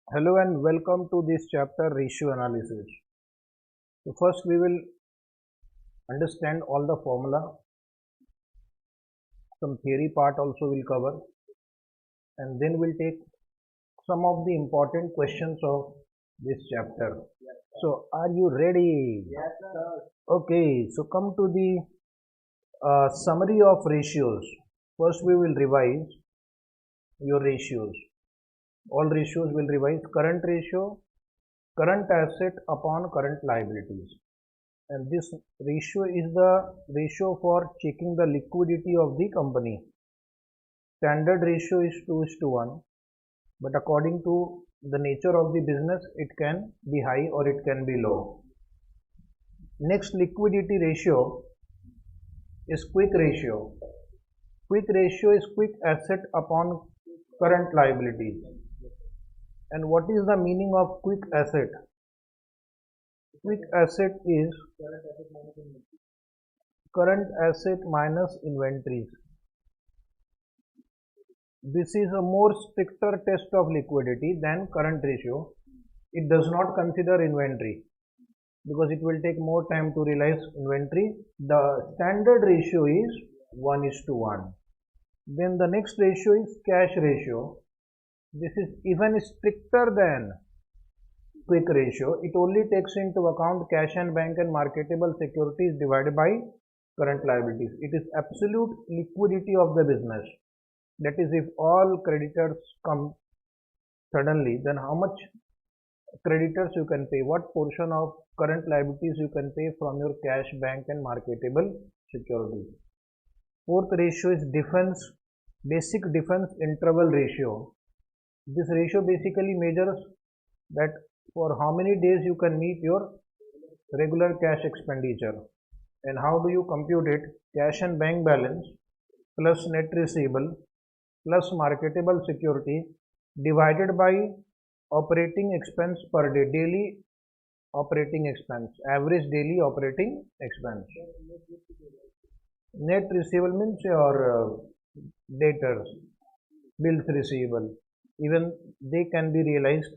Hello and welcome to this chapter ratio analysis. So first we will understand all the formula, some theory part also will cover, and then we'll take some of the important questions of this chapter. So are you ready? Yes, sir. Okay, so come to the summary of ratios. First we will revise your ratios. All ratios will revise current ratio, current asset upon current liabilities. And this ratio is the ratio for checking the liquidity of the company. Standard ratio is 2:1, but according to the nature of the business, it can be high or it can be low. Next, liquidity ratio is quick ratio. Quick ratio is quick asset upon current liabilities. And what is the meaning of quick asset? Quick asset is current asset minus inventories. This is a more stricter test of liquidity than current ratio. It does not consider inventory because it will take more time to realize inventory. The standard ratio is 1:1. Then the next ratio is cash ratio. This is even stricter than quick ratio. It only takes into account cash and bank and marketable securities divided by current liabilities. It is absolute liquidity of the business. That is, if all creditors come suddenly, then how much creditors you can pay, what portion of current liabilities you can pay from your cash, bank and marketable securities. Fourth ratio is defense, basic defense interval ratio. This ratio basically measures that for how many days you can meet your regular cash expenditure. And how do you compute it? Cash and bank balance plus net receivable plus marketable security divided by operating expense per day, daily operating expense, average daily operating expense. Net receivable means your debtors, bills receivable, even they can be realized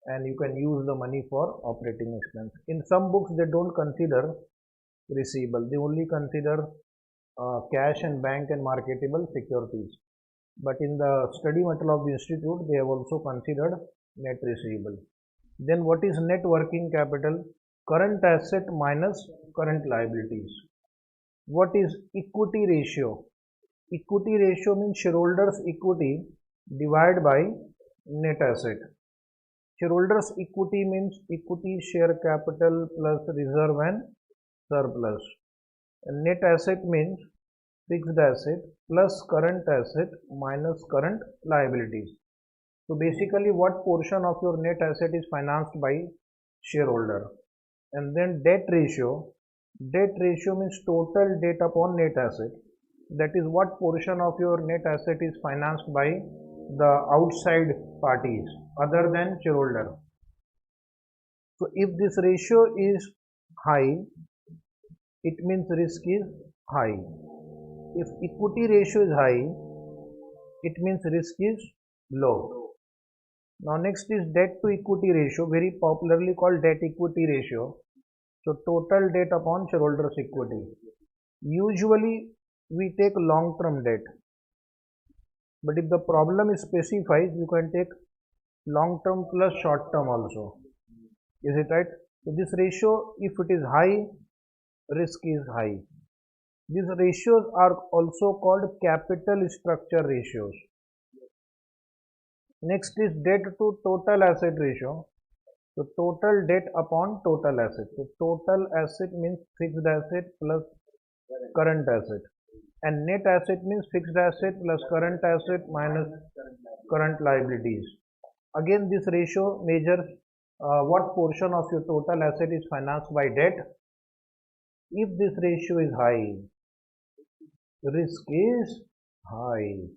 and you can use the money for operating expense. In some books they don't consider receivable, they only consider cash and bank and marketable securities. But in the study material of the institute, they have also considered net receivable. Then what is net working capital? Current asset minus current liabilities. What is equity ratio? Equity ratio means shareholders equity divided by net asset. Shareholders equity means equity share capital plus reserve and surplus. And net asset means fixed asset plus current asset minus current liabilities. So basically what portion of your net asset is financed by shareholder. And then debt ratio. Debt ratio means total debt upon net asset. That is what portion of your net asset is financed by the outside parties other than shareholder. So if this ratio is high, it means risk is high. If equity ratio is high, it means risk is low. Now next is debt to equity ratio, very popularly called debt equity ratio. So total debt upon shareholders equity. Usually we take long term debt, but if the problem is specified, you can take long term plus short term also. Is it right? So this ratio, if it is high, risk is high. These ratios are also called capital structure ratios. Next is debt to total asset ratio. So total debt upon total asset. So total asset means fixed asset plus current asset. And net asset means fixed asset plus current asset minus current liabilities. Again, this ratio measures what portion of your total asset is financed by debt. If this ratio is high, risk is high.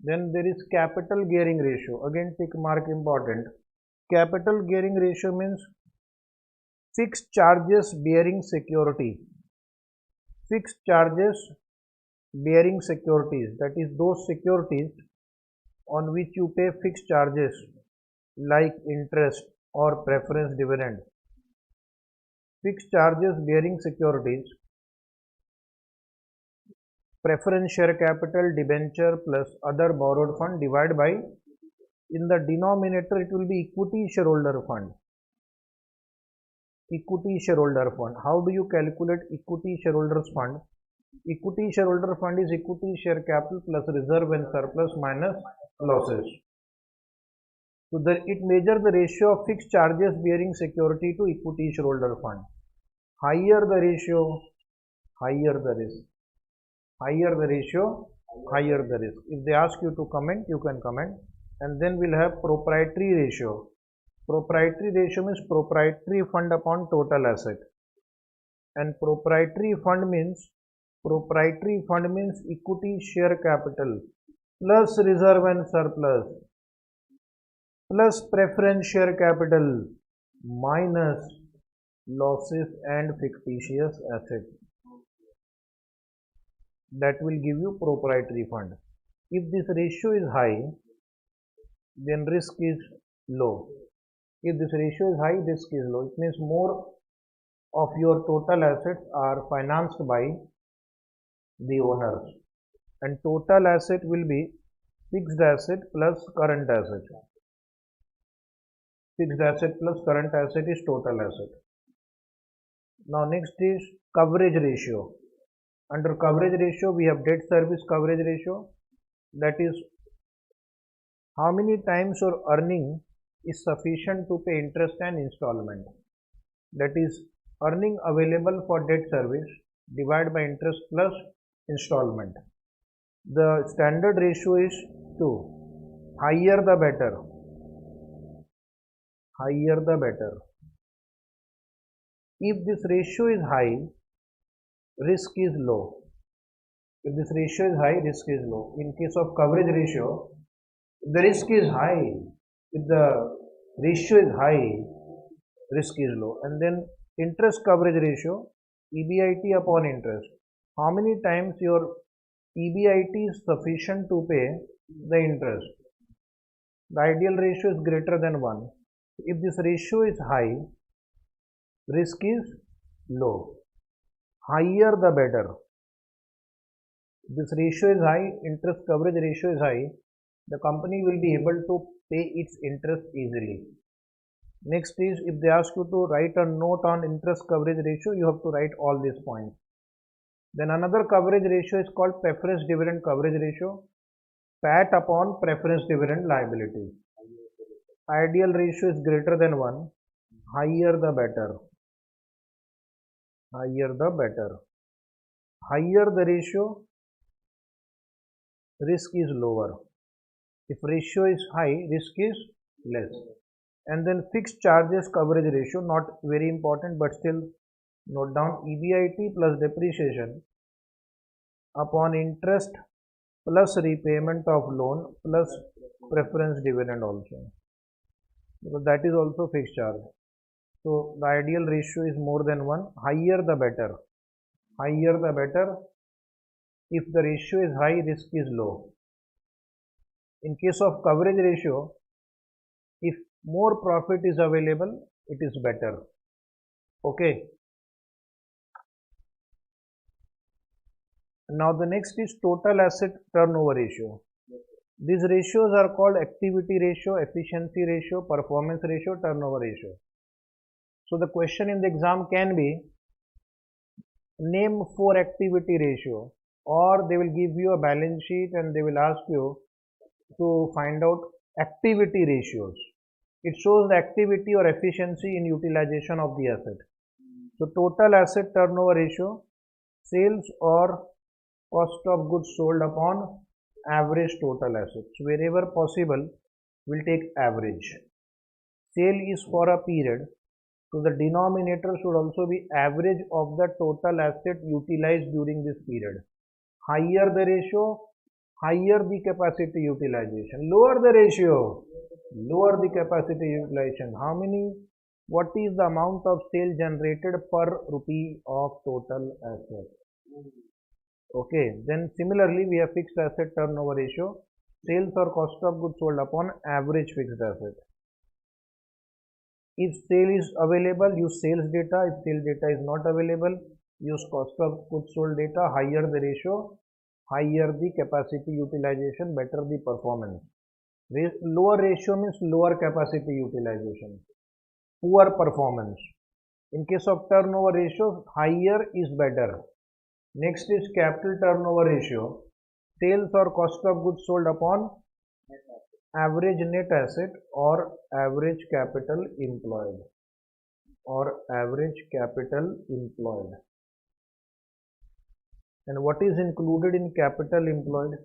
Then there is capital gearing ratio. Again, tick mark important. Capital gearing ratio means fixed charges bearing security. Fixed charges bearing securities, that is those securities on which you pay fixed charges like interest or preference dividend, fixed charges bearing securities, preference share capital, debenture plus other borrowed fund divided by, in the denominator it will be equity shareholder fund. Equity shareholder fund. How do you calculate equity shareholders fund? Equity shareholder fund is equity share capital plus reserve and surplus minus losses. So it measures the ratio of fixed charges bearing security to equity shareholder fund. Higher the ratio, higher the risk. Higher the ratio, higher the risk. If they ask you to comment, you can comment. And then we'll have proprietary ratio. Proprietary ratio means proprietary fund upon total asset. And proprietary fund means equity share capital plus reserve and surplus plus preference share capital minus losses and fictitious assets. That will give you proprietary fund. If this ratio is high, then risk is low. If this ratio is high, risk is low. It means more of your total assets are financed by the owners, and total asset will be fixed asset plus current asset. Fixed asset plus current asset is total asset. Now next is coverage ratio. Under coverage ratio we have debt service coverage ratio, that is how many times your earning is sufficient to pay interest and installment. That is earning available for debt service divided by interest plus installment. The standard ratio is 2. Higher the better. Higher the better. If this ratio is high, risk is low. If this ratio is high, risk is low. In case of coverage ratio, the risk is high. If the ratio is high, risk is low. And then interest coverage ratio, EBIT upon interest. How many times your EBIT is sufficient to pay the interest? The ideal ratio is greater than 1. If this ratio is high, risk is low. Higher the better. If this ratio is high, interest coverage ratio is high, the company will be able to pay its interest easily. Next is, if they ask you to write a note on interest coverage ratio, you have to write all these points. Then another coverage ratio is called preference dividend coverage ratio, PAT upon preference dividend liability. Ideal ratio is greater than 1, higher the better. Higher the better. Higher the ratio, risk is lower. If ratio is high, risk is less. And then fixed charges coverage ratio, not very important but still note down, EBIT plus depreciation upon interest plus repayment of loan plus preference dividend also, because that is also fixed charge. So the ideal ratio is more than 1, higher the better. Higher the better. If the ratio is high, risk is low. In case of coverage ratio, if more profit is available, it is better. Okay. Now the next is total asset turnover ratio. These ratios are called activity ratio, efficiency ratio, performance ratio, turnover ratio. So the question in the exam can be, name 4 activity ratio, or they will give you a balance sheet and they will ask you to find out activity ratios. It shows the activity or efficiency in utilization of the asset. So total asset turnover ratio, sales or cost of goods sold upon average total assets. Wherever possible, we'll take average. Sale is for a period, so the denominator should also be average of the total asset utilized during this period. Higher the ratio, higher the capacity utilization. Lower the ratio, lower the capacity utilization. How many? What is the amount of sale generated per rupee of total asset? Okay, then similarly we have fixed asset turnover ratio, sales or cost of goods sold upon average fixed asset. If sale is available, use sales data. If sales data is not available, use cost of goods sold data. Higher the ratio, higher the capacity utilization, better the performance. Lower ratio means lower capacity utilization, poor performance. In case of turnover ratio, higher is better. Next is capital turnover ratio. Sales or cost of goods sold upon average net asset or average capital employed or average capital employed. And what is included in capital employed?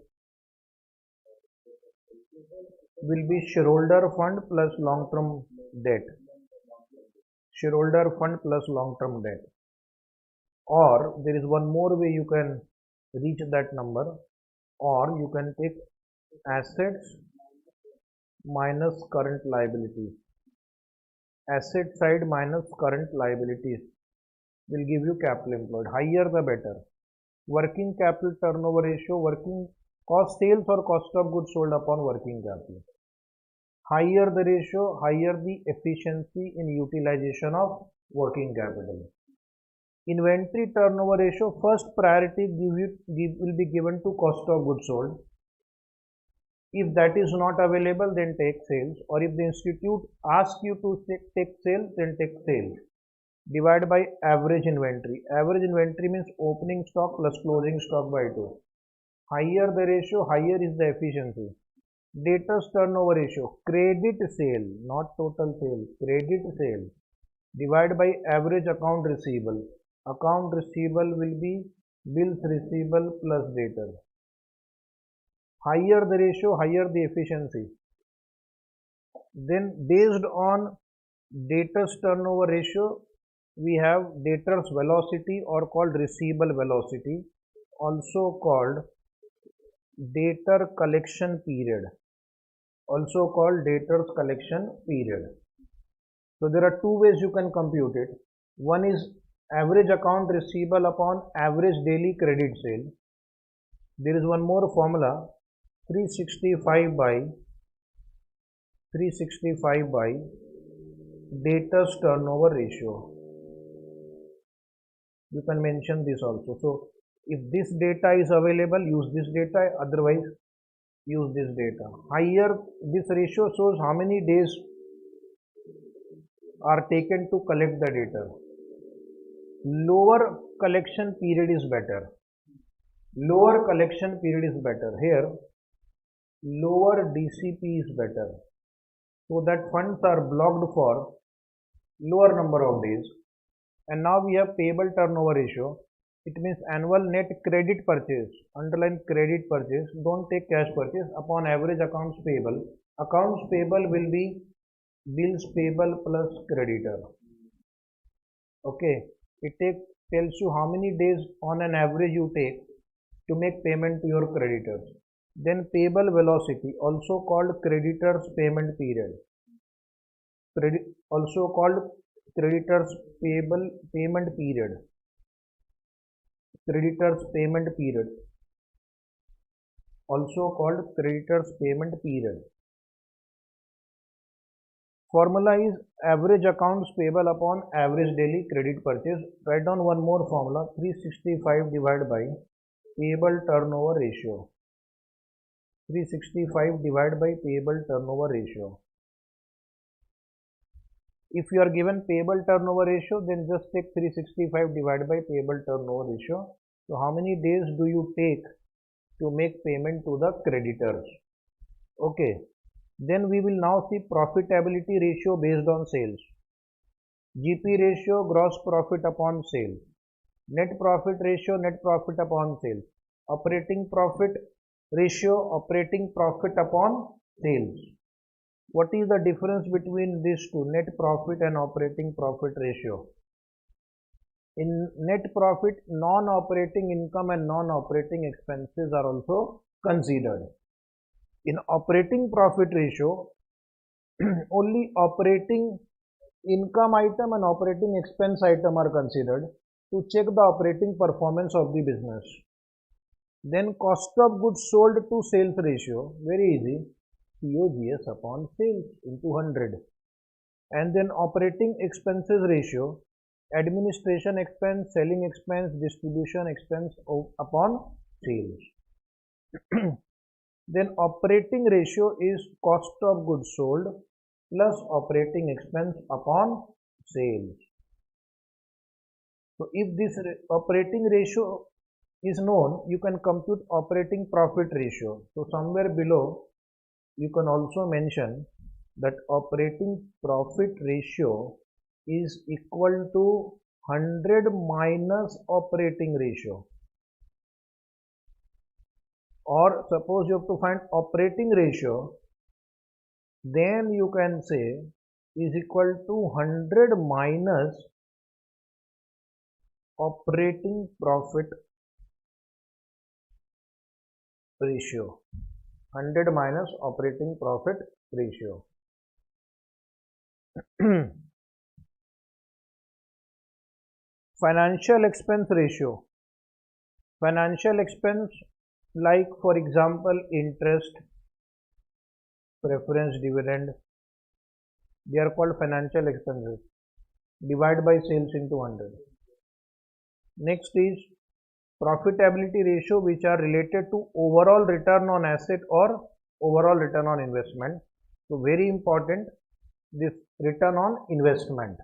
Will be shareholder fund plus long-term debt. Shareholder fund plus long-term debt. Or there is one more way you can reach that number, or you can take assets minus current liabilities. Asset side minus current liabilities will give you capital employed. Higher the better. Working capital turnover ratio, working cost sales or cost of goods sold upon working capital. Higher the ratio, higher the efficiency in utilization of working capital. Inventory turnover ratio, first priority will be given to cost of goods sold. If that is not available, then take sales, or if the institute asks you to take sales, then take sales. Divide by average inventory. Average inventory means opening stock plus closing stock by 2. Higher the ratio, higher is the efficiency. Debtors turnover ratio, credit sale, not total sale, credit sale. Divide by average account receivable. Account receivable will be bills receivable plus debtor. Higher the ratio, higher the efficiency. Then based on debtors turnover ratio, we have debtors velocity or called receivable velocity, also called debtor collection period, also called debtors collection period. So there are two ways you can compute it. One is average account receivable upon average daily credit sale. There is one more formula, 365 by debtors turnover ratio. You can mention this also. So if this data is available, use this data, otherwise use this data. Higher this ratio shows how many days are taken to collect the data. Lower collection period is better. Lower collection period is better. Here lower DCP is better, so that funds are blocked for lower number of days. And now we have payable turnover ratio. It means annual net credit purchase, underline credit purchase, don't take cash purchase, upon average accounts payable. Accounts payable will be bills payable plus creditor. Okay, it tells you how many days on an average you take to make payment to your creditors. Then payable velocity, also called creditors payment period, also called creditors payable payment period, creditors payment period, also called creditors payment period. Formula is average accounts payable upon average daily credit purchase. Write down one more formula, 365 divided by payable turnover ratio. 365 divided by payable turnover ratio. If you are given payable turnover ratio, then just take 365 divided by payable turnover ratio. So how many days do you take to make payment to the creditors? Okay. Then we will now see profitability ratio based on sales. GP ratio, gross profit upon sales. Net profit ratio, net profit upon sales. Operating profit ratio, operating profit upon sales. What is the difference between these two, net profit and operating profit ratio? In net profit, non-operating income and non-operating expenses are also considered. In operating profit ratio, only operating income item and operating expense item are considered to check the operating performance of the business. Then cost of goods sold to sales ratio, very easy, COGS upon sales into 100. And then operating expenses ratio, administration expense, selling expense, distribution expense upon sales. Then operating ratio is cost of goods sold plus operating expense upon sales. So if this operating ratio is known, you can compute operating profit ratio. So somewhere below you can also mention that operating profit ratio is equal to 100 minus operating ratio. Or suppose you have to find operating ratio, then you can say is equal to 100 minus operating profit ratio. 100 minus operating profit ratio. Financial expense ratio. Financial expense, like for example interest, preference dividend, they are called financial expenses. Divide by sales into 100. Next is profitability ratio, which are related to overall return on asset or overall return on investment. So very important, this return on investment.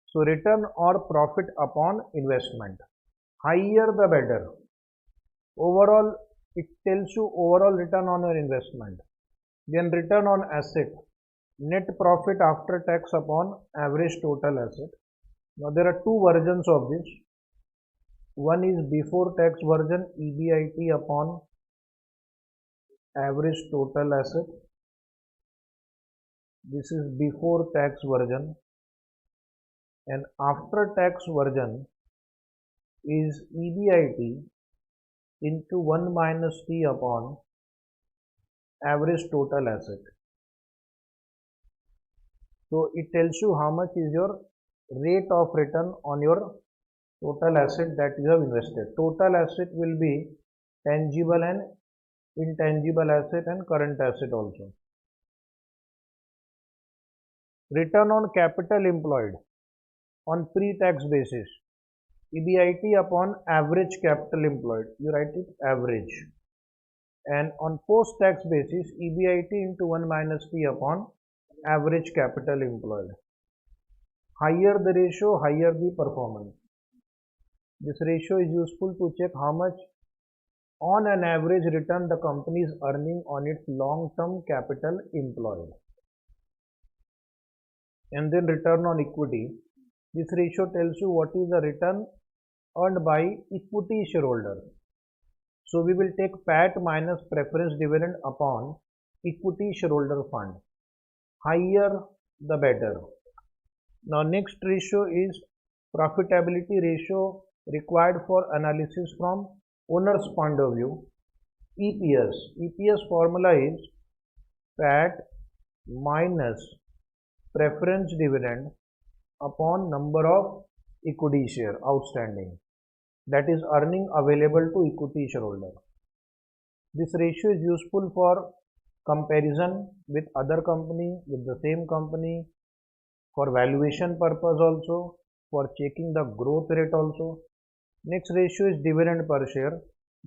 So return or profit upon investment, higher the better. Overall, it tells you overall return on your investment. Then return on asset, net profit after tax upon average total asset. Now there are two versions of this. One is before tax version, EBIT upon average total asset. This is before tax version. And after tax version is EBIT into 1 minus T upon average total asset. So it tells you how much is your rate of return on your total asset that you have invested. Total asset will be tangible and intangible asset and current asset also. Return on capital employed on pre-tax basis, EBIT upon average capital employed, you write it average. And on post-tax basis, EBIT into 1 minus T upon average capital employed. Higher the ratio, higher the performance. This ratio is useful to check how much on an average return the company is earning on its long-term capital employed. And then return on equity. This ratio tells you what is the return earned by equity shareholder. So we will take PAT minus preference dividend upon equity shareholder fund. Higher the better. Now next ratio is profitability ratio required for analysis from owner's point of view. EPS. EPS formula is PAT minus preference dividend upon number of equity share outstanding, that is earning available to equity shareholder. This ratio is useful for comparison with other company, with the same company, for valuation purpose also, for checking the growth rate also. Next ratio is dividend per share.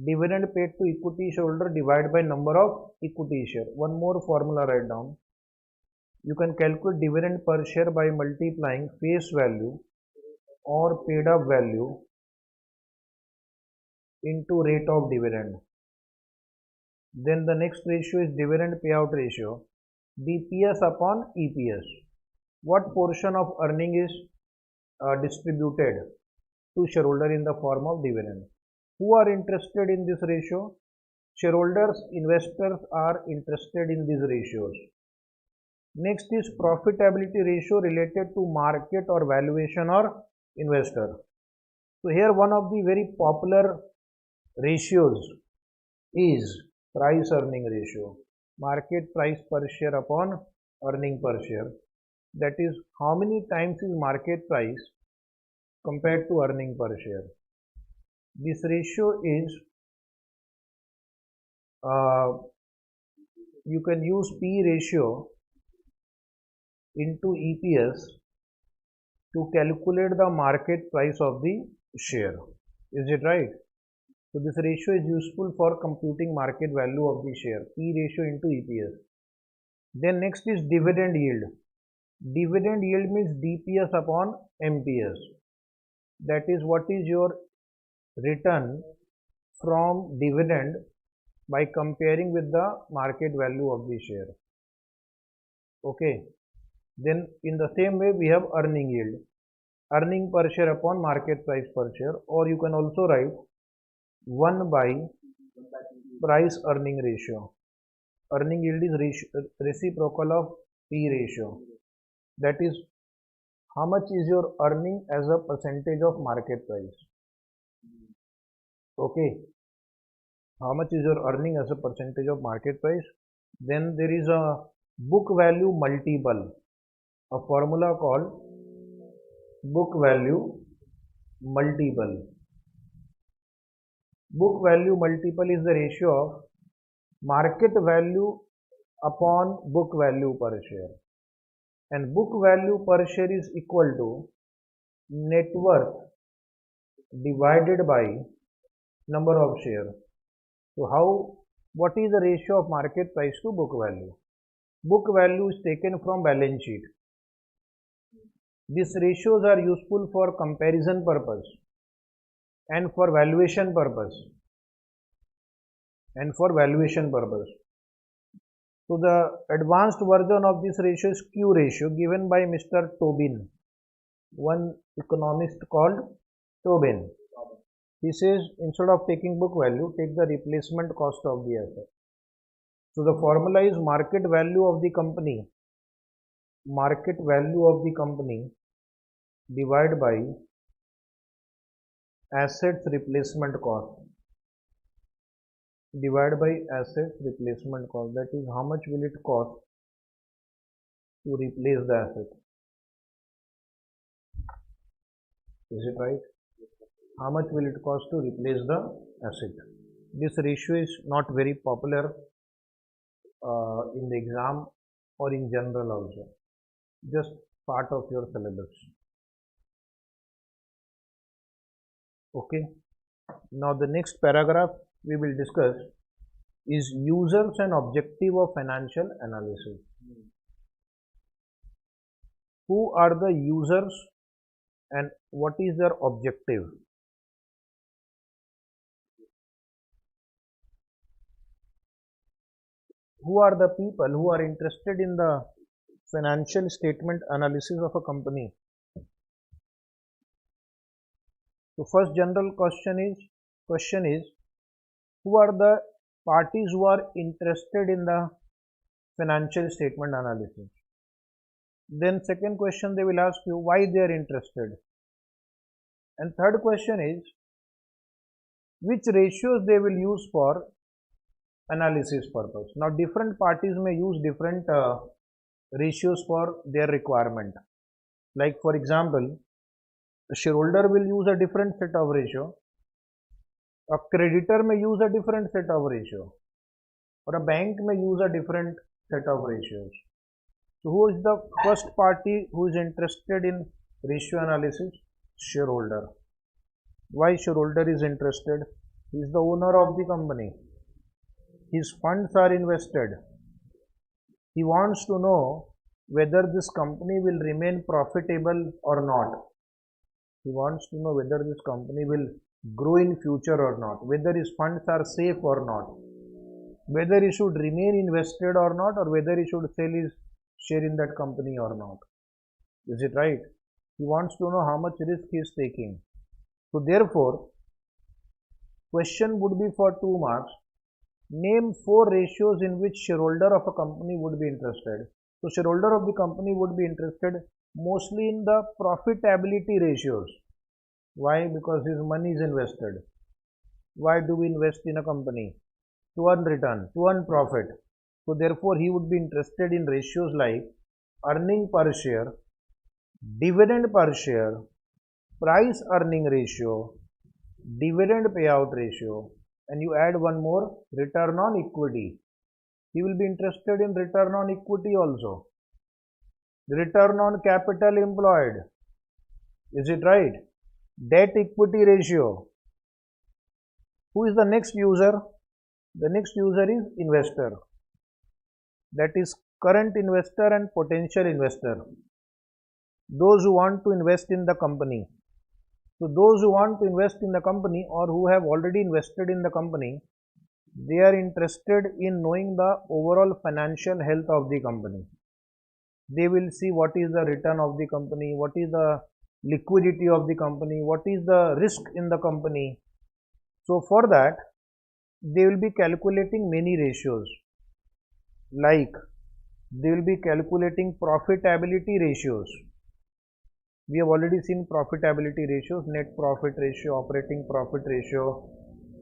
Dividend paid to equity shareholder divided by number of equity share. One more formula write down. You can calculate dividend per share by multiplying face value or paid up value into rate of dividend. Then the next ratio is dividend payout ratio, DPS upon EPS. What portion of earning is distributed to shareholder in the form of dividend? Who are interested in this ratio? Shareholders, investors are interested in these ratios. Next is profitability ratio related to market or valuation or investor. So here one of the very popular ratios is price earning ratio. Market price per share upon earning per share. That is how many times is market price compared to earning per share. This ratio is you can use P ratio into EPS to calculate the market price of the share. Is it right? So this ratio is useful for computing market value of the share, P ratio into EPS. Then next is dividend yield. Dividend yield means DPS upon MPS. That is what is your return from dividend by comparing with the market value of the share. Okay. Then in the same way we have earning yield. Earning per share upon market price per share, or you can also write 1 by price earning ratio. Earning yield is reciprocal of P ratio. That is how much is your earning as a percentage of market price. Okay. How much is your earning as a percentage of market price? Then there is a book value multiple, a formula called book value multiple. Book value multiple is the ratio of market value upon book value per share, and book value per share is equal to net worth divided by number of shares. So what is the ratio of market price to book value? Book value is taken from balance sheet. These ratios are useful for comparison purpose and for valuation purpose. So the advanced version of this ratio is Q ratio, given by Mr. Tobin, one economist called Tobin. He says instead of taking book value, take the replacement cost of the asset. So the formula is market value of the company divided by assets replacement cost. That is how much will it cost to replace the asset. Is it right? How much will it cost to replace the asset? This ratio is not very popular in the exam or in general also. Just part of your syllabus. Okay. Now the next paragraph we will discuss is users and objective of financial analysis. Who are the users and what is their objective? Who are the people who are interested in the financial statement analysis of a company? So first general question is who are the parties who are interested in the financial statement analysis? Then second question they will ask you why they are interested. And third question is which ratios they will use for analysis purpose. Now different parties may use different ratios for their requirement. Like for example, a shareholder will use a different set of ratio, a creditor may use a different set of ratio, or a bank may use a different set of ratios. So who is the first party who is interested in ratio analysis? Shareholder. Why shareholder is interested? He is the owner of the company. His funds are invested. He wants to know whether this company will remain profitable or not. He wants to know whether this company will grow in future or not, whether his funds are safe or not, whether he should remain invested or not, or whether he should sell his share in that company or not. Is it right? He wants to know how much risk he is taking. So therefore, question would be for 2 marks. Name 4 ratios in which shareholder of a company would be interested. So shareholder of the company would be interested mostly in the profitability ratios. Why? Because his money is invested. Why do we invest in a company? To earn return, to earn profit. So therefore he would be interested in ratios like earning per share, dividend per share, price earning ratio, dividend payout ratio, and you add one more, return on equity. He will be interested in return on equity also. Return on capital employed. Is it right? Debt equity ratio. Who is the next user? The next user is investor. That is current investor and potential investor. Those who want to invest in the company. So those who want to invest in the company or who have already invested in the company, they are interested in knowing the overall financial health of the company. They will see what is the return of the company, what is the liquidity of the company, what is the risk in the company. So for that, they will be calculating many ratios, like they will be calculating profitability ratios. We have already seen profitability ratios: net profit ratio, operating profit ratio,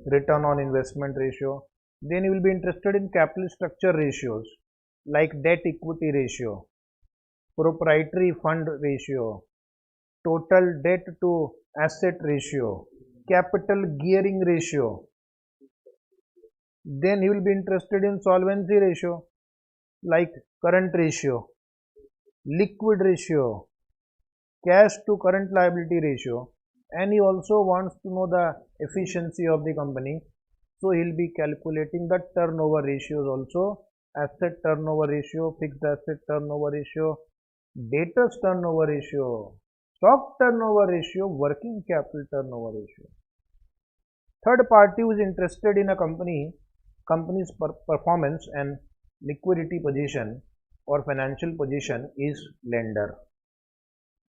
return on investment ratio. Then you will be interested in capital structure ratios like debt equity ratio, proprietary fund ratio, total debt to asset ratio, capital gearing ratio. Then he will be interested in solvency ratio like current ratio, liquid ratio, cash to current liability ratio, and he also wants to know the efficiency of the company. So he will be calculating the turnover ratios also: asset turnover ratio, fixed asset turnover ratio, debtors turnover ratio, stock turnover ratio, working capital turnover ratio. Third party who is interested in a company's performance and liquidity position or financial position is lender.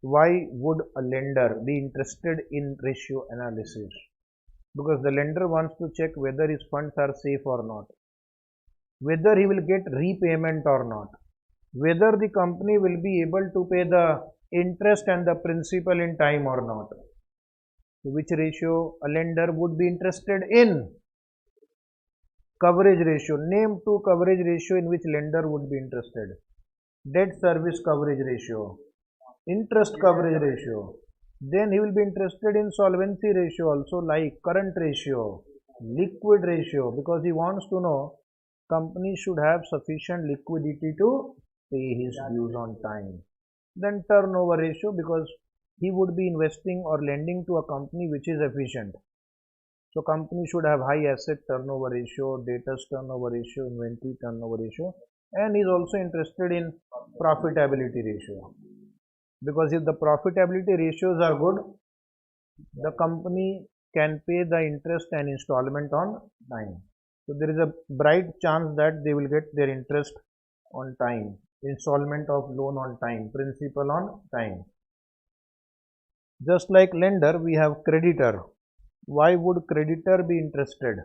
Why would a lender be interested in ratio analysis? Because the lender wants to check whether his funds are safe or not, whether he will get repayment or not, whether the company will be able to pay the interest and the principal in time or not. Which ratio a lender would be interested in? Coverage ratio. Name two coverage ratio in which lender would be interested. Debt service coverage ratio, interest coverage ratio. Then he will be interested in solvency ratio also, like current ratio, liquid ratio, because he wants to know company should have sufficient liquidity to pay his dues on time. Then turnover ratio, because he would be investing or lending to a company which is efficient. So company should have high asset turnover ratio, debtors turnover ratio, inventory turnover ratio, and he is also interested in profitability ratio. Because if the profitability ratios are good, the company can pay the interest and installment on time. So there is a bright chance that they will get their interest on time, installment of loan on time, principal on time. Just like lender, we have creditor. Why would creditor be interested?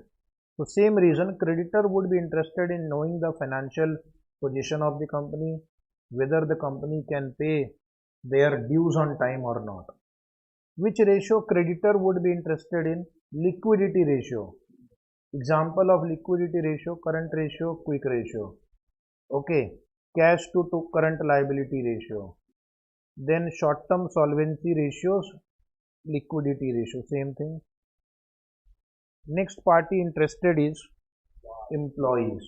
So same reason, creditor would be interested in knowing the financial position of the company, whether the company can pay their dues on time or not. Which ratio creditor would be interested in? Liquidity ratio. Example of liquidity ratio: current ratio, quick ratio. Okay, cash to current liability ratio. Then short term solvency ratios, liquidity ratio, same thing. Next party interested is employees.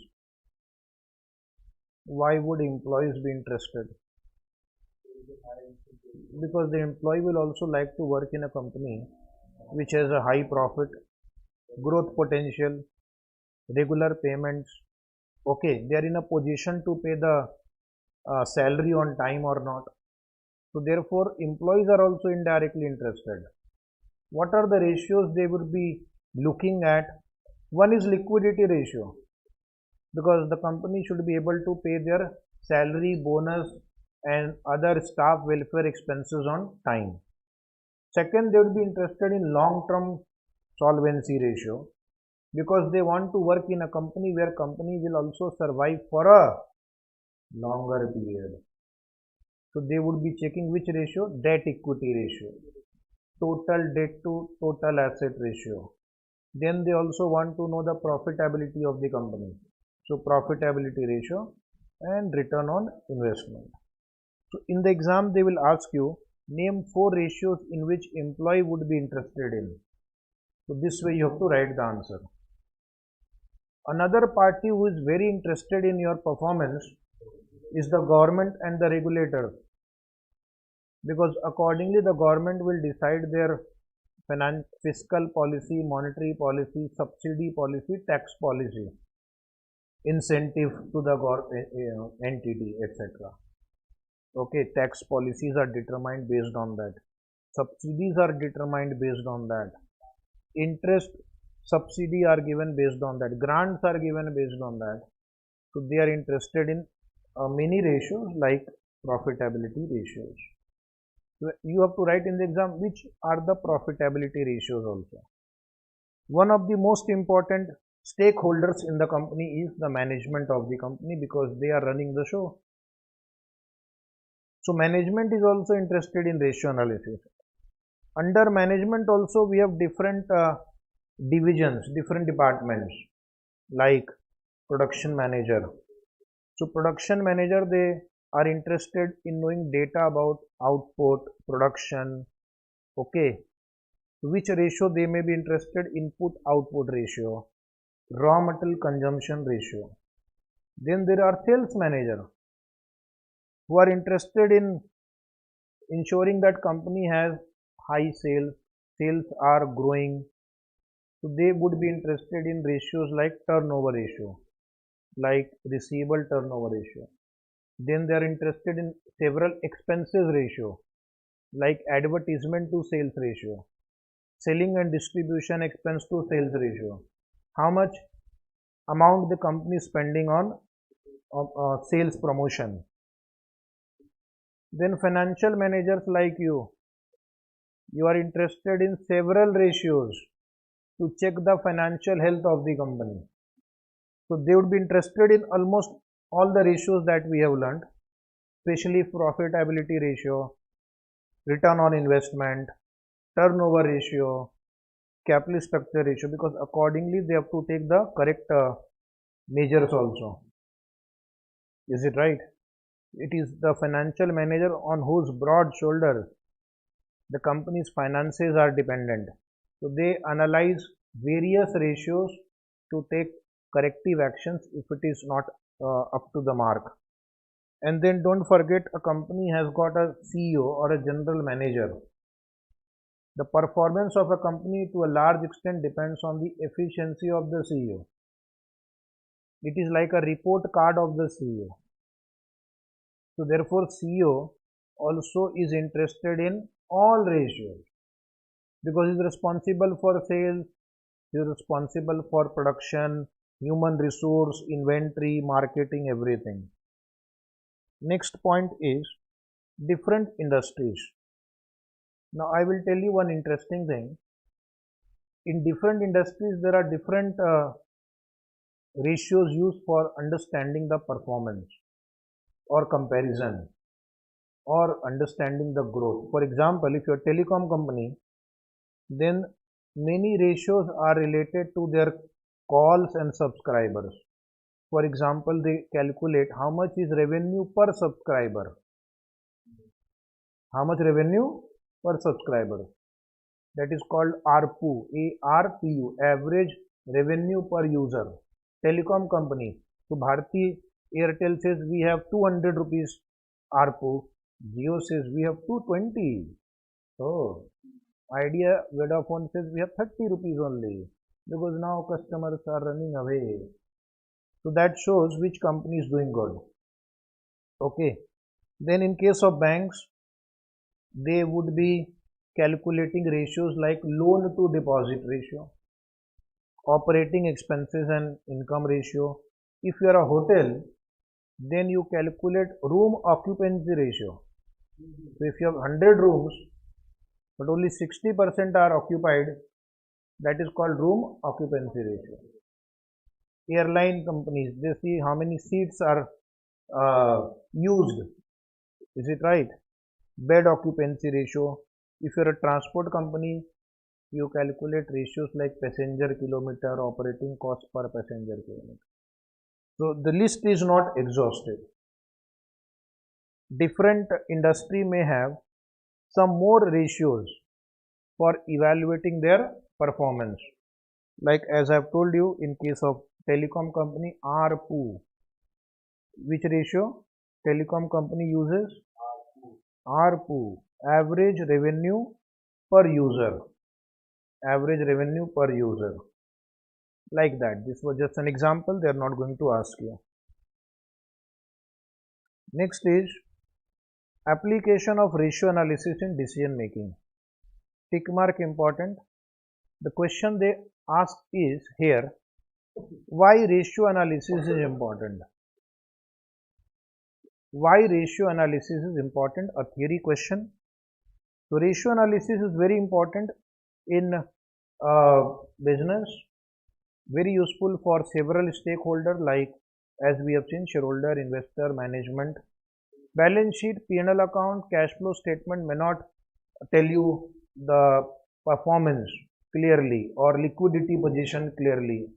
Why would employees be interested? Because the employee will also like to work in a company which has a high profit, growth potential, regular payments. Okay, they are in a position to pay the salary on time or not. So therefore employees are also indirectly interested. What are the ratios they would be looking at? One is liquidity ratio, because the company should be able to pay their salary, bonus and other staff welfare expenses on time. Second, they would be interested in long-term solvency ratio, because they want to work in a company where company will also survive for a longer period. So they would be checking which ratio? Debt equity ratio, total debt to total asset ratio. Then they also want to know the profitability of the company. So profitability ratio and return on investment. So in the exam they will ask you, name 4 ratios in which employee would be interested in. So this way you have to write the answer. Another party who is very interested in your performance is the government and the regulator. because accordingly the government will decide their fiscal policy, monetary policy, subsidy policy, tax policy, incentive to the entity, etc. Okay, tax policies are determined based on that. Subsidies are determined based on that. Interest subsidy are given based on that. Grants are given based on that. So they are interested in many ratios like profitability ratios. So you have to write in the exam which are the profitability ratios also. One of the most important stakeholders in the company is the management of the company because they are running the show. So management is also interested in ratio analysis. Under management also we have different divisions, different departments like production manager. So production manager, they are interested in knowing data about output, production, okay. Which ratio they may be interested, input output ratio, raw material consumption ratio. Then there are sales manager who are interested in ensuring that company has high sales are growing. So they would be interested in ratios like turnover ratio, like receivable turnover ratio. Then they are interested in several expenses ratio, like advertisement to sales ratio, selling and distribution expense to sales ratio, how much amount the company is spending on sales promotion. Then financial managers like you are interested in several ratios to check the financial health of the company. So they would be interested in almost all the ratios that we have learned, especially profitability ratio, return on investment, turnover ratio, capital structure ratio, because accordingly they have to take the correct measures also. Is it right? It is the financial manager on whose broad shoulders the company's finances are dependent. So they analyze various ratios to take corrective actions if it is not up to the mark. And then don't forget, a company has got a CEO or a general manager. The performance of a company to a large extent depends on the efficiency of the CEO. It is like a report card of the CEO. So therefore CEO also is interested in all ratios because he is responsible for sales, he is responsible for production, human resource, inventory, marketing, everything. Next point is different industries. Now I will tell you one interesting thing. In different industries there are different ratios used for understanding the performance or comparison or understanding the growth. For example, if you are a telecom company, then many ratios are related to their calls and subscribers. For example, they calculate how much is revenue per subscriber. How much revenue per subscriber? That is called ARPU, ARPU, average revenue per user. Telecom company. So Bharti Airtel says we have 200 rupees ARPU. Jio says we have 220. Oh, Idea Vodafone says we have 30 rupees only because now customers are running away. So that shows which company is doing good. Okay. Then in case of banks, they would be calculating ratios like loan to deposit ratio, operating expenses and income ratio. If you are a hotel, then you calculate room occupancy ratio. So if you have 100 rooms, but only 60% are occupied, that is called room occupancy ratio. Airline companies, they see how many seats are used. Is it right? Bed occupancy ratio. If you are a transport company, you calculate ratios like passenger kilometer, operating cost per passenger kilometer. So the list is not exhaustive. Different industry may have some more ratios for evaluating their performance. Like as I have told you, in case of telecom company, ARPU. Which ratio telecom company uses? ARPU, average revenue per user, average revenue per user, like that. This was just an example, they are not going to ask you. Next is application of ratio analysis in decision making. Tick mark important. The question they ask is here, why ratio analysis is important? Why ratio analysis is important? A theory question. So ratio analysis is very important in business, very useful for several stakeholders like, as we have seen, shareholder, investor, management. Balance sheet, P&L account, cash flow statement may not tell you the performance clearly or liquidity position clearly.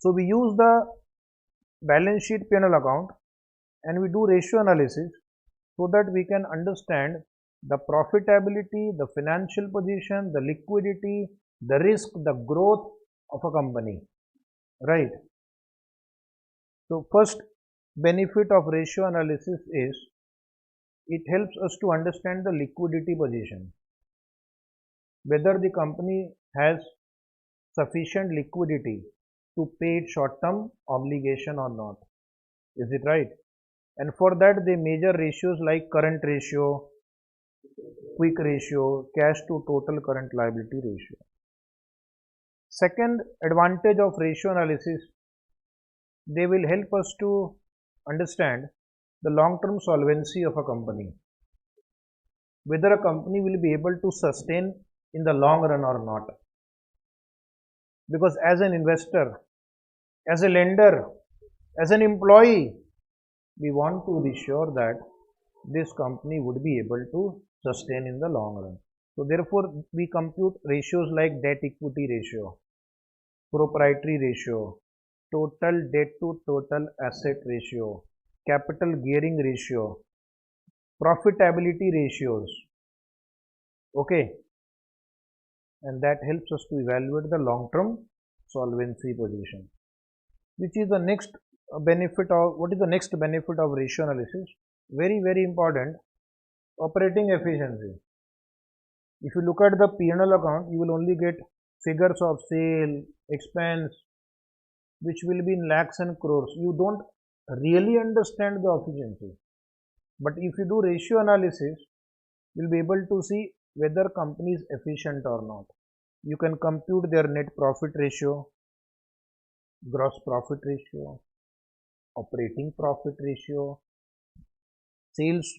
So we use the balance sheet, P&L account, and we do ratio analysis so that we can understand the profitability, the financial position, the liquidity, the risk, the growth of a company, right? So first benefit of ratio analysis is it helps us to understand the liquidity position, whether the company has sufficient liquidity to pay its short-term obligation or not. Is it right? And for that they measure ratios like current ratio, quick ratio, cash to total current liability ratio. Second advantage of ratio analysis, they will help us to understand the long-term solvency of a company, whether a company will be able to sustain in the long run or not. Because as an investor, as a lender, as an employee, we want to be sure that this company would be able to sustain in the long run. So therefore we compute ratios like debt equity ratio, proprietary ratio, total debt to total asset ratio, capital gearing ratio, profitability ratios. Okay, and that helps us to evaluate the long-term solvency position. Which is the next benefit of, what is the next benefit of ratio analysis? Very, very important, operating efficiency. If you look at the P&L account, you will only get figures of sale, expense, which will be in lakhs and crores. You don't really understand the efficiency. But if you do ratio analysis, you'll be able to see whether company is efficient or not. You can compute their net profit ratio, gross profit ratio, operating profit ratio, sales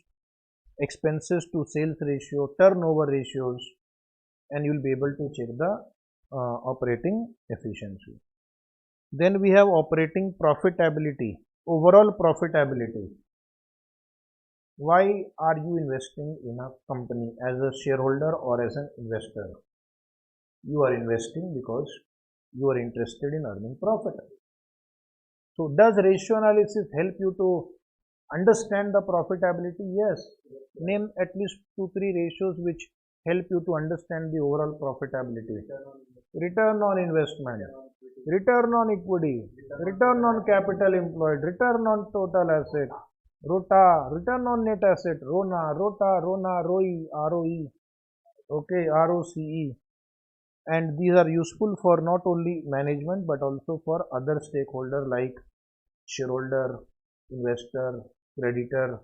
expenses to sales ratio, turnover ratios, and you will be able to check the operating efficiency. Then we have operating profitability, overall profitability. Why are you investing in a company as a shareholder or as an investor? You are investing because you are interested in earning profit. So does ratio analysis help you to understand the profitability? Yes. Name at least 2-3 ratios which help you to understand the overall profitability. Return on investment, return on equity, return on capital employed, return on total asset, ROTA, return on net asset, RONA, ROTA, RONA, ROE, ROE, okay, ROCE. And these are useful for not only management but also for other stakeholders like shareholder, investor, creditor,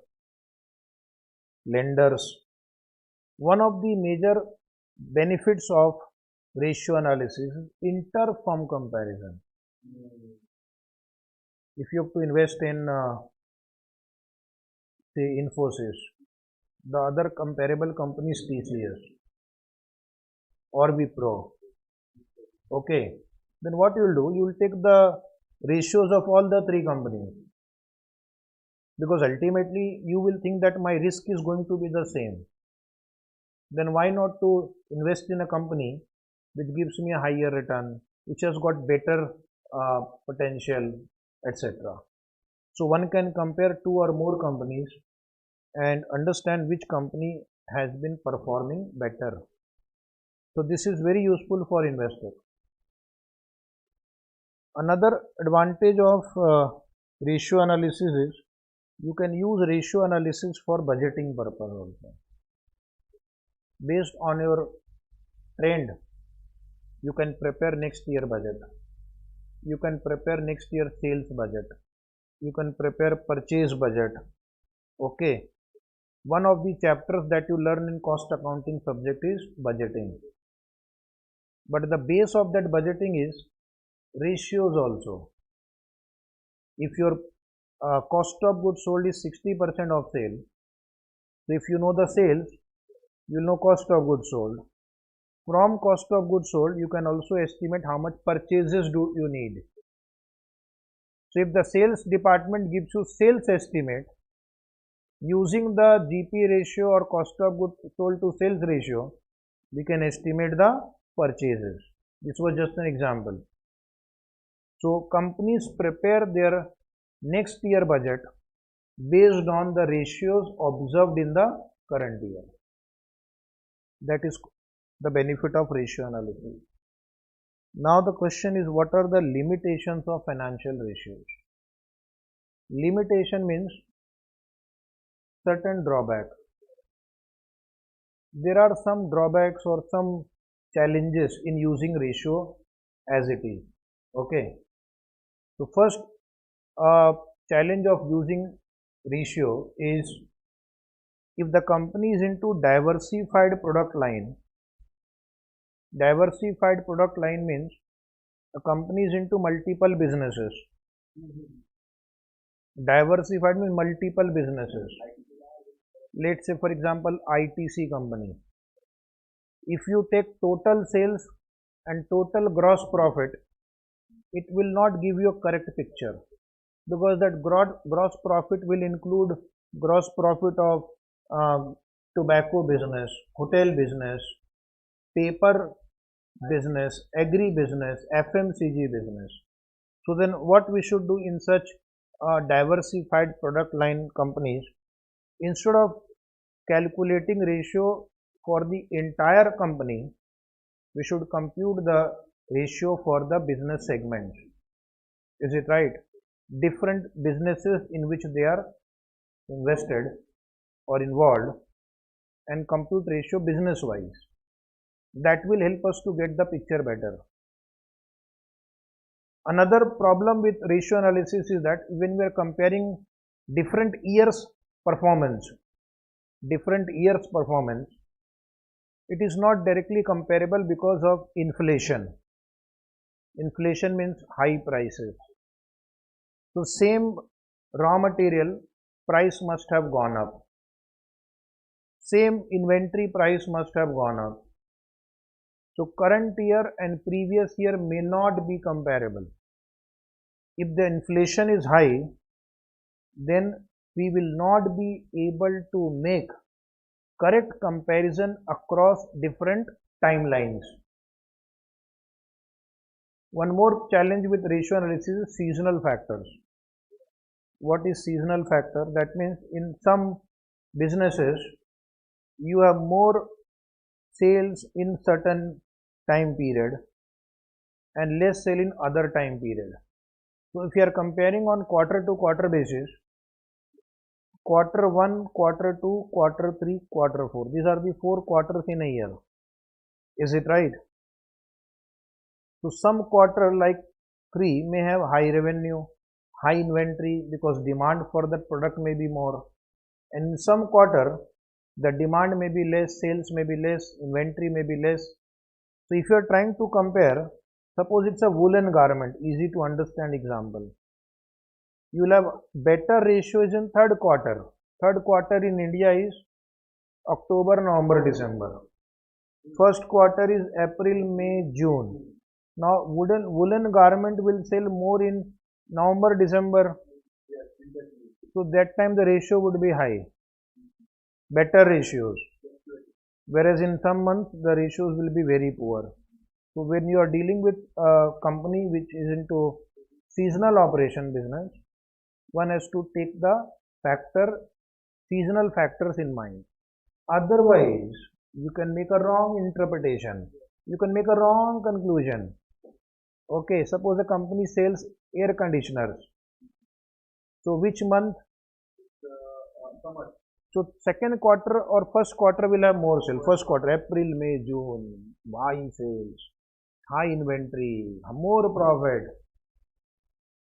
lenders. One of the major benefits of ratio analysis is inter-firm comparison. If you have to invest in say Infosys, the other comparable company is TCS or Wipro, okay, then what you will do, you will take the ratios of all the 3 companies, because ultimately you will think that my risk is going to be the same. Then why not to invest in a company which gives me a higher return, which has got better potential, etc. So one can compare 2 or more companies and understand which company has been performing better. So this is very useful for investors. Another advantage of ratio analysis is you can use ratio analysis for budgeting purpose also. Based on your trend, you can prepare next year budget. You can prepare next year sales budget. You can prepare purchase budget. Okay. One of the chapters that you learn in cost accounting subject is budgeting. But the base of that budgeting is ratios also. If your cost of goods sold is 60% of sale, so if you know the sales, you know cost of goods sold. From cost of goods sold, you can also estimate how much purchases do you need. So if the sales department gives you sales estimate, using the GP ratio or cost of goods sold to sales ratio, we can estimate the purchases. This was just an example. So companies prepare their next year budget based on the ratios observed in the current year. That is the benefit of ratio analysis. Now the question is, what are the limitations of financial ratios? Limitation means certain drawbacks. There are some drawbacks or some challenges in using ratio as it is. Okay. So first challenge of using ratio is, if the company is into diversified product line means a company is into multiple businesses. Diversified means multiple businesses. Let's say for example ITC company. If you take total sales and total gross profit, it will not give you a correct picture, because that gross profit will include gross profit of tobacco business, hotel business, paper business, agri business, FMCG business. So then what we should do in such diversified product line companies, instead of calculating ratio for the entire company, we should compute the ratio for the business segments. Is it right? Different businesses in which they are invested or involved, and compute ratio business wise. That will help us to get the picture better. Another problem with ratio analysis is that when we are comparing different years performance, it is not directly comparable because of inflation. Inflation means high prices. So same raw material price must have gone up. Same inventory price must have gone up. So current year and previous year may not be comparable. If the inflation is high, then we will not be able to make correct comparison across different timelines. One more challenge with ratio analysis is seasonal factors. What is seasonal factor? That means in some businesses you have more sales in certain time period and less sale in other time period. So if you are comparing on quarter to quarter basis, quarter 1, quarter 2, quarter 3, quarter 4, these are the 4 quarters in a year. Is it right? So some quarter like 3 may have high revenue, high inventory, because demand for that product may be more, and in some quarter the demand may be less, sales may be less, inventory may be less. So if you are trying to compare, suppose it's a woolen garment, easy to understand example, you will have better ratios in third quarter. Third quarter in India is October, November, December. First quarter is April, May, June. Now woolen garment will sell more in November, December. So that time the ratio would be high, better ratios. Whereas in some months the ratios will be very poor. So when you are dealing with a company which is into seasonal operation business, one has to take the seasonal factors in mind. Otherwise, you can make a wrong interpretation. You can make a wrong conclusion. Okay, suppose a company sells air conditioners. So which month? So second quarter or first quarter will have more sale. First quarter, April, May, June, buying sales, high inventory, more profit.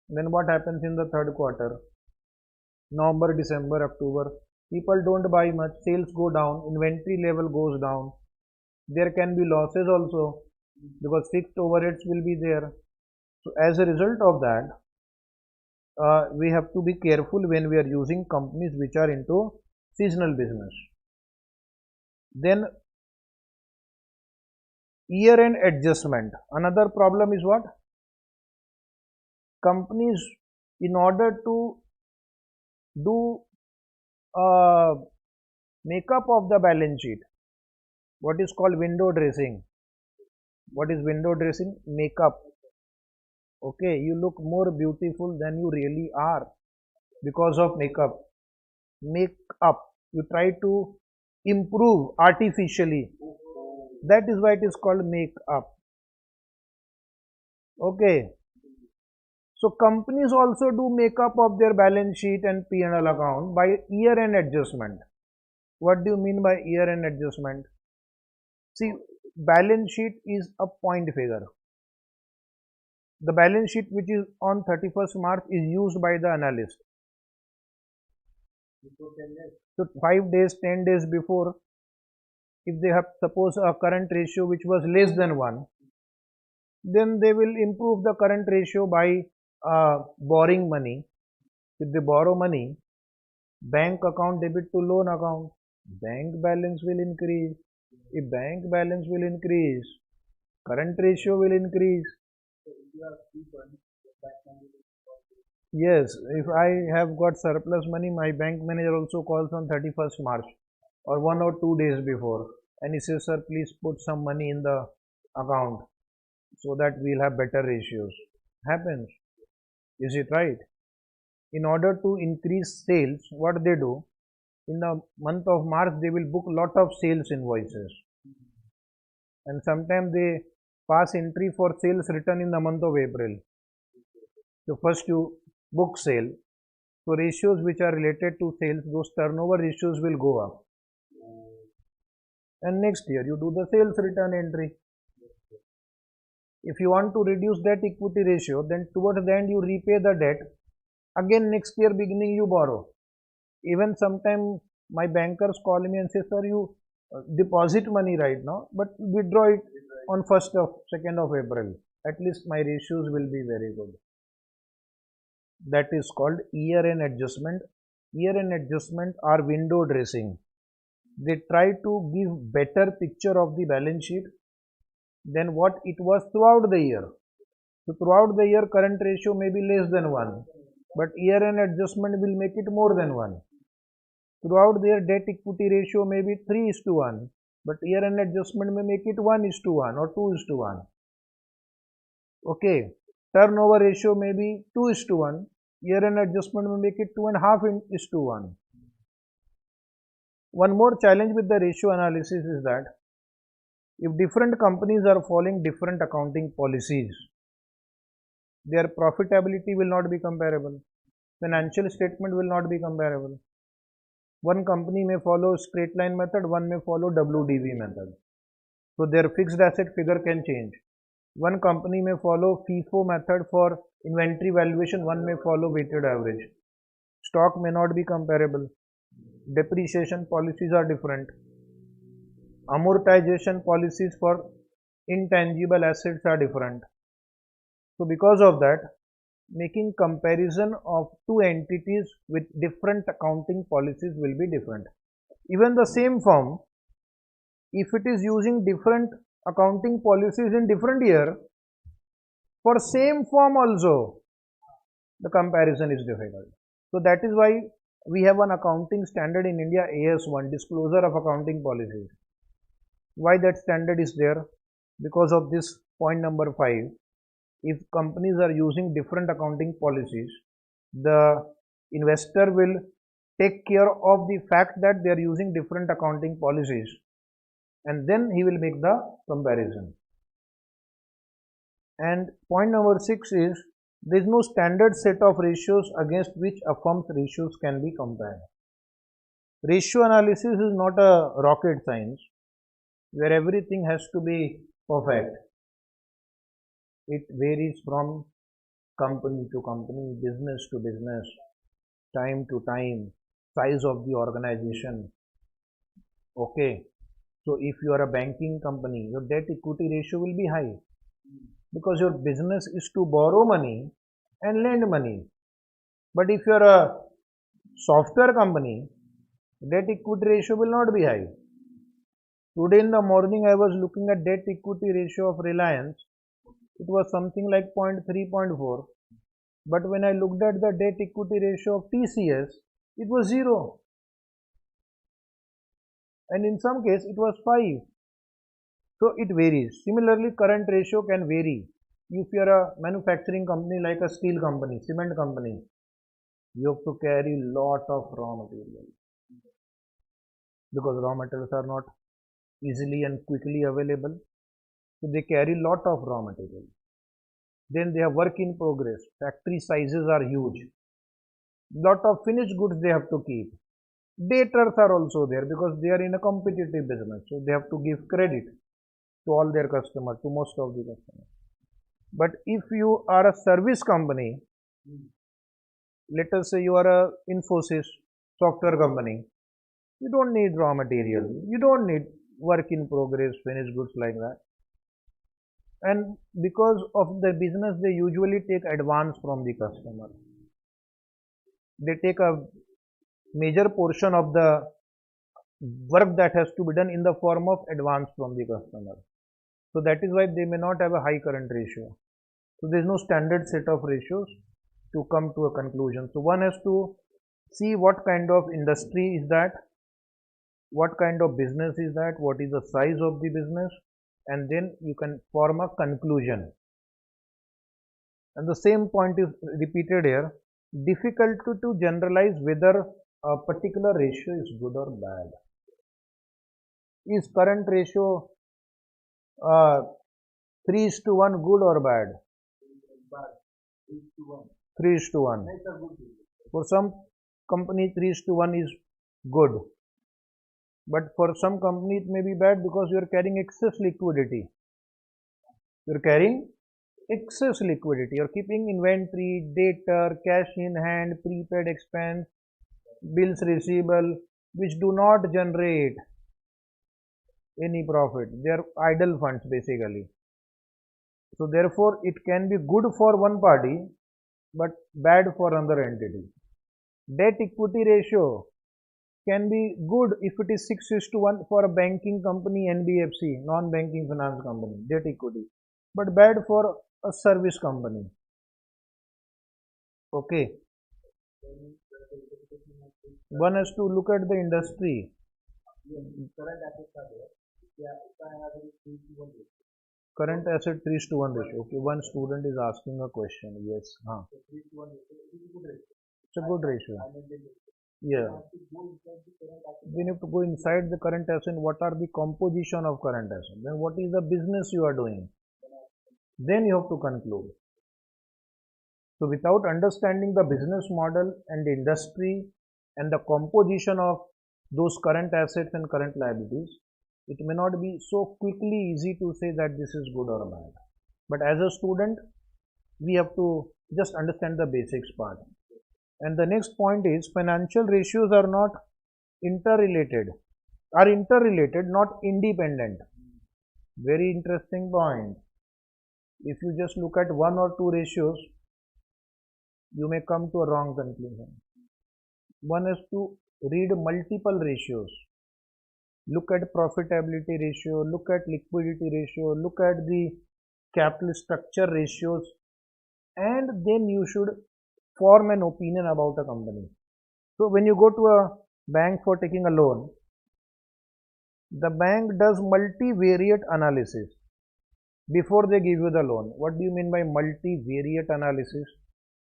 Then what happens in the third quarter? November, December, October. People don't buy much, sales go down, inventory level goes down. There can be losses also because fixed overheads will be there. So as a result of that, we have to be careful when we are using companies which are into seasonal business. Then year-end adjustment. Another problem is what? Companies, in order to do makeup of the balance sheet, what is called window dressing. What is window dressing? Makeup. Okay, you look more beautiful than you really are because of makeup. Make up. You try to improve artificially. That is why it is called make up. Okay. So companies also do makeup of their balance sheet and P&L account by year-end adjustment. What do you mean by year-end adjustment? See, balance sheet is a point figure. The balance sheet which is on 31st March is used by the analyst. So 5 days, 10 days before, if they have suppose a current ratio which was less than 1, then they will improve the current ratio by borrowing money. If they borrow money, bank account debit to loan account, bank balance will increase. If bank balance will increase, current ratio will increase. Yes, if I have got surplus money, my bank manager also calls on 31st March or 1 or 2 days before and he says, sir, please put some money in the account so that we'll have better ratios. Happens. Is it right? In order to increase sales, what they do, in the month of March, they will book lot of sales invoices. And sometimes they pass entry for sales return in the month of April. So first you book sale. So ratios which are related to sales, those turnover ratios will go up. And next year you do the sales return entry. If you want to reduce debt equity ratio, then towards the end you repay the debt. Again next year beginning you borrow. Even sometime my bankers call me and say, sir, you deposit money right now, but withdraw it on 2nd of April. At least my ratios will be very good. That is called year-end adjustment. Year-end adjustment are window dressing. They try to give better picture of the balance sheet than what it was throughout the year. So throughout the year current ratio may be less than 1, but year-end adjustment will make it more than 1. Throughout the year debt equity ratio may be 3:1, but year-end adjustment may make it 1:1 or 2:1. Okay, turnover ratio may be 2:1, year-end adjustment may make it 2.5:1. One more challenge with the ratio analysis is that if different companies are following different accounting policies, their profitability will not be comparable. Financial statement will not be comparable. One company may follow straight line method, one may follow WDV method. So their fixed asset figure can change. One company may follow FIFO method for inventory valuation, one may follow weighted average. Stock may not be comparable. Depreciation policies are different. Amortization policies for intangible assets are different. So because of that, making comparison of two entities with different accounting policies will be different. Even the same firm, if it is using different accounting policies in different year, for same firm also, the comparison is difficult. So that is why we have an accounting standard in India, AS1, disclosure of accounting policies. Why that standard is there? Because of this point number 5. If companies are using different accounting policies, the investor will take care of the fact that they are using different accounting policies and then he will make the comparison. And point number 6 is there is no standard set of ratios against which a firm's ratios can be compared. Ratio analysis is not a rocket science where everything has to be perfect. It varies from company to company, business to business, time to time, size of the organization. Okay. So if you are a banking company, your debt equity ratio will be high because your business is to borrow money and lend money. But if you are a software company, debt equity ratio will not be high. Today in the morning, I was looking at debt equity ratio of Reliance. It was something like 0.3, 0.4. But when I looked at the debt equity ratio of TCS, it was 0. And in some case, it was 5. So it varies. Similarly, current ratio can vary. If you are a manufacturing company like a steel company, cement company, you have to carry lot of raw material because raw materials are not easily and quickly available. So they carry lot of raw material. Then they have work in progress. Factory sizes are huge. Lot of finished goods they have to keep. Debtors are also there because they are in a competitive business. So they have to give credit to all their customers, to most of the customers. But if you are a service company, let us say you are a Infosys software company, you don't need raw material. You don't need work in progress, finished goods like that. And because of the business, they usually take advance from the customer. They take a major portion of the work that has to be done in the form of advance from the customer. So that is why they may not have a high current ratio. So there is no standard set of ratios to come to a conclusion. So one has to see what kind of industry is that, what kind of business is that, what is the size of the business, and then you can form a conclusion. And the same point is repeated here. Difficult to generalize whether a particular ratio is good or bad. Is current ratio 3:1 good or bad? 3:1. For some company 3:1 is good. But for some company it may be bad because you are carrying excess liquidity. You are carrying excess liquidity. You are keeping inventory, debtor, cash in hand, prepaid expense, bills receivable, which do not generate any profit. They are idle funds basically. So therefore it can be good for one party but bad for another entity. Debt equity ratio can be good if it is 6:1 for a banking company, NBFC, non-banking finance company, debt equity, but bad for a service company. Okay. One has to look at the industry. Current asset 3:1 ratio. Okay, one student is asking a question. Yes. It's a good ratio. Yeah. We need to go inside the current asset. What are the composition of current asset? Then what is the business you are doing? Then you have to conclude. So without understanding the business model and the industry and the composition of those current assets and current liabilities, it may not be so quickly easy to say that this is good or bad. But as a student, we have to just understand the basics part. And the next point is financial ratios are not interrelated, not independent. Very interesting point. If you just look at one or two ratios, you may come to a wrong conclusion. One is to read multiple ratios. Look at profitability ratio, look at liquidity ratio, look at the capital structure ratios, and then you should form an opinion about a company. So when you go to a bank for taking a loan, the bank does multivariate analysis before they give you the loan. What do you mean by multivariate analysis?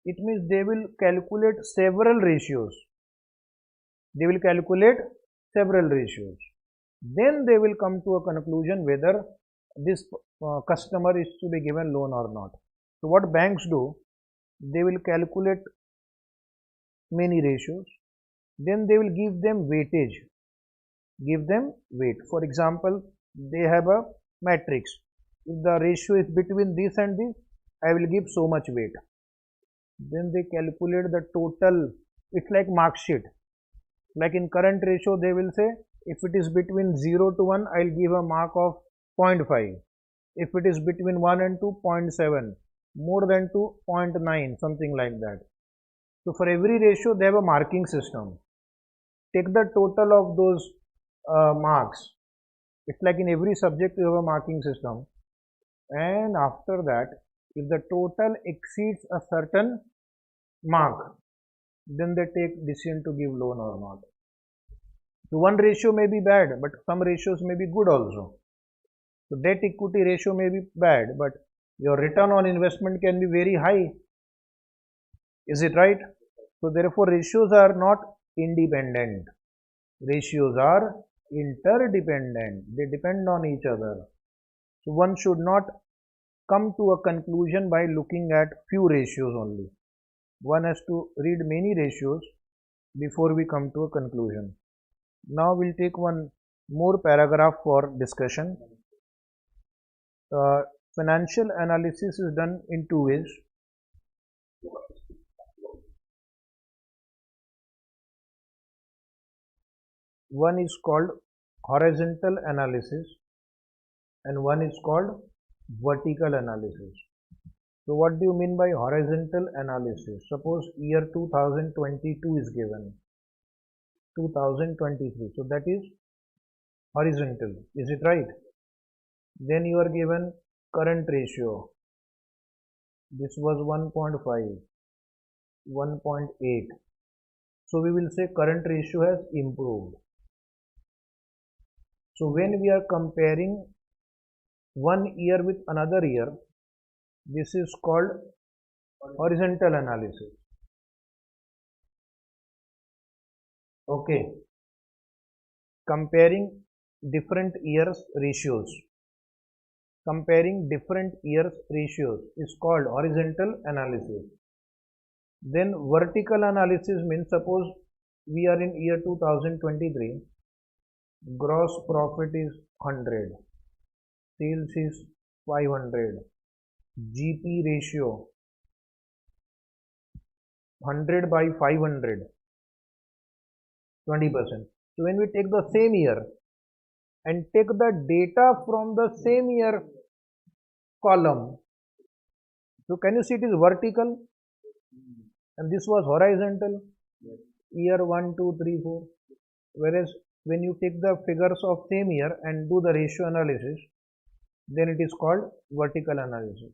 It means they will calculate several ratios. They will calculate several ratios. Then they will come to a conclusion whether this customer is to be given loan or not. So what banks do, they will calculate many ratios then they will give them weightage, give them weight. For example, they have a matrix. If the ratio is between this and this, I will give so much weight. Then they calculate the total. It's like mark sheet. Like in current ratio, they will say if it is between 0 to 1, I'll give a mark of 0.5. If it is between 1 and 2, 0.7. More than 2, 0.9, something like that. So for every ratio, they have a marking system. Take the total of those marks. It's like in every subject you have a marking system. And after that, if the total exceeds a certain mark, then they take decision to give loan or not. So one ratio may be bad, but some ratios may be good also. So debt equity ratio may be bad, but your return on investment can be very high. Is it right? So therefore ratios are not independent. Ratios are interdependent. They depend on each other. So one should not come to a conclusion by looking at few ratios only. One has to read many ratios before we come to a conclusion. Now we'll take one more paragraph for discussion. Financial analysis is done in two ways. One is called horizontal analysis and one is called vertical analysis. So what do you mean by horizontal analysis? Suppose year 2022 is given, 2023. So that is horizontal. Is it right? Then you are given current ratio. This was 1.5, 1.8. So we will say current ratio has improved. So when we are comparing one year with another year, this is called horizontal analysis. Okay. Comparing different years ratios. Comparing different years ratios is called horizontal analysis. Then vertical analysis means, suppose we are in year 2023, gross profit is 100, sales is 500, GP ratio 100 by 500, 20%. So when we take the same year and take the data from the same year column, so can you see it is vertical and this was horizontal, year 1, 2, 3, 4. Whereas when you take the figures of same year and do the ratio analysis, then it is called vertical analysis.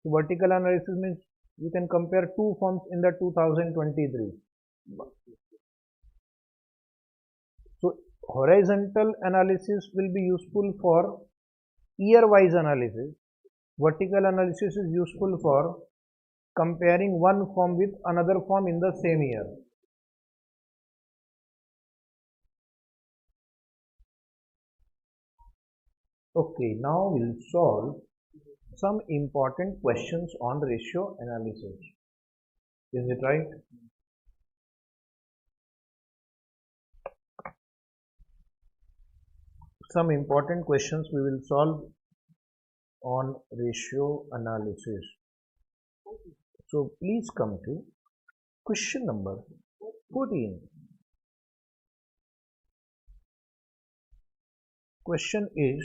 So vertical analysis means you can compare two firms in the 2023. So horizontal analysis will be useful for year-wise analysis. Vertical analysis is useful for comparing one firm with another firm in the same year. Okay, now we'll solve some important questions on ratio analysis. Is it right? Some important questions we will solve on ratio analysis. So please come to question number 14. Question is,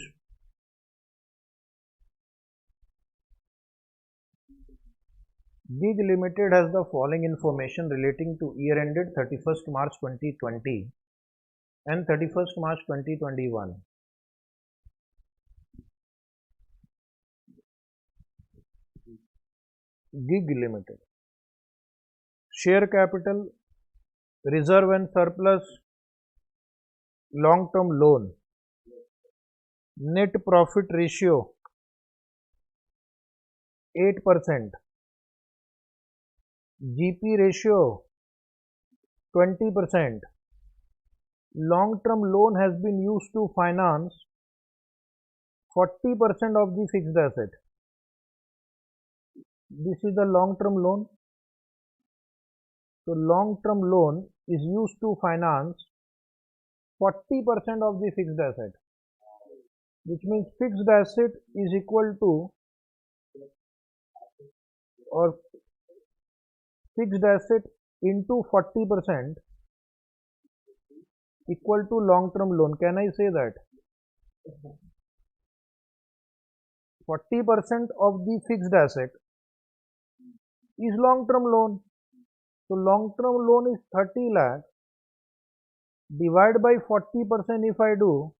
GIG Limited has the following information relating to year ended 31st March 2020 and 31st March 2021. GIG Limited. Share capital, reserve and surplus, long term loan, net profit ratio 8%, GP ratio 20%. Long term loan has been used to finance 40% of the fixed asset. This is the long term loan. So long-term loan is used to finance 40% of the fixed asset, which means fixed asset is equal to, or fixed asset into 40% equal to long-term loan. Can I say that? 40% of the fixed asset is long-term loan. So long-term loan is 30 lakh. Divide by 40% if I do,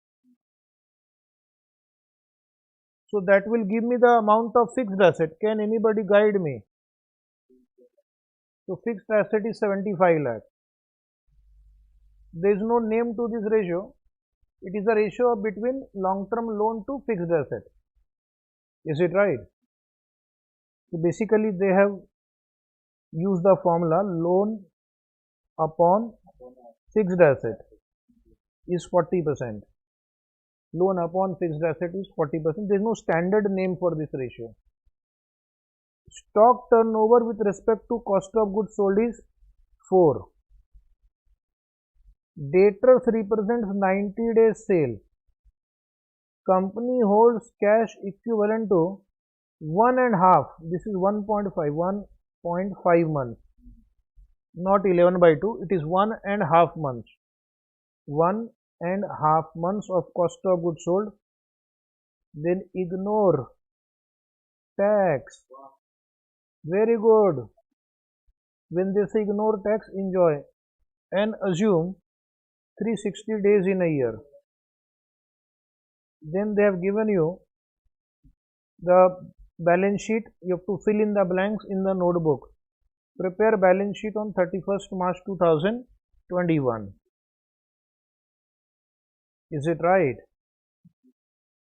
so that will give me the amount of fixed asset. Can anybody guide me? So fixed asset is 75 lakh. There is no name to this ratio. It is a ratio between long-term loan to fixed asset. Is it right? So basically they have used the formula loan upon fixed asset is 40%. Loan upon fixed asset is 40%. There is no standard name for this ratio. Stock turnover with respect to cost of goods sold is 4. Debtors represents 90 days sale. Company holds cash equivalent to 1.5. This is 1.5 months. Not 11 by 2. It is 1.5 months. 1.5 months of cost of goods sold. Then ignore tax. Very good. When they say ignore tax, enjoy and assume 360 days in a year. Then they have given you the balance sheet. You have to fill in the blanks in the notebook. Prepare balance sheet on 31st March 2021. Is it right?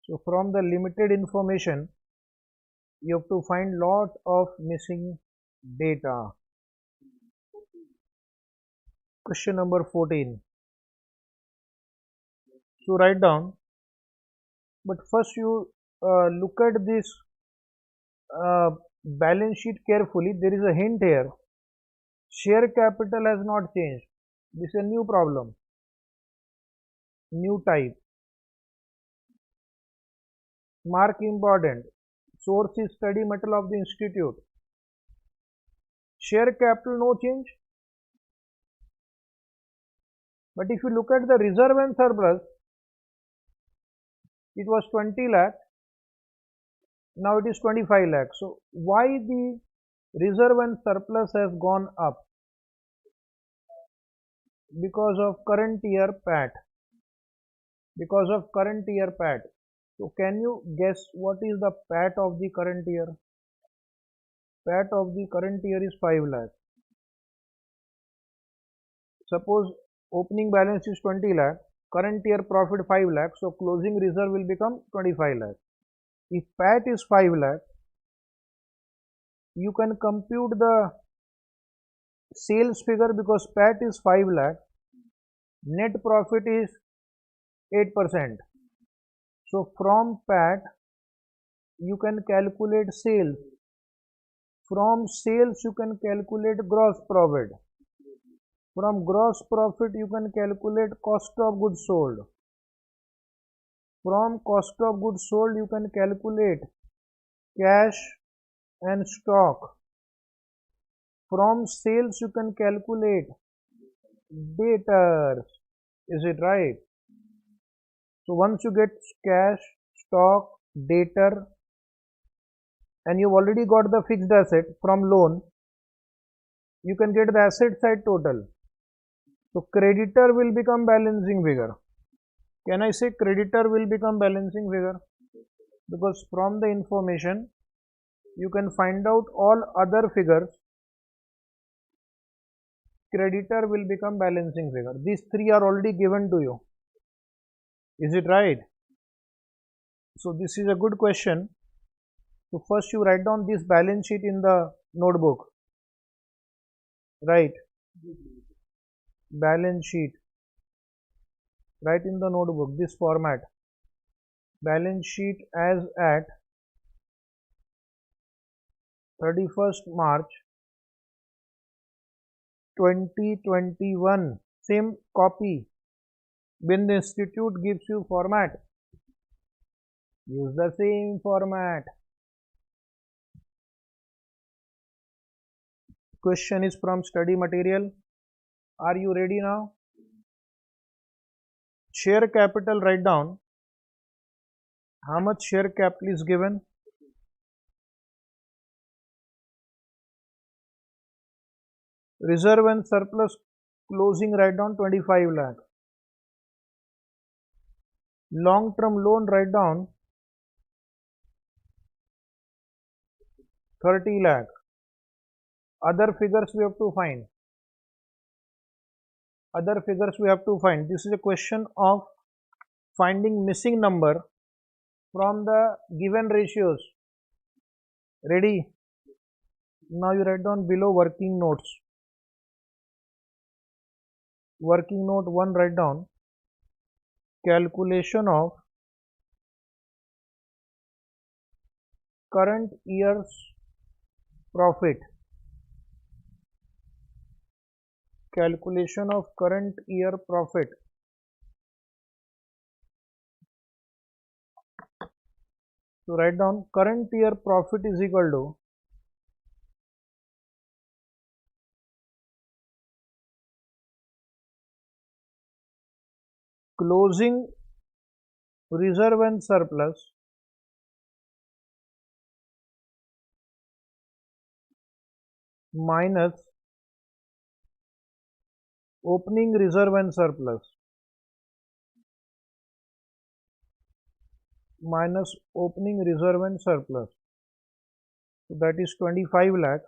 So from the limited information, you have to find lot of missing data. Question number 14. So write down, but first you look at this balance sheet carefully. There is a hint here. Share capital has not changed. This is a new problem, new type. Mark important. Source is study material of the institute. Share capital no change. But if you look at the reserve and surplus, it was 20 lakh. Now it is 25 lakh. So why the reserve and surplus has gone up? Because of current year PAT. Because of current year PAT. So can you guess what is the PAT of the current year? PAT of the current year is 5 lakh. Suppose opening balance is 20 lakh. Current year profit 5 lakh. So closing reserve will become 25 lakh. If PAT is 5 lakh, you can compute the sales figure because PAT is 5 lakh. Net profit is 8%. So from PAT, you can calculate sales. From sales, you can calculate gross profit. From gross profit, you can calculate cost of goods sold. From cost of goods sold, you can calculate cash and stock. From sales, you can calculate debtors. Is it right? So once you get cash, stock, debtor, and you've already got the fixed asset from loan, you can get the asset side total. So creditor will become balancing figure. Can I say creditor will become balancing figure? Because from the information, you can find out all other figures. Creditor will become balancing figure. These three are already given to you. Is it right? So this is a good question. So first you write down this balance sheet in the notebook. Right? Balance sheet. Write in the notebook this format. Balance sheet as at 31st March 2021, same copy. When the institute gives you format, use the same format. Question is from study material. Are you ready now? Share capital, write down how much share capital is given. Reserve and surplus closing, write down 25 lakh. Long term loan, write down 30 lakh. Other figures we have to find. This is a question of finding missing number from the given ratios. Ready? Now you write down below working notes. Working note 1, write down calculation of current year's profit. Calculation of current year profit. So write down current year profit is equal to closing reserve and surplus minus opening reserve and surplus minus opening reserve and surplus. So that is 25 lakh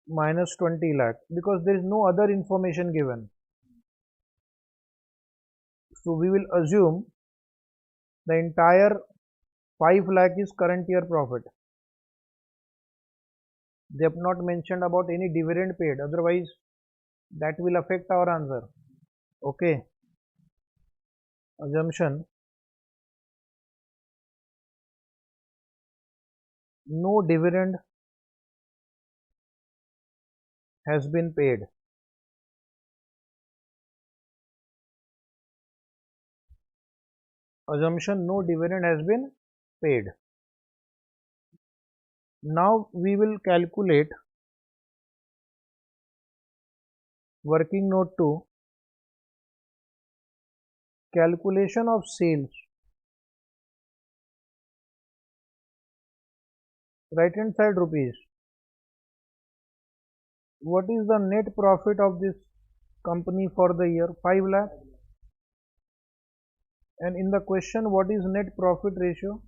minus 20 lakh, because there is no other information given. So we will assume the entire 5 lakh is current year profit. They have not mentioned about any dividend paid, otherwise that will affect our answer. Okay. Assumption: no dividend has been paid. Assumption: no dividend has been paid. Now we will calculate working note 2, calculation of sales. Right hand side rupees. What is the net profit of this company for the year? 5 lakh. And in the question, what is net profit ratio?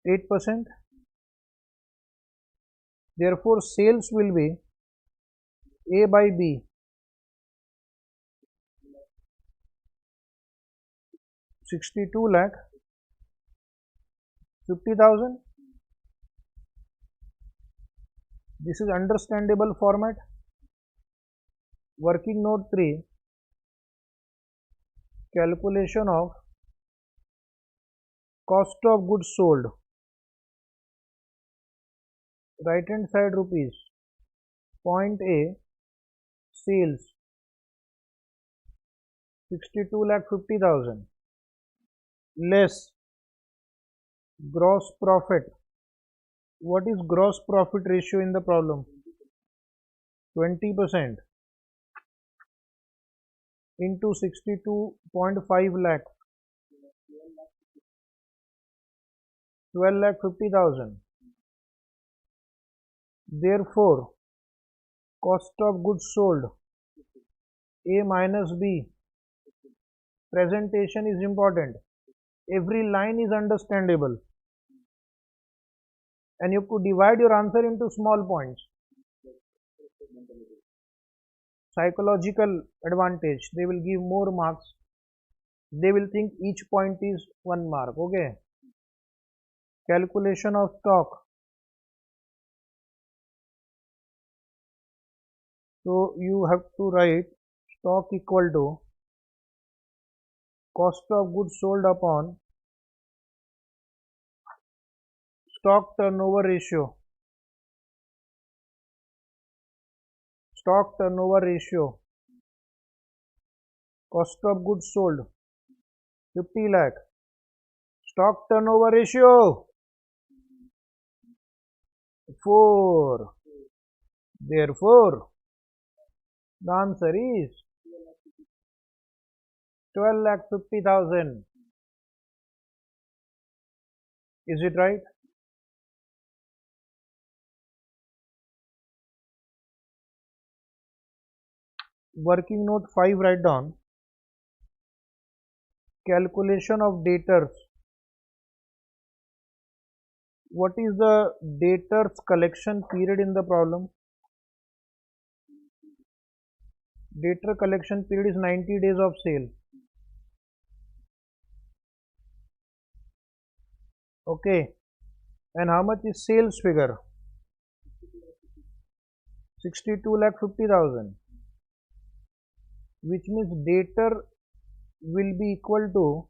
8%. Therefore, sales will be A by B. 62 lakh 50,000. This is understandable format. Working note 3, calculation of cost of goods sold. Right hand side rupees. Point A, sales 62 lakh 50,000 less gross profit. What is gross profit ratio in the problem? 20% into 62.5 lakh, 12 lakh 50,000. Therefore, cost of goods sold A minus B. Presentation is important. Every line is understandable. And you have to divide your answer into small points. Psychological advantage. They will give more marks. They will think each point is 1 mark. Okay. Calculation of stock. So you have to write stock equal to cost of goods sold upon stock turnover ratio, stock turnover ratio, cost of goods sold 50 lakh, stock turnover ratio 4. Therefore, the answer is 12,50,000. Is it right? Working note 5, write down calculation of debtors. What is the debtors collection period in the problem? Debtor collection period is 90 days of sale. Okay. And how much is sales figure? 62,50,000. Which means debtor will be equal to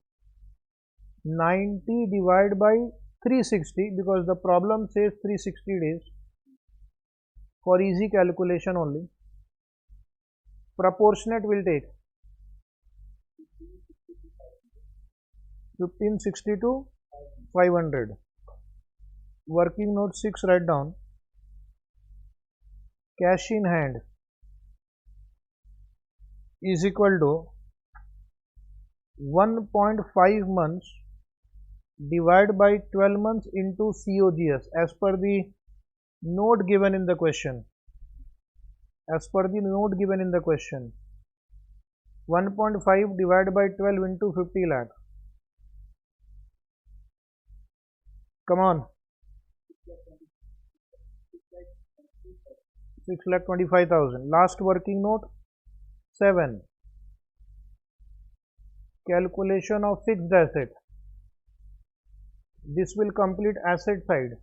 90 divided by 360, because the problem says 360 days. For easy calculation only, proportionate will take 1560 to 500. Working note 6, write down cash in hand is equal to 1.5 months divided by 12 months into COGS as per the note given in the question. As per the note given in the question, 1.5 divided by 12 into 50 lakh. Come on. 6,25,000. Last working note 7. Calculation of fixed asset. This will complete asset side.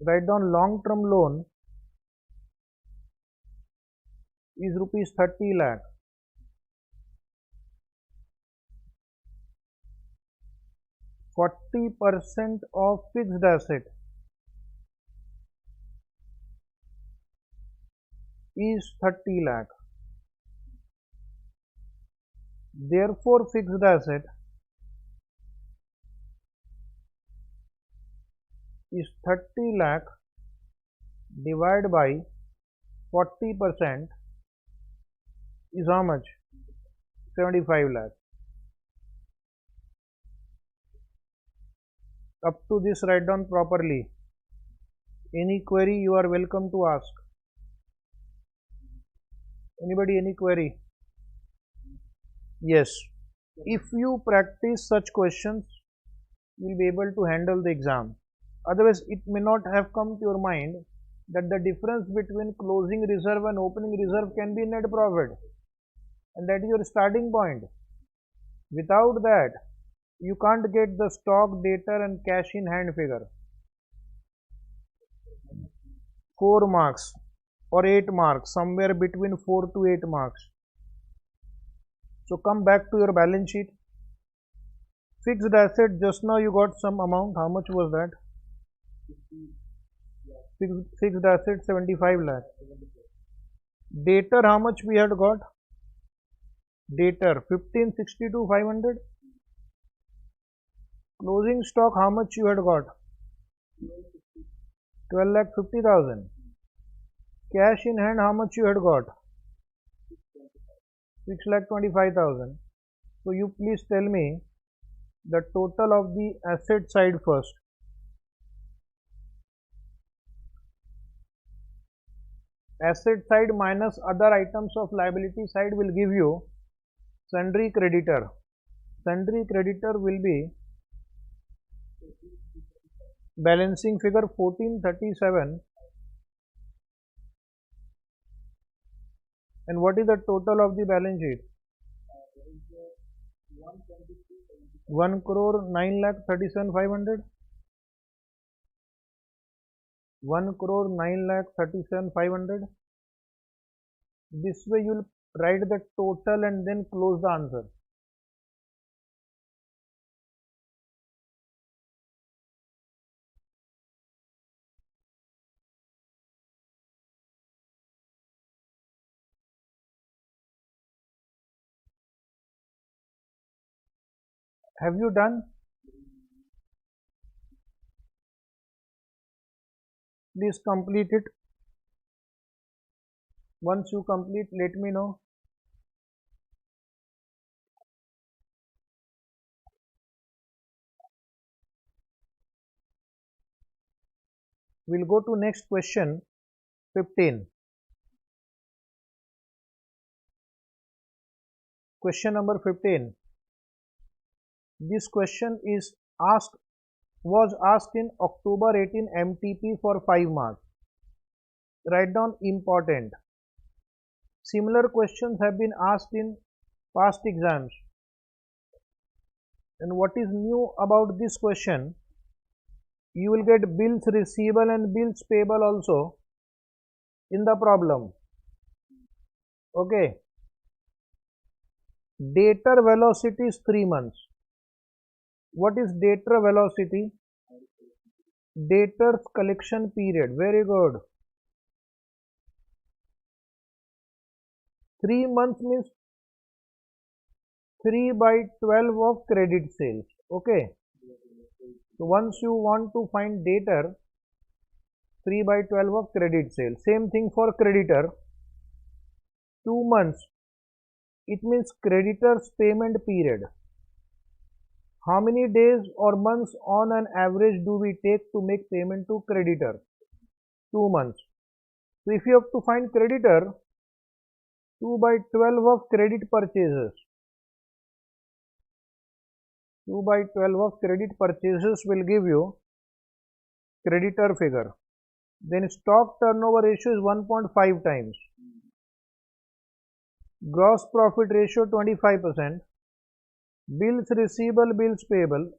Write down long term loan is rupees 30 lakh. %40 of fixed asset is 30 lakh. Therefore, fixed asset is 30 lakh divided by 40% is how much? 75 lakh. Up to this, write down properly. Any query you are welcome to ask. Anybody, any query? Yes. If you practice such questions, you will be able to handle the exam. Otherwise, it may not have come to your mind that the difference between closing reserve and opening reserve can be net profit, and that is your starting point. Without that, you can't get the stock, debtor and cash in hand figure. 4 marks or 8 marks, somewhere between 4 to 8 marks. So come back to your balance sheet. Fixed asset, just now you got some amount. How much was that? Fixed asset 75 lakh. Debtor, how much we had got? Debtor 1562 500. Closing stock, how much you had got? 12,50,000. Cash in hand, how much you had got? 6,25,000. So you please tell me the total of the asset side first. Asset side minus other items of liability side will give you sundry creditor. Sundry creditor will be balancing figure 1437. And what is the total of the balance sheet? 1 crore 9,37,500. 1 crore 9,37,500. This way you will write the total and then close the answer. Have you done? Please complete it. Once you complete, let me know. We'll go to next question 15. Question number 15. This question was asked in October 18 MTP for 5 marks. Write down important. Similar questions have been asked in past exams. And what is new about this question? You will get bills receivable and bills payable also in the problem. Okay. Debtor velocity is 3 months. What is debtor velocity? Debtor's collection period. Very good. 3 months means 3 by 12 of credit sales. Okay. So once you want to find debtor, 3 by 12 of credit sales. Same thing for creditor. 2 months. It means creditor's payment period. How many days or months on an average do we take to make payment to creditor? 2 months. So if you have to find creditor, 2 by 12 of credit purchases. 2 by 12 of credit purchases will give you creditor figure. Then stock turnover ratio is 1.5 times. Gross profit ratio 25%. Bills receivable, bills payable.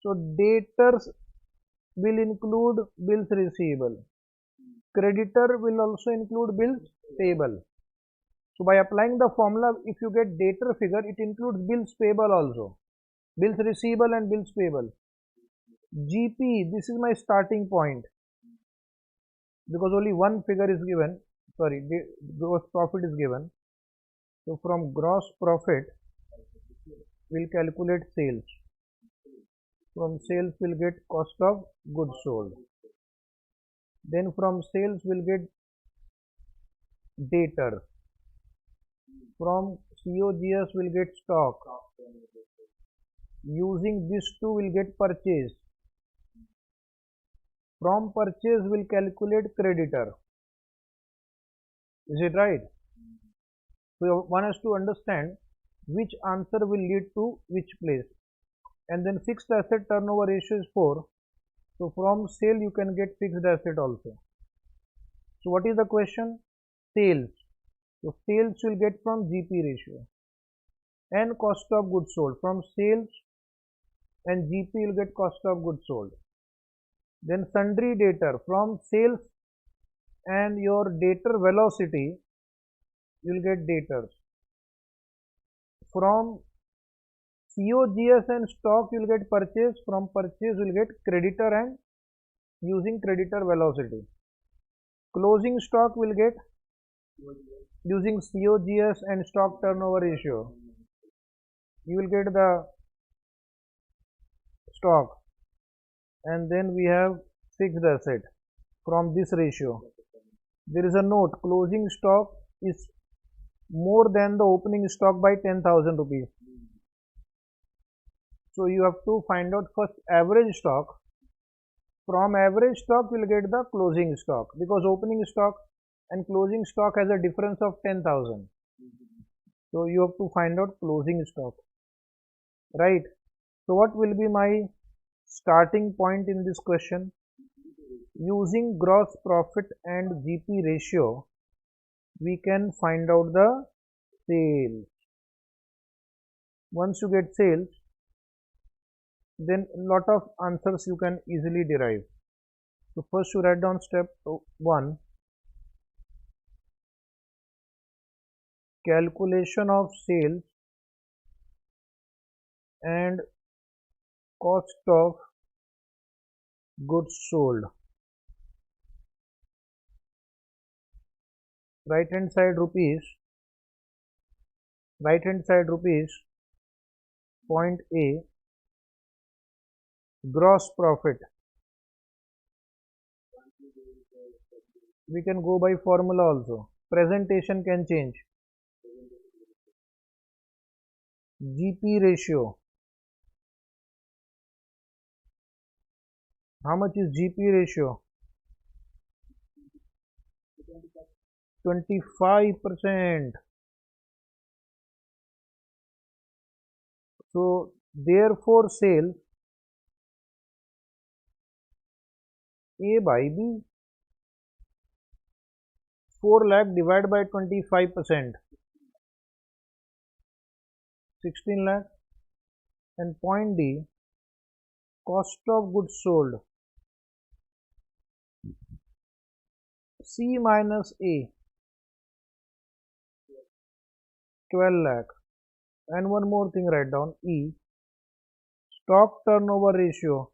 So debtors will include bills receivable. Creditor will also include bills payable. So by applying the formula, if you get debtor figure, it includes bills payable also. Bills receivable and bills payable. GP, this is my starting point. Because only one figure is given. Sorry, gross profit is given. So from gross profit, we'll calculate sales. From sales, we'll get cost of goods sold. Then from sales, we'll get debtor. From COGS, we'll get stock. Using this two, we'll get purchase. From purchase, we'll calculate creditor. Is it right? So one has to understand which answer will lead to which place. And then fixed asset turnover ratio is 4. So from sale you can get fixed asset also. So what is the question? Sales. So sales will get from GP ratio. And cost of goods sold. From sales and GP will get cost of goods sold. Then sundry debtor. From sales and your debtor velocity, you will get debtors. From COGS and stock, you will get purchase. From purchase, you will get creditor and using creditor velocity. Closing stock will get using COGS and stock turnover ratio. You will get the stock. And then we have fixed asset from this ratio. There is a note, closing stock is more than the opening stock by 10,000 rupees. So you have to find out first average stock. From average stock we will get the closing stock, because opening stock and closing stock has a difference of 10,000. So you have to find out closing stock, right? So what will be my starting point in this question? Using gross profit and GP ratio, we can find out the sales. Once you get sales, then lot of answers you can easily derive. So first you write down step 1, calculation of sales and cost of goods sold. Right hand side rupees, Point A, gross profit. We can go by formula also. Presentation can change. GP ratio. How much is GP ratio? 25%. So therefore sales A by B, 4 lakh divided by 25%, 16 lakh. And point D, cost of goods sold C minus A, 12 lakh. And one more thing, write down E, stock turnover ratio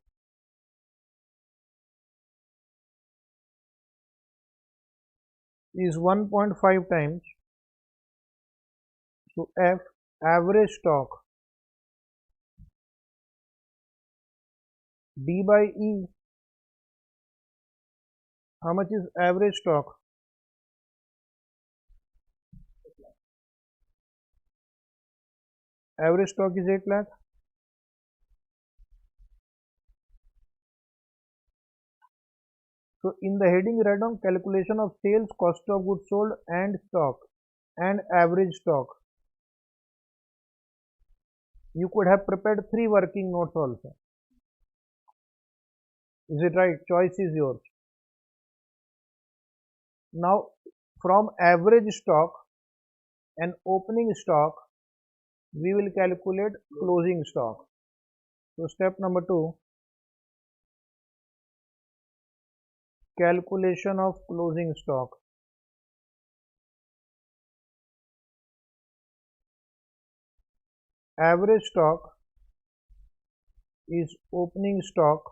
is 1.5 times. So F, average stock, D by E. How much is average stock? Average stock is 8 lakh. So in the heading, write down calculation of sales, cost of goods sold and stock and average stock. You could have prepared 3 working notes also. Is it right? Choice is yours. Now from average stock and opening stock, we will calculate closing stock. So step number 2, calculation of closing stock. Average stock is opening stock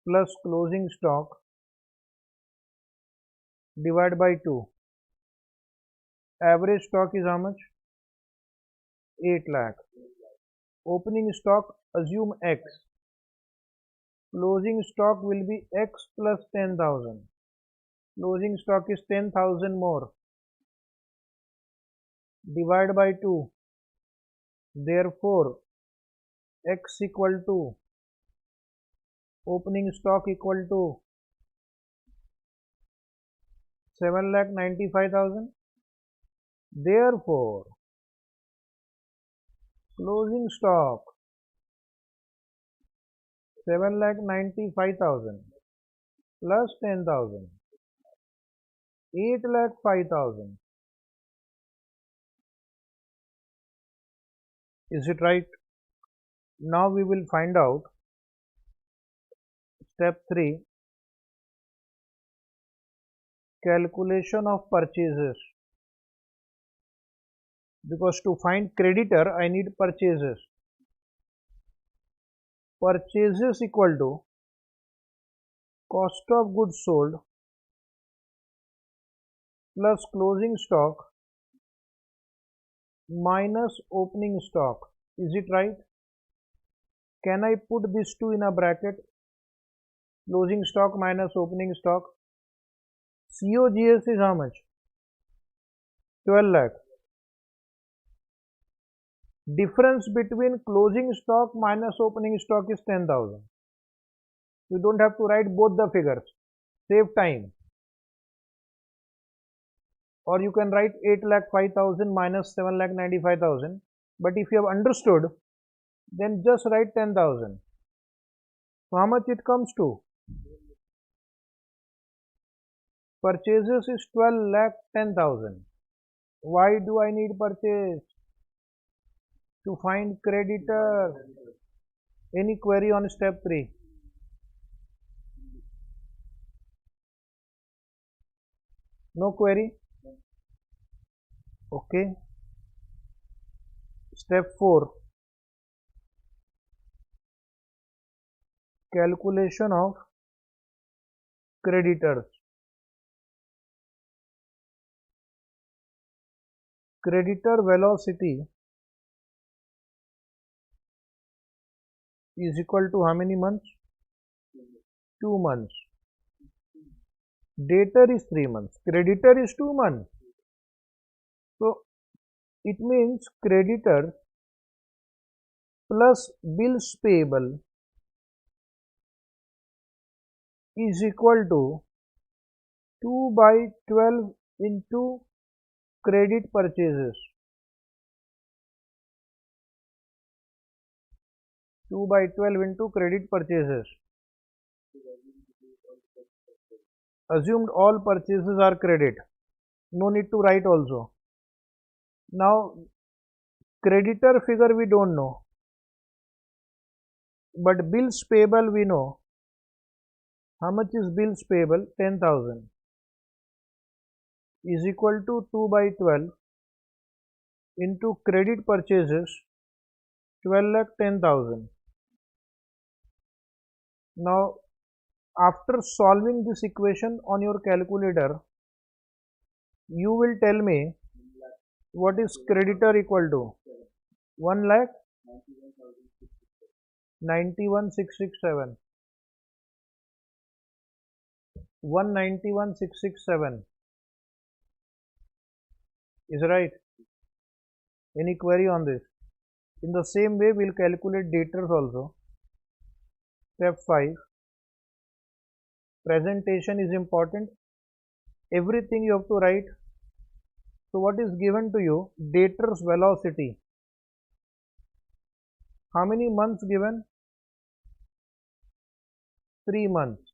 plus closing stock divided by 2. Average stock is how much? 8 lakh. Opening stock, assume X. Closing stock will be X plus 10,000. Closing stock is 10,000 more. Divide by 2. Therefore, X equal to opening stock equal to 7,95,000. Therefore, closing stock 7,95,000 plus 10,000, 8,05,000. Is it right? Now we will find out step 3, calculation of purchases. Because to find creditor, I need purchases. Purchases equal to cost of goods sold plus closing stock minus opening stock. Is it right? Can I put these two in a bracket? Closing stock minus opening stock. COGS is how much? 12 lakh. Difference between closing stock minus opening stock is 10,000. You don't have to write both the figures. Save time. Or you can write 8,05,000 minus 7,95,000. But if you have understood, then just write 10,000. So how much it comes to? Purchases is 12,10,000. Why do I need purchase? To find creditor. Any query on step 3? No query? Okay. Step 4, calculation of creditors. creditor velocity is equal to how many months? 2 months. Debtor is 3 months. Creditor is 2 months. So it means creditor plus bills payable is equal to 2 by 12 into credit purchases. 2 by 12 into credit purchases. Assumed all purchases are credit. No need to write also. Now creditor figure we don't know, but bills payable we know. How much is bills payable? 10,000 is equal to 2 by 12 into credit purchases 12,10,000. Now after solving this equation on your calculator, you will tell me what is creditor equal to. 1,91,667. 191,667 is right. Any query on this? In the same way, we'll calculate debtors also. Step 5. Presentation is important. Everything you have to write. So what is given to you? Debtors velocity. How many months given? 3 months.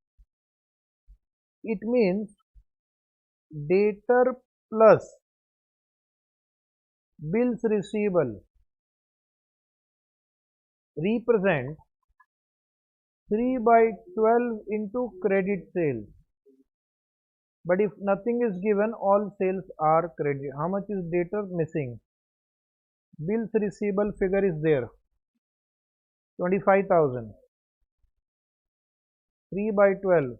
It means debtor plus bills receivable represent 3 by 12 into credit sales. But if nothing is given, all sales are credit. How much is debtor missing? Bills receivable figure is there. 25,000. 3 by 12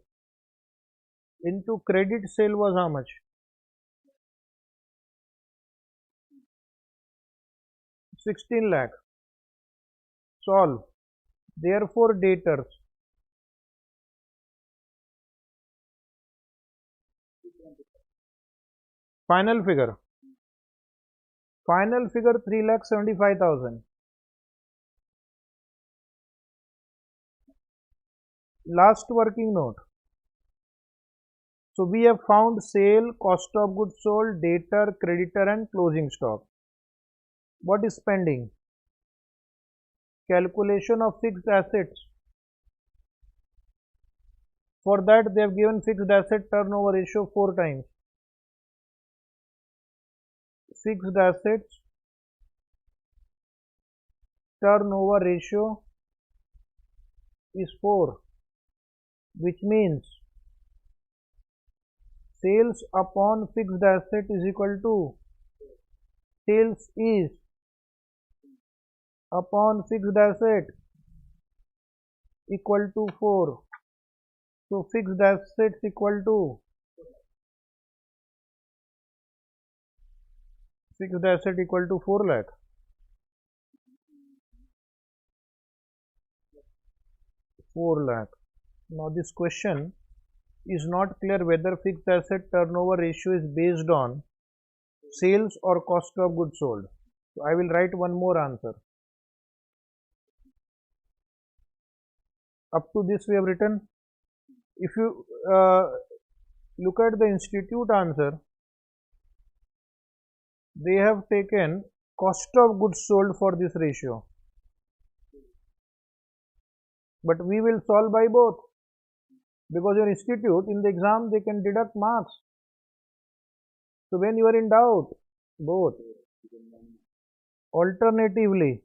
into credit sale was how much? 16 lakh. Solve. Therefore debtors final figure 3,75,000. Last working note. So we have found sale, cost of goods sold, debtor, creditor and closing stock. What is pending? Calculation of fixed assets. For that they have given fixed asset turnover ratio 4 times. Fixed assets turnover ratio is 4, which means sales upon fixed asset is equal to sales is upon fixed asset equal to 4. So fixed assets equal to 4 lakh. Now this question is not clear whether fixed asset turnover ratio is based on sales or cost of goods sold. So I will write one more answer. Up to this we have written. If you look at the institute answer, they have taken cost of goods sold for this ratio. But we will solve by both, because your institute in the exam they can deduct marks. So when you are in doubt, both. Alternatively,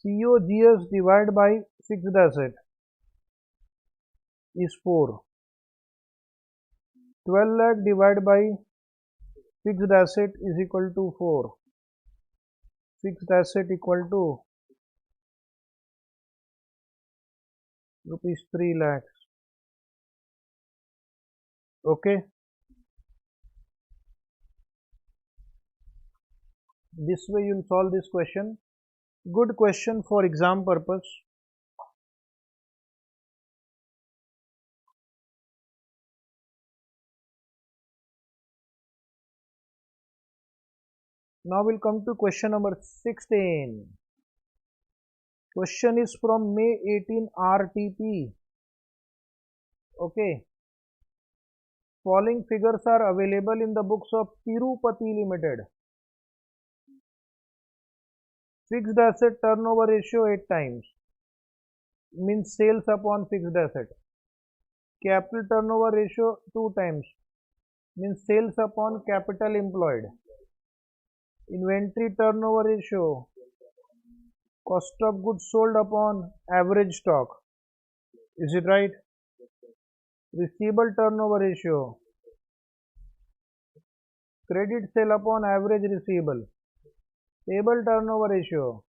COGS divided by fixed asset is 4. 12 lakh divided by fixed asset is equal to 4. Fixed asset equal to rupees 3 lakhs. Okay. This way you will solve this question. Good question for exam purpose. Now we'll come to question number 16. Question is from May 18 RTP. Okay. Following figures are available in the books of Tirupati Limited. Fixed asset turnover ratio 8 times means sales upon fixed asset. Capital turnover ratio 2 times means sales upon capital employed. Inventory turnover ratio, cost of goods sold upon average stock. Is it right? Receivable turnover ratio, credit sale upon average receivable. Payable turnover ratio,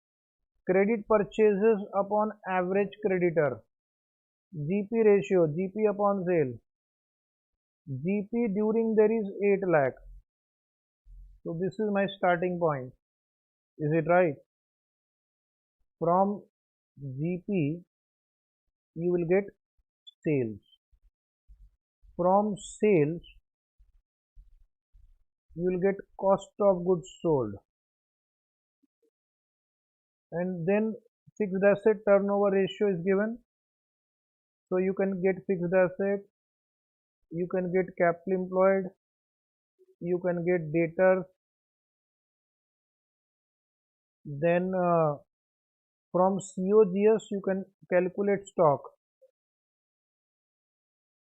credit purchases upon average creditor. GP ratio, GP upon sale. GP during there is 8 lakh. So this is my starting point. Is it right? From GP you will get sales. From sales you will get cost of goods sold. And then fixed asset turnover ratio is given. So you can get fixed asset, you can get capital employed, you can get debtors. Then from COGS you can calculate stock.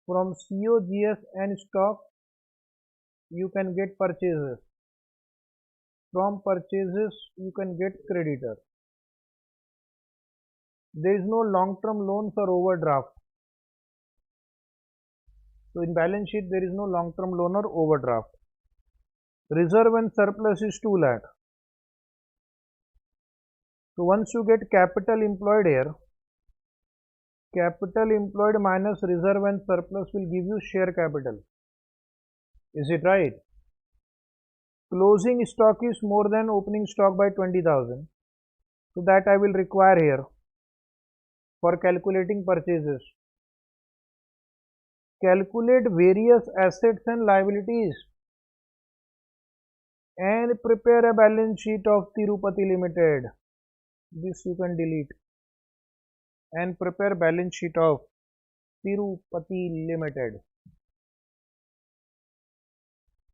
From COGS and stock you can get purchases. From purchases you can get creditor. There is no long-term loans or overdraft. So in balance sheet there is no long-term loan or overdraft. Reserve and surplus is 2 lakh. So once you get capital employed here, capital employed minus reserve and surplus will give you share capital. Is it right? Closing stock is more than opening stock by 20,000. So that I will require here for calculating purchases. Calculate various assets and liabilities and prepare a balance sheet of Tirupati Limited. This you can delete. And prepare balance sheet of Tirupati Limited.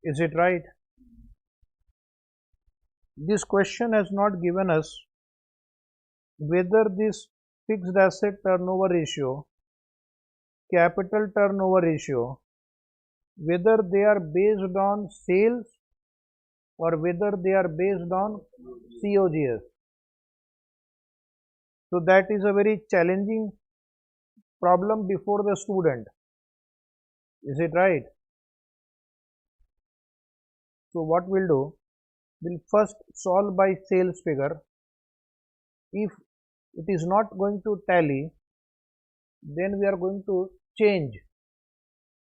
Is it right? This question has not given us whether this fixed asset turnover ratio, capital turnover ratio, whether they are based on sales or whether they are based on COGS. So that is a very challenging problem before the student. Is it right? So what we'll do, we'll first solve by sales figure. If it is not going to tally, then we are going to change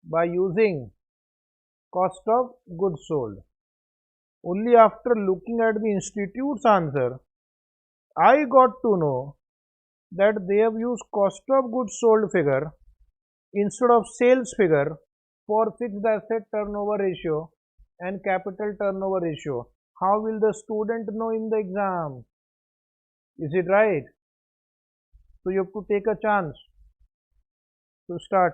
by using cost of goods sold. Only after looking at the institute's answer, I got to know that they have used cost of goods sold figure instead of sales figure for fixed asset turnover ratio and capital turnover ratio. How will the student know in the exam? Is it right? So you have to take a chance to start.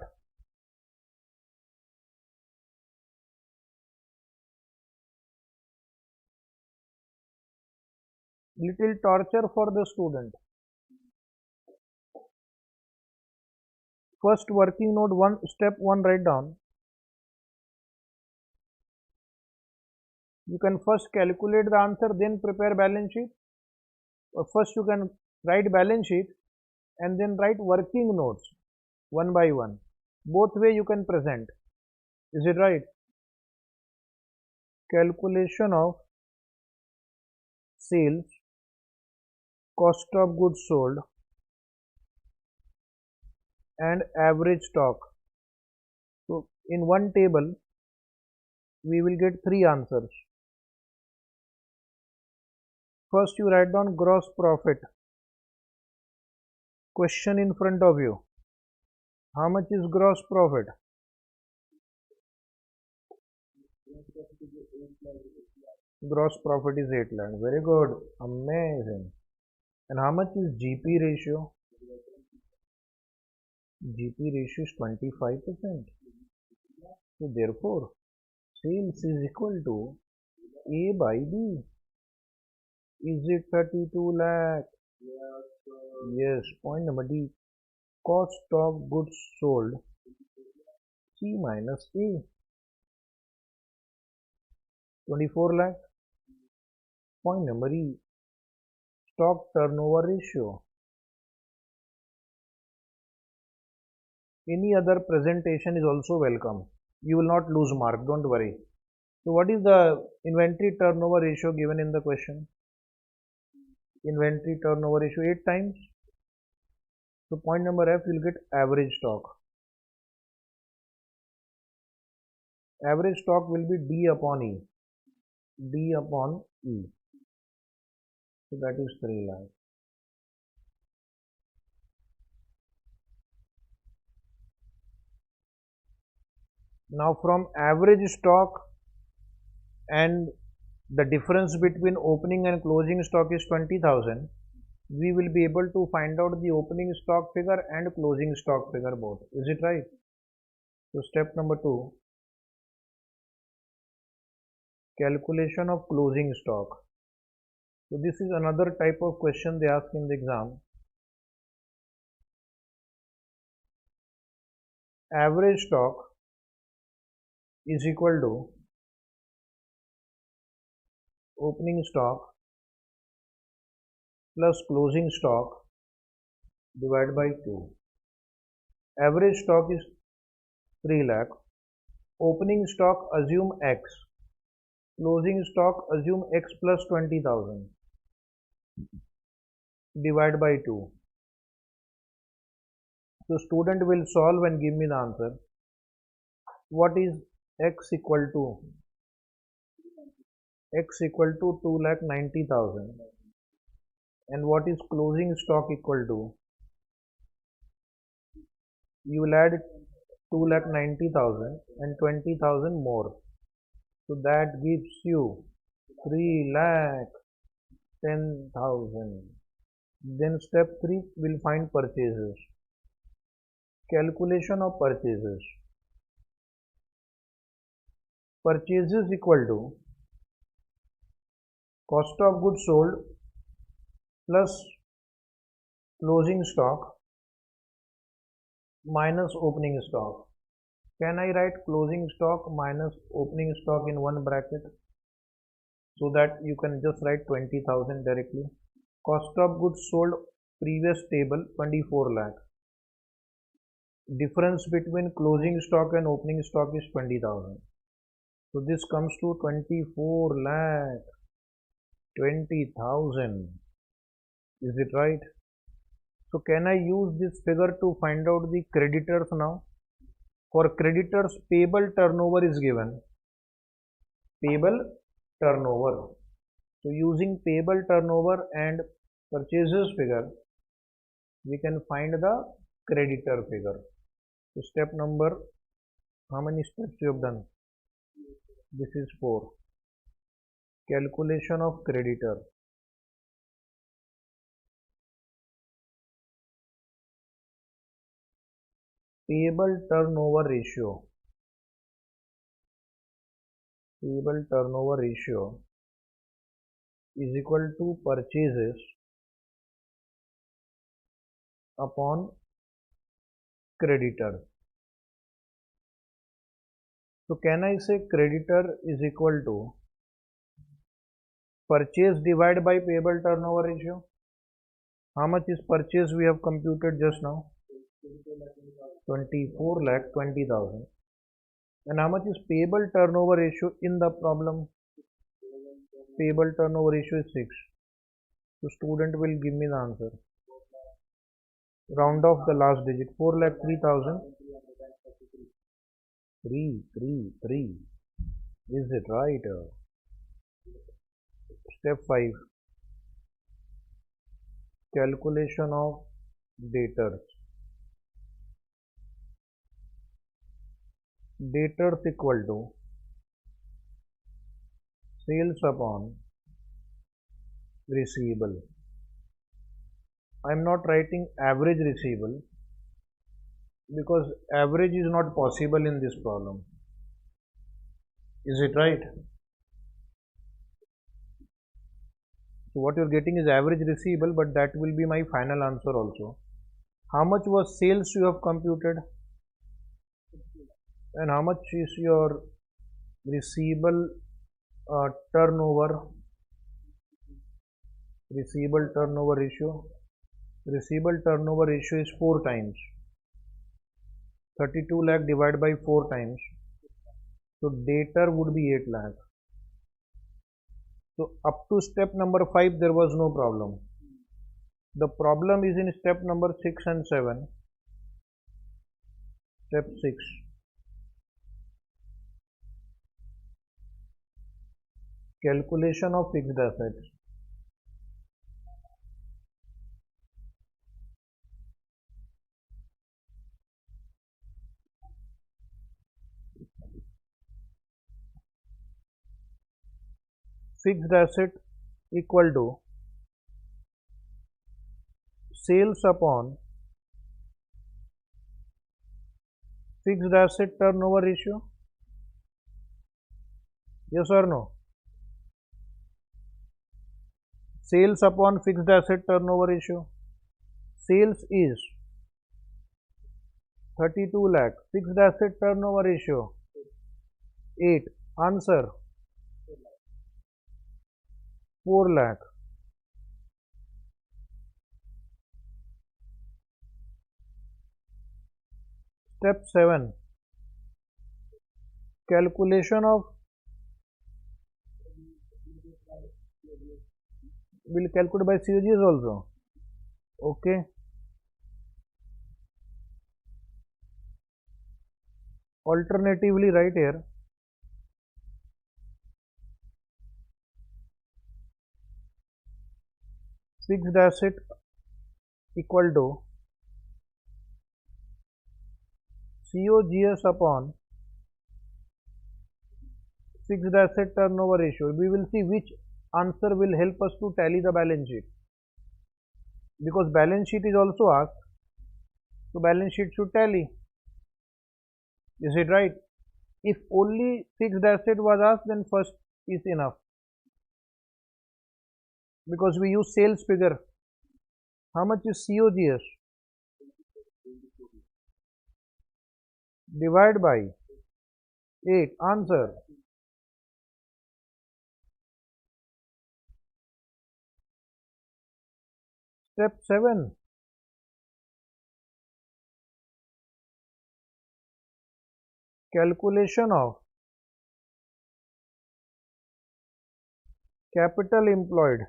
Little torture for the student. First working note 1, step 1 write down. You can first calculate the answer, then prepare balance sheet. Or first you can write balance sheet and then write working notes one by one. Both way you can present. Is it right? Calculation of sales, cost of goods sold and average stock. So in one table we will get 3 answers. First you write down gross profit. Question in front of you. How much is gross profit? Gross profit is 8 lakh. Very good. Amazing. And how much is GP ratio? GP ratio is 25%. So therefore, sales is equal to A by B. Is it 32 lakh? Yes. Point number D. Cost of goods sold C minus A. 24 lakh. Point number E. Stock turnover ratio. Any other presentation is also welcome. You will not lose mark, don't worry. So what is the inventory turnover ratio given in the question? Inventory turnover ratio 8 times. So point number F will get average stock. Average stock will be D upon E. D upon E. So that is 3 lakh. Now from average stock and the difference between opening and closing stock is 20,000. We will be able to find out the opening stock figure and closing stock figure both. Is it right? So step number 2. Calculation of closing stock. So this is another type of question they ask in the exam. Average stock is equal to opening stock plus closing stock divided by 2. Average stock is 3 lakh. Opening stock assume X. Closing stock assume X plus 20,000 divided by 2. So student will solve and give me the answer. What is X equal to? X equal to 2,90,000. And what is closing stock equal to? You will add 2,90,000 and 20,000 more. So that gives you 3,10,000. Then step 3 will find purchases. Calculation of purchases. Purchases equal to cost of goods sold plus closing stock minus opening stock. Can I write closing stock minus opening stock in one bracket? So that you can just write 20,000 directly. Cost of goods sold previous table 24 lakh. Difference between closing stock and opening stock is 20,000. So this comes to 24 lakh 20,000. Is it right? So can I use this figure to find out the creditors now? For creditors, payable turnover is given. Payable turnover. So using payable turnover and purchases figure, we can find the creditor figure. So step number, how many steps you have done? This is 4. Calculation of creditor. Payable turnover ratio. Payable turnover ratio is equal to purchases upon creditor. So can I say creditor is equal to purchase divided by payable turnover ratio? How much is purchase we have computed just now? 24 lakh 20,000. And how much is payable turnover ratio in the problem? Payable turnover ratio is 6. So student will give me the answer. Round off the last digit. 4 lakh 3,000. 3. Is it right? Step 5. calculation of debtors. Debtors equal to sales upon receivable. I am not writing average receivable because average is not possible in this problem. Is it right? So what you are getting is average receivable, but that will be my final answer also. How much was sales you have computed? And how much is your receivable turnover? Receivable turnover ratio? Receivable turnover ratio is 4 times. 32 lakh divided by 4 times. So debtor would be 8 lakh. So up to step number 5 there was no problem. The problem is in step number 6 and 7. Step 6. Calculation of fixed assets. Fixed asset equal to sales upon fixed asset turnover ratio. Yes or no? Sales upon fixed asset turnover ratio. Sales is 32 lakh. Fixed asset turnover ratio 8. Answer 4 lakh. Step 7. Calculation of will calculate by COGS also. Okay. Alternatively, right here. Fixed asset equal to COGS upon fixed asset turnover ratio. We will see which answer will help us to tally the balance sheet, because balance sheet is also asked, so balance sheet should tally. Is it right? If only fixed asset was asked, then first is enough, because we use sales figure. How much is COGS? Divide by 8. Answer. Step 7. Calculation of capital employed.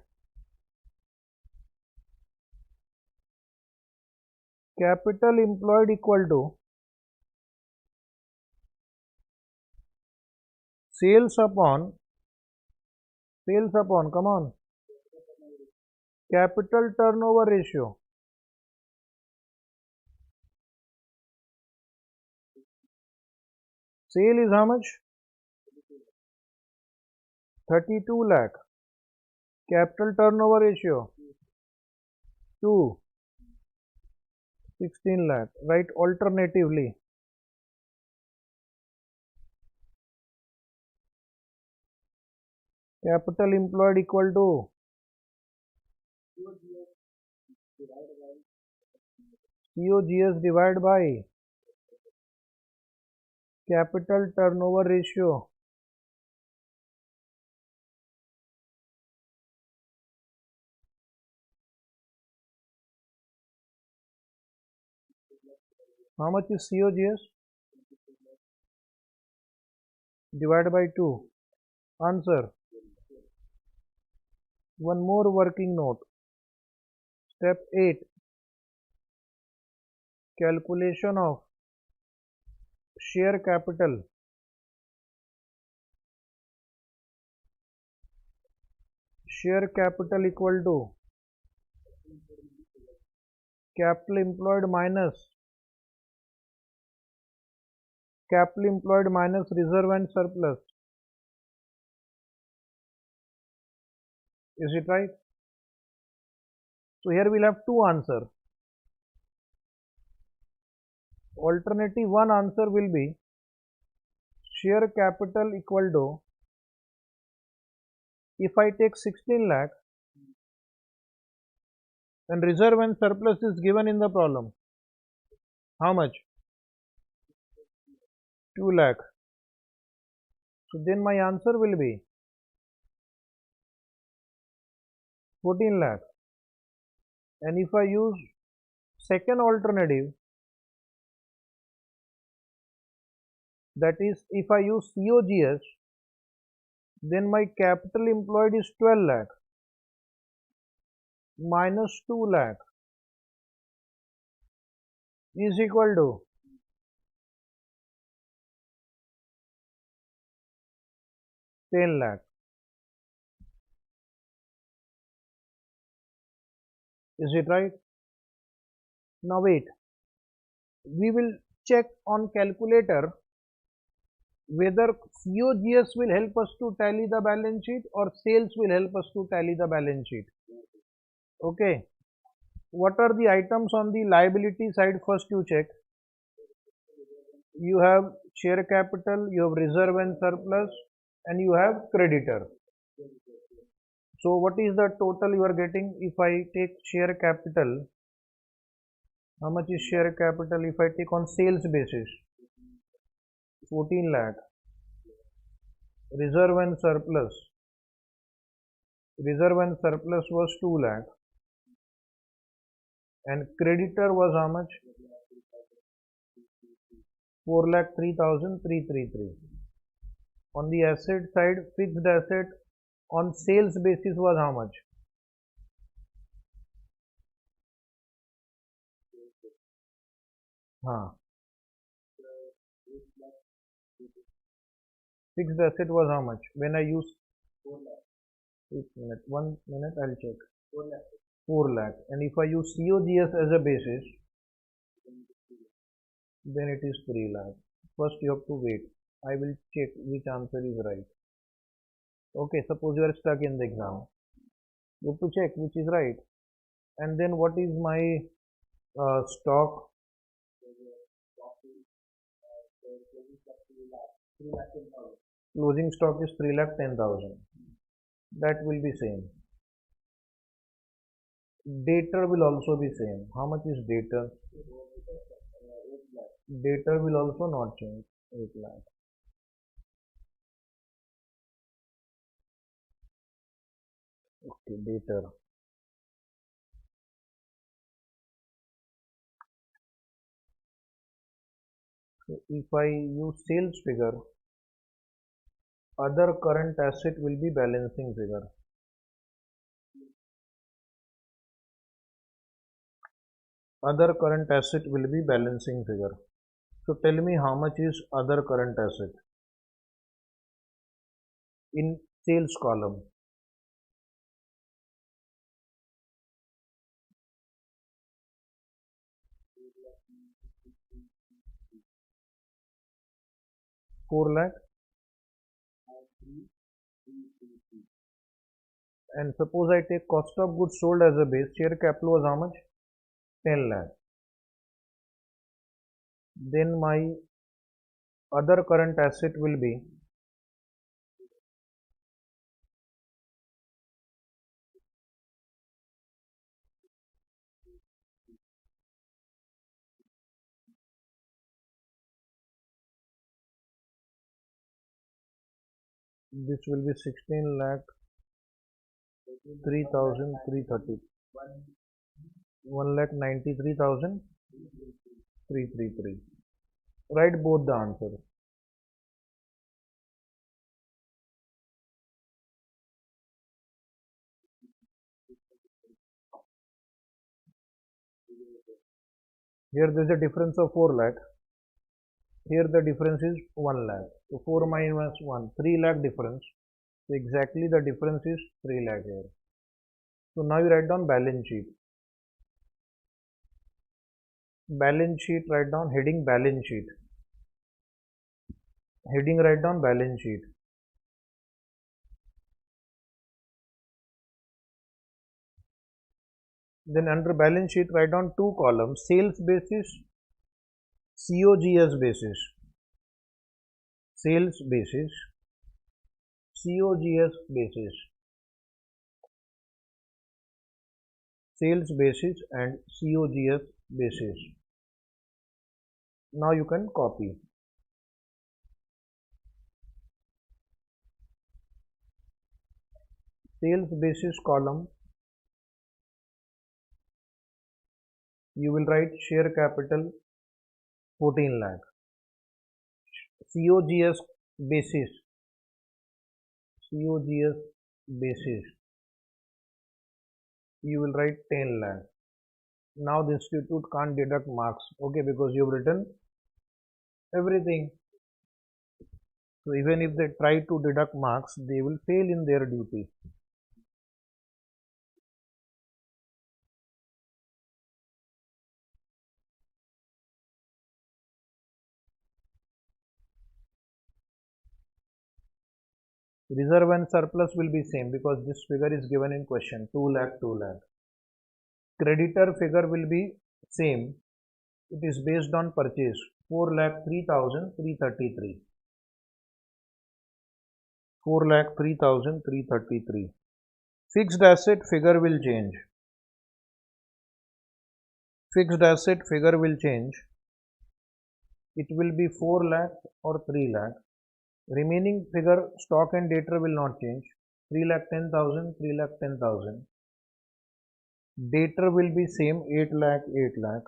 Capital employed equal to sales upon, come on, capital turnover ratio. Sale is how much? 32 lakh. Capital turnover ratio 2. 16 lakh. Write alternatively. Capital employed equal to COGS divided by capital turnover ratio. How much is COGS? Divided by 2. Answer. One more working note. Step 8. Calculation of share capital. Share capital equal to capital employed minus reserve and surplus. Is it right? So here we'll have two answers. Alternative one answer will be share capital equal to, if I take 16 lakh and reserve and surplus is given in the problem, how much? 2 lakh. So then my answer will be 14 lakh. And if I use second alternative, that is if I use COGS, then my capital employed is 12 lakh minus 2 lakh is equal to 10 lakh. Is it right? Now wait, we will check on calculator whether COGS will help us to tally the balance sheet or sales will help us to tally the balance sheet. Okay. What are the items on the liability side? First you check. You have share capital, you have reserve and surplus, and you have creditor. So what is the total you are getting? If I take share capital, how much is share capital if I take on sales basis? 14 lakh. Reserve and surplus was 2 lakh. And creditor was how much? 4,03,333. On the asset side, fixed asset on sales basis was how much? Fixed asset was how much? When I use 1 minute, I'll check. 4 lakh. And if I use COGS as a basis, then it is 3 lakh. First you have to wait. I will check which answer is right. Okay, suppose you are stuck in the exam. You have to check which is right. And then what is my stock? Closing stock is 3,10,000. That will be same. Debtor will also be same. How much is debtor? Debtor will also not change. 8 lakh. Okay, debtor. So if I use sales figure, other current asset will be balancing figure. Other current asset will be balancing figure. So tell me how much is other current asset in sales column. Four lakh. And suppose I take cost of goods sold as a base, share capital was how much? 10 lakh. Then my other current asset will be this will be 16 lakh 3,330. 1,93,333. Write both the answers. Here there is a difference of 4 lakh. Here the difference is 1 lakh. So 4 minus 1, 3 lakh difference. So exactly the difference is 3 lakh here. So now you write down balance sheet. balance sheet, write down heading balance sheet. Heading, write down balance sheet. Then under balance sheet, write down two columns, sales basis, COGS basis. Sales basis, COGS basis. Sales basis and COGS basis. Now you can copy. Sales basis column, you will write share capital 14 lakh. COGS basis, COGS basis, you will write 10 lakh. Now the institute can't deduct marks, okay, because you've written everything. So even if they try to deduct marks, they will fail in their duty. Reserve and surplus will be same because this figure is given in question, 2 lakh, 2 lakh. Creditor figure will be same. It is based on purchase, 4,03,333. 4,03,333. Fixed asset figure will change. Fixed asset figure will change. It will be 4 lakh or 3 lakh. Remaining figure, stock and debtor, will not change. 3,10,000, 3,10,000. Debtor will be same, 8 lakh, 8 lakh.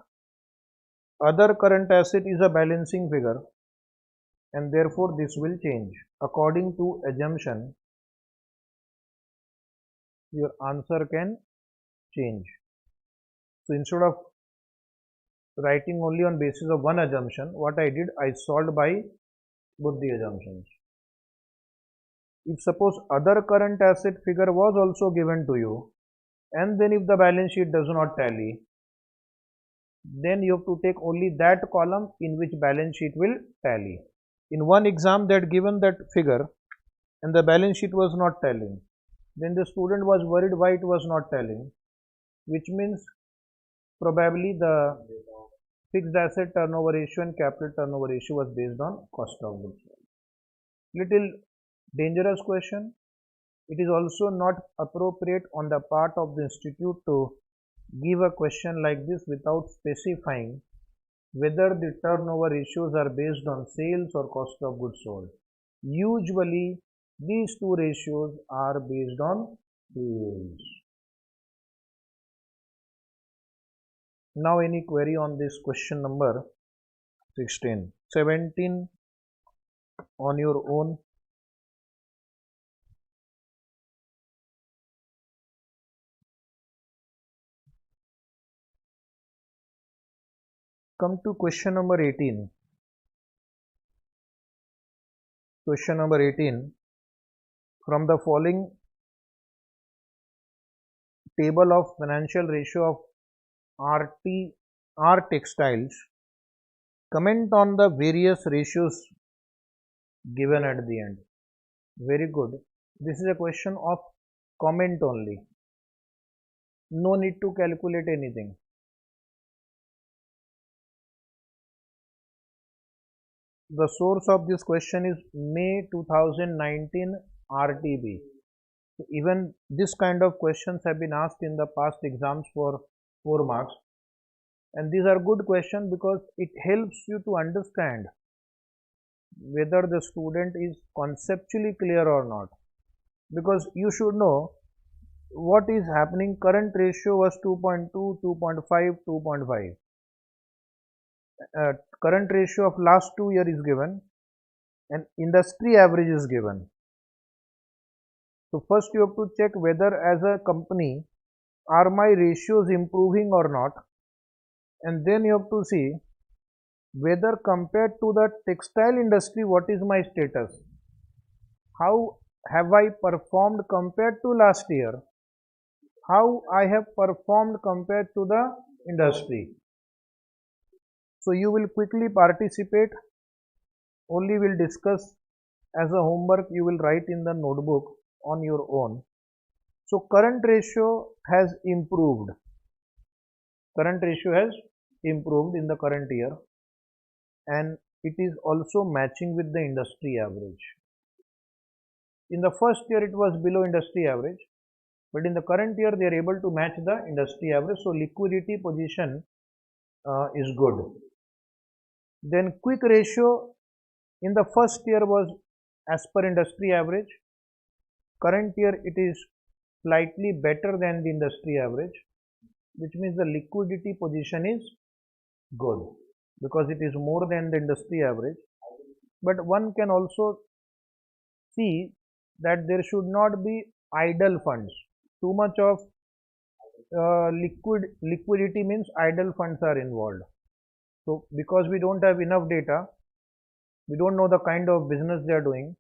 Other current asset is a balancing figure and therefore this will change. According to assumption, your answer can change. So instead of writing only on basis of one assumption, what I did, I solved by both the assumptions. If suppose other current asset figure was also given to you, and then if the balance sheet does not tally, then you have to take only that column in which balance sheet will tally. In one exam that given that figure and the balance sheet was not tallying, then the student was worried why it was not tallying, which means probably the fixed asset turnover ratio and capital turnover ratio was based on cost of goods. Little dangerous question. It is also not appropriate on the part of the institute to give a question like this without specifying whether the turnover ratios are based on sales or cost of goods sold. Usually these two ratios are based on sales. Now any query on this question number 16? 17 on your own. Come to question number 18. Question number 18. From the following table of financial ratio of R textiles, comment on the various ratios given at the end. Very good. This is a question of comment only. No need to calculate anything. The source of this question is May 2019 RTB. So even this kind of questions have been asked in the past exams for 4 marks, and these are good questions because it helps you to understand whether the student is conceptually clear or not, because you should know what is happening. Current ratio was 2.2, 2.5, 2.5. Current ratio of last 2 years is given and industry average is given. So first you have to check whether as a company are my ratios improving or not, and then you have to see whether compared to the textile industry what is my status, how have I performed compared to last year, how I have performed compared to the industry. So you will quickly participate, only will discuss as a homework you will write in the notebook on your own. So current ratio has improved. Current ratio has improved in the current year, and it is also matching with the industry average. In the first year it was below industry average, but in the current year they are able to match the industry average. So liquidity position is good. Then quick ratio in the first year was as per industry average. Current year it is slightly better than the industry average, which means the liquidity position is good because it is more than the industry average. But one can also see that there should not be idle funds. Too much of liquidity means idle funds are involved. So because we don't have enough data, we don't know the kind of business they are doing,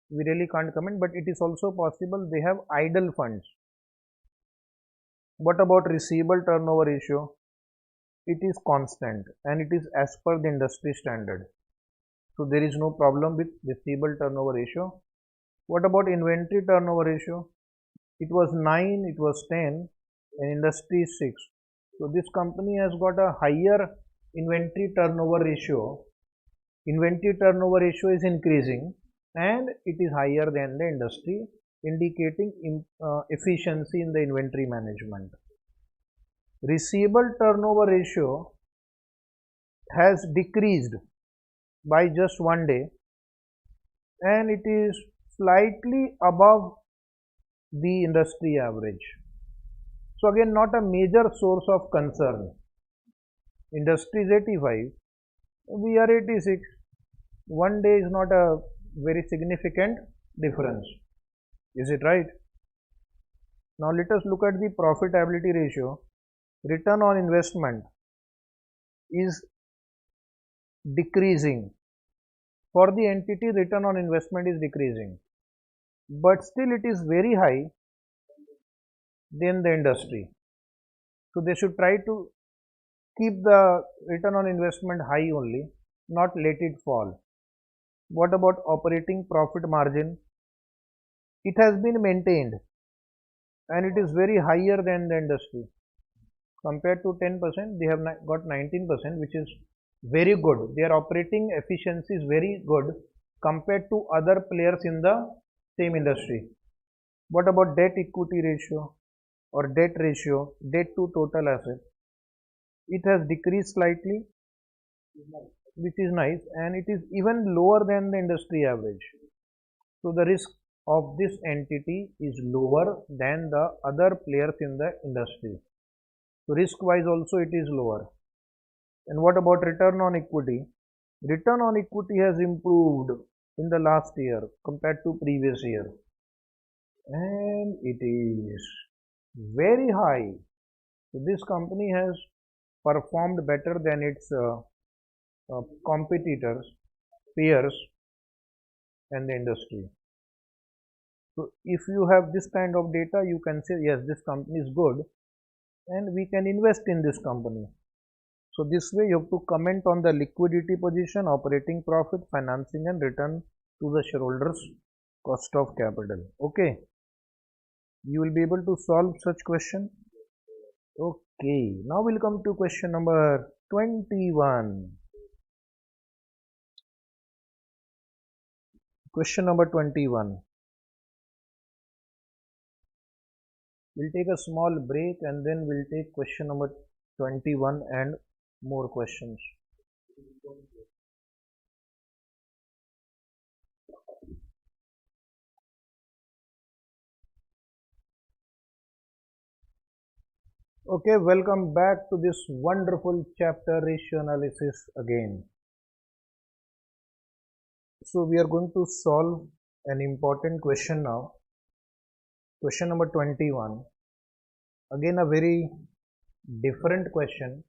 we really can't comment, but it is also possible they have idle funds. What about receivable turnover ratio? It is constant and it is as per the industry standard. So there is no problem with receivable turnover ratio. What about inventory turnover ratio? It was 9, it was 10, and industry is 6. So this company has got a higher inventory turnover ratio. Inventory turnover ratio is increasing and it is higher than the industry, indicating efficiency in the inventory management. Receivable turnover ratio has decreased by just 1 day and it is slightly above the industry average. So again, not a major source of concern. Industry is 85, we are 86. 1 day is not a very significant difference. Is it right? Now let us look at the profitability ratio. Return on investment is decreasing. For the entity, return on investment is decreasing, but still it is very high than the industry. So they should try to keep the return on investment high only, not let it fall. What about operating profit margin? It has been maintained and it is very higher than the industry. Compared to 10%, they have got 19%, which is very good. Their operating efficiency is very good compared to other players in the same industry. What about debt equity ratio or debt ratio, debt to total asset? It has decreased slightly, which is nice, and it is even lower than the industry average. So the risk of this entity is lower than the other players in the industry. So risk wise also it is lower. And what about return on equity? Return on equity has improved in the last year compared to previous year, and it is very high. So this company has performed better than its competitors, peers, and the industry. So if you have this kind of data, you can say yes, this company is good and we can invest in this company. So this way you have to comment on the liquidity position, operating profit, financing, and return to the shareholders cost of capital. Okay, you will be able to solve such question. Okay, now we'll come to question number 21. Question number 21. We'll take a small break and then we'll take question number 21 and more questions. Okay, welcome back to this wonderful chapter, ratio analysis again. So we are going to solve an important question now. Question number 21. Again a very different question,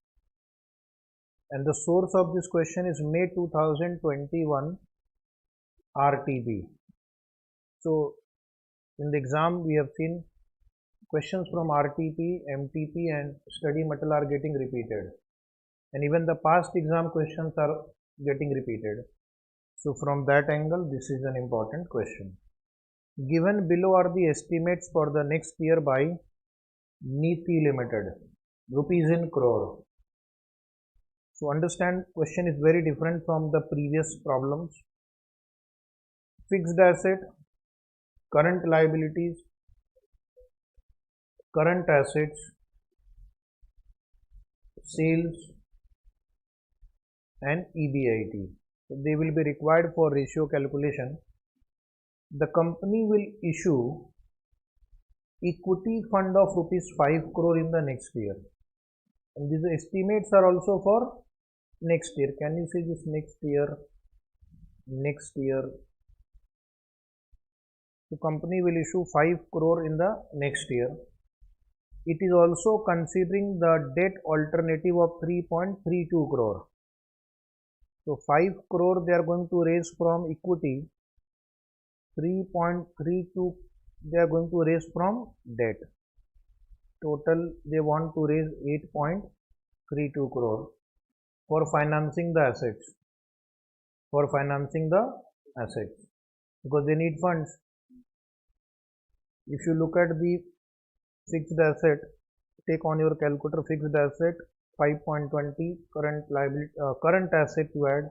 and the source of this question is May 2021 RTP. So in the exam we have seen questions from RTP, MTP and study material are getting repeated. and even the past exam questions are getting repeated. So from that angle, this is an important question. Given below are the estimates for the next year by Niti Limited, rupees in crore. So understand, question is very different from the previous problems. Fixed asset, current liabilities, current assets, sales and EBIT. So they will be required for ratio calculation. The company will issue equity fund of rupees 5 crore in the next year. And these estimates are also for next year. Can you see this next year? Next year. The company will issue 5 crore in the next year. It is also considering the debt alternative of 3.32 crore. So 5 crore they are going to raise from equity, 3.32 they are going to raise from debt. Total they want to raise 8.32 crore for financing the assets. For financing the assets, because they need funds. If you look at the fixed asset, take on your calculator fixed asset 5.20, current liability, current asset you add,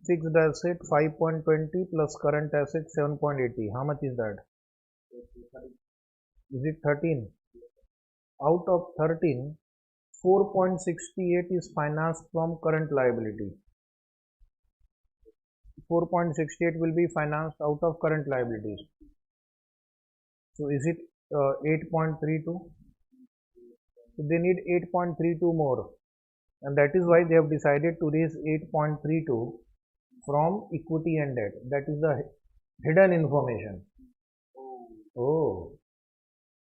fixed asset 5.20 plus current asset 7.80. How much is that? Is it 13? Out of 13, 4.68 is financed from current liability. 4.68 will be financed out of current liabilities. So is it 8.32? So they need 8.32 more, and that is why they have decided to raise 8.32 from equity and debt. That is the hidden information. Oh.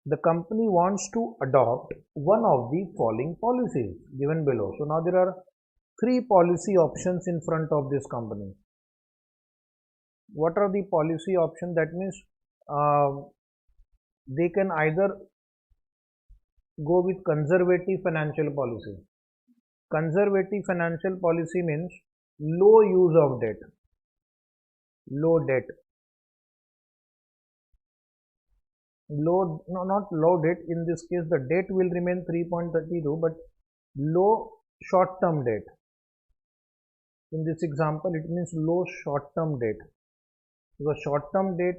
The company wants to adopt one of the following policies given below. So now there are 3 policy options in front of this company. What are the policy options? That means they can either go with conservative financial policy. Conservative financial policy means low use of debt, low debt, not low debt. In this case the debt will remain 3.32, but low short term debt. In this example it means low short term debt, because short term debt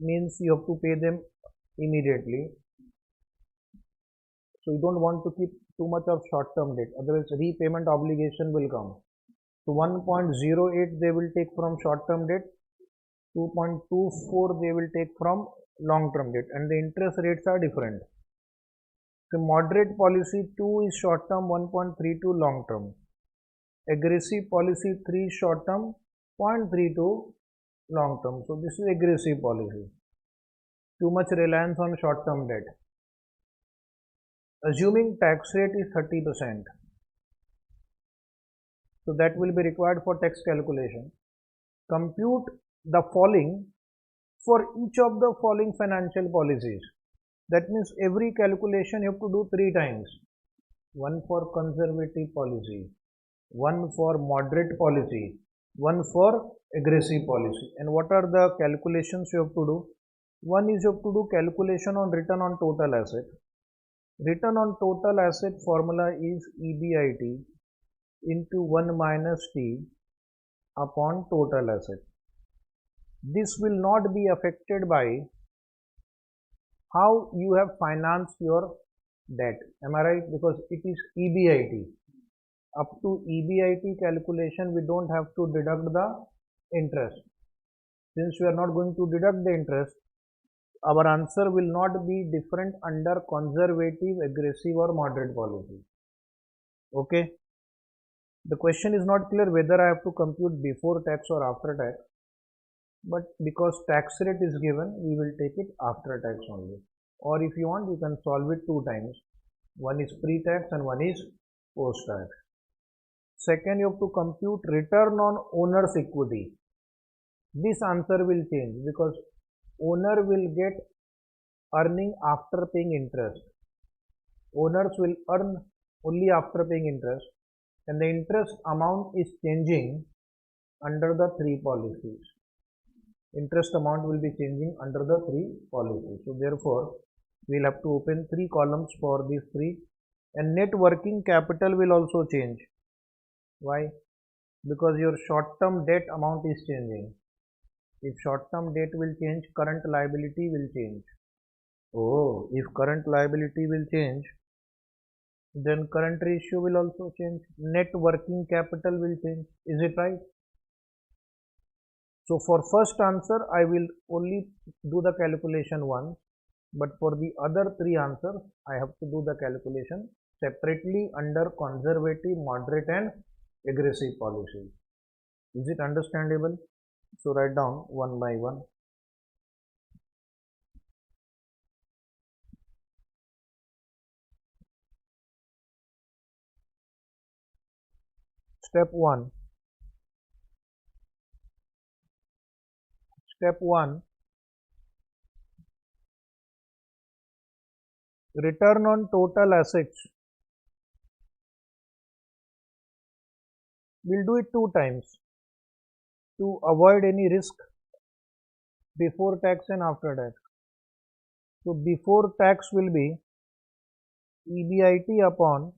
means you have to pay them immediately. So you don't want to keep too much of short term debt, otherwise repayment obligation will come. So 1.08 they will take from short term debt, 2.24 they will take from long term debt, and the interest rates are different. So moderate policy 2 is short term, 1.32 long term. Aggressive policy 3 short term, 0.32 long term. So this is aggressive policy. Too much reliance on short term debt. Assuming tax rate is 30%. So that will be required for tax calculation. Compute the following for each of the following financial policies. That means every calculation you have to do 3 times. One for conservative policy, one for moderate policy, one for aggressive policy. And what are the calculations you have to do? One is you have to do calculation on return on total asset. Return on total asset formula is EBIT into 1 minus T upon total asset. This will not be affected by how you have financed your debt. Am I right? Because it is EBIT. Up to EBIT calculation we don't have to deduct the interest. Since we are not going to deduct the interest, our answer will not be different under conservative, aggressive or moderate policy. Okay. The question is not clear whether I have to compute before tax or after tax, but because tax rate is given, we will take it after tax only. Or if you want, you can solve it 2 times. One is pre-tax and one is post-tax. Second, you have to compute return on owner's equity. This answer will change because owner will get earning after paying interest. Owners will earn only after paying interest, and the interest amount is changing under the three policies. Interest amount will be changing under the three policies. So therefore, we'll have to open three columns for these three, and net working capital will also change. Why? Because your short-term debt amount is changing. If short-term debt will change, current liability will change. Oh, if current liability will change, then current ratio will also change. Net working capital will change. Is it right? So for first answer, I will only do the calculation once, but for the other three answers, I have to do the calculation separately under conservative, moderate and aggressive policies. Is it understandable? So write down one by one. Step 1. Step 1. Return on total assets. We'll do it two times to avoid any risk before tax and after tax. So before tax will be EBIT upon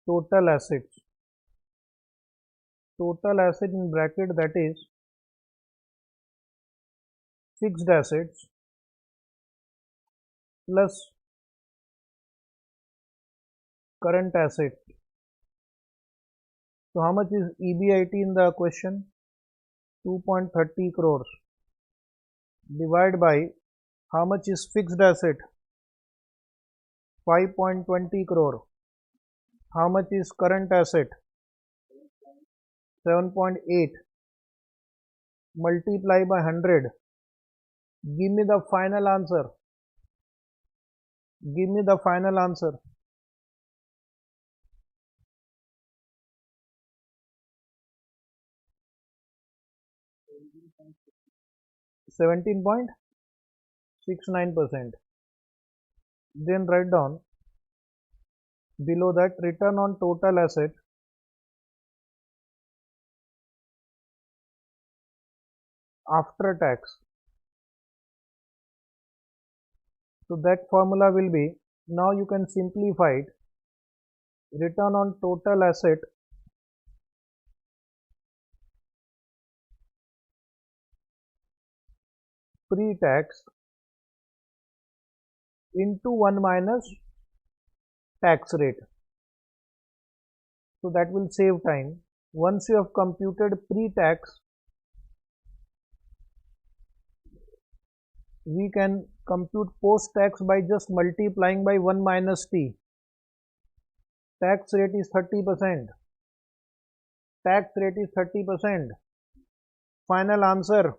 total assets. Total asset in bracket, that is fixed assets plus current asset. So how much is EBIT in the question? 2.30 crores. Divide by how much is fixed asset? 5.20 crore. How much is current asset? 7.8. Multiply by 100. Give me the final answer. Give me the final answer. 17.69%. Then write down below that return on total asset after tax. So that formula will be, now you can simplify it, return on total asset pre-tax into 1 minus tax rate. So that will save time. Once you have computed pre-tax, we can compute post-tax by just multiplying by 1 minus t. Tax rate is 30%. Tax rate is 30%. Final answer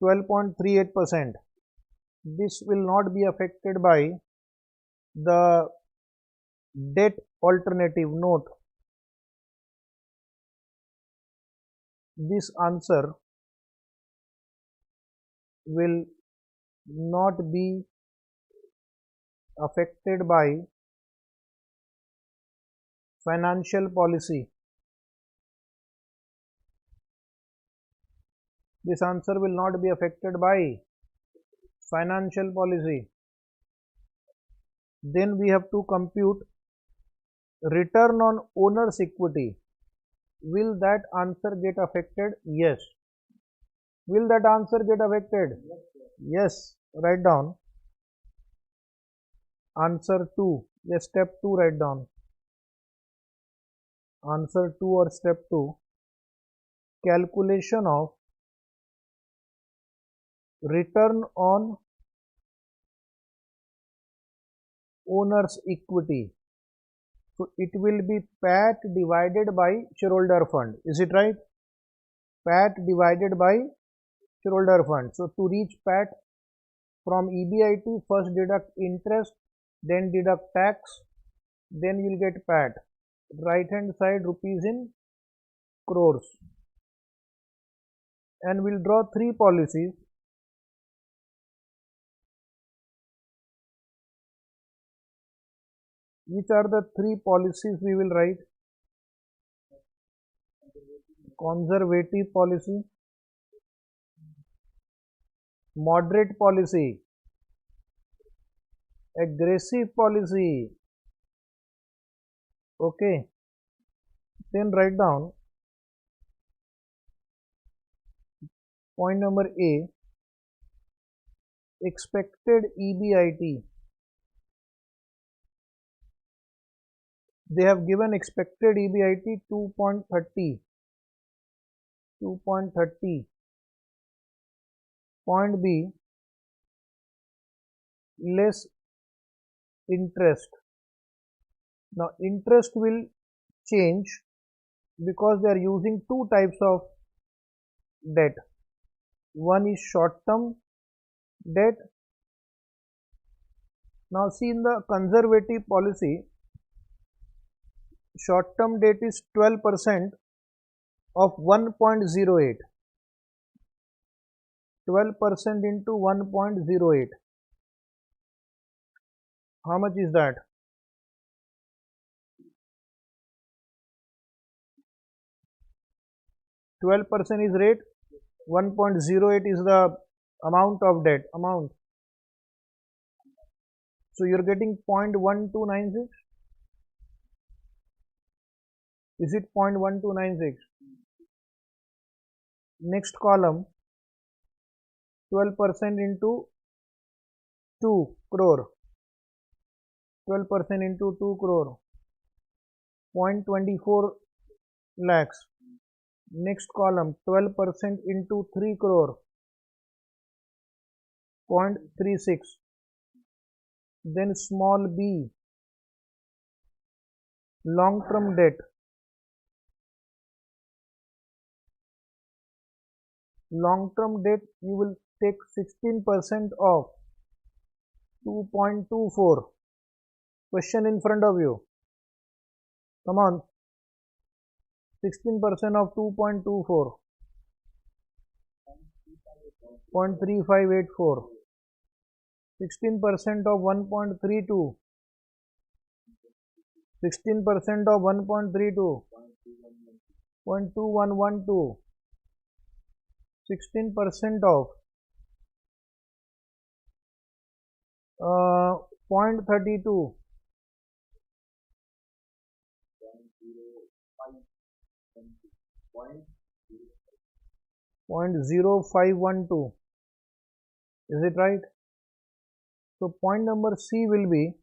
12.38%. This will not be affected by the debt alternative. Note, this answer will not be affected by financial policy. This answer will not be affected by financial policy. Then we have to compute return on owner's equity. Will that answer get affected? Yes. Will that answer get affected? Yes. Write down answer 2. Yes, step 2 write down. Answer 2 or step 2. Calculation of return on owner's equity. So it will be PAT divided by shareholder fund. Is it right? PAT divided by shareholder fund. So to reach PAT, from EBIT, first deduct interest, then deduct tax, then you will get PAT. Right hand side rupees in crores. and we'll draw three policies. Which are the three policies we will write? Conservative policy, moderate policy, aggressive policy. Okay, then write down point number A, expected EBIT. They have given expected EBIT 2.30. Point B, less interest. Now interest will change because they are using two types of debt. One is short term debt. Now see, in the conservative policy, short term debt is 12% of 1.08. 12% into 1.08. How much is that? 12% is rate, 1.08 is the amount of debt amount. So you're getting 0.1296. Is it 0.1296? Next column, 12% into 2 crore. 12% into 2 crore. 0.24 lakhs. Next column, 12% into 3 crore. 0.36. Then small b, long term debt. Long term debt, you will take 16% of 2.24. Question in front of you. Come on. 16% of 2.24. 0.3584. 16% of 1.32. 16% of 1.32. 0.2112. 16% of 0.32. 0.0512. Is it right? So point number C will be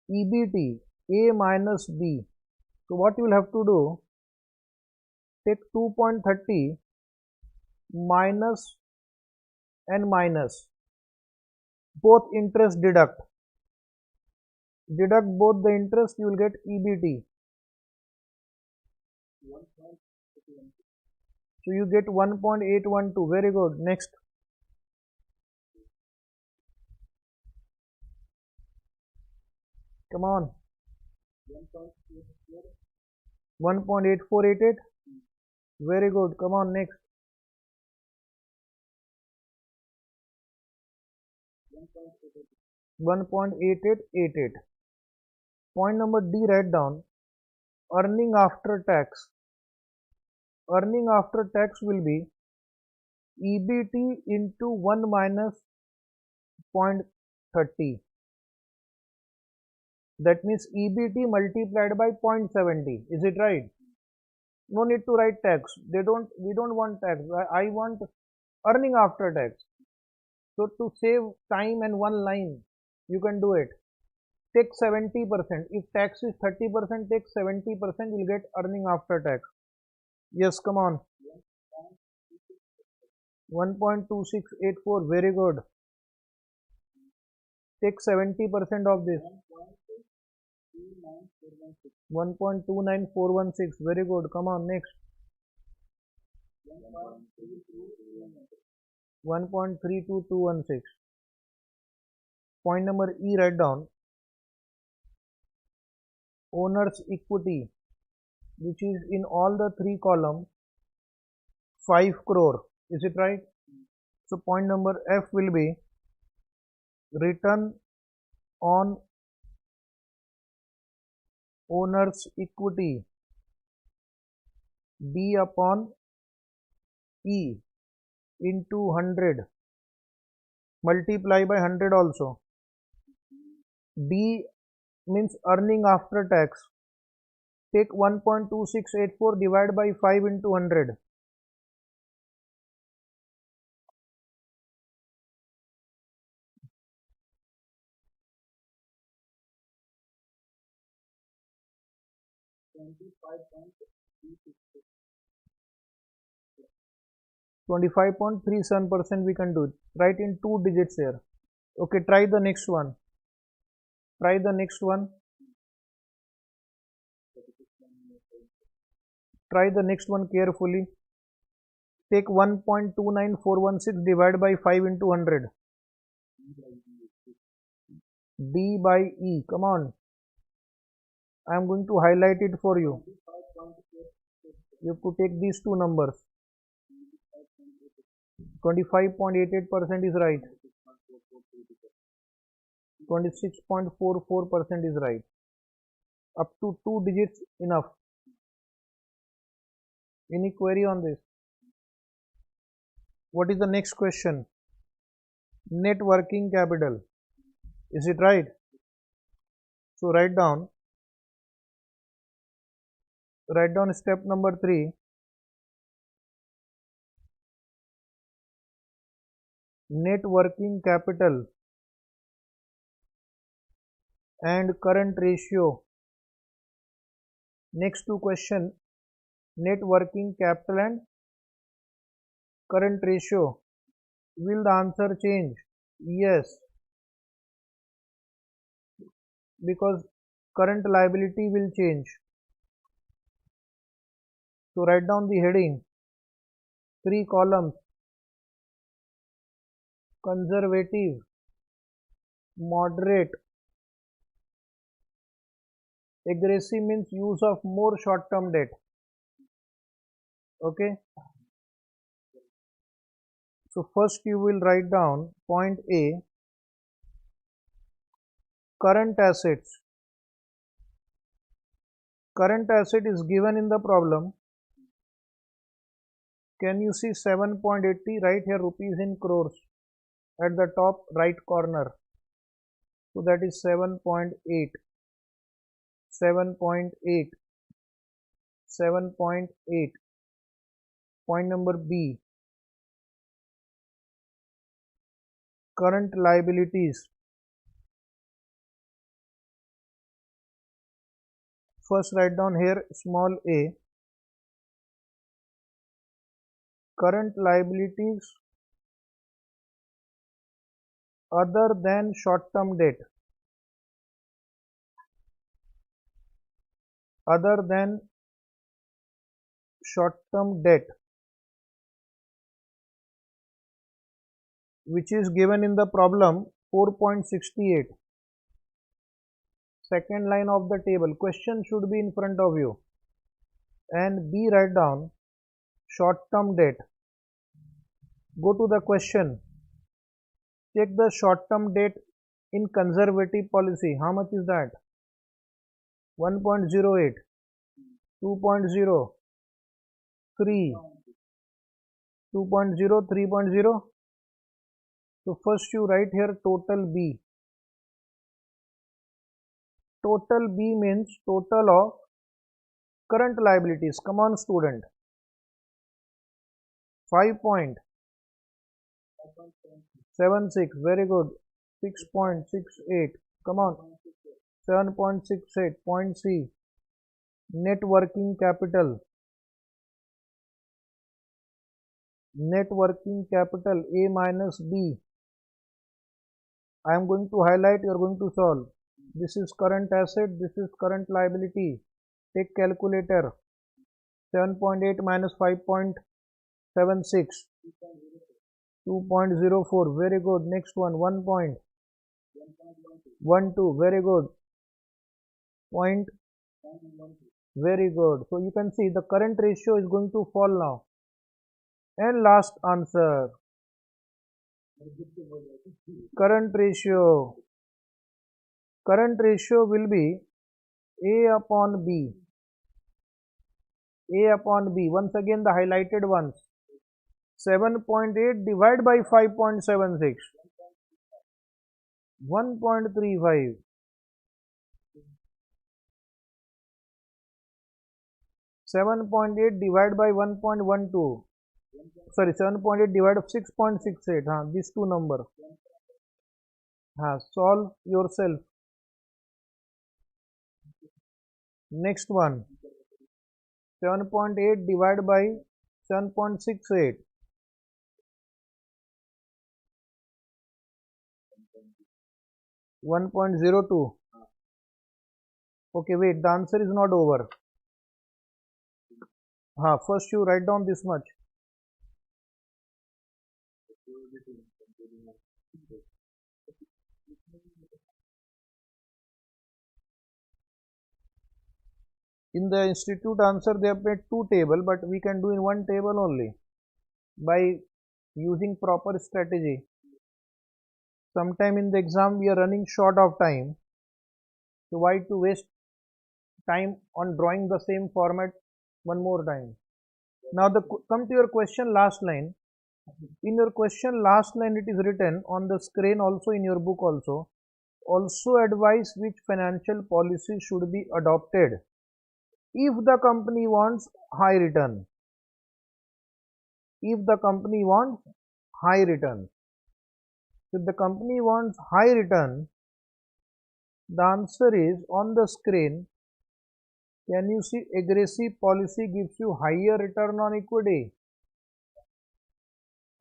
EBT A minus B. So what you will have to do, take 2.30 minus and minus, both interest deduct both the interest, you will get EBT. So you get 1.812. Very good. Next. Come on. 1.8488. Very good. Come on, next. 1.8888. Point number D, write down earning after tax. Earning after tax will be EBT into 1 minus 0.30. That means EBT multiplied by 0.70. Is it right? No need to write tax. We don't want tax. I want earning after tax. So to save time and one line, you can do it. Take 70%. If tax is 30%, take 70%. You'll get earning after tax. Yes, come on. 1.2684. Very good. Take 70% of this. 1.29416. Very good. Come on, next. 1.32216. Point number E, write down owner's equity, which is in all the three columns. 5 crore. Is it right? So point number F will be return on owner's equity D upon E into 100 multiply by 100 also. D means earning after tax. Take 1.2684 divide by 5 into 100. %25.37% we can do it. Write in 2 digits here. Okay, try the next one. Try the next one. Try the next one carefully. Take 1.29416 divided by 5 into 100. D by E. Come on. I am going to highlight it for you. You have to take these two numbers. 25.88% is right. 26.44% is right. Up to 2 digits enough. Any query on this? What is the next question? Net working capital. Is it right? So write down step number 3. Net working capital and current ratio. Next two question, net working capital and current ratio. Will the answer change? Yes, because current liability will change. So write down the heading, 3 columns, conservative, moderate, aggressive means use of more short-term debt. Okay. So first you will write down point A, current assets. Current asset is given in the problem. Can you see 7.80 right here, rupees in crores at the top right corner? So that is 7.8, 7.8, 7.8. Point number B, current liabilities. First write down here small a, current liabilities other than short-term debt. Other than short-term debt, which is given in the problem 4.68. Second line of the table. Question should be in front of you. And B, write down short-term debt. Go to the question. Check the short-term debt in conservative policy. How much is that? 1.08, 2.0, 3, 2.0, 3.0. So first you write here total B. Total B means total of current liabilities. Come on student. 5.76, very good. 6.68, come on. 7.68, point C. Net working capital. Net working capital A minus B. I am going to highlight, you are going to solve. This is current asset, this is current liability. Take calculator. 7.8 minus 5.76, 2.04, very good. Next one, 1.12, very good. Point, very good. So you can see the current ratio is going to fall now. And last answer, current ratio. Current ratio will be A upon B. A upon B. Once again the highlighted ones. 7.8 divided by 5.76. 1.35. 7.8 divided by 1.12. Sorry, 7.8 divided by 6.68. These two number. Solve yourself. Next one. 7.8 divided by 7.68. 1.02. Okay, wait, the answer is not over. First you write down this much. In the institute answer they have made two table, but we can do in one table only by using proper strategy. Sometime in the exam we are running short of time, so why to waste time on drawing the same format one more time. Now come to your question last line. In your question last line it is written on the screen, also in your book also advise which financial policy should be adopted if the company wants high return. If the company wants high return. If the company wants high return, the answer is on the screen. Can you see aggressive policy gives you higher return on equity?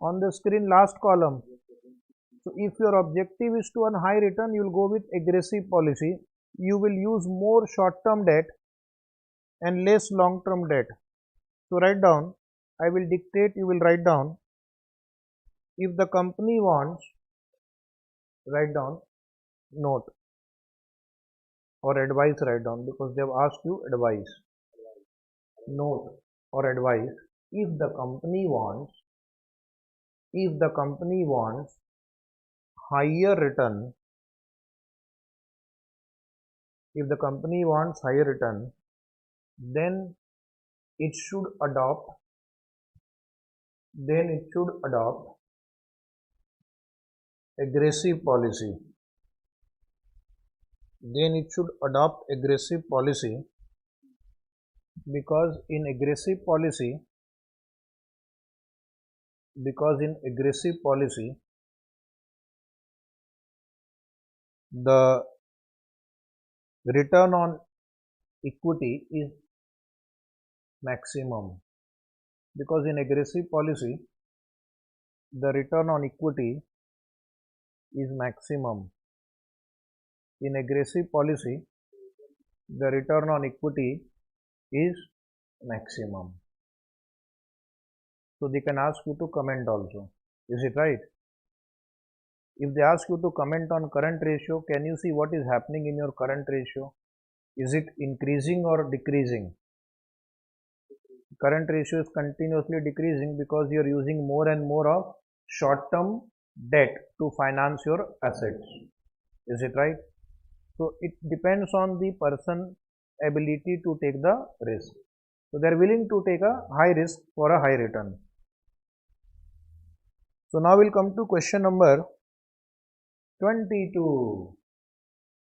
On the screen last column. So if your objective is to earn high return, you will go with aggressive policy. You will use more short-term debt and less long-term debt. So write down, I will dictate, you will write down. If the company wants, write down, note or advice, write down, because they have asked you advice. Note or advice, if the company wants higher return, then it should adopt aggressive policy. Because in aggressive policy the return on equity is maximum. Because in aggressive policy the return on equity is maximum. In aggressive policy the return on equity is maximum. So they can ask you to comment also. Is it right? If they ask you to comment on current ratio, can you see what is happening in your current ratio? Is it increasing or decreasing? Current ratio is continuously decreasing because you are using more and more of short-term debt to finance your assets. Is it right? So it depends on the person's ability to take the risk. So they are willing to take a high risk for a high return. So now we'll come to question number 22.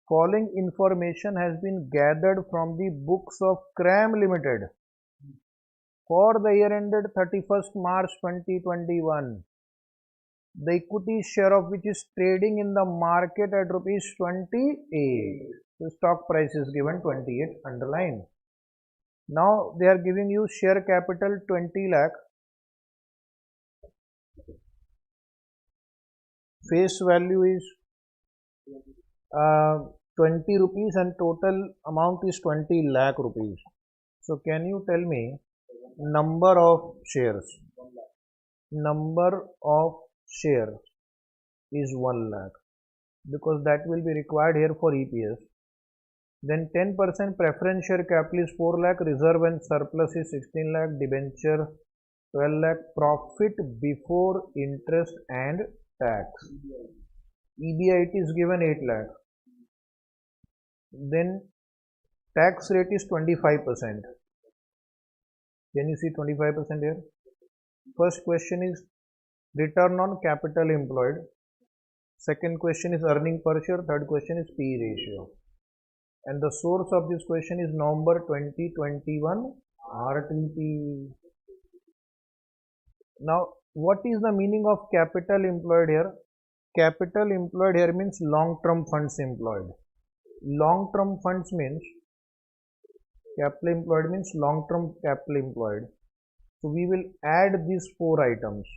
Following information has been gathered from the books of CRAM Limited for the year ended 31st March 2021. The equity share of which is trading in the market at rupees 28. The stock price is given 28 underline. Now they are giving you share capital 20 lakh. Face value is 20 rupees and total amount is 20 lakh rupees. So can you tell me number of shares? Number of shares is 1 lakh because that will be required here for EPS. Then 10% preference share capital is 4 lakh, reserve and surplus is 16 lakh, debenture 12 lakh profit before interest and tax. EBIT is given 8 lakh. Then tax rate is 25%. Can you see 25% here? First question is return on capital employed. Second question is earning per share. Third question is P ratio. And the source of this question is November 2021 RTP. Now, what is the meaning of capital employed here? Capital employed here means long-term funds employed. Long-term funds means capital employed means long-term capital employed. So we will add these four items: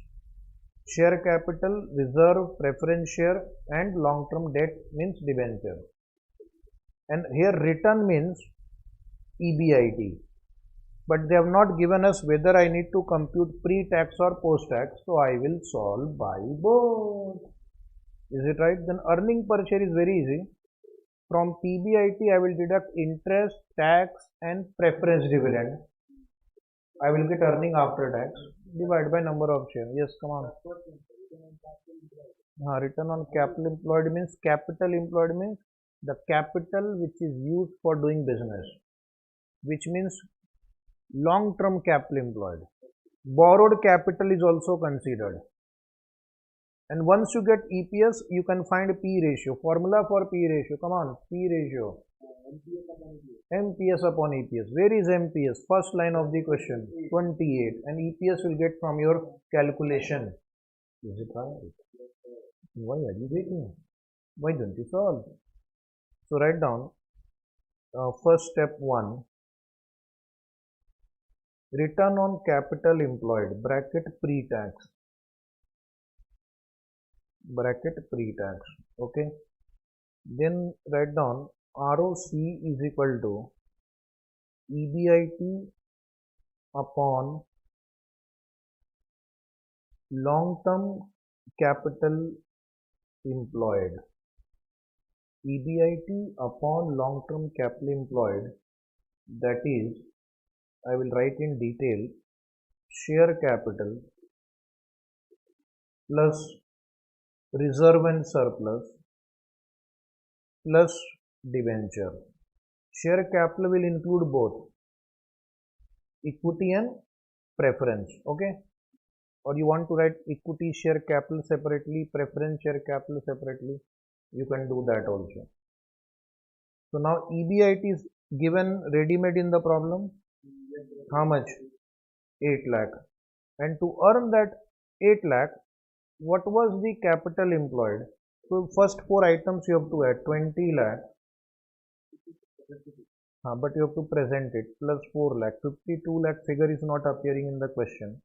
share capital, reserve, preference share, and long-term debt means debenture. And here return means EBIT. But they have not given us whether I need to compute pre-tax or post-tax. So I will solve by both. Is it right? Then earning per share is very easy. From PBIT I will deduct interest, tax and preference dividend. I will get earning after tax. Divide by number of shares. Yes, come on. Return on capital employed means the capital which is used for doing business, which means long-term capital employed. Borrowed capital is also considered. And once you get EPS, you can find P ratio. Formula for P ratio. Come on, P ratio. MPS upon EPS. Where is MPS? First line of the question. 28. And EPS will get from your calculation. Is it right? Why are you waiting? Why don't you solve? So write down first step 1. Return on capital employed, bracket pre-tax, okay. Then write down ROC is equal to EBIT upon long-term capital employed. EBIT upon long-term capital employed, that is, I will write in detail, share capital plus reserve and surplus plus debenture. Share capital will include both equity and preference, okay? Or you want to write equity share capital separately, preference share capital separately, you can do that also. So now EBIT is given ready-made in the problem. How much? 8 lakh. And to earn that 8 lakh, what was the capital employed? So first four items you have to add. 20 lakh. But you have to present it. Plus 4 lakh. 52 lakh figure is not appearing in the question.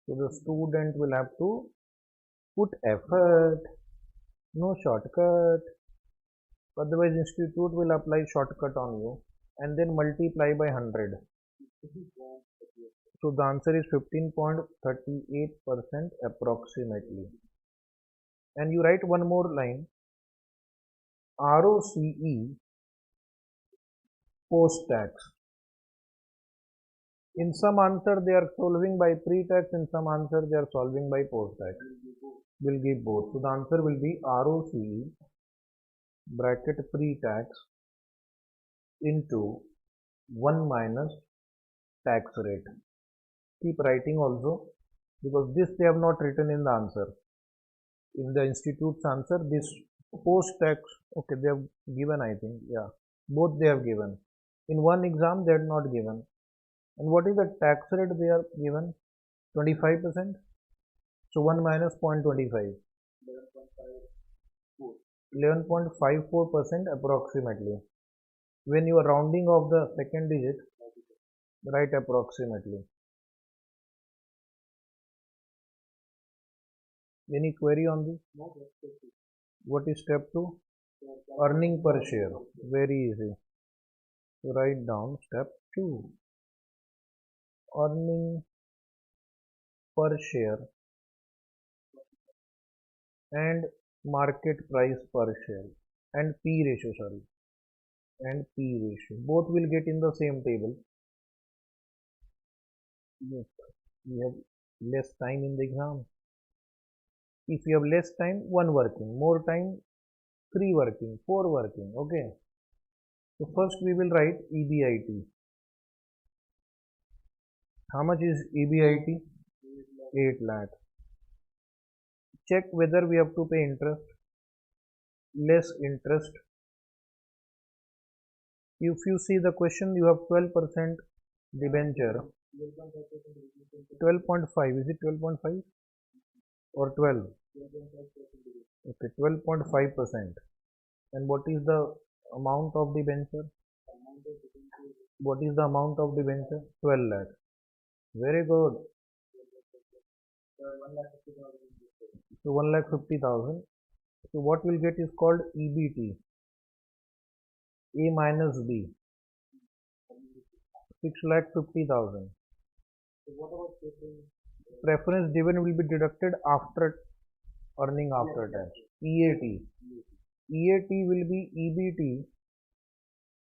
So the student will have to put effort. No shortcut. Otherwise institute will apply shortcut on you. And then multiply by 100. So the answer is 15.38% approximately. And you write one more line. ROCE post-tax. In some answer they are solving by pre-tax, in some answer they are solving by post-tax. Will give both. So the answer will be ROCE bracket pre-tax into 1 minus tax rate. Keep writing also, because this they have not written in the answer. In the institute's answer, this post-tax, okay, they have given, I think, yeah, both they have given. In one exam they had not given. And what is the tax rate they are given? 25%. So 1 minus 0.25. 11.54% approximately. When you are rounding off the second digit, write approximately. Any query on this? What is step 2? Earning per share. Very easy. So write down step 2. Earning per share and market price per share and P ratio, and P ratio. Both will get in the same table. Yes, we have less time in the exam. If you have less time, 1 working, more time, 3 working, 4 working. Okay. So first we will write EBIT. How much is EBIT? 8 lakh. Check whether we have to pay interest. Less interest. If you see the question, you have 12% debenture. 12.5. Is it 12.5 or 12? Okay, 12.5%. And what is the amount of debenture? What is the amount of debenture? 12 lakh. Very good. So 1,50,000. So what we'll get is called EBT. A minus B. 6,50,000. Preference dividend will be deducted after earning after tax. EAT. EAT will be EBT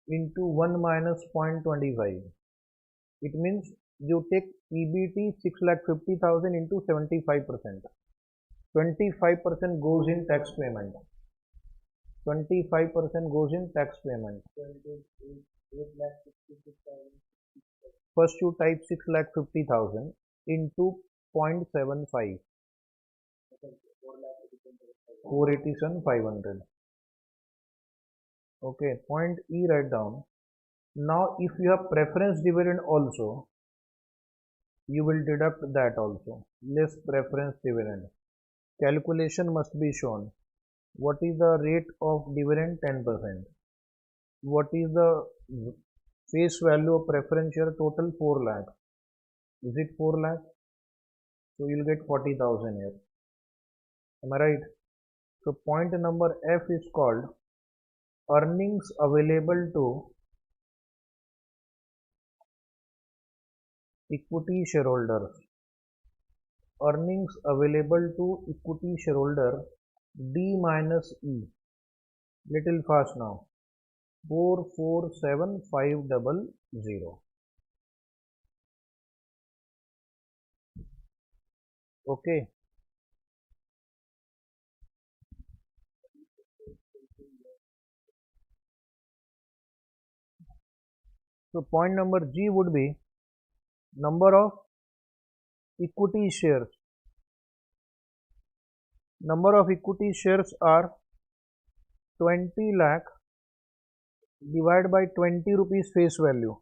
into 1 minus 0.25. It means you take EBT 6,50,000 into 75%. 25% goes in tax payment. 25% goes in tax payment. First you type 6,50,000 into 0.75. 487,500. Okay, point E write down. Now if you have preference dividend also, you will deduct that also. Less preference dividend. Calculation must be shown. What is the rate of dividend? 10%. What is the face value of preference share? Total 4 lakh. Is it 4 lakh? So you will get 40,000 here. Am I right? So point number F is called earnings available to equity shareholders. Earnings available to equity shareholder D minus E. Little fast now. 447,500. Okay. So point number G would be number of equity shares. Number of equity shares are 20 lakh divided by 20 rupees face value,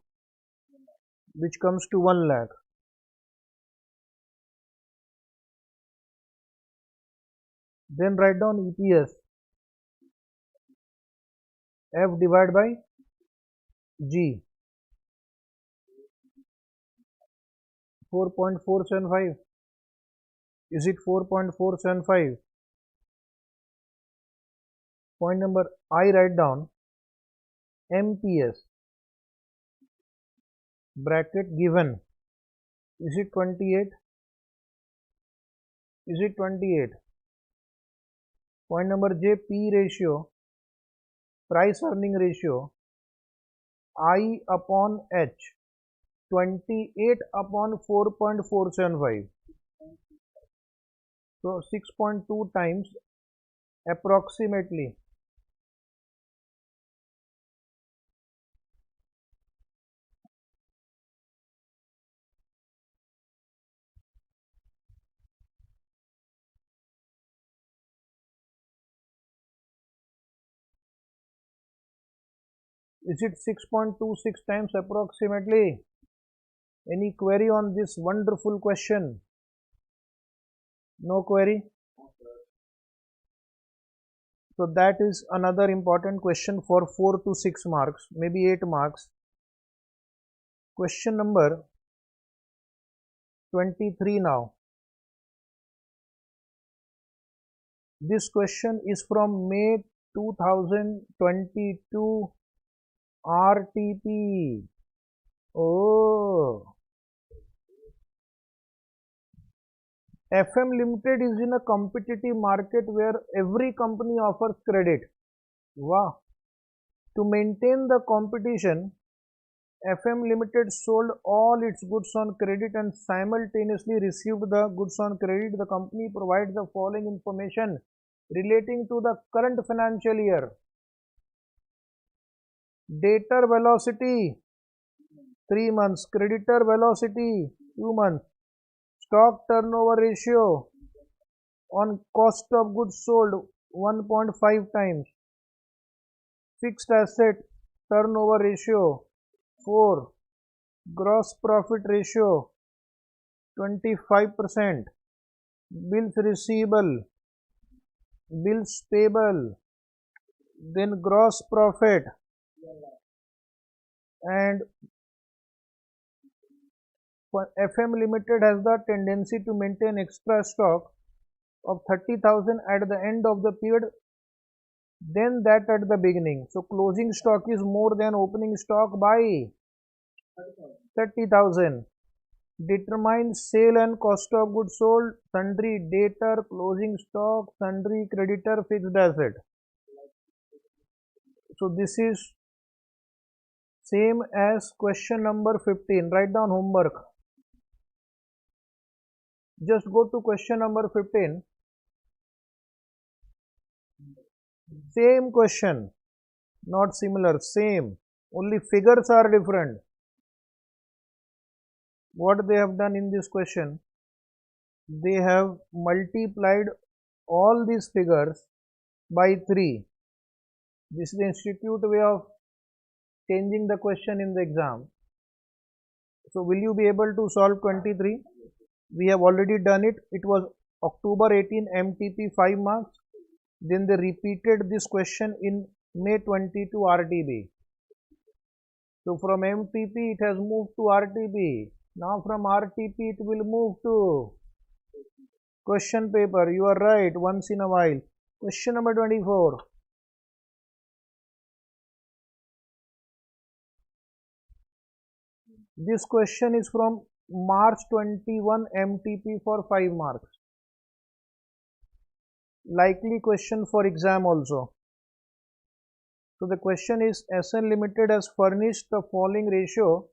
which comes to 1 lakh. Then write down EPS. F divided by G. 4.475. Is it 4.475? Point number I write down MPS. Bracket given. Is it 28? Is it 28? Point number J, P ratio, price earning ratio, I upon H, 28 upon 4.475. So 6.2 times approximately. Is it 6.26 times approximately? Any query on this wonderful question? No query? So that is another important question for 4 to 6 marks, maybe 8 marks. Question number 23 now. This question is from May 2022 RTP. Oh. FM Limited is in a competitive market where every company offers credit. Wow. To maintain the competition, FM Limited sold all its goods on credit and simultaneously received the goods on credit. The company provides the following information relating to the current financial year. Debtor velocity 3 months, creditor velocity 2 months, stock turnover ratio on cost of goods sold 1.5 times, fixed asset turnover ratio 4, gross profit ratio 25%, bills receivable, bills payable, then gross profit, and FM Limited has the tendency to maintain extra stock of 30,000 at the end of the period than that at the beginning. So closing stock is more than opening stock by 30,000. Determine sale and cost of goods sold, sundry, debtor, closing stock, sundry, creditor, fixed asset. So this is same as question number 15. Write down homework. Just go to question number 15. Same question, not similar, same. Only figures are different. What they have done in this question, they have multiplied all these figures by 3. This is the institute way of changing the question in the exam. So will you be able to solve 23? We have already done it. It was October 18 MTP 5 marks. Then they repeated this question in May 22 RTB. So from MTP it has moved to RTP. Now from RTP it will move to question paper. You are right, once in a while. Question number 24. This question is from March 21 MTP for 5 marks. Likely question for exam also. So the question is, SN Limited has furnished the following ratio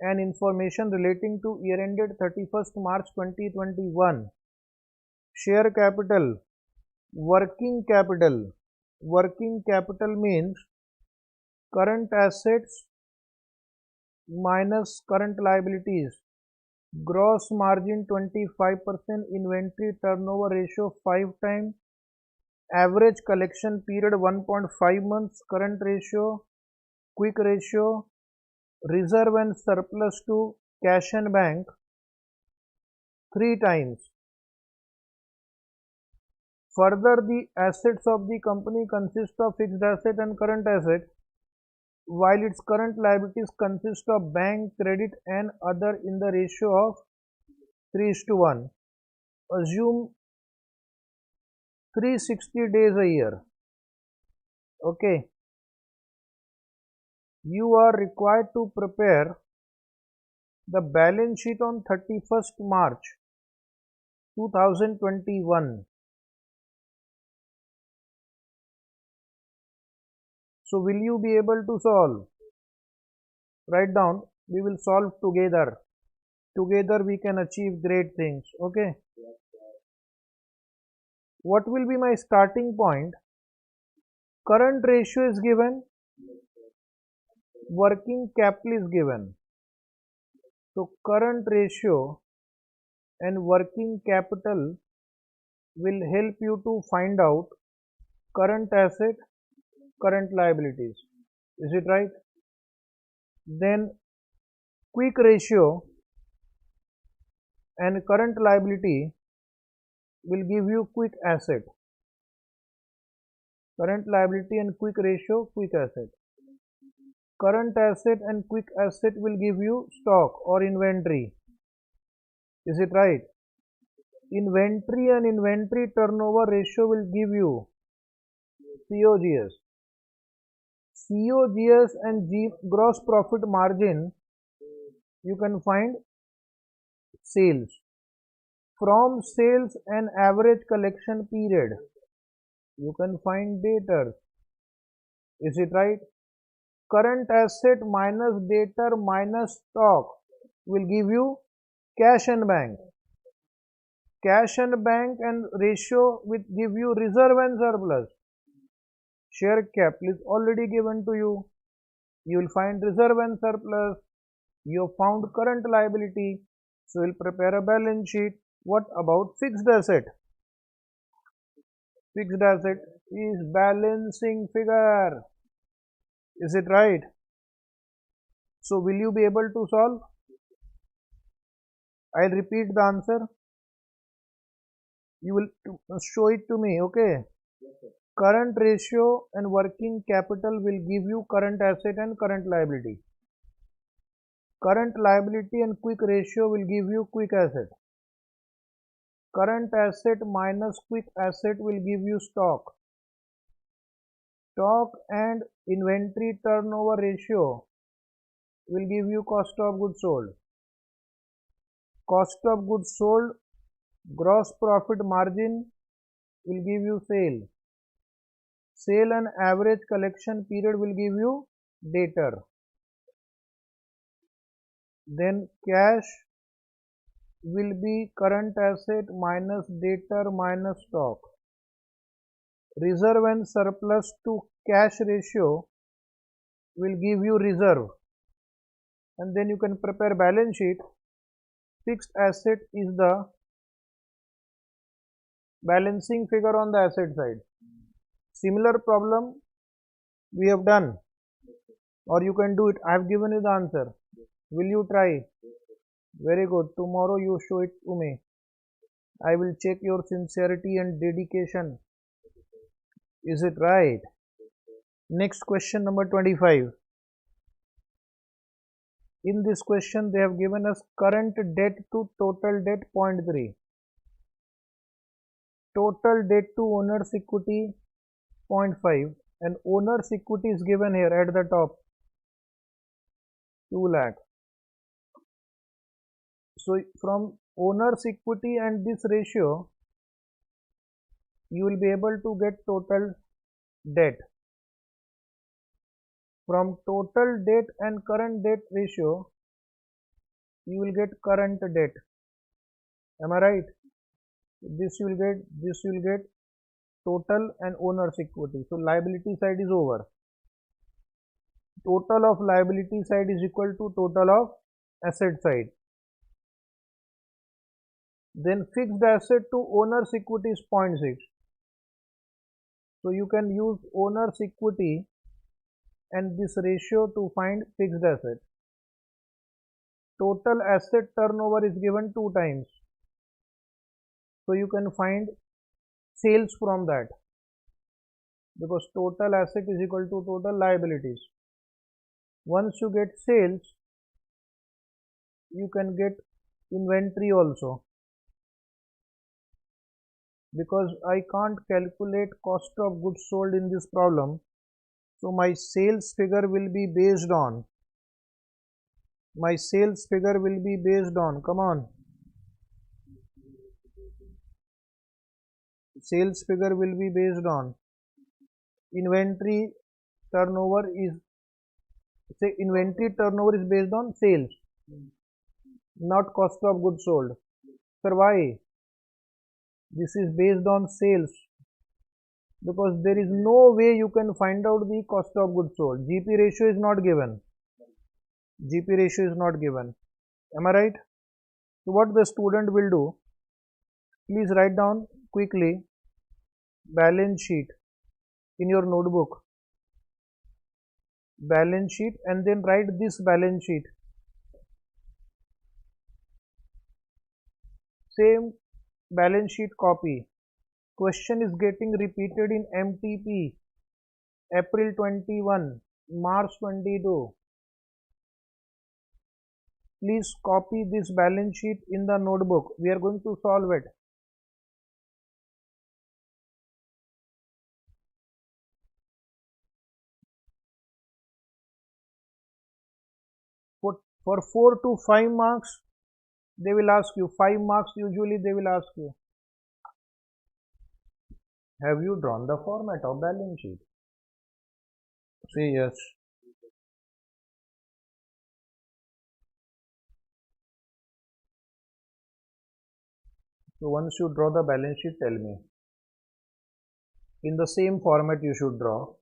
and information relating to year ended 31st March 2021. Share capital, working capital. Working capital means current assets minus current liabilities. Gross margin 25%, inventory turnover ratio 5 times, average collection period 1.5 months, current ratio, quick ratio, reserve and surplus to cash and bank 3 times. Further, the assets of the company consist of fixed asset and current asset, while its current liabilities consist of bank, credit and other in the ratio of 3:1. Assume 360 days a year. Okay. You are required to prepare the balance sheet on 31st March 2021. So will you be able to solve? Write down, we will solve together. Together we can achieve great things. Okay. What will be my starting point? Current ratio is given. Working capital is given. So current ratio and working capital will help you to find out current asset, current liabilities. Is it right? Then quick ratio and current liability will give you quick asset. Current liability and quick ratio, quick asset. Current asset and quick asset will give you stock or inventory. Is it right? Inventory and inventory turnover ratio will give you COGS. COGS and gross profit margin, you can find sales. From sales and average collection period, you can find debtors. Is it right? current asset minus debtor minus stock will give you cash and bank. Cash and bank and ratio will give you reserve and surplus. Share capital is already given to you. You will find reserve and surplus. You have found current liability. So you will prepare a balance sheet. What about fixed asset? Fixed asset is balancing figure. Is it right? So will you be able to solve? I'll repeat the answer. You will show it to me, okay? Current ratio and working capital will give you current asset and current liability. Current liability and quick ratio will give you quick asset. Current asset minus quick asset will give you stock. Stock and inventory turnover ratio will give you cost of goods sold. Cost of goods sold, gross profit margin will give you sale. Sale and average collection period will give you debtor. Then cash will be current asset minus debtor minus stock. Reserve and surplus to cash ratio will give you reserve. And then you can prepare balance sheet. Fixed asset is the balancing figure on the asset side. Similar problem we have done, or you can do it. I have given you the answer. Will you try? Very good. Tomorrow you show it to me. I will check your sincerity and dedication. Is it right? Next question, number 25. In this question they have given us current debt to total debt 0.3. Total debt to owner's equity 0.5 and owner's equity is given here at the top 2 lakh. So from owner's equity and this ratio you will be able to get total debt. From total debt and current debt ratio you will get current debt. Am I right? This you will get total and owner's equity. So liability side is over. Total of liability side is equal to total of asset side. Then fixed asset to owner's equity is 0.6. So you can use owner's equity and this ratio to find fixed asset. Total asset turnover is given 2 times. So you can find sales from that, because total asset is equal to total liabilities. Once you get sales, you can get inventory also. Because I can't calculate cost of goods sold in this problem, so my sales figure will be based on, come on, sales figure will be based on inventory turnover is, say inventory turnover is based on sales, not cost of goods sold. Sir, why? This is based on sales, because there is no way you can find out the cost of goods sold. GP ratio is not given. Am I right? So what the student will do, please write down quickly balance sheet in your notebook. Balance sheet, and then write this balance sheet. Same balance sheet copy. Question is getting repeated in MTP April 21, March 22. Please copy this balance sheet in the notebook. We are going to solve it. For 4 to 5 marks, they will ask you. 5 marks usually they will ask you. Have you drawn the format of balance sheet? Say yes. So once you draw the balance sheet, tell me. In the same format you should draw.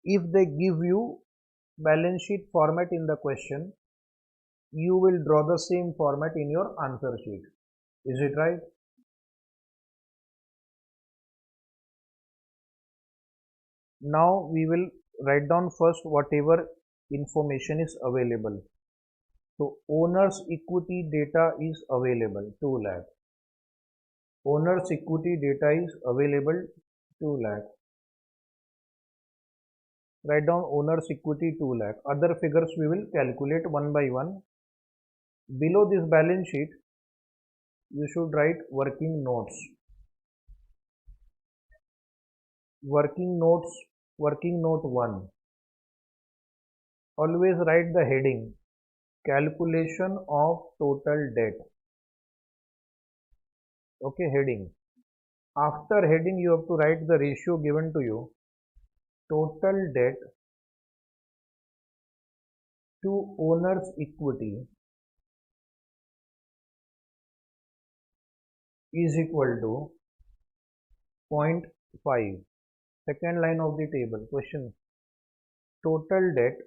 If they give you balance sheet format in the question, you will draw the same format in your answer sheet. Is it right? Now we will write down first whatever information is available. So owner's equity data is available 2 lakh. Owner's equity data is available 2 lakh. Write down owner's equity 2 lakh. Other figures we will calculate one by one. Below this balance sheet, you should write working notes. Working note 1. Always write the heading calculation of total debt. Okay, heading. After heading, you have to write the ratio given to you. Total debt to owner's equity is equal to 0.5. Second line of the table. Question. Total debt.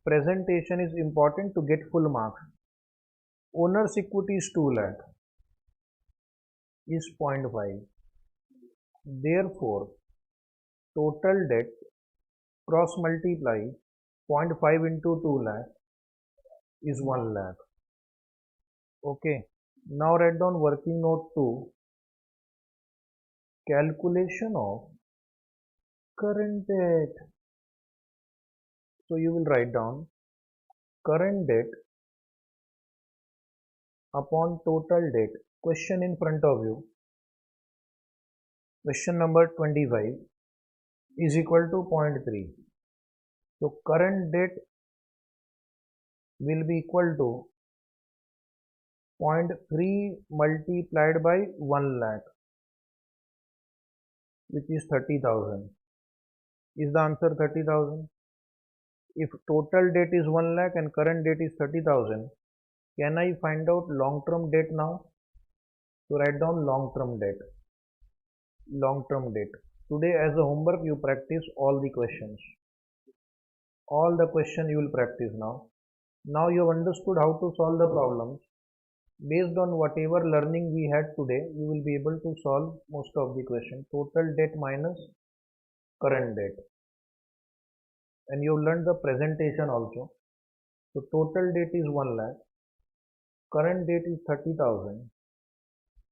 Presentation is important to get full marks. Owner's equity is 2 lakh. Is 0.5. Therefore, total debt cross multiply 0.5 into 2 lakh is 1 lakh. Okay. Now write down working note 2. Calculation of current debt. So you will write down current debt upon total debt. Question in front of you. Question number 25 is equal to 0.3. So current debt will be equal to 0.3 multiplied by 1 lakh, which is 30,000. Is the answer 30,000? If total debt is 1 lakh and current debt is 30,000, can I find out long-term debt now? So write down long-term debt. Long-term debt. Today as a homework you practice all the questions. All the questions you will practice now. Now you have understood how to solve the problems. Based on whatever learning we had today, you will be able to solve most of the questions. Total debt minus current debt. And you learned the presentation also. So total debt is 1 lakh. Current debt is 30,000.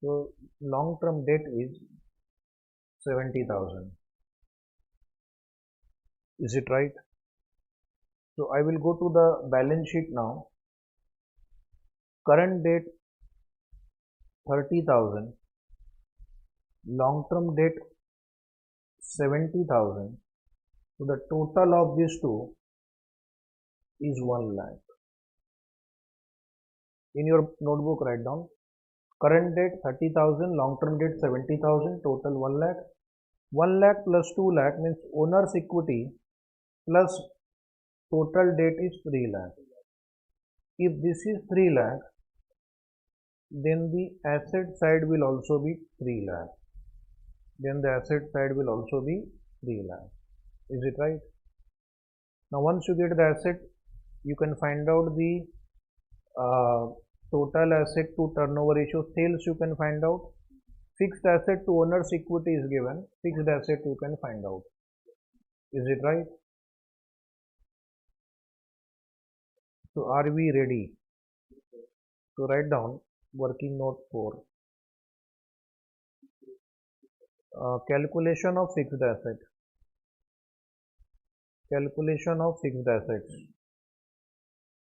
So long-term debt is 70,000. Is it right? So I will go to the balance sheet now. Current debt 30,000. Long-term debt 70,000. So the total of these two is 1 lakh. In your notebook write down current debt 30,000, long-term debt 70,000, total 1 lakh. 1 lakh plus 2 lakh means owner's equity plus total debt is 3 lakh. If this is 3 lakh, then the asset side will also be 3 lakh. Then the asset side will also be 3 lakh. Is it right? Now once you get the asset, you can find out the total asset to turnover ratio. Sales you can find out. Fixed asset to owner's equity is given. Fixed asset you can find out. Is it right? So are we ready? So write down working note 4. Calculation of fixed asset. Calculation of fixed assets.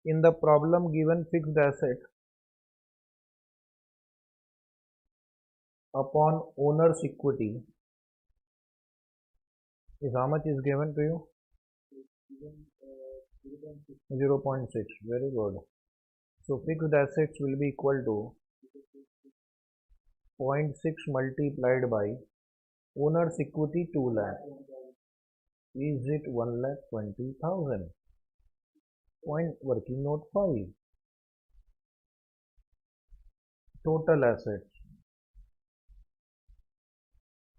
In the problem given, fixed asset upon owner's equity is how much is given to you? 0.6. Very good. So fixed assets will be equal to 0.6 multiplied by owner's equity 2 lakh. Is it 1,20,000? Point working note 5. total assets.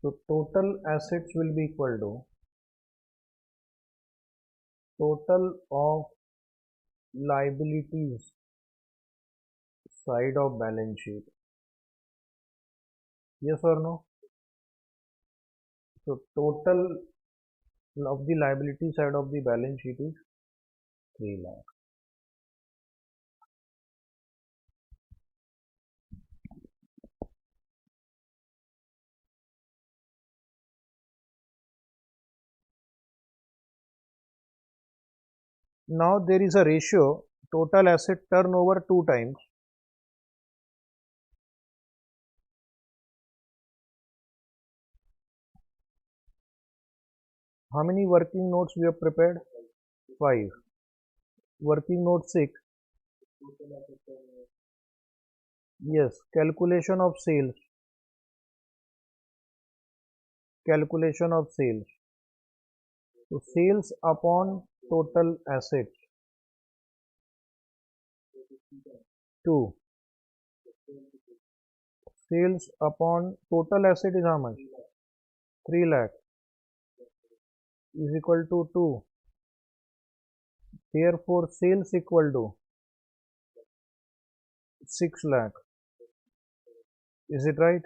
So total assets will be equal to total of liabilities side of balance sheet. Yes or no? So total of the liability side of the balance sheet is 3 lakh. Now there is a ratio total asset turnover 2 times. How many working notes we have prepared? 5. Working note 6. Yes, calculation of sales. Calculation of sales. So sales upon total assets. 2. Sales upon total asset is how much? 3 lakh is equal to 2. Therefore sales equal to 6 lakh. Is it right?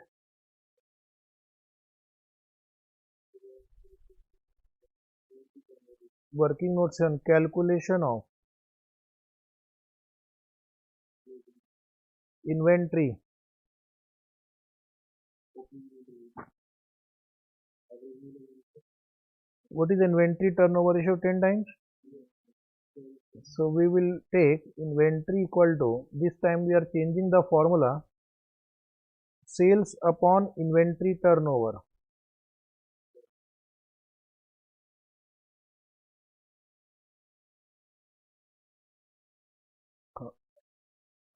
Working notes on calculation of inventory. What is inventory turnover ratio? 10 times. So we will take inventory equal to, this time we are changing the formula, sales upon inventory turnover.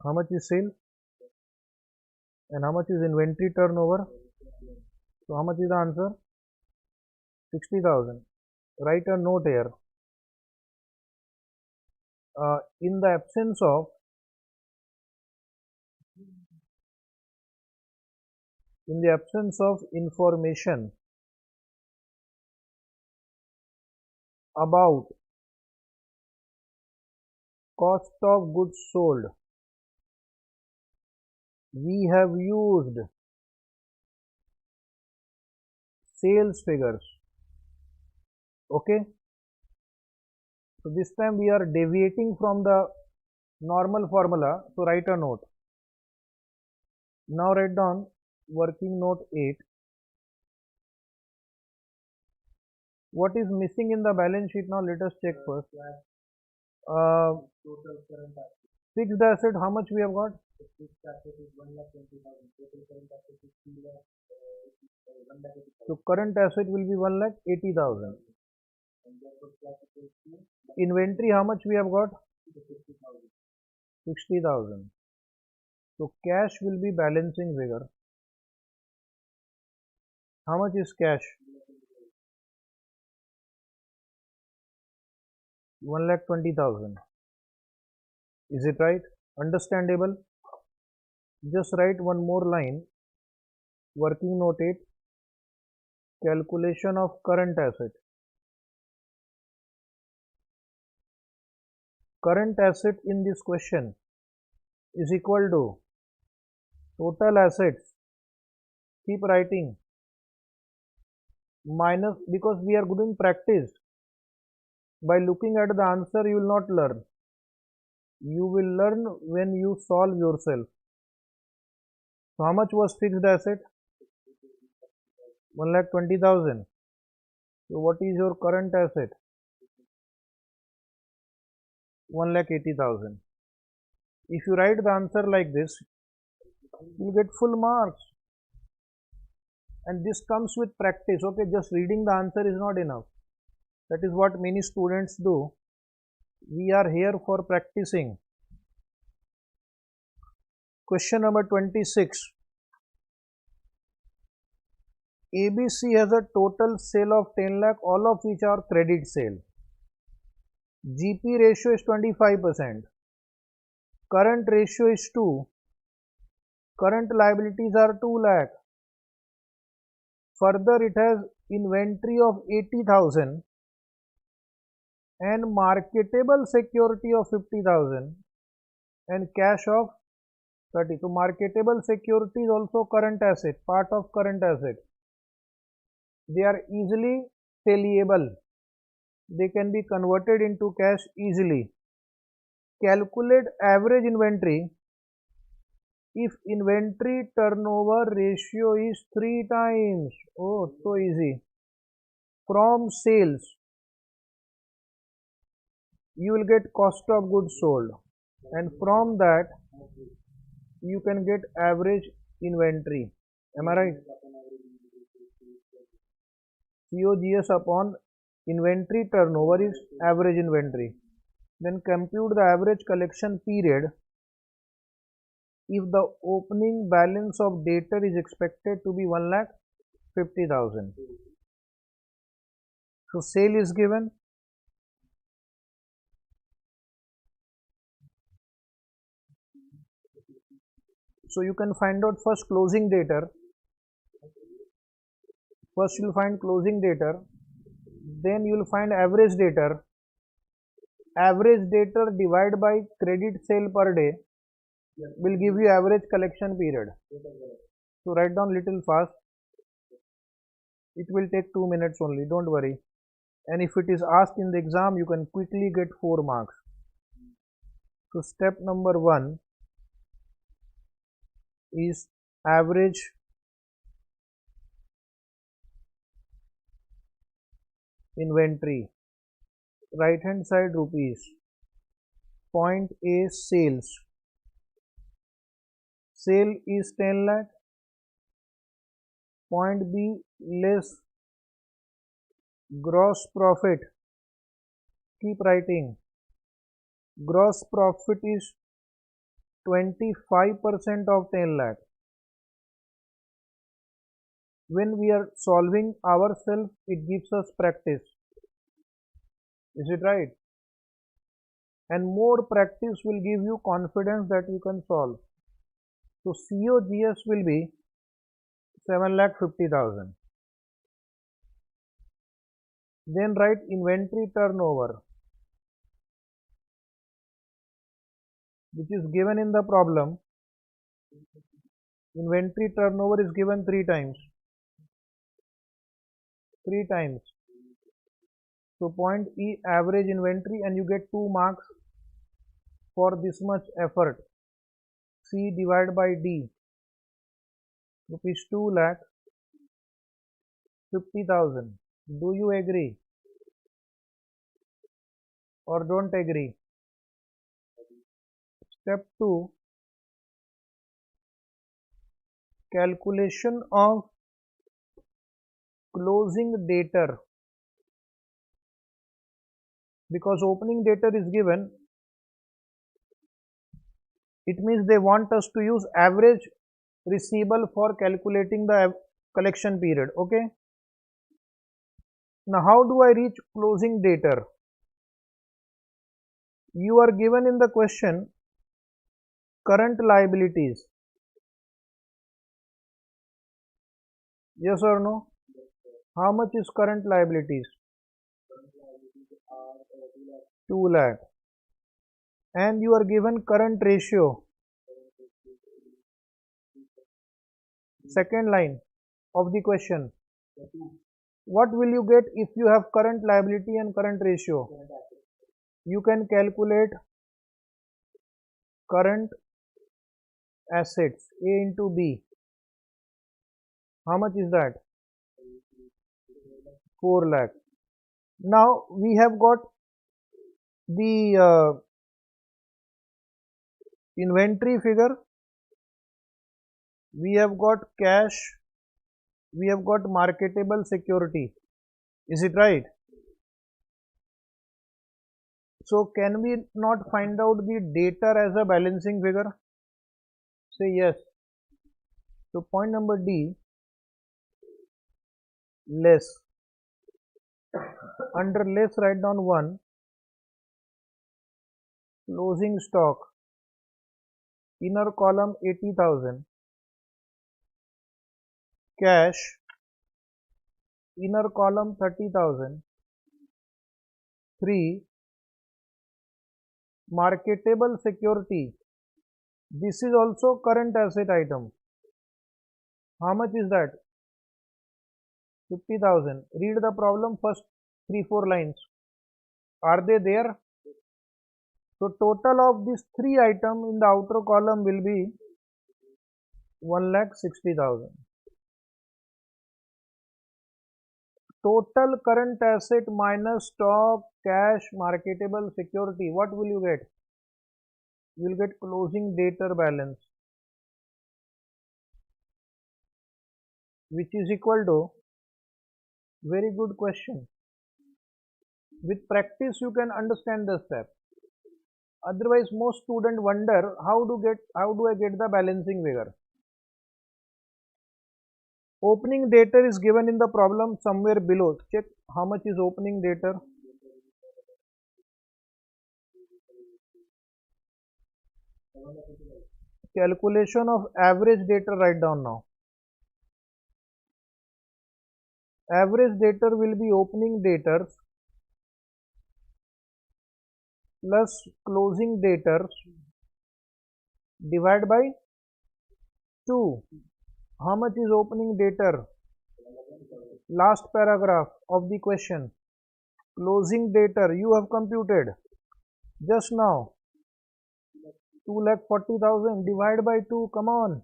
How much is sale and how much is inventory turnover? So how much is the answer? 60,000. Write a note here. In the absence of information about cost of goods sold, we have used sales figures. Okay. So this time we are deviating from the normal formula. So write a note. Now write down working note 8. What is missing in the balance sheet now? Let us check first. Fixed asset, how much we have got? Fixed asset is 1,20,000. Total current asset is 3 lakh. So current asset will be 1,80,000. Inventory, how much we have got? 60,000. So cash will be balancing figure. How much is cash? 1,20,000. Is it right? Understandable? Just write one more line. Working note 8. Calculation of current asset. Current asset in this question is equal to total assets. Keep writing. Minus, because we are doing practice. By looking at the answer, you will not learn. You will learn when you solve yourself. So how much was fixed asset? 1,20,000. So what is your current asset? 1,80,000. If you write the answer like this, you will get full marks. And this comes with practice. Okay, just reading the answer is not enough. That is what many students do. We are here for practicing. Question number 26. ABC has a total sale of 10 lakh, all of which are credit sale. GP ratio is 25%. Current ratio is 2. Current liabilities are 2 lakh. Further, it has inventory of 80,000 and marketable security of 50,000 and cash of 30. So marketable security is also current asset, part of current asset. They are easily sellable. They can be converted into cash easily. Calculate average inventory if inventory turnover ratio is 3 times. Oh, so easy. From sales, you will get cost of goods sold, and from that you can get average inventory. Am I right? COGS upon inventory turnover is average inventory. Then compute the average collection period if the opening balance of debtor is expected to be 1,50,000. So sale is given. So you can find out first closing debtor. First you will find closing debtor. Then you will find average debtor. Average debtor divided by credit sale per day will give you average collection period. So write down little fast. It will take 2 minutes only, don't worry. And if it is asked in the exam, you can quickly get 4 marks. So step number 1 is average inventory. Right hand side rupees. Point A sales. Sale is 10 lakh. Point B less gross profit. Keep writing. Gross profit is 25% of 10 lakh. When we are solving ourselves, it gives us practice. Is it right? And more practice will give you confidence that you can solve. So COGS will be 7,50,000. Then write inventory turnover, which is given in the problem. Inventory turnover is given 3 times. 3 times. So point E average inventory, and you get 2 marks for this much effort. C divided by D. Rupees 2,50,000. Do you agree or don't agree? Step 2. Calculation of closing debtor. Because opening debtor is given, it means they want us to use average receivable for calculating the collection period. Okay. Now how do I reach closing debtor? You are given in the question current liabilities. Yes or no? How much is current liabilities? 2 lakh. And you are given current ratio. Second line of the question. What will you get if you have current liability and current ratio? You can calculate current assets A into B. How much is that? 4 lakh. Now we have got the inventory figure, we have got cash, we have got marketable security. Is it right? So can we not find out the debtor as a balancing figure? Say yes. So point number D, less. Under less write down 1, closing stock, inner column 80,000, cash, inner column 30,000, 3 marketable security. This is also current asset item. How much is that? 50,000. Read the problem first 3-4 lines. Are they there? So total of these 3 items in the outer column will be 1,60,000. Total current asset minus stock, cash, marketable security. What will you get? You will get closing debtor balance, which is equal to, very good question. With practice you can understand the step. Otherwise most students wonder how do I get the balancing figure. Opening debtor is given in the problem somewhere below. Check how much is opening debtor. Calculation of average debtor, write down now. Average debtor will be opening debtors plus closing debtors divided by 2. How much is opening debtor? Last paragraph of the question. Closing debtor you have computed just now. 2,40,000 divided by 2. Come on.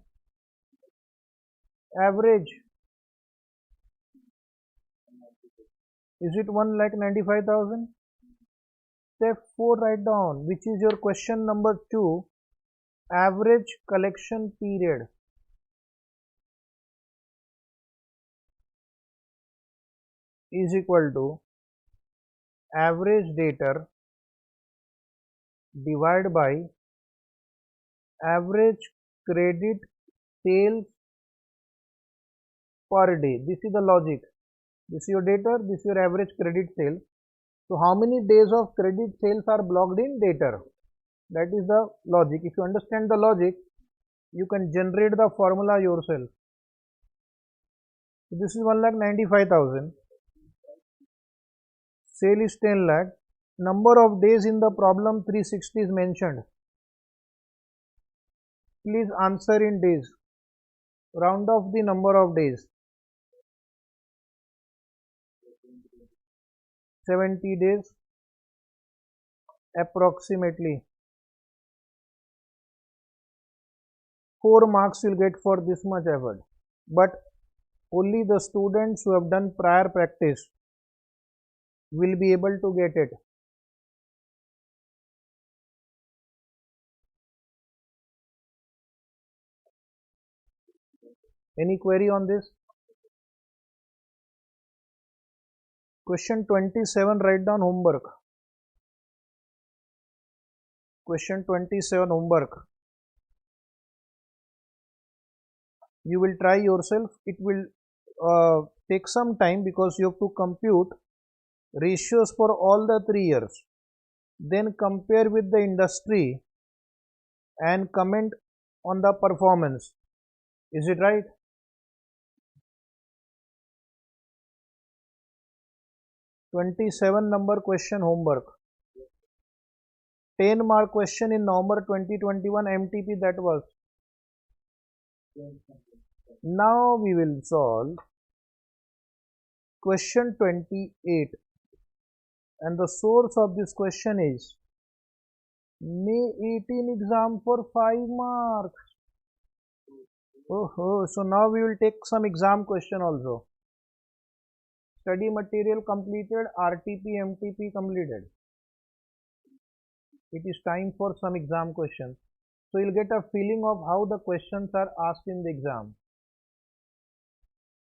Average. Is it 1,95,000? Step 4 write down, which is your question number 2. Average collection period. Is equal to average debtor divided by average credit sales per day. This is the logic. This is your debtor, this is your average credit sales. So how many days of credit sales are blocked in debtor? That is the logic. If you understand the logic, you can generate the formula yourself. So this is 1,95,000. Sale is 10 lakh. Number of days in the problem 360 is mentioned. Please answer in days. Round off the number of days. 70 days approximately. 4 marks you'll get for this much effort. But only the students who have done prior practice will be able to get it. Any query on this? Question 27, write down homework. Question 27 homework. You will try yourself. It will take some time because you have to compute ratios for all the 3 years. Then compare with the industry and comment on the performance. Is it right? (27) number question homework. 10 mark question in November 2021 MTP, that was. Now we will solve question 28, and the source of this question is May 18 exam for 5 marks. Oh, so now we will take some exam question also. Study material completed, RTP, MTP completed. It is time for some exam questions. So you'll get a feeling of how the questions are asked in the exam.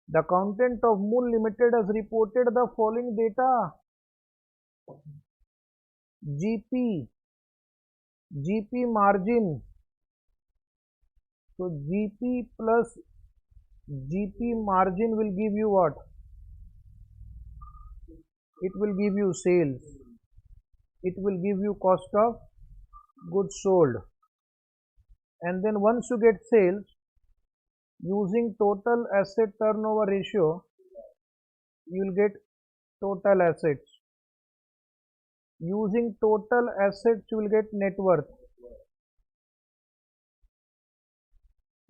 The accountant of Moon Limited has reported the following data. GP margin. So GP plus GP margin will give you what? It will give you sales. It will give you cost of goods sold. And then once you get sales, Using total asset turnover ratio, you will get total assets. Using total assets, you will get net worth.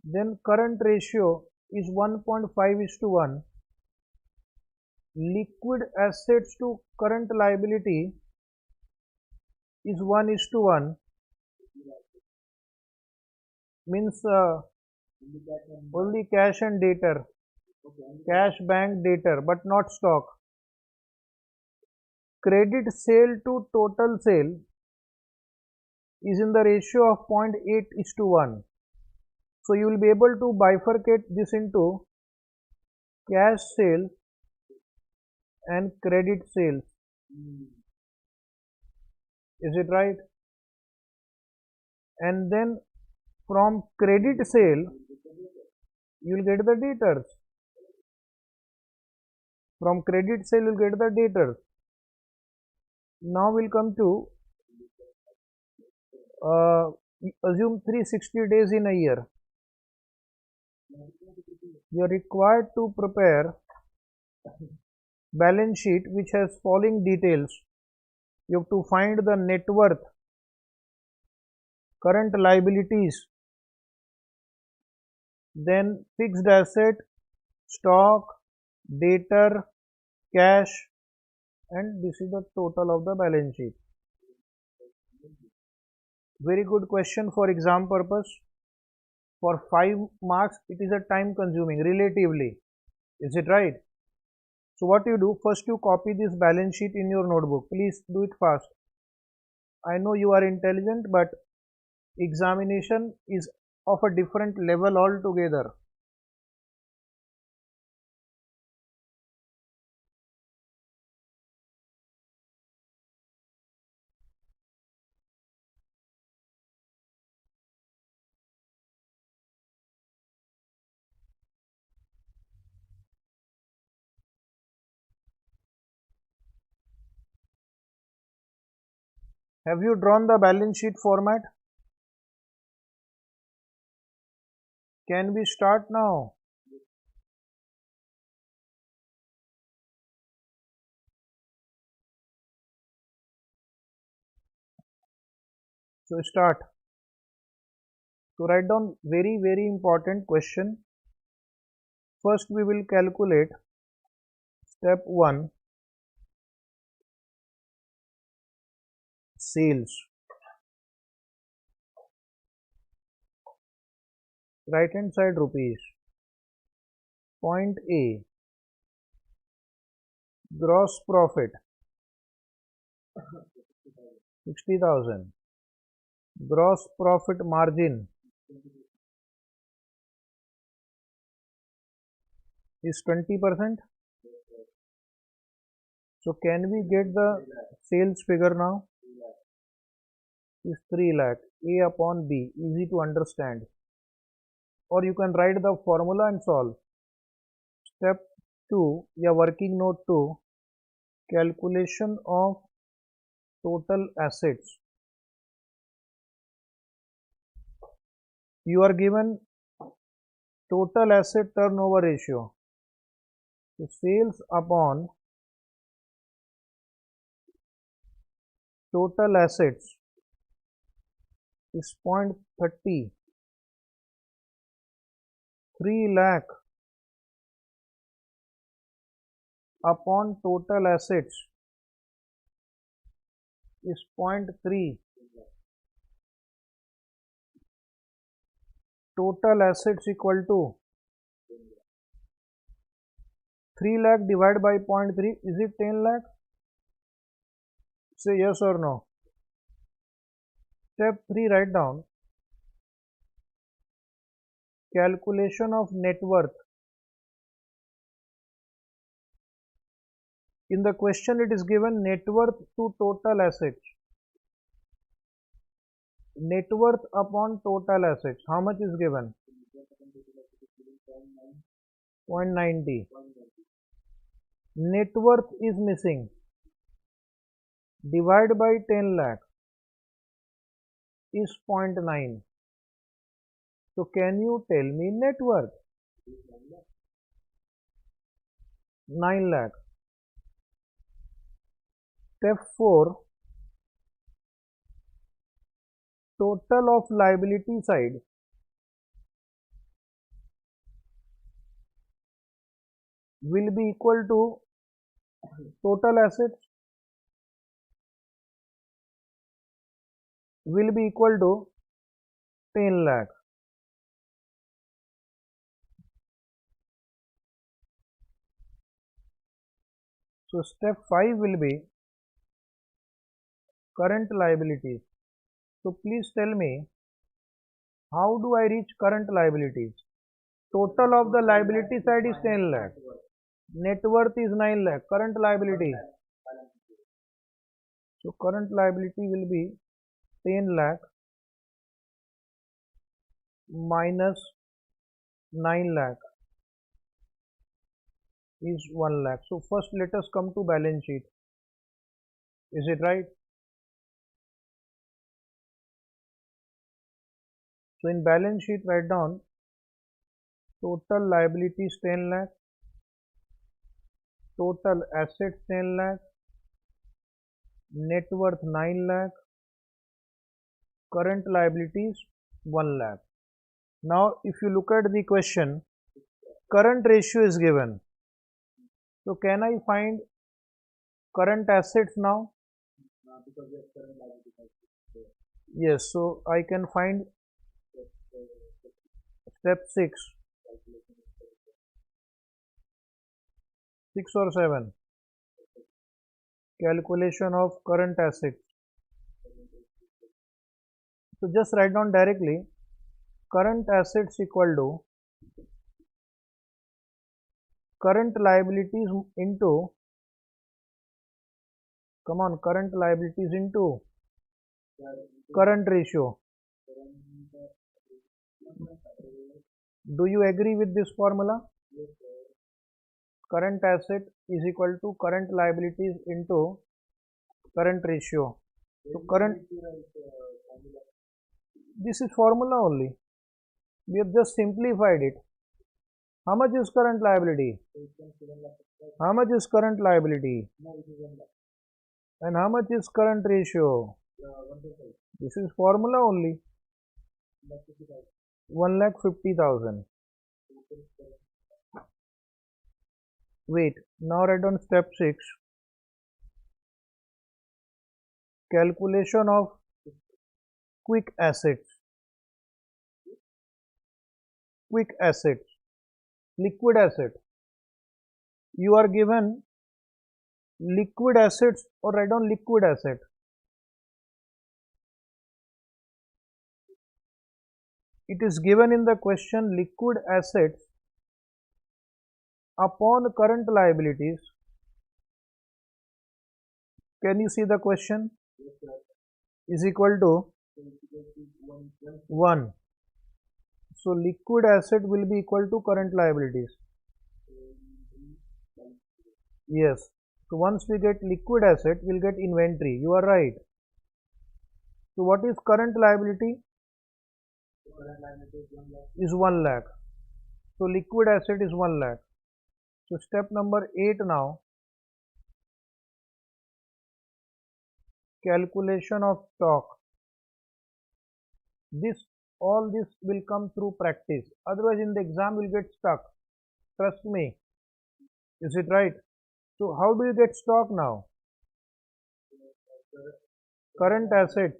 Then current ratio is 1.5:1. Liquid assets to current liability is 1:1. Means only cash and debtor, cash, bank, debtor, but not stock. Credit sale to total sale is in the ratio of 0.8:1. So you will be able to bifurcate this into cash sales and credit sales. Is it right? And then from credit sale, you will get the debtors. From credit sale, you will get the debtors. Now we'll come to assume 360 days in a year. You are required to prepare balance sheet which has following details. You have to find the net worth, current liabilities, then fixed asset, stock, debtor, cash, and this is the total of the balance sheet. Very good question for exam purpose. For 5 marks, it is a time consuming relatively. Is it right? So what you do, first you copy this balance sheet in your notebook. Please do it fast. I know you are intelligent, but examination is of a different level altogether. Have you drawn the balance sheet format? Can we start now? So start. To write down very important question. First we will calculate step 1 sales. Right hand side rupees. Point A, gross profit 60,000. Gross profit margin is 20%. So can we get the sales figure now? Is 3 lakh. A upon B, easy to understand. Or you can write the formula and solve. Step 2, या working note 2, calculation of total assets. You are given total asset turnover ratio. So sales upon total assets is 0.30. 3 lakh upon total assets is 0.3. Total assets equal to 3 lakh divided by 0.3. Is it 10 lakh? Say yes or no. Step 3, write down calculation of net worth. In the question it is given net worth to total assets. Net worth upon total assets. How much is given? 0.90. Net worth is missing. Divide by 10 lakh is 0.9. So can you tell me net worth? 9 lakh. Step 4, total of liability side will be equal to total assets will be equal to 10 lakh. So step 5 will be current liabilities. So please tell me, how do I reach current liabilities? Total of the liability side is 10 lakh. Net worth is 9 lakh. Current liability. So current liability will be 10 lakh minus 9 lakh is 1 lakh. So first let us come to balance sheet. Is it right? So in balance sheet write down total liabilities 10 lakh, total assets 10 lakh, net worth 9 lakh, current liabilities 1 lakh. Now if you look at the question, current ratio is given. So can I find current assets now? Yes, so I can find step 6 or 7, calculation of current assets. So just write down directly, current assets equal to current liabilities into, come on, current liabilities into current ratio. Do you agree with this formula? Current asset is equal to current liabilities into current ratio. So current, this is formula only. We have just simplified it. How much is current liability? How much is current liability? And how much is current ratio? This is formula only. 1,50,000. Wait, now write down step 6. Calculation of quick assets. Quick assets. Liquid asset. You are given liquid assets, or write down liquid asset. It is given in the question liquid assets upon current liabilities. Can you see the question? Is equal to 1. So liquid asset will be equal to current liabilities. Yes. So once we get liquid asset, we'll get inventory. You are right. So what is current liability? Is 1 lakh. So liquid asset is 1 lakh. So step number 8 now. Calculation of stock. All this will come through practice. Otherwise in the exam will get stuck. Trust me. Is it right? So how do you get stock now? Current assets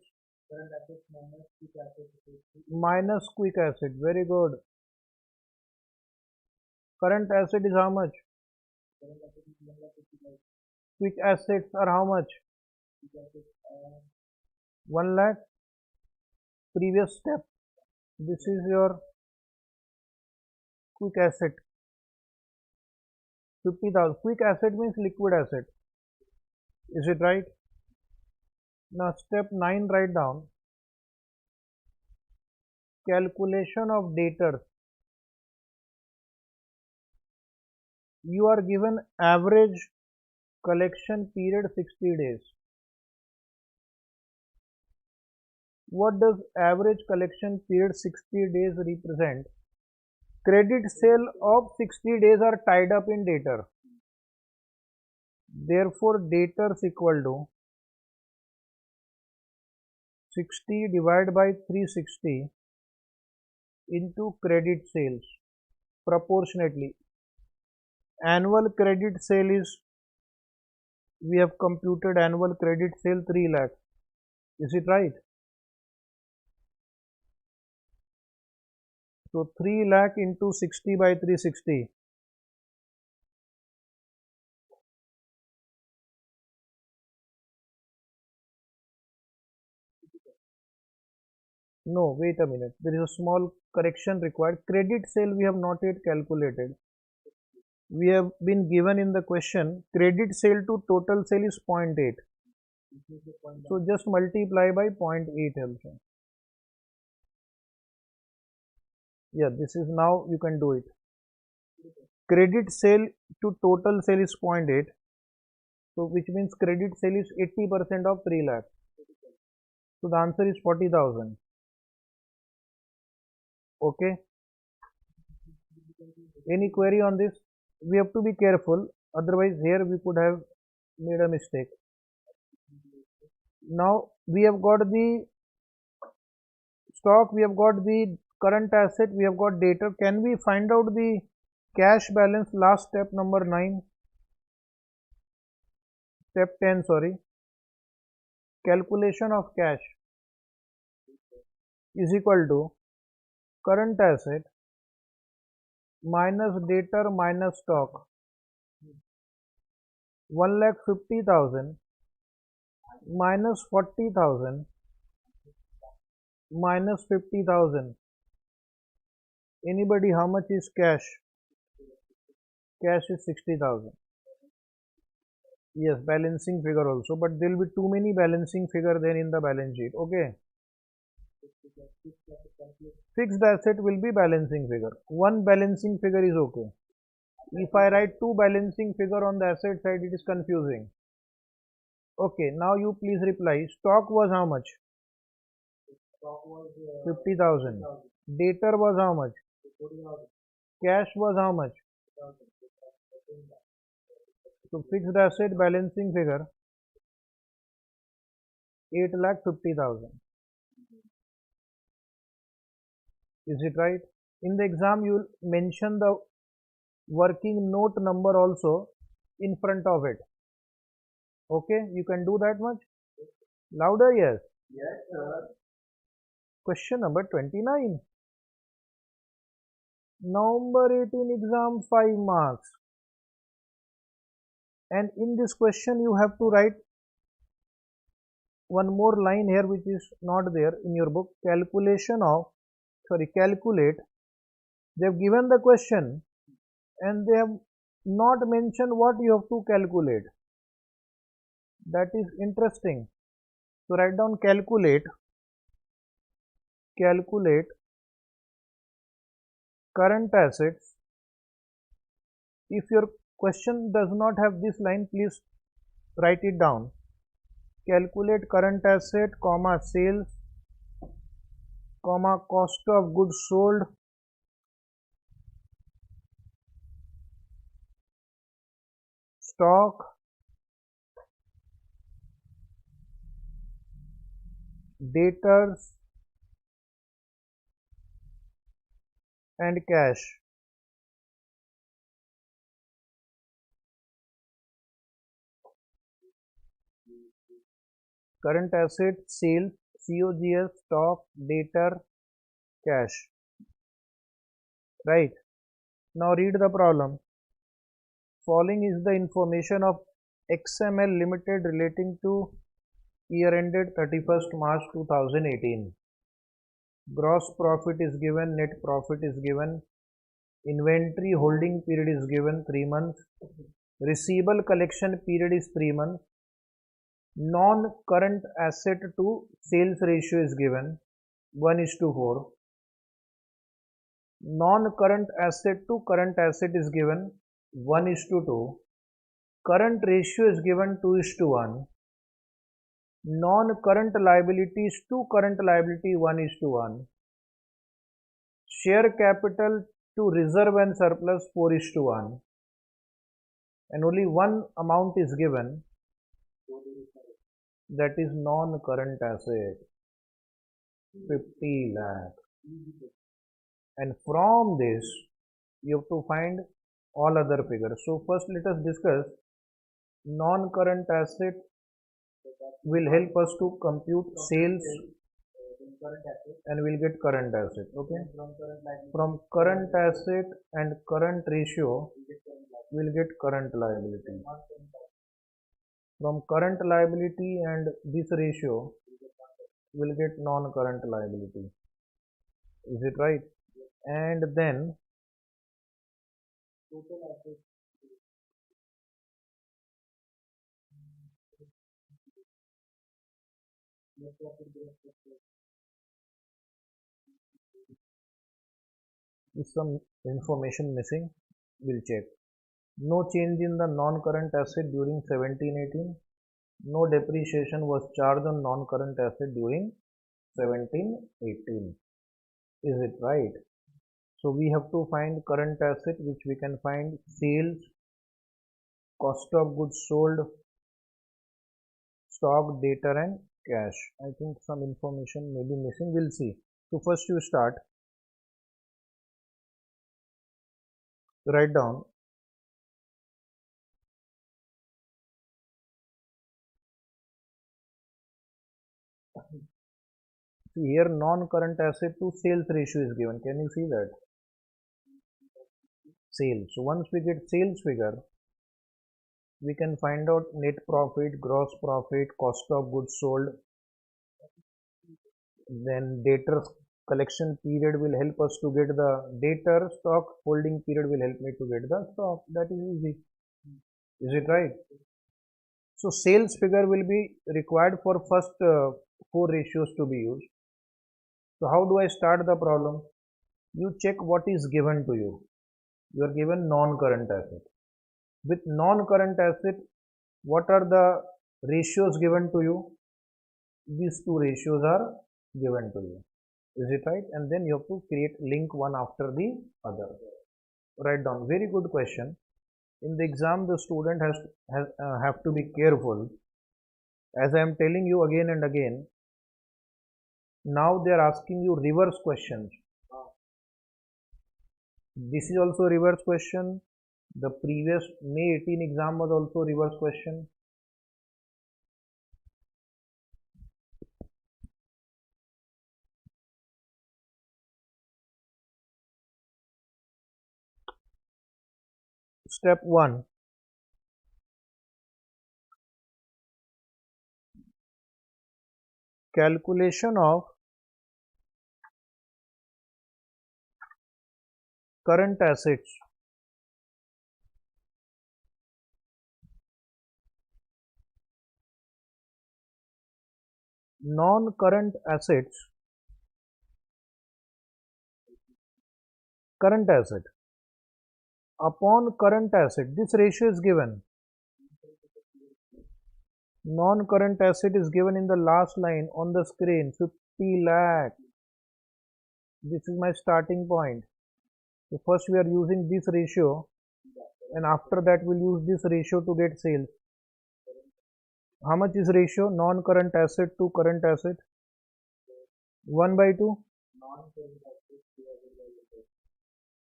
minus quick asset. Very good. Current asset is how much? Quick assets are how much? 1 lakh. Previous step. This is your quick asset. 50,000. Quick asset means liquid asset. Is it right? Now step 9 write down. Calculation of debtors. You are given average collection period 60 days. What does average collection period 60 days represent? Credit sale of 60 days are tied up in debtor. Therefore, debtors equal to 60 divided by 360 into credit sales proportionately. Annual credit sale is, we have computed annual credit sale 3 lakh. Is it right? So 3 lakh into 60 by 360. No, wait a minute. There is a small correction required. Credit sale we have not yet calculated. We have been given in the question credit sale to total sale is 0.8. So just multiply by 0.8 also. Yeah, this is now you can do it. Credit sale to total sale is 0.8. So which means credit sale is 80% of 3 lakh. So the answer is 40,000. Okay. Any query on this? We have to be careful. Otherwise here we could have made a mistake. Now we have got the stock, we have got the current asset, we have got data. Can we find out the cash balance? Last step, number 9. Step 10, sorry. Calculation of cash is equal to current asset minus debtor minus stock. 1,50,000 minus 40,000 minus 50,000. Anybody, how much is cash? Cash is 60,000. Yes, balancing figure also, but there will be too many balancing figure then in the balance sheet. Okay. Fixed asset will be balancing figure. One balancing figure is okay. If I write two balancing figure on the asset side, it is confusing. Okay, now you please reply. Stock was how much? 50,000. Debtor was how much? Cash was how much? So fixed asset balancing figure 8,50,000. Is it right? In the exam you will mention the working note number also in front of it. Okay, you can do that much? Louder, yes. Yes, sir. Question number 29. November 18 exam 5 marks. And in this question you have to write one more line here which is not there in your book. Calculate. They have given the question and they have not mentioned what you have to calculate. That is interesting. So write down calculate current assets. If your question does not have this line, please write it down. Calculate current asset, comma sales, comma cost of goods sold, stock, debtors and cash. Current asset, sales, COGS, stock, debtor, cash. Right. Now read the problem. Following is the information of XML Limited relating to year ended 31st March 2018. Gross profit is given, net profit is given, inventory holding period is given 3 months, receivable collection period is 3 months, non-current asset to sales ratio is given 1:4, non-current asset to current asset is given 1:2, current ratio is given 2:1, non-current liabilities to current liability 1:1, share capital to reserve and surplus 4:1, and only one amount is given, that is non-current asset, 50 lakh. And from this, you have to find all other figures. So first let us discuss non-current asset will help us to compute sales and we'll get current asset. Okay. From current asset and current ratio, we'll get current liability. From current liability and this ratio, we'll get non-current liability. Is it right? And then is some information missing? We'll check. No change in the non-current asset during 17-18. No depreciation was charged on non-current asset during 17-18. Is it right? So we have to find current asset, which we can find sales, cost of goods sold, stock, debtor and cash. I think some information may be missing. We'll see. So first you start. Write down here non-current asset to sales ratio is given. Can you see that? Sales. So once we get sales figure, we can find out net profit, gross profit, cost of goods sold. Then debtor collection period will help us to get the debtor, stock holding period will help me to get the stock. That is easy. Is it right? So sales figure will be required for first four ratios to be used. So how do I start the problem? You check what is given to you. You are given non-current asset. With non-current asset, what are the ratios given to you? These two ratios are given to you. Is it right? And then you have to create link one after the other. Write down. Very good question. In the exam, the student have to be careful. As I am telling you again and again, now they are asking you reverse questions. This is also a reverse question. The previous May 18 exam was also reverse question. Step 1. Calculation of current assets non-current assets current asset upon current asset. This ratio is given. Non-current asset is given in the last line on the screen, 50 lakh. This is my starting point. So first we are using this ratio and after that we'll use this ratio to get sales. How much is ratio? Non-current asset to current asset? 1/2.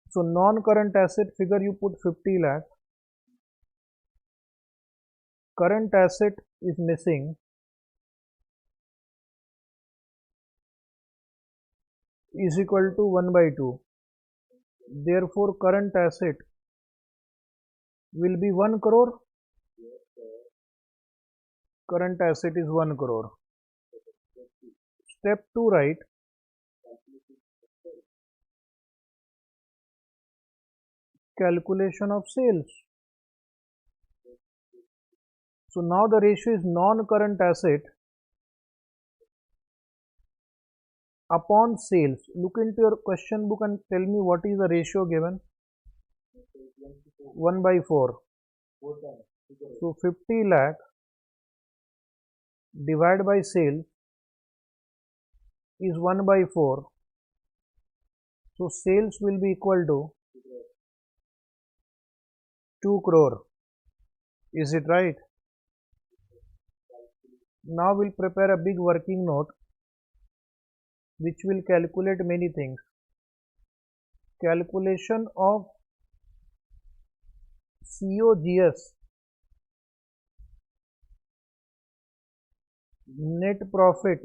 So non-current asset figure you put 50 lakh. Current asset is missing. Is equal to 1/2. Therefore current asset will be 1 crore. Current asset is 1 crore. Step 2, write calculation of sales. So now the ratio is non-current asset upon sales. Look into your question book and tell me what is the ratio given. 1/4. So 50 lakh divided by sales is 1/4. So sales will be equal to 2 crore. Is it right? Now we'll prepare a big working note which will calculate many things. Calculation of COGS, net profit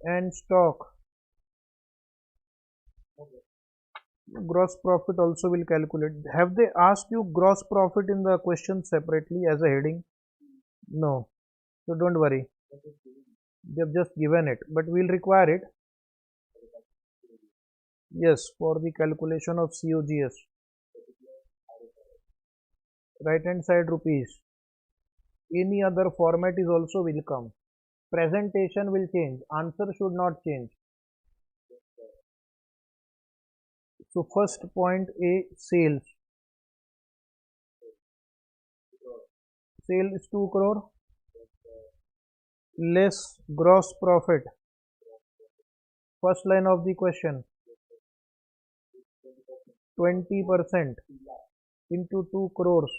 and stock. Gross profit also will calculate. Have they asked you gross profit in the question separately as a heading? No. So don't worry. They've just given it, but we'll require it. Yes, for the calculation of COGS. Right hand side rupees. Any other format is also welcome. Presentation will change. Answer should not change. So first point A, sales. Sale is 2 crore less gross profit. First line of the question, 20% into 2 crores.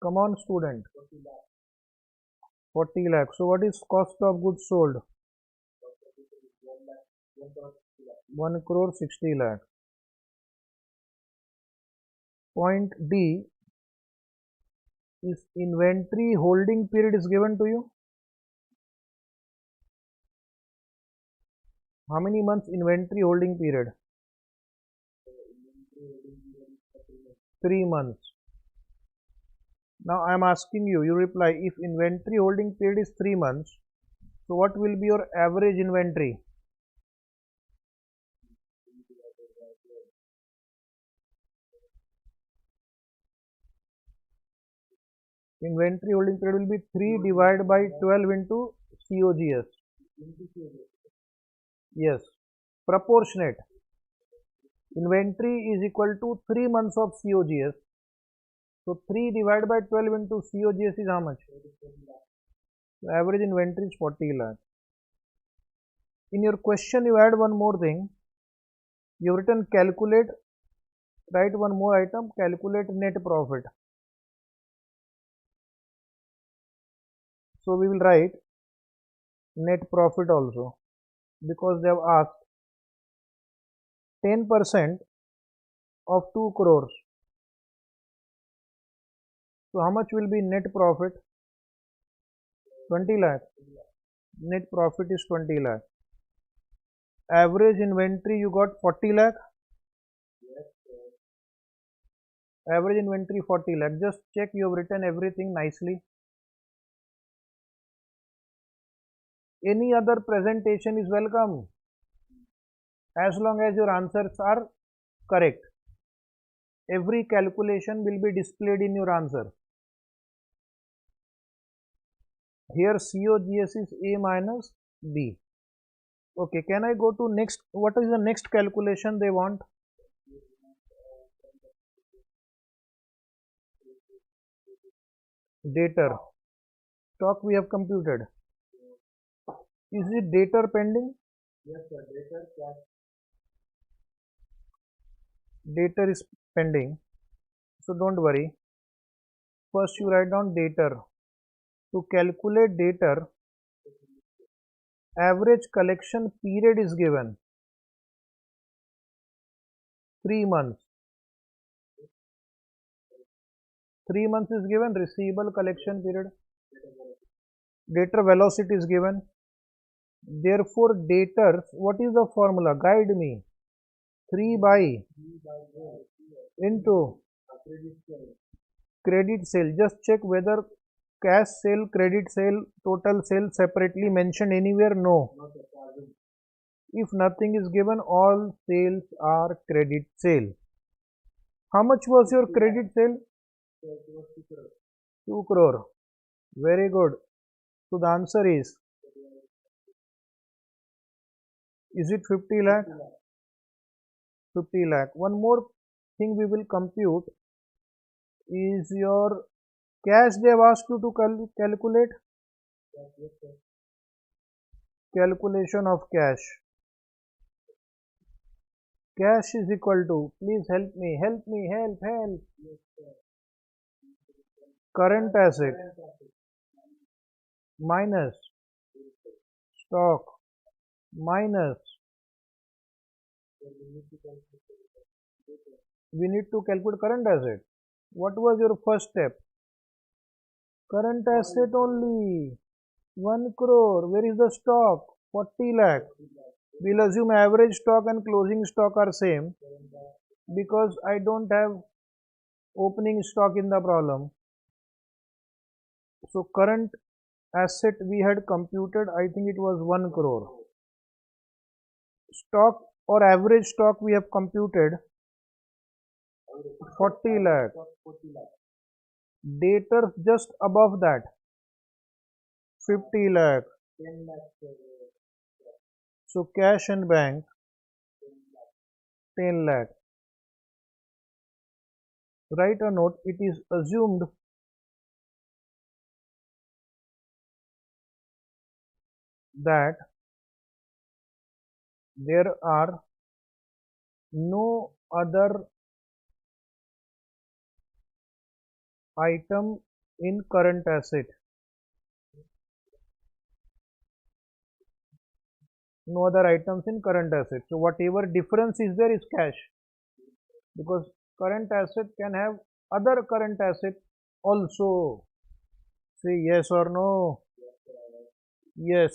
Come on student, 40 lakhs. So what is cost of goods sold? 1 crore 60 lakh. Point D is inventory holding period is given to you. How many months inventory holding period? 3 months. Now I am asking you, you reply, if inventory holding period is 3 months, so what will be your average inventory? Inventory holding period will be 3 divided by 12 into COGS. Yes, proportionate. Inventory is equal to 3 months of COGS. So 3 divided by 12 into COGS is how much? So average inventory is 40 lakh. In your question you add one more thing. You have written calculate, write one more item, calculate net profit. So we will write net profit also, because they have asked 10% of 2 crores. So how much will be net profit? 20 lakh. Net profit is 20 lakh. Average inventory you got 40 lakh. Average inventory 40 lakh. Just check you have written everything nicely. Any other presentation is welcome, as long as your answers are correct. Every calculation will be displayed in your answer. Here COGS is A minus B. Okay, can I go to next? What is the next calculation they want? Debtor. Stock we have computed. Is it debtor pending? Yes sir, debtor cash. Debtor is pending. So don't worry. First you write down debtor. To calculate debtor, average collection period is given 3 months. 3 months is given receivable collection period. Debtor velocity is given. Therefore, debtors, what is the formula? Guide me. 3 by into credit sale. Just check whether cash sale, credit sale, total sale separately mentioned anywhere? No. If nothing is given, all sales are credit sale. How much was your credit sale? 2 crore. Very good. So the answer is it 50 lakh? 50 lakh. One more thing we will compute is your cash they have asked you to calculate. Calculation of cash. Cash is equal to, please help me, help me, help. Current asset minus stock minus, we need to calculate current asset. What was your first step? Current asset only. 1 crore. Where is the stock? 40 lakh. We'll assume average stock and closing stock are same because I don't have opening stock in the problem. So current asset we had computed, I think it was 1 crore. Stock or average stock we have computed 40 lakh. Debtors just above that 50 lakh. So cash and bank 10 lakh. Write a note. It is assumed that there are no other item in current asset. No other items in current asset. So whatever difference is there is cash, because current asset can have other current asset also. Say yes or no. Yes.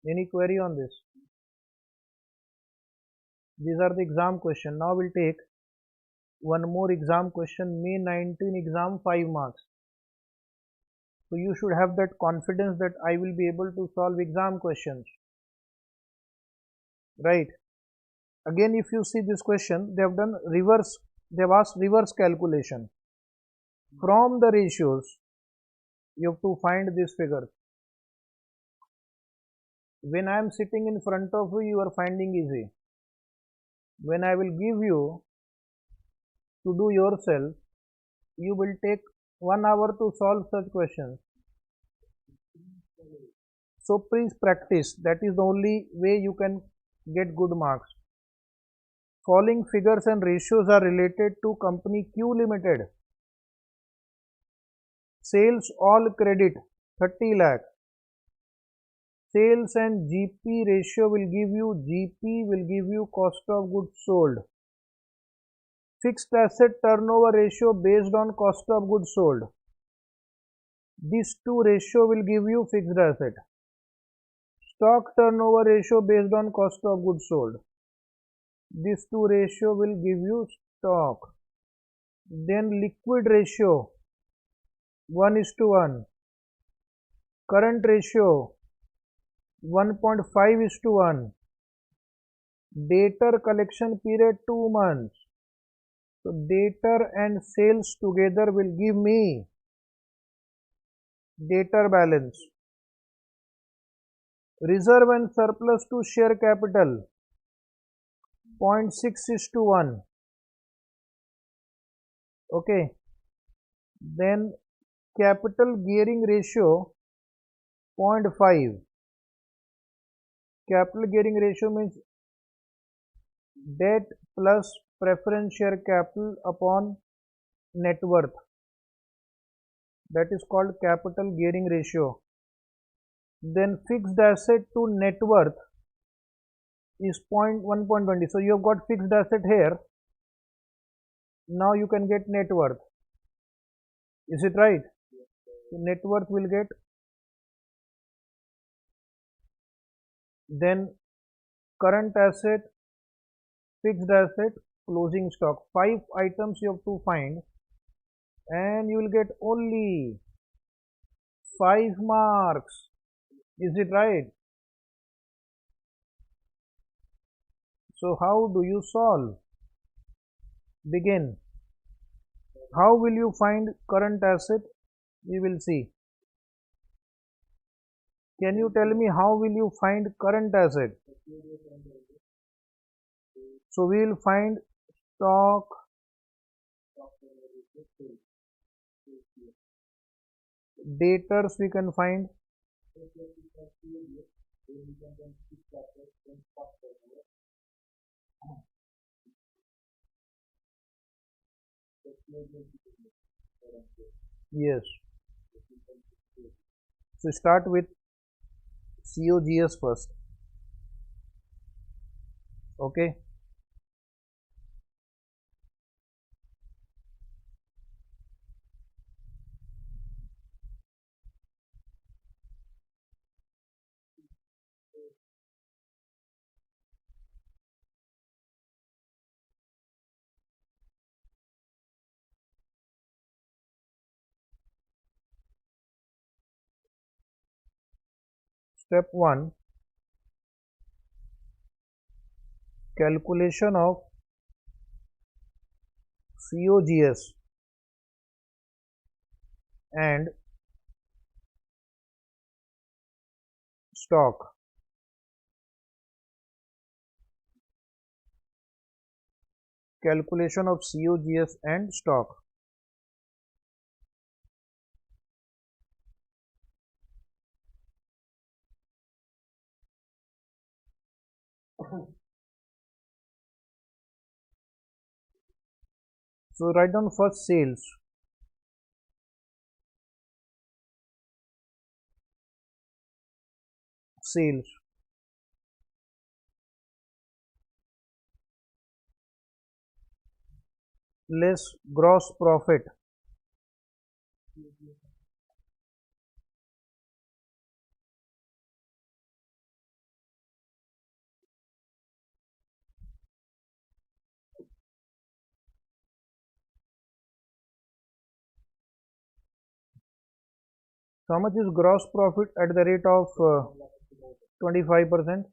Any query on this? These are the exam question. Now we'll take one more exam question. May 19 exam, 5 marks. So you should have that confidence that I will be able to solve exam questions. Right. Again, if you see this question, they have done reverse, they have asked reverse calculation. From the ratios, you have to find this figure. When I am sitting in front of you, you are finding easy. When I will give you to do yourself, you will take 1 hour to solve such questions. So please practice. That is the only way you can get good marks. Following figures and ratios are related to company Q Limited. Sales all credit 30 lakh. Sales and GP ratio will give you cost of goods sold. Fixed asset turnover ratio based on cost of goods sold. These two ratio will give you fixed asset. Stock turnover ratio based on cost of goods sold. These two ratio will give you stock. Then liquid ratio 1:1. Current ratio 1.5:1. Debtor collection period 2 months. So debtor and sales together will give me debtor balance. Reserve and surplus to share capital 0.6:1. Okay. Then capital gearing ratio 0.5. Capital gearing ratio means debt plus preference share capital upon net worth. That is called capital gearing ratio. Then fixed asset to net worth is 1.20. So you have got fixed asset here. Now you can get net worth. Is it right? So net worth will get. Then current asset, fixed asset, closing stock. 5 items you have to find, and you will get only 5 marks. Is it right? So how do you solve? Begin. How will you find current asset? We will see. Can you tell me how will you find current asset? So we will find stock, debtors we can find, Yes. So start with COGS first. Okay. Step 1, calculation of COGS and stock. Calculation of COGS and stock. So write down first sales. Sales less gross profit So how much is gross profit at the rate of 25%?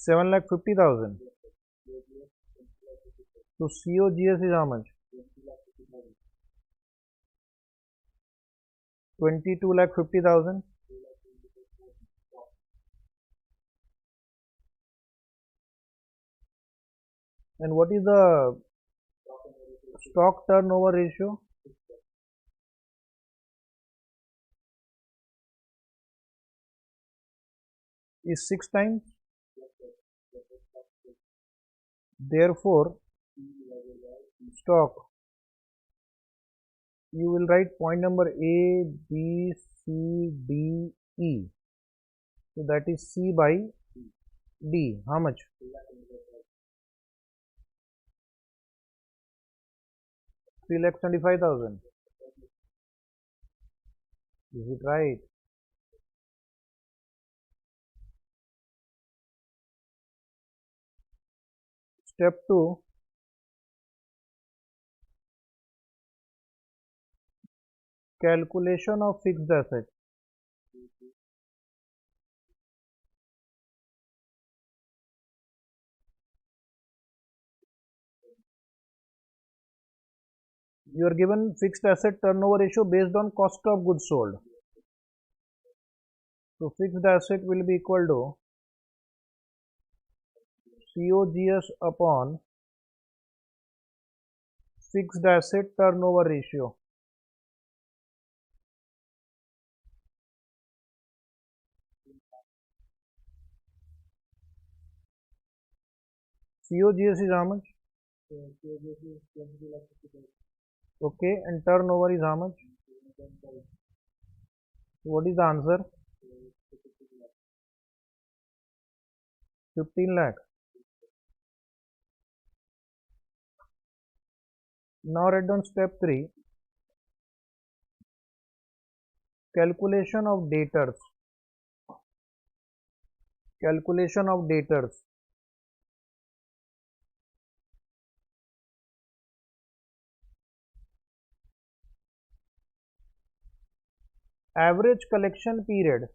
7,50,000. So COGS is how much? 22,50,000. And what is the stock turnover ratio? Is 6 times. Therefore, stock, you will write point number A, B, C, D, E. So that is C by D. How much? 3,25,000. Is it right? Step 2, calculation of fixed asset. You are given fixed asset turnover ratio based on cost of goods sold. So fixed asset will be equal to COGS upon fixed asset turnover ratio. COGS is how much? Okay, and turnover is how much? What is the answer? 15 lakh. Now write down step 3, calculation of debtors. Calculation of debtors. Average collection period.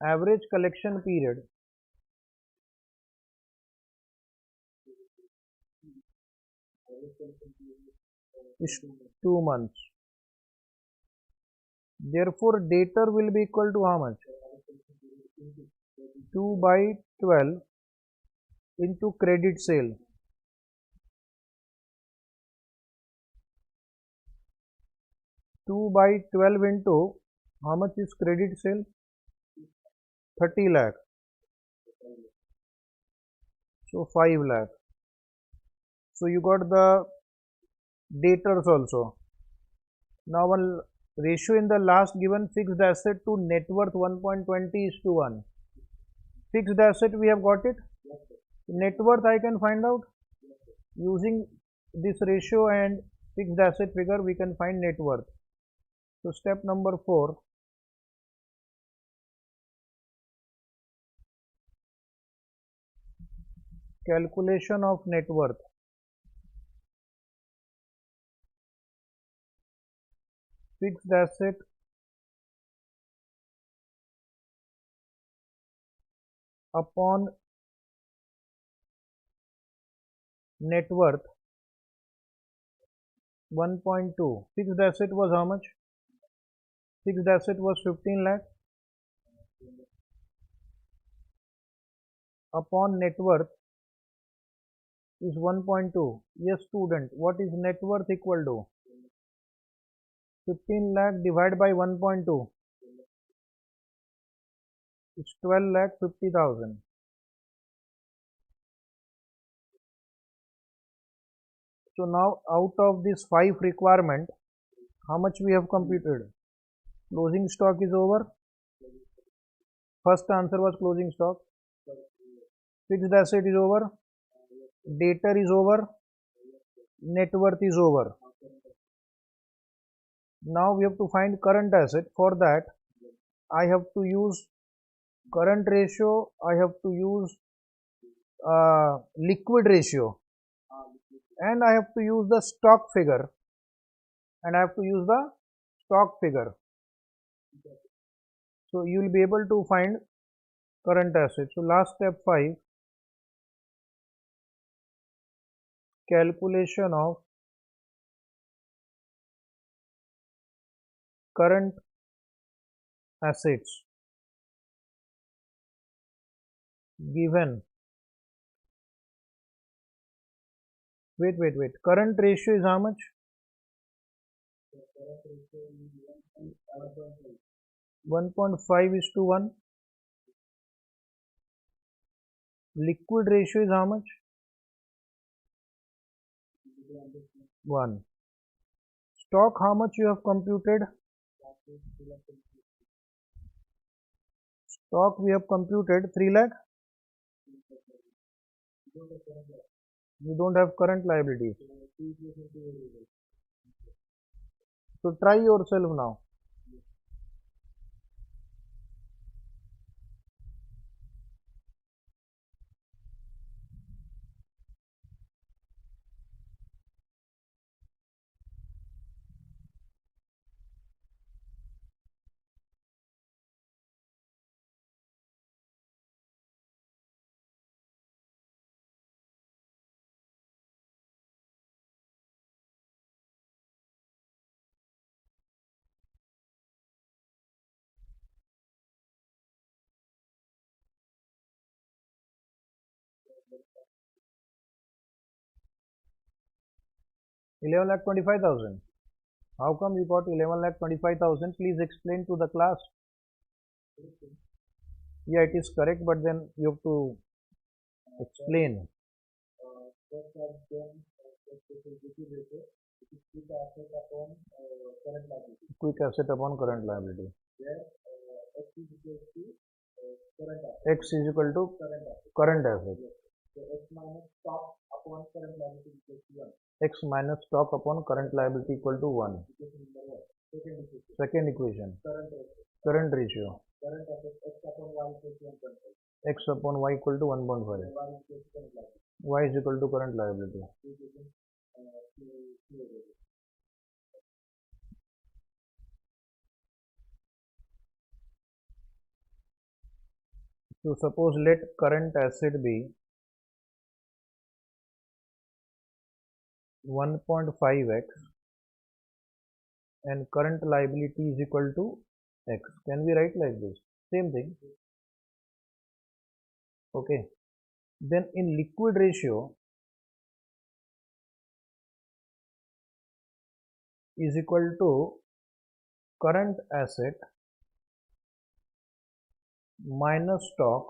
Average collection period is 2 months. Therefore, debtor will be equal to how much? 2 by 12 into credit sale. 2 by 12 into how much is credit sale? 30 lakh. So 5 lakh. So you got the debtors also. Now one ratio in the last given, fixed asset to net worth 1.20 is to 1. Fixed asset we have got it. Net worth I can find out using this ratio, and fixed asset figure we can find net worth. So step number 4, calculation of net worth. Fixed asset upon net worth 1.2. Fixed asset was how much? Fixed asset was 15 lakh upon net worth is 1.2. Yes student, what is net worth equal to? 15 lakh divided by 1.2 is 12 lakh 50,000. So now out of this 5 requirement, how much we have computed? Closing stock is over. First answer was closing stock. Fixed asset is over. Debtor is over. Net worth is over. Now we have to find current asset. For that, I have to use current ratio. I have to use liquid ratio, and I have to use the stock figure, and I have to use the stock figure. So you will be able to find current asset. So last step 5, calculation of current assets given. Wait. Current ratio is how much? 1.5 is to 1. Liquid ratio is how much? 1. Stock, how much you have computed? Stock we have computed 3 lakh. You don't have current liabilities. So try yourself now. Eleven lakh 25,000. How come you got 11 lakh 25,000? Please explain to the class. Yeah, it is correct, but then you have to explain. Quick asset upon current liability. X is equal to current asset. X minus stock upon current liability equal to 1. Second equation. Current ratio. X upon Y equal to 1.5. Y is equal to current liability. So suppose let current asset be 1.5x and current liability is equal to x. Can we write like this? Same thing. Okay. Then in liquid ratio is equal to current asset minus stock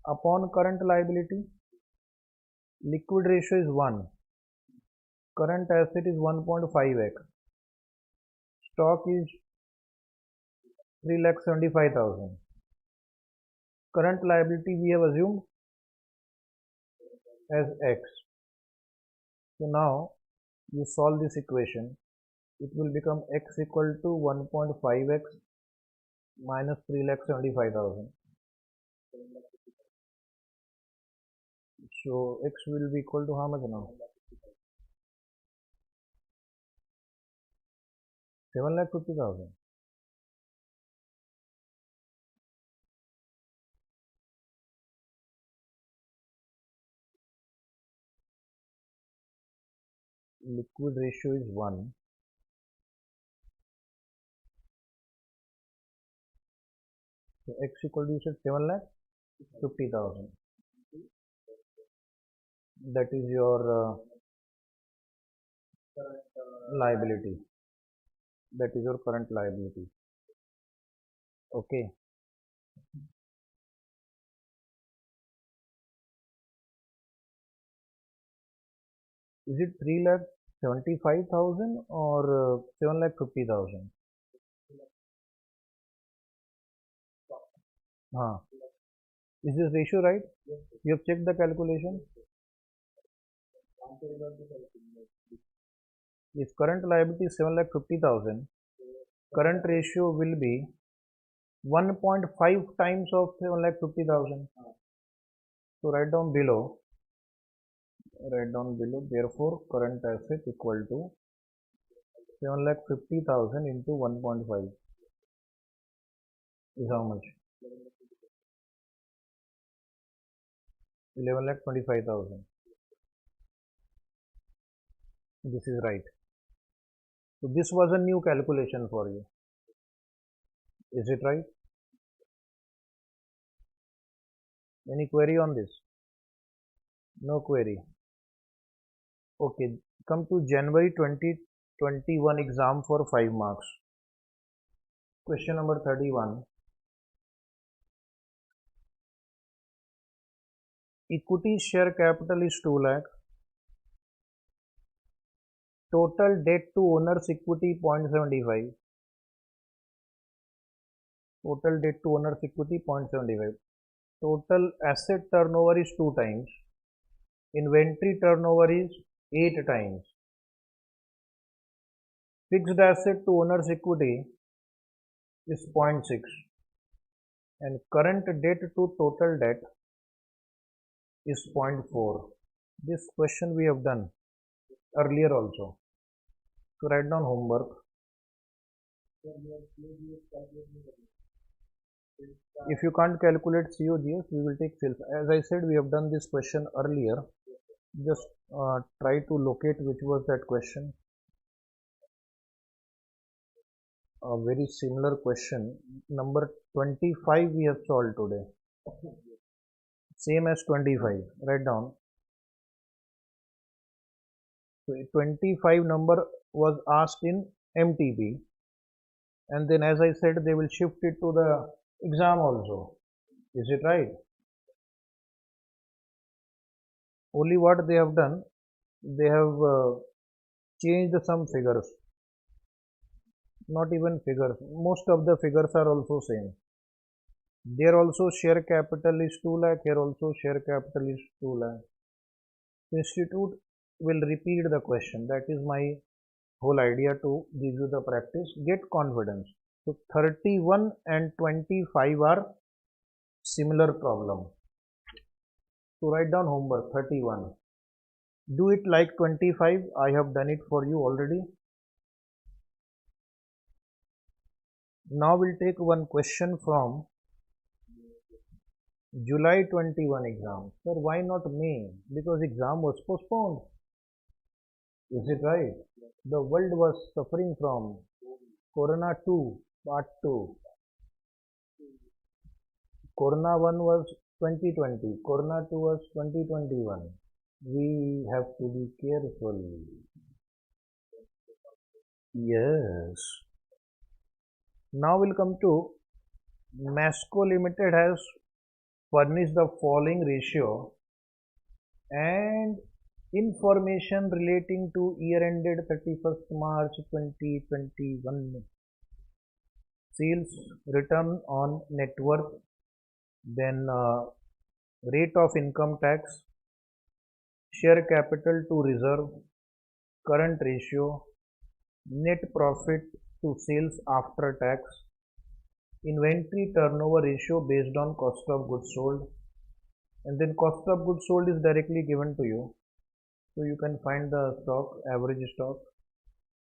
upon current liability. Liquid ratio is 1. Current asset is 1.5x. Stock is 3,75,000. Current liability we have assumed as x. So now you solve this equation. It will become x equal to 1.5x minus 3,75,000. So x will be equal to how much now? 7,50,000. Liquid ratio is 1. So x equal to, you said 7,50,000. That is your liability. That is your current liability. Okay. Is it 3,75,000 or 7,50,000? Is this ratio right? You have checked the calculation? If current liability is 7,50,000, current ratio will be 1.5 times of 7,50,000. So write down below. Therefore, current asset equal to 7,50,000 into 1.5 is how much? 11,25,000. This is right. So this was a new calculation for you. Is it right? Any query on this? No query. Okay, come to January 2021 exam for 5 marks. Question number 31. Equity share capital is 2 lakh. Total debt to owner's equity 0.75. Total debt to owner's equity 0.75. Total asset turnover is 2 times. Inventory turnover is 8 times. Fixed asset to owner's equity is 0.6. And current debt to total debt is 0.4. This question we have done earlier also. So write down homework. If you can't calculate COGS, we will take sales. As I said, we have done this question earlier. Just try to locate which was that question. A very similar question. Number 25 we have solved today. Same as 25. Write down. So 25 number was asked in MTP. And then as I said, they will shift it to the exam also. Is it right? Only what they have done, they have changed some figures. Not even figures. Most of the figures are also same. There also share capital is 2 lakh. Here also share capital is 2 lakh. Institute will repeat the question. That is my whole idea to give you the practice. Get confidence. So 31 and 25 are similar problem. So write down homework 31. Do it like 25. I have done it for you already. Now we'll take one question from July 21 exam. Sir, why not May? Because exam was postponed. Is it right? The world was suffering from Corona 2, Part 2. Corona 1 was 2020. Corona 2 was 2021. We have to be careful. Yes. Now we'll come to Masco Limited has furnished the following ratio and information relating to year ended 31st March 2021. Sales, return on net worth, then rate of income tax, share capital to reserve, current ratio, net profit to sales after tax, inventory turnover ratio based on cost of goods sold, and then cost of goods sold is directly given to you, so you can find the stock, average stock.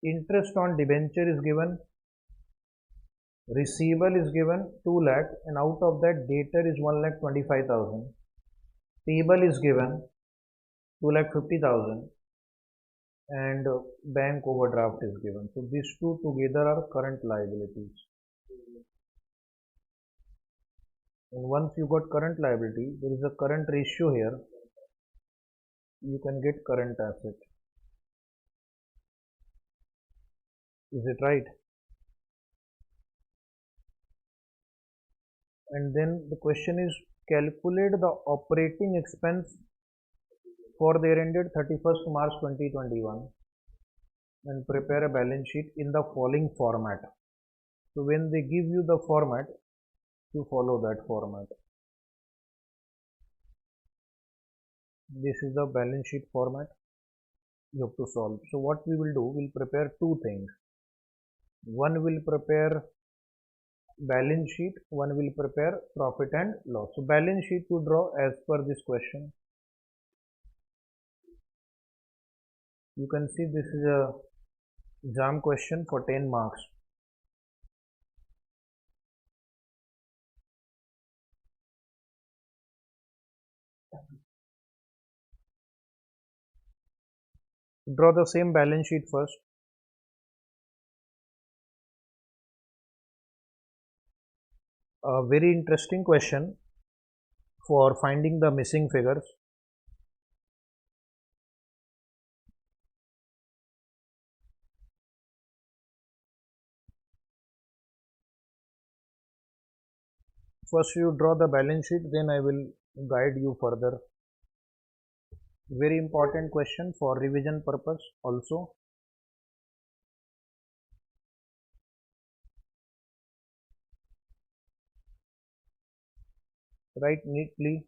Interest on debenture is given, receivable is given 2 lakh, and out of that debtor is 1,25,000, payable is given 2,50,000, and bank overdraft is given. So these two together are current liabilities. And once you got current liability, there is a current ratio here. You can get current asset. Is it right? And then the question is, calculate the operating expense for the year ended 31st March 2021 and prepare a balance sheet in the following format. So when they give you the format, you follow that format. This is the balance sheet format you have to solve. So what we will do, we'll prepare two things. One will prepare balance sheet, one will prepare profit and loss. So balance sheet to draw as per this question. You can see this is a exam question for 10 marks. Draw the same balance sheet first. A very interesting question for finding the missing figures. First you draw the balance sheet, then I will guide you further. Very important question for revision purpose also. Write neatly.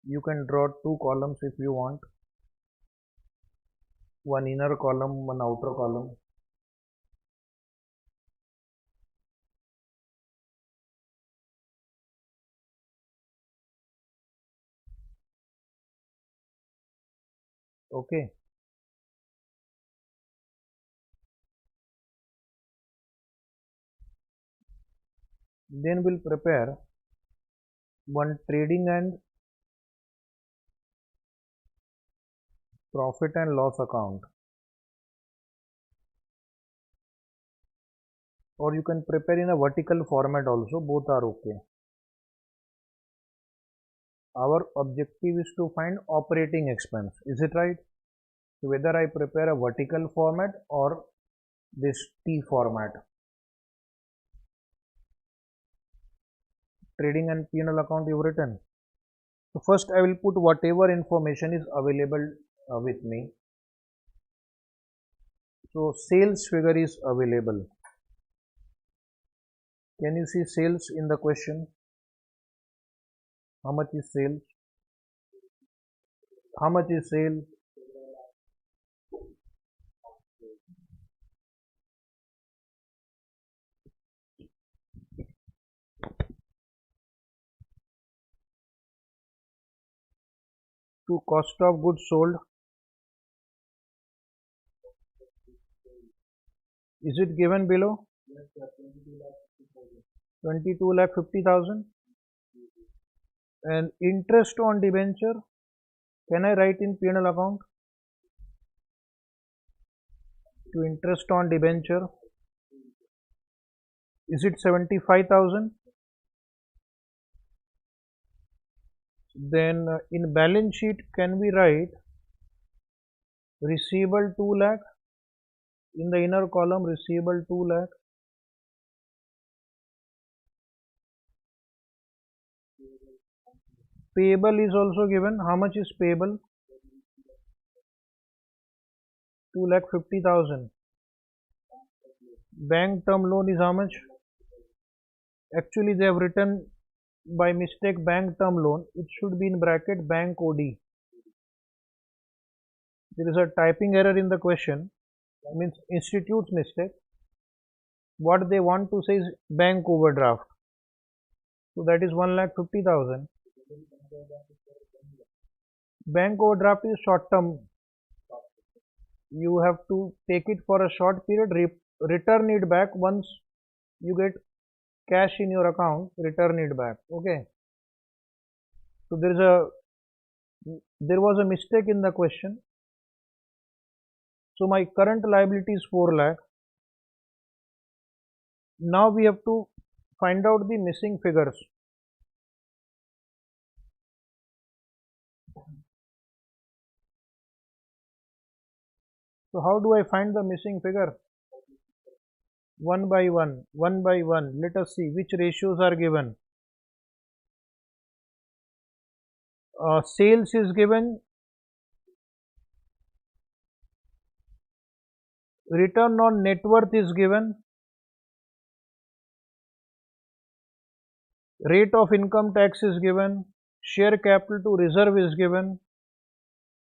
You can draw two columns if you want. One inner column, one outer column. Okay. Then we'll prepare one trading and profit and loss account. Or you can prepare in a vertical format also, both are okay. Our objective is to find operating expense, is it right? So whether I prepare a vertical format or this T format. Trading and P&L account you've written. So first I will put whatever information is available with me. So sales figure is available. Can you see sales in the question? How much is sales? How much is sale? To cost of goods sold. Is it given below? 22,50,000. And interest on debenture, can I write in P&L account? To interest on debenture, is it 75,000? Then in balance sheet, can we write receivable 2 lakh? In the inner column, receivable 2 lakh. Payable is also given. How much is payable? 2,50,000. Bank term loan is how much? Actually, they have written by mistake bank term loan. It should be in bracket bank OD. There is a typing error in the question. Means institute's mistake. What they want to say is bank overdraft. So that is 1,50,000. Bank overdraft is short term. You have to take it for a short period, return it back once you get cash in your account, return it back. Okay. So there was a mistake in the question. So my current liability is 4 lakh. Now we have to find out the missing figures. So how do I find the missing figure? One by one. Let us see which ratios are given. Sales is given. Return on net worth is given. Rate of income tax is given. Share capital to reserve is given.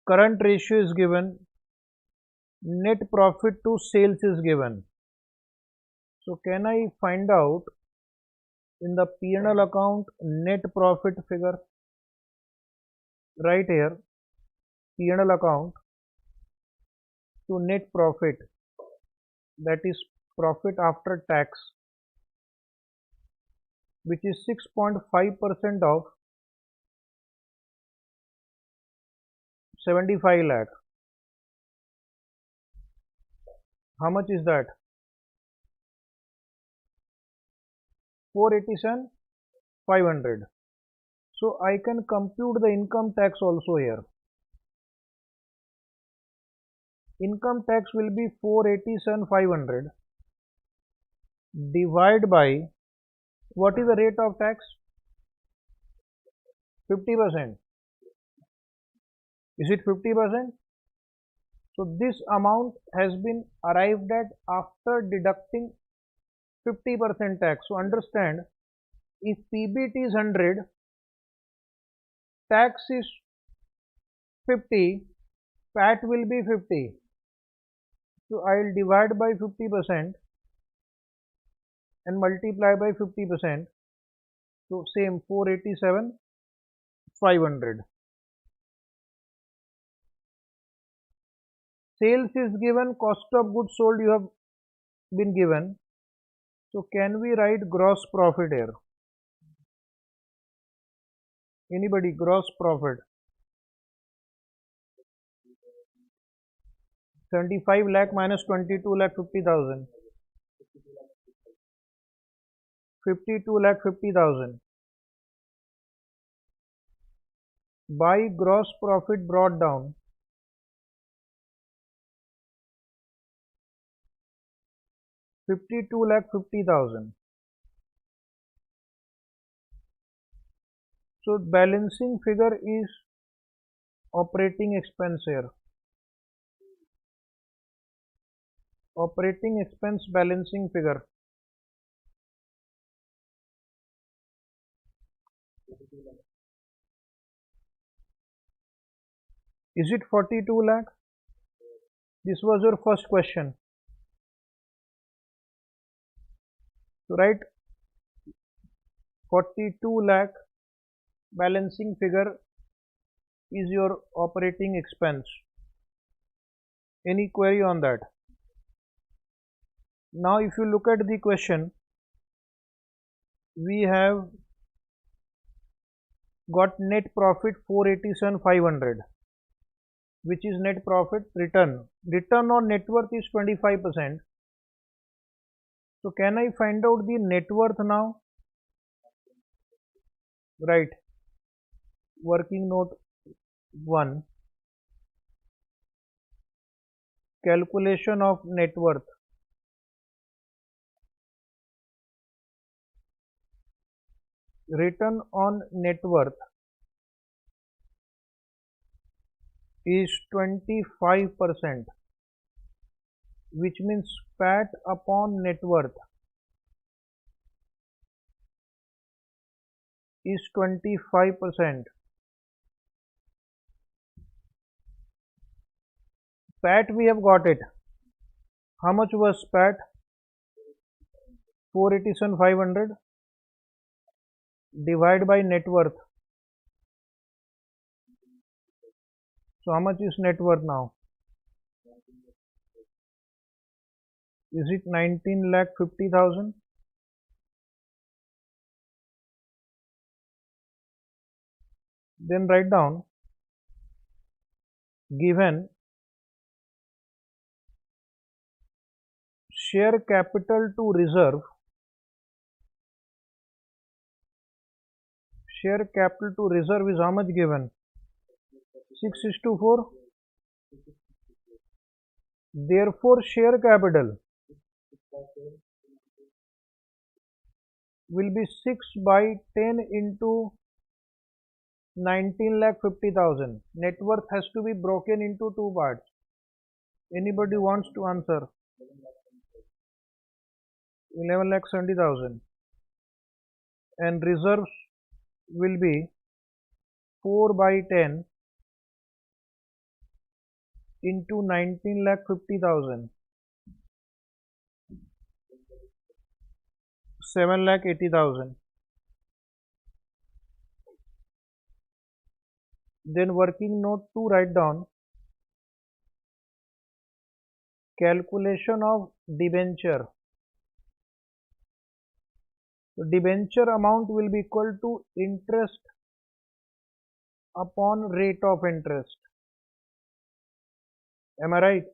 Current ratio is given. Net profit to sales is given. So can I find out in the P&L account net profit figure? Right here, P&L account to net profit, that is profit after tax, which is 6.5% of 75 lakh. How much is that? 487,500. So I can compute the income tax also here. Income tax will be 487,500 divide by, what is the rate of tax? 50%. Is it 50%? So this amount has been arrived at after deducting 50% tax. So understand, if PBT is 100, tax is 50, PAT will be 50. So I will divide by 50% and multiply by 50%. So same 487,500. Sales is given, cost of goods sold you have been given. So can we write gross profit here? Anybody? Gross profit. 75 lakh minus 22,50,000. 52,50,000. By gross profit brought down. 52,50,000. So balancing figure is operating expense here. Operating expense balancing figure. Is it 42 lakh? This was your first question. So write 42 lakh balancing figure is your operating expense. Any query on that? Now if you look at the question, we have got net profit 487,500, which is net profit return. Return on net worth is 25%. So can I find out the net worth now? Right. Working note 1, calculation of net worth. Return on net worth is 25%, which means PAT upon net worth is 25%. PAT we have got it. How much was PAT? 487,500 divide by net worth. So how much is net worth now? Is it 19,50,000? Then write down, given share capital to reserve. Share capital to reserve is how much given? 6:4. Therefore, share capital will be 6 by 10 into 19,50,000. Net worth has to be broken into two parts. Anybody wants to answer? 11,70,000. And reserves will be 4 by 10 into 19,50,000. 7,80,000. Then working note 2, write down calculation of debenture. So debenture amount will be equal to interest upon rate of interest. Am I right?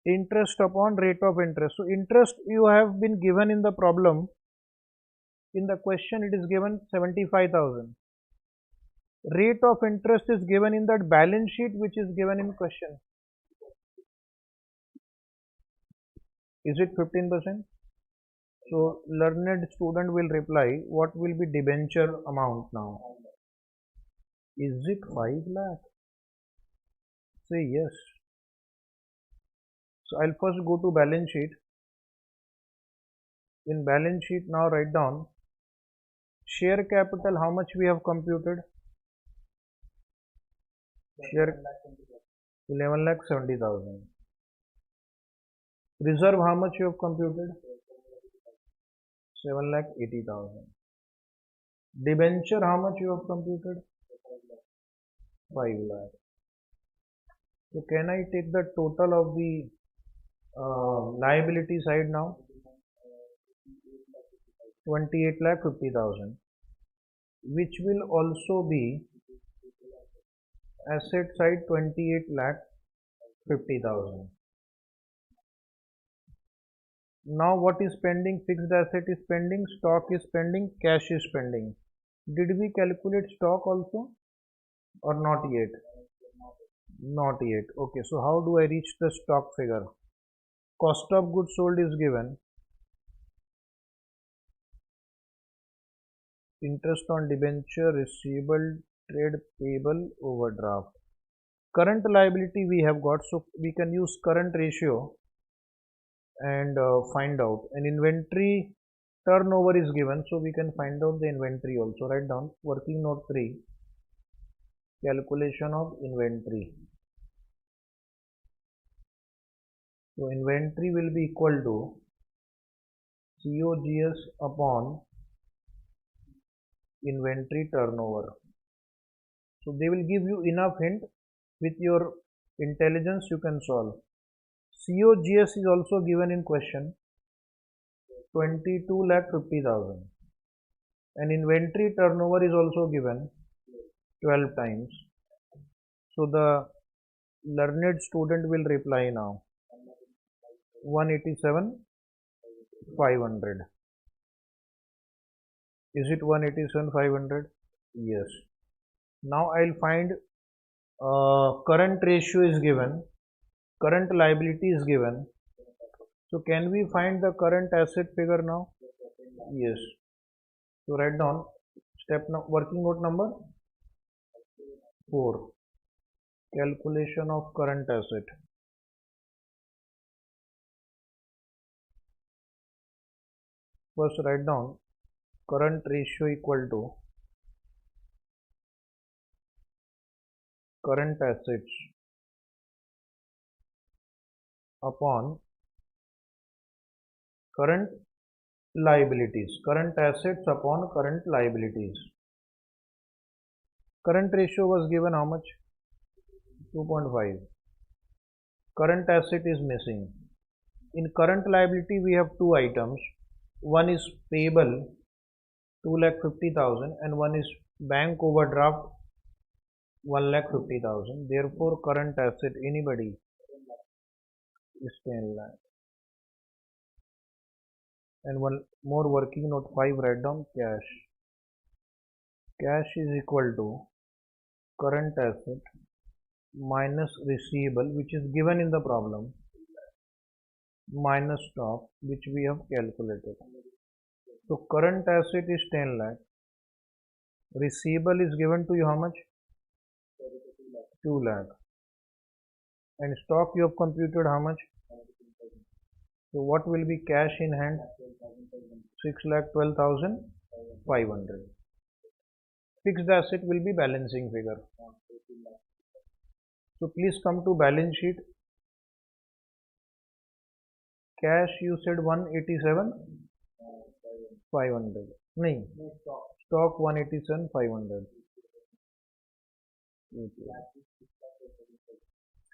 Interest upon rate of interest. So interest you have been given in the problem. In the question it is given 75,000. Rate of interest is given in that balance sheet which is given in question. Is it 15%? So learned student will reply, what will be debenture amount now? Is it 5 lakh? Say yes. So I'll first go to balance sheet. In balance sheet now write down share capital, how much we have computed? Share 11,70,000. Reserve, how much you have computed? 7,80,000. Debenture, how much you have computed? 5 lakh. So can I take the total of the liability side now? 28,50,000, which will also be asset side 28,50,000. Now what is pending? Fixed asset is pending, stock is pending, cash is pending. Did we calculate stock also or not yet? Not yet. Okay, so how do I reach the stock figure? Cost of goods sold is given. Interest on debenture, receivable, trade payable, overdraft. Current liability we have got, so we can use current ratio and find out. An inventory turnover is given, so we can find out the inventory also. Write down working note 3, calculation of inventory. So inventory will be equal to COGS upon inventory turnover. So they will give you enough hint. With your intelligence you can solve. COGS is also given in question, 22,50,000, and inventory turnover is also given 12 times. So the learned student will reply now 187,500. Is it 187,500? Yes. Now I'll find current ratio is given, current liability is given. So can we find the current asset figure now? Yes. So write down working note number 4. Calculation of current asset. First write down current ratio equal to current assets upon current liabilities. Current assets upon current liabilities. Current ratio was given how much? 2.5. Current asset is missing. In current liability we have two items. One is payable 2,50,000 and one is bank overdraft 1,50,000. Therefore current asset anybody is 10 lakh. And one more working note 5, write down cash. Cash is equal to current asset minus receivable, which is given in the problem, minus stock, which we have calculated. So current asset is 10 lakh. Receivable is given to you how much? 2 lakh. And stock you have computed how much? So what will be cash in hand? 6,12,500. Fixed asset will be balancing figure. So please come to balance sheet. Cash you said 187,500. No, stock 187,500.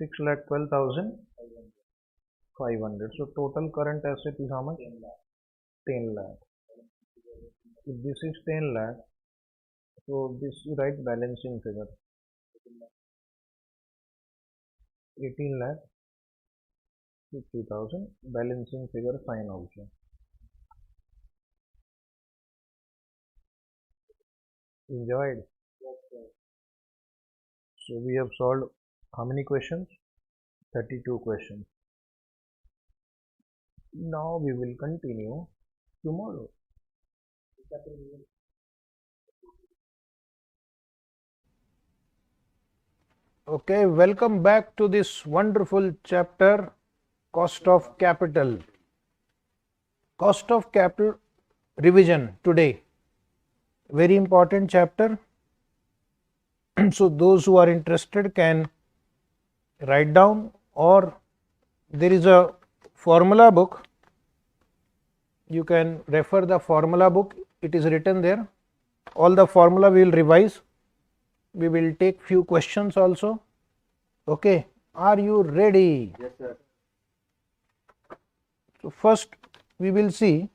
6,12,500. So total current asset is how much? 10 lakh. If this is 10 lakh, so this you write balancing figure. 18 lakh 50,000. Balancing figure sign also. Enjoyed? So we have solved how many questions? 32 questions. Now we will continue tomorrow. Okay, welcome back to this wonderful chapter, cost of capital. Cost of capital revision today. Very important chapter. So those who are interested can write down, or there is a formula book. You can refer the formula book. It is written there. All the formula we will revise. We will take few questions also. Okay, are you ready? Yes, sir. So first we will see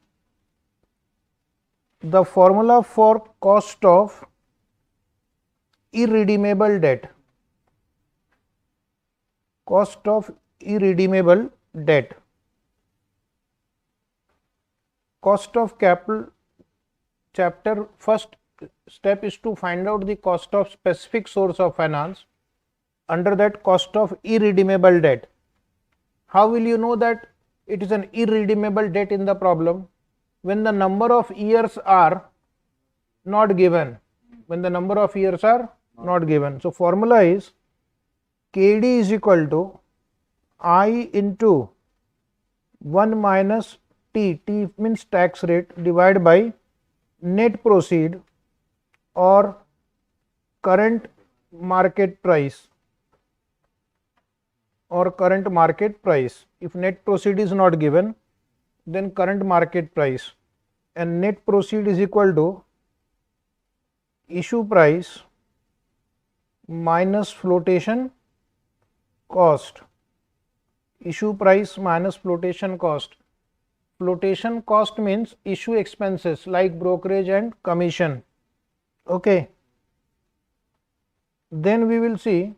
the formula for cost of irredeemable debt. Cost of irredeemable debt. Cost of capital chapter, first step is to find out the cost of specific source of finance. Under that, cost of irredeemable debt. How will you know that it is an irredeemable debt in the problem? When the number of years are not given. When the number of years are not given. So formula is KD is equal to I into 1 minus T. T means tax rate, divided by net proceed or current market price, or current market price. If net proceed is not given, then current market price, and net proceed is equal to issue price minus flotation cost. Issue price minus flotation cost. Flotation cost means issue expenses like brokerage and commission. Okay. Then we will see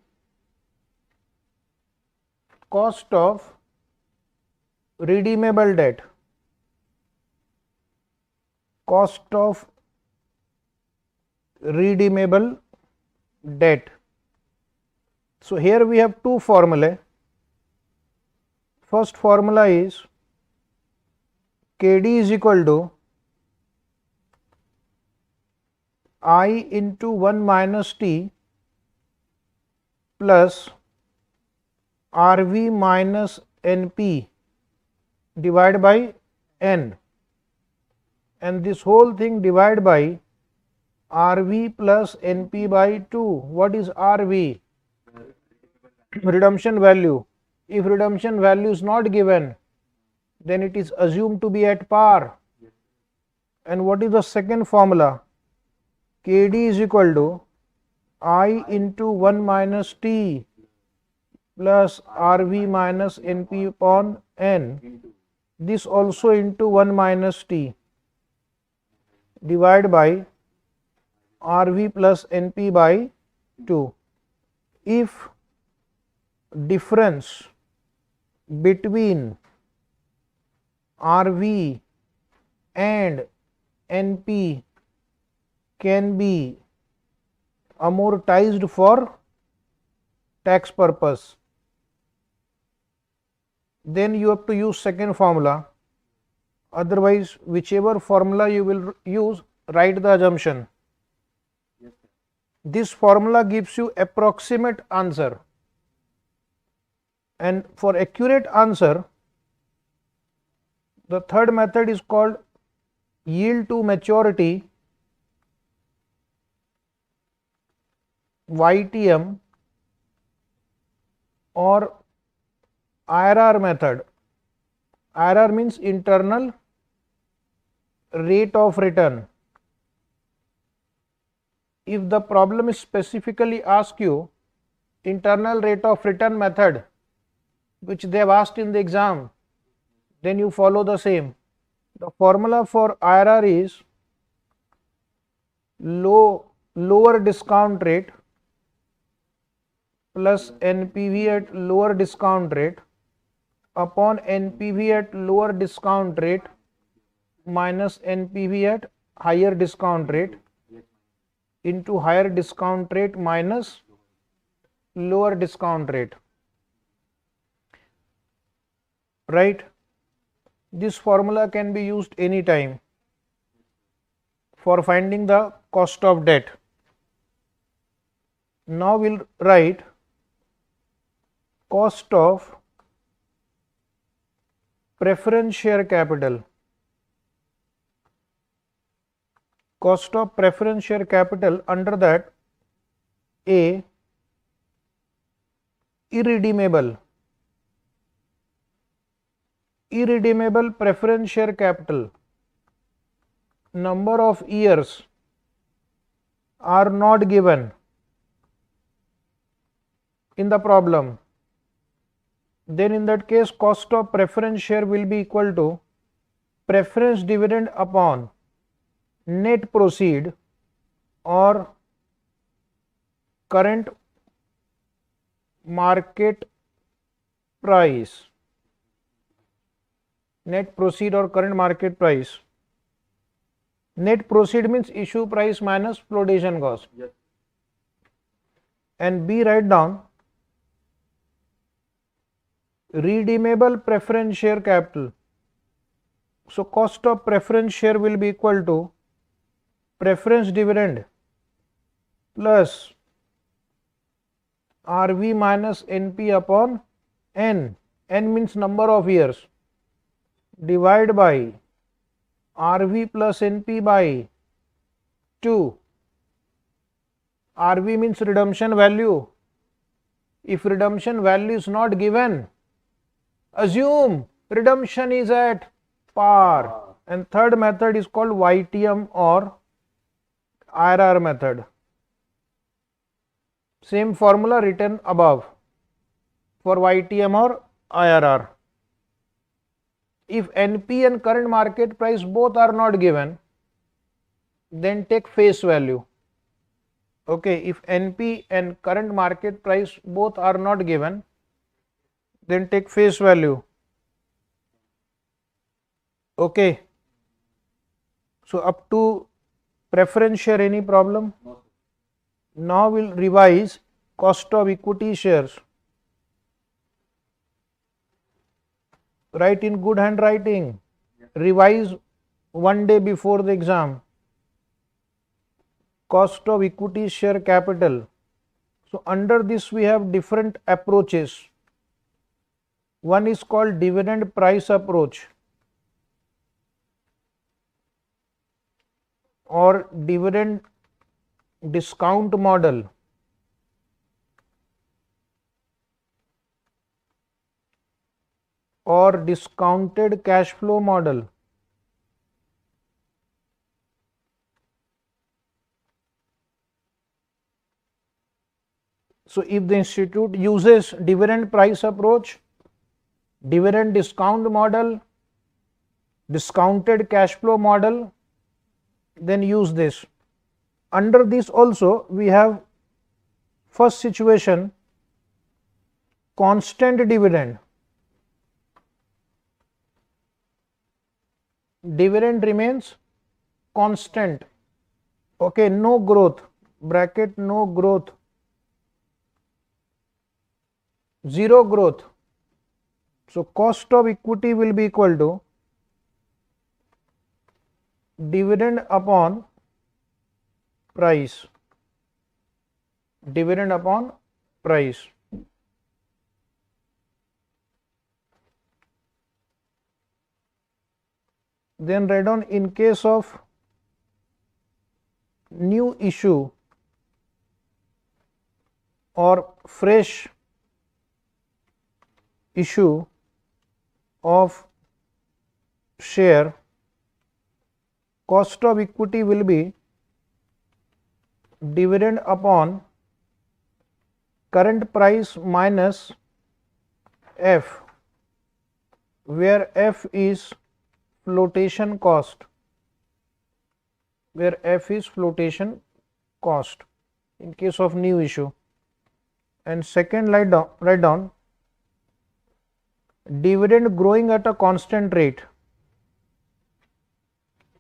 cost of redeemable debt. Cost of redeemable debt. So here we have two formulae. First formula is KD is equal to I into 1 minus T plus RV minus NP divided by N, and this whole thing divided by RV plus NP by 2. What is RV? Redemption value. If redemption value is not given, then it is assumed to be at par. And what is the second formula? KD is equal to I into 1 minus T plus RV minus NP upon N, this also into 1 minus T divided by RV plus NP by 2. If difference between RV and NP can be amortized for tax purpose, then you have to use second formula. Otherwise, whichever formula you will use, write the assumption. This formula gives you approximate answer, and for accurate answer, the third method is called yield to maturity, YTM, or IRR method. IRR means internal rate of return. If the problem is specifically ask you internal rate of return method, which they have asked in the exam, then you follow the same. The formula for IRR is lower discount rate plus NPV at lower discount rate upon NPV at lower discount rate minus NPV at higher discount rate into higher discount rate minus lower discount rate. Right? This formula can be used anytime for finding the cost of debt. Now we'll write cost of preference share capital. Cost of preference share capital, under that A, irredeemable preference share capital, number of years are not given in the problem, then in that case cost of preference share will be equal to preference dividend upon net proceed or current market price. Net proceed or current market price. Net proceed means issue price minus flotation cost. Yes. And B, write down redeemable preference share capital. So cost of preference share will be equal to preference dividend plus RV minus NP upon N. N means number of years, divide by RV plus NP by 2. RV means redemption value. If redemption value is not given, assume redemption is at par. And third method is called YTM or IRR method. Same formula written above for YTM or IRR. If NP and current market price both are not given, then take face value. Okay, if NP and current market price both are not given, then take face value. Okay, so up to Preference share, any problem? Now we'll revise cost of equity shares. Write in good handwriting. Revise one day before the exam. Cost of equity share capital. So under this we have different approaches. One is called dividend price approach or dividend discount model. Or discounted cash flow model. So if the institute uses dividend price approach, dividend discount model, discounted cash flow model, then use this. Under this also we have first situation, constant dividend. Dividend remains constant. Okay, no growth, bracket no growth, zero growth. So cost of equity will be equal to dividend upon price. Dividend upon price. Then write down in case of new issue or fresh issue of share, cost of equity will be dividend upon current price minus F, where F is flotation cost, where F is flotation cost in case of new issue. And second, write down dividend growing at a constant rate.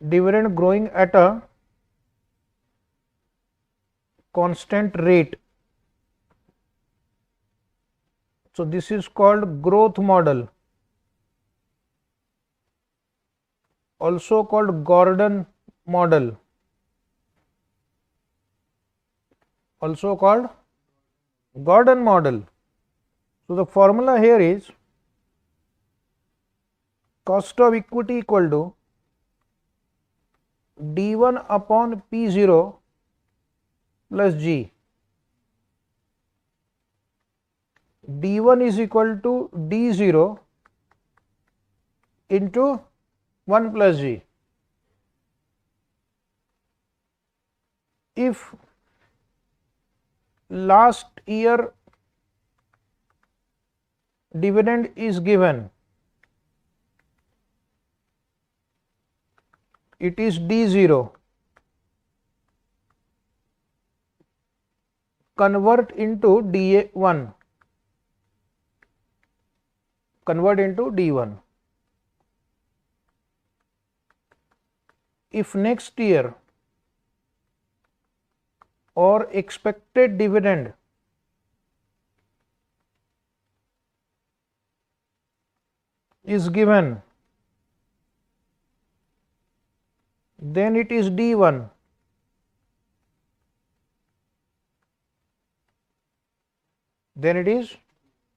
Dividend growing at a constant rate. So this is called growth model, also called Gordon model, also called Gordon model. So the formula here is cost of equity equal to D1 upon P0 plus G. D1 is equal to D0 into 1 plus G. If last year dividend is given, it is D0, convert into D1, convert into D1. If next year or expected dividend is given, then it is D1. Then it is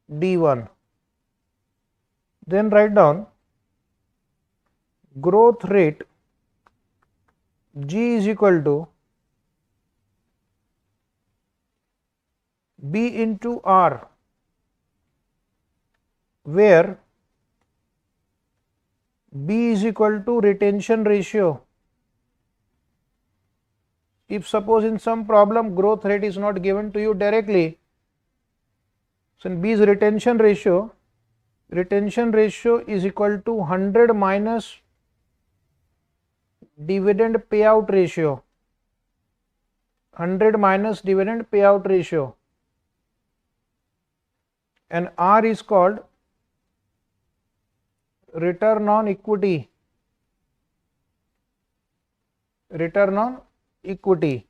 D1. Then write down growth rate G is equal to B into R, where B is equal to retention ratio. If suppose in some problem growth rate is not given to you directly, so in B is retention ratio is equal to 100 minus dividend payout ratio, 100 minus dividend payout ratio, and R is called return on equity, return on equity.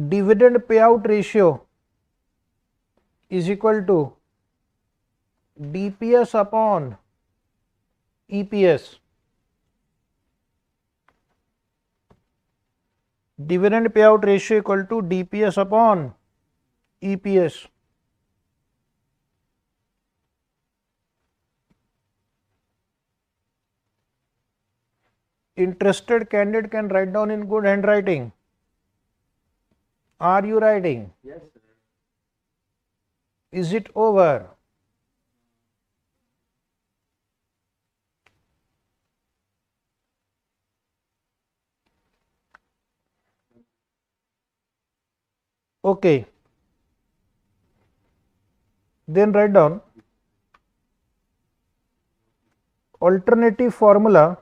Dividend payout ratio is equal to DPS upon EPS. Dividend payout ratio equal to DPS upon EPS. Interested candidate can write down in good handwriting. Are you writing? Yes, sir. Is it over? Okay. Then write down alternative formula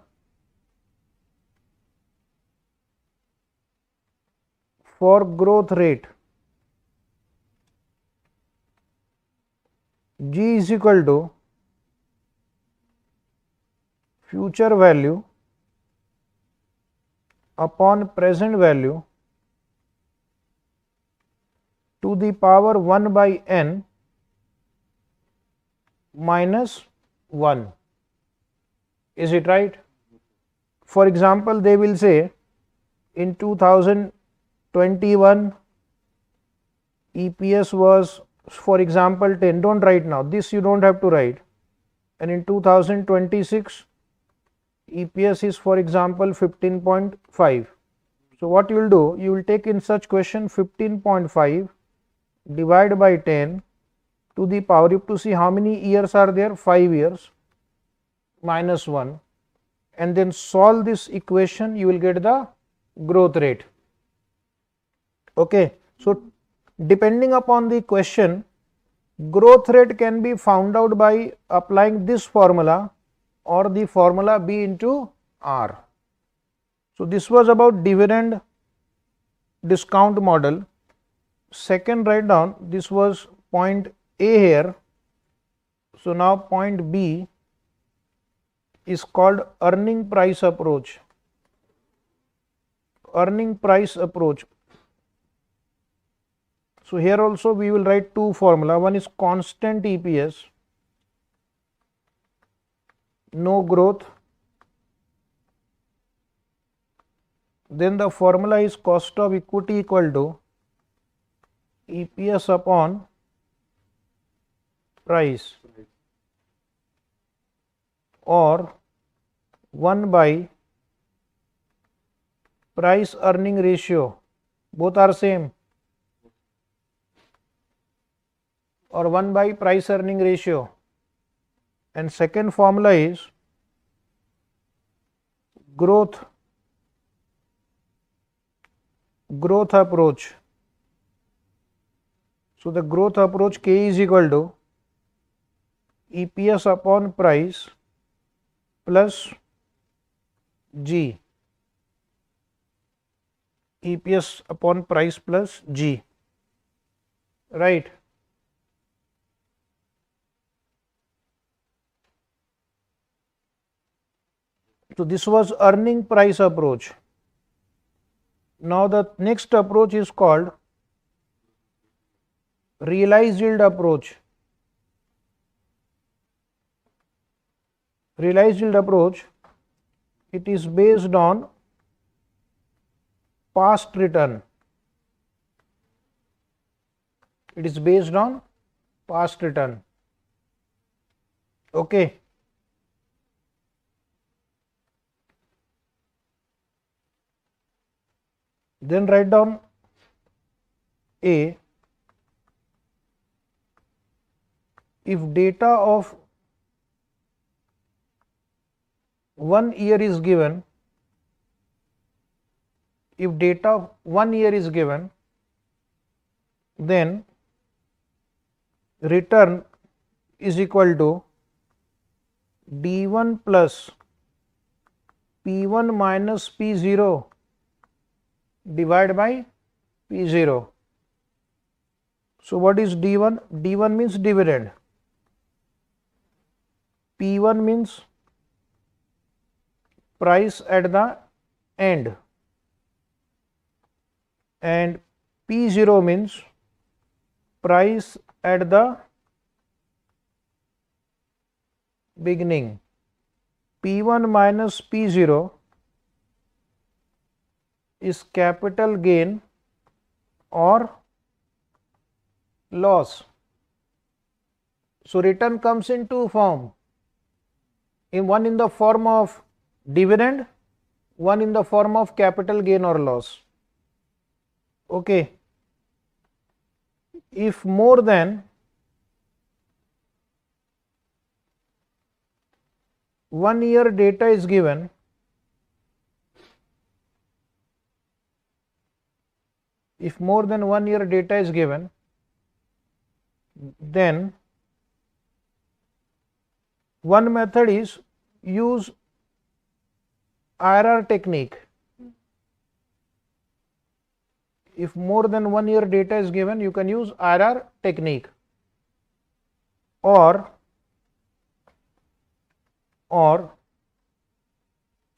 for growth rate. G is equal to future value upon present value to the power 1 by n minus 1. Is it right? For example, they will say in 2021 EPS was, for example, 10. Don't write now. This you don't have to write. And in 2026 EPS is, for example, 15.5. So what you will do? You will take in such question 15.5 divide by 10 to the power. You have to see how many years are there. 5 years minus 1, and then solve this equation. You will get the growth rate. Okay. So depending upon the question, growth rate can be found out by applying this formula or the formula B into R. So this was about dividend discount model. Second, write down, this was point A here. So now point B is called earning price approach. Earning price approach. So here also we will write two formula. One is constant EPS, no growth. Then the formula is cost of equity equal to EPS upon price, or 1 by price earning ratio. Both are same. Or 1 by price earning ratio. And second formula is growth approach. So the growth approach K is equal to EPS upon price plus G. EPS upon price plus G. Right. So this was earning price approach. Now the next approach is called realized yield approach. Realized yield approach, it is based on past return. It is based on past return. Okay. Then write down A. If data of 1 year is given, if data of 1 year is given, then return is equal to D1 plus P1 minus P0 divided by P0. So what is D1? D1 means dividend. P1 means price at the end, and P0 means price at the beginning. P1 minus P0 is capital gain or loss. So return comes in two form, one in the form of dividend, one in the form of capital gain or loss. Okay. If more than 1 year data is given, then one method is use IRR technique. If more than 1 year data is given, you can use IRR technique, or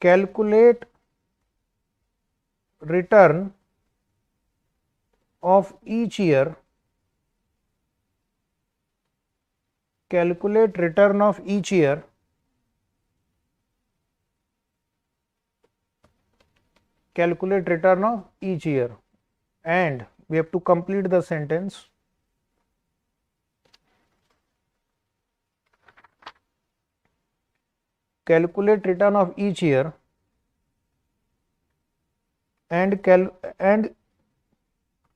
calculate return of each year, and we have to complete the sentence. Calculate return of each year and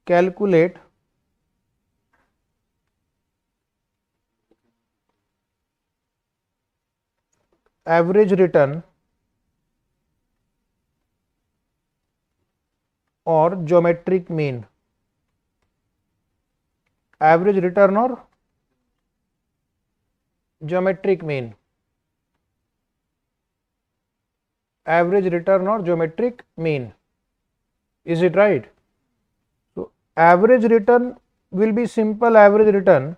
calculate average return or geometric mean. Average return or geometric mean. Average return or geometric mean. Is it right? So average return will be simple average return,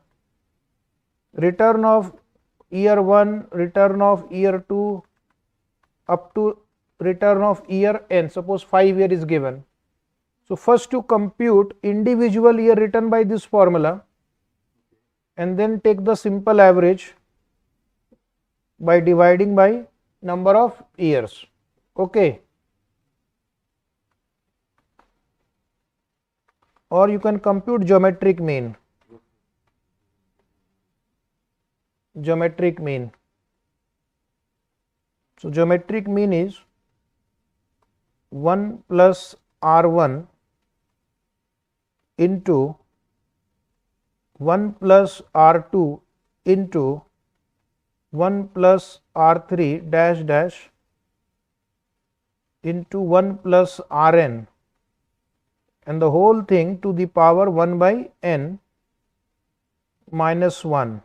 return of year 1, return of year 2, up to return of year n. Suppose 5 year is given. So first to compute individual year return by this formula, and then take the simple average by dividing by number of years. Okay. Or you can compute geometric mean. So geometric mean is 1 plus R1 into 1 plus R2 into 1 plus R3 dash dash into 1 plus Rn, and the whole thing to the power 1 by n minus 1.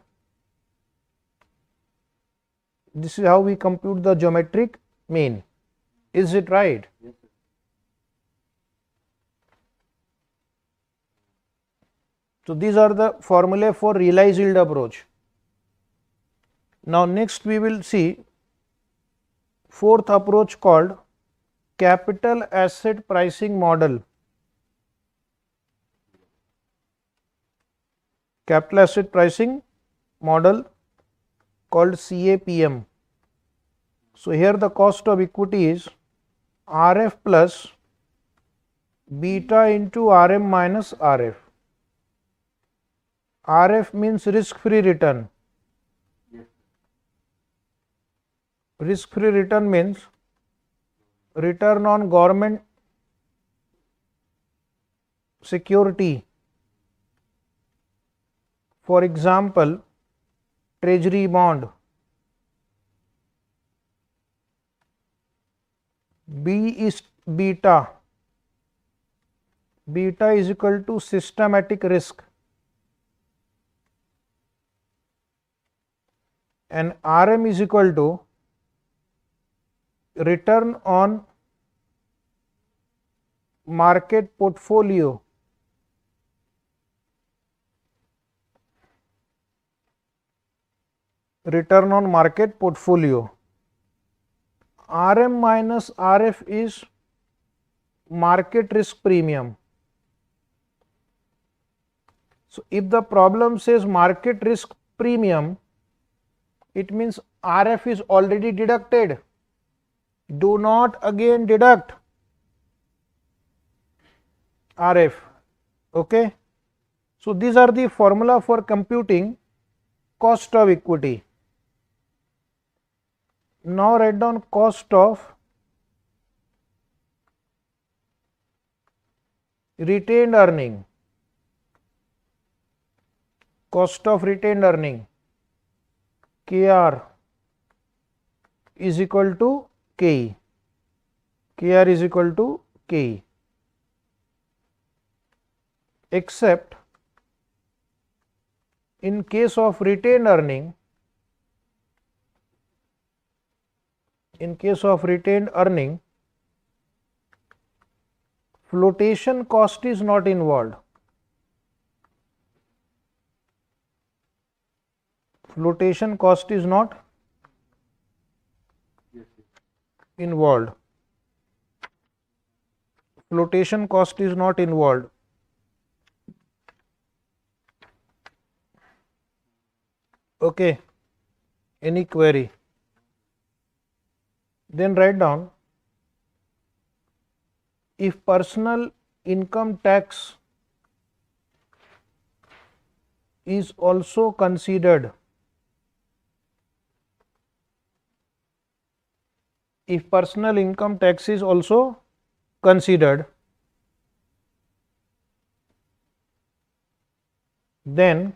This is how we compute the geometric mean. Is it right? Yes, sir. So these are the formulae for realized yield approach. Now next we will see fourth approach called capital asset pricing model. Capital asset pricing model called CAPM. So here the cost of equity is RF plus beta into RM minus RF. RF means risk-free return. Risk-free return means return on government security. For example, treasury bond. B is beta. Beta is equal to systematic risk, and RM is equal to return on market portfolio. Return on market portfolio. RM minus RF is market risk premium. So if the problem says market risk premium, it means RF is already deducted. Do not again deduct RF. Okay. So these are the formula for computing cost of equity. Now write down cost of retained earning. Cost of retained earning, KR is equal to KE. KR is equal to KE. Except in case of retained earning, flotation cost is not involved. Flotation cost is not involved. Flotation cost is not involved. Okay. Any query? Then write down, if personal income tax is also considered, if personal income tax is also considered, then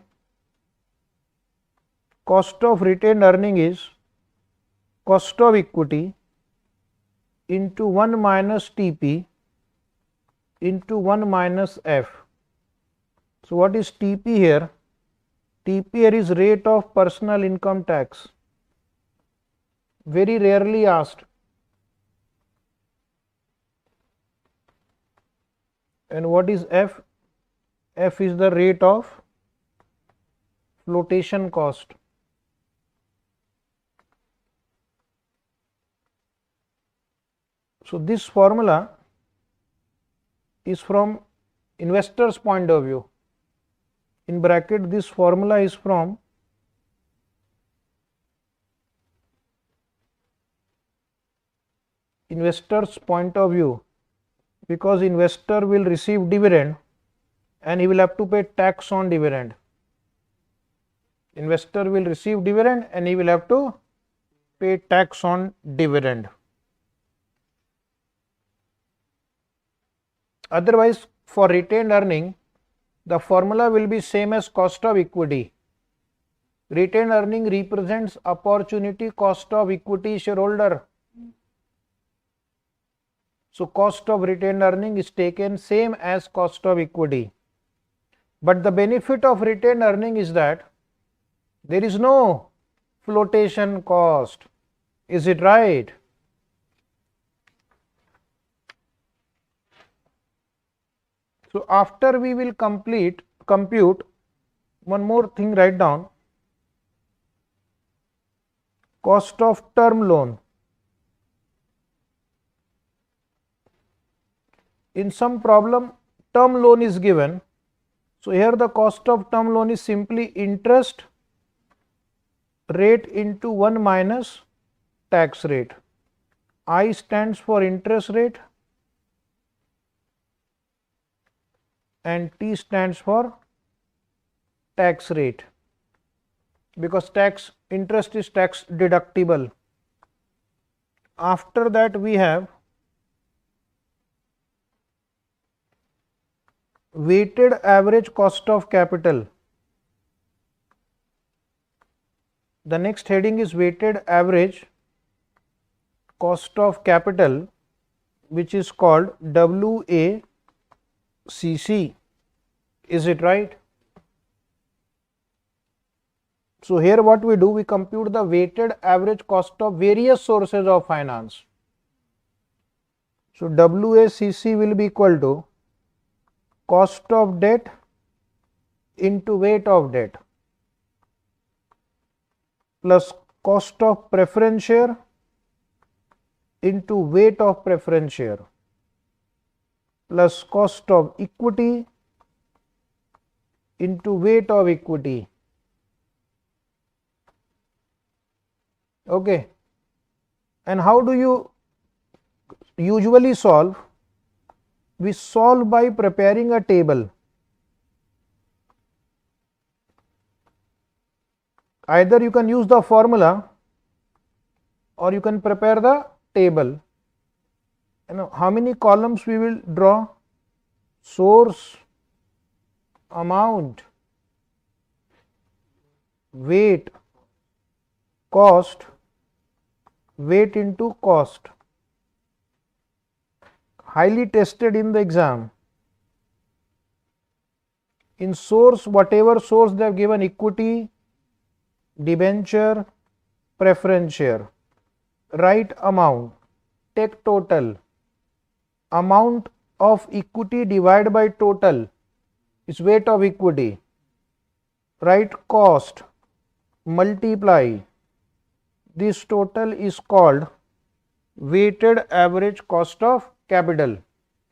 cost of retained earning is cost of equity into 1 minus TP into 1 minus F. So what is TP here? TP here is rate of personal income tax. Very rarely asked. And what is F? F is the rate of flotation cost. So this formula is from investor's point of view. In bracket, this formula is from investor's point of view, because investor will receive dividend and he will have to pay tax on dividend. Investor will receive dividend and he will have to pay tax on dividend. Otherwise, for retained earning, the formula will be same as cost of equity. Retained earning represents opportunity cost of equity shareholder. So cost of retained earning is taken same as cost of equity. But the benefit of retained earning is that there is no flotation cost. Is it right? So after we will compute one more thing, write down cost of term loan. In some problem, term loan is given. So here the cost of term loan is simply interest rate into 1 minus tax rate. I stands for interest rate and T stands for tax rate, because interest is tax deductible. After that we have weighted average cost of capital. The next heading is weighted average cost of capital, which is called WACC. Is it right? So here what we do, we compute the weighted average cost of various sources of finance. So WACC will be equal to cost of debt into weight of debt plus cost of preference share into weight of preference share. plus cost of equity into weight of equity. Okay. And how do you usually solve? We solve by preparing a table. Either you can use the formula or you can prepare the table. How many columns we will draw? Source, amount, weight, cost, weight into cost. Highly tested in the exam. In source, whatever source they have given, equity, debenture, preference share. Write amount, take total. Amount of equity divided by total is weight of equity. Write cost, multiply. This total is called weighted average cost of capital.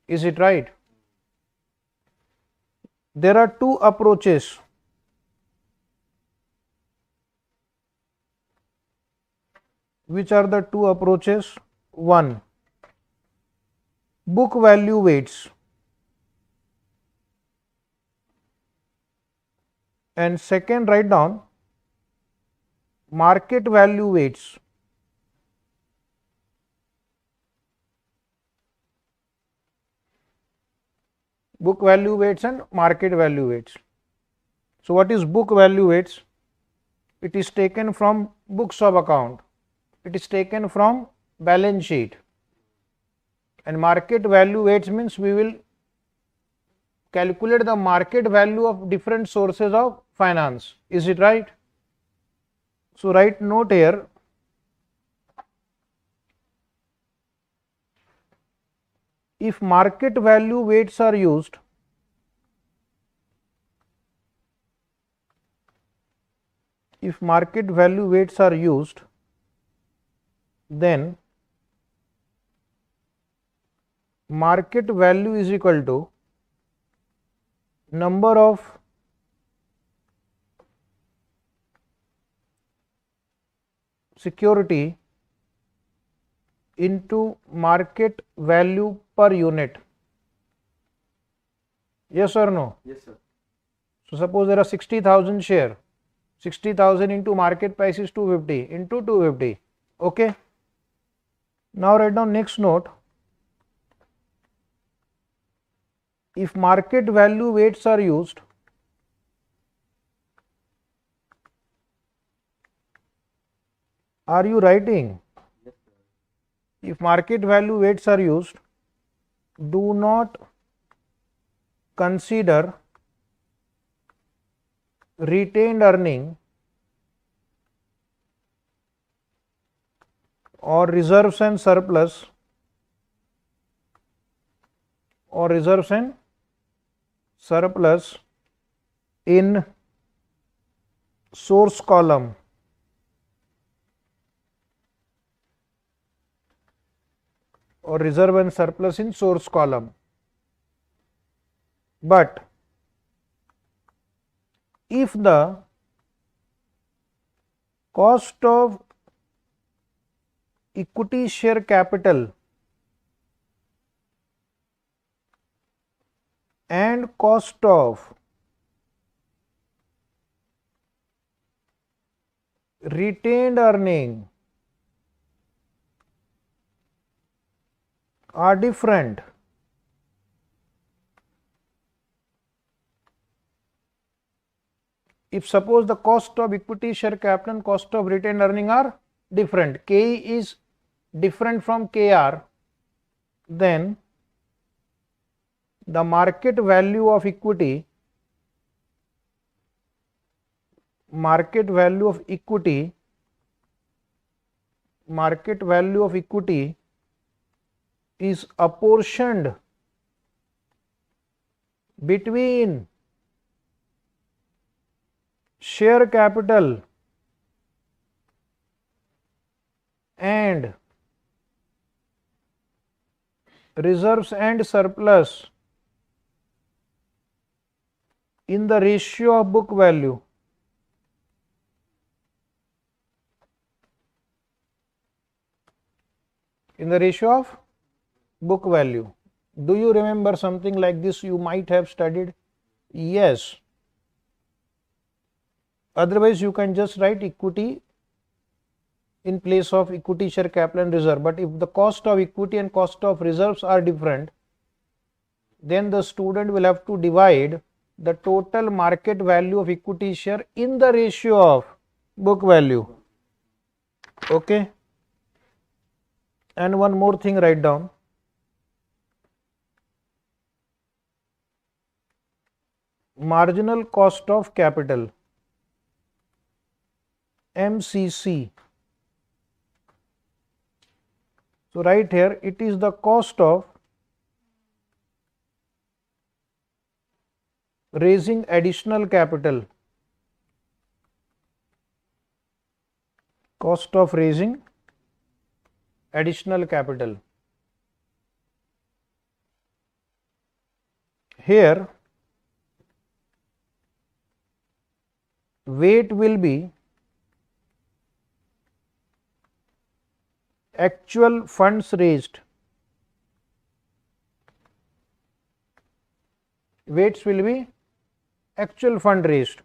Is it right? There are two approaches. Which are the two approaches? One, book value weights, and second, write down market value weights. Book value weights and market value weights. So what is book value weights? It is taken from books of account. It is taken from balance sheet. And market value weights means we will calculate the market value of different sources of finance. Is it right? So write note here. If market value weights are used, then market value is equal to number of security into market value per unit. Yes or no? Yes, sir. So suppose there are 60,000 share. 60,000 into market price is 250 into 250. Okay. Now write down next note. If market value weights are used, are you writing? Yes, sir. If market value weights are used, do not consider retained earning or reserves and surplus in source column. Or reserve and surplus in source column. But if the cost of equity share capital and cost of retained earning are different, if suppose the cost of equity share capital and cost of retained earning are different, KE is different from KR, then the market value of equity is apportioned between share capital and reserves and surplus in the ratio of book value. In the ratio of book value. Do you remember something like this? You might have studied. Yes. Otherwise, you can just write equity in place of equity, share capital and reserve. But if the cost of equity and cost of reserves are different, then the student will have to divide the total market value of equity share in the ratio of book value. Okay. And one more thing, write down. Marginal cost of capital, MCC. So right here, it is the cost of raising additional capital. Cost of raising additional capital. Here, weight will be actual funds raised. Weights will be actual fund raised.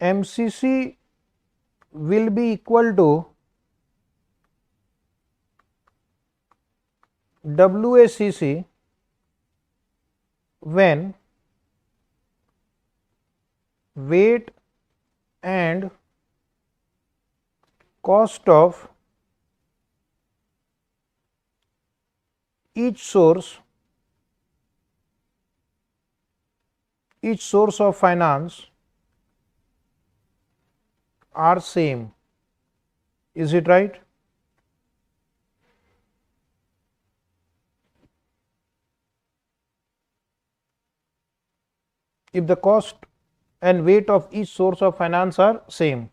MCC will be equal to WACC when weight and cost of each source of finance are same. Is it right? If the cost and weight of each source of finance are same.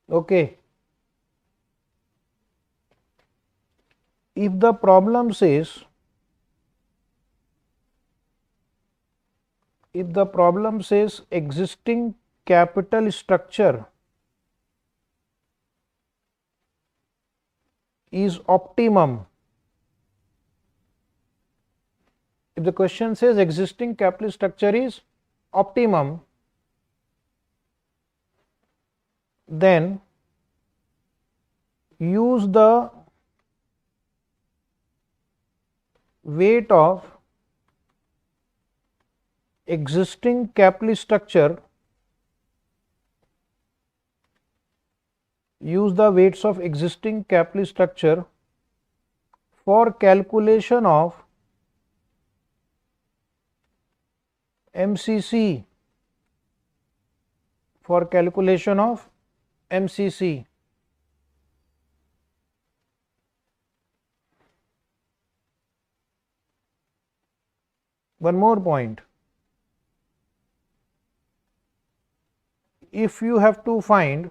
Okay. If the problem says existing capital structure is optimum, if the question says existing capital structure is optimum, then use the weight of existing capital structure, use the weights of existing capital structure for calculation of MCC, for calculation of MCC. One more point. If you have to find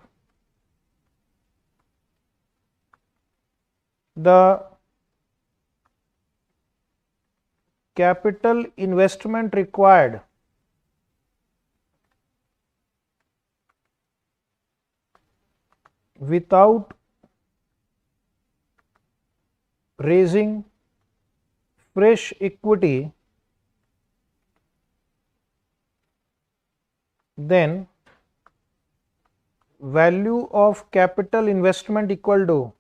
the capital investment required without raising fresh equity, then value of capital investment equal to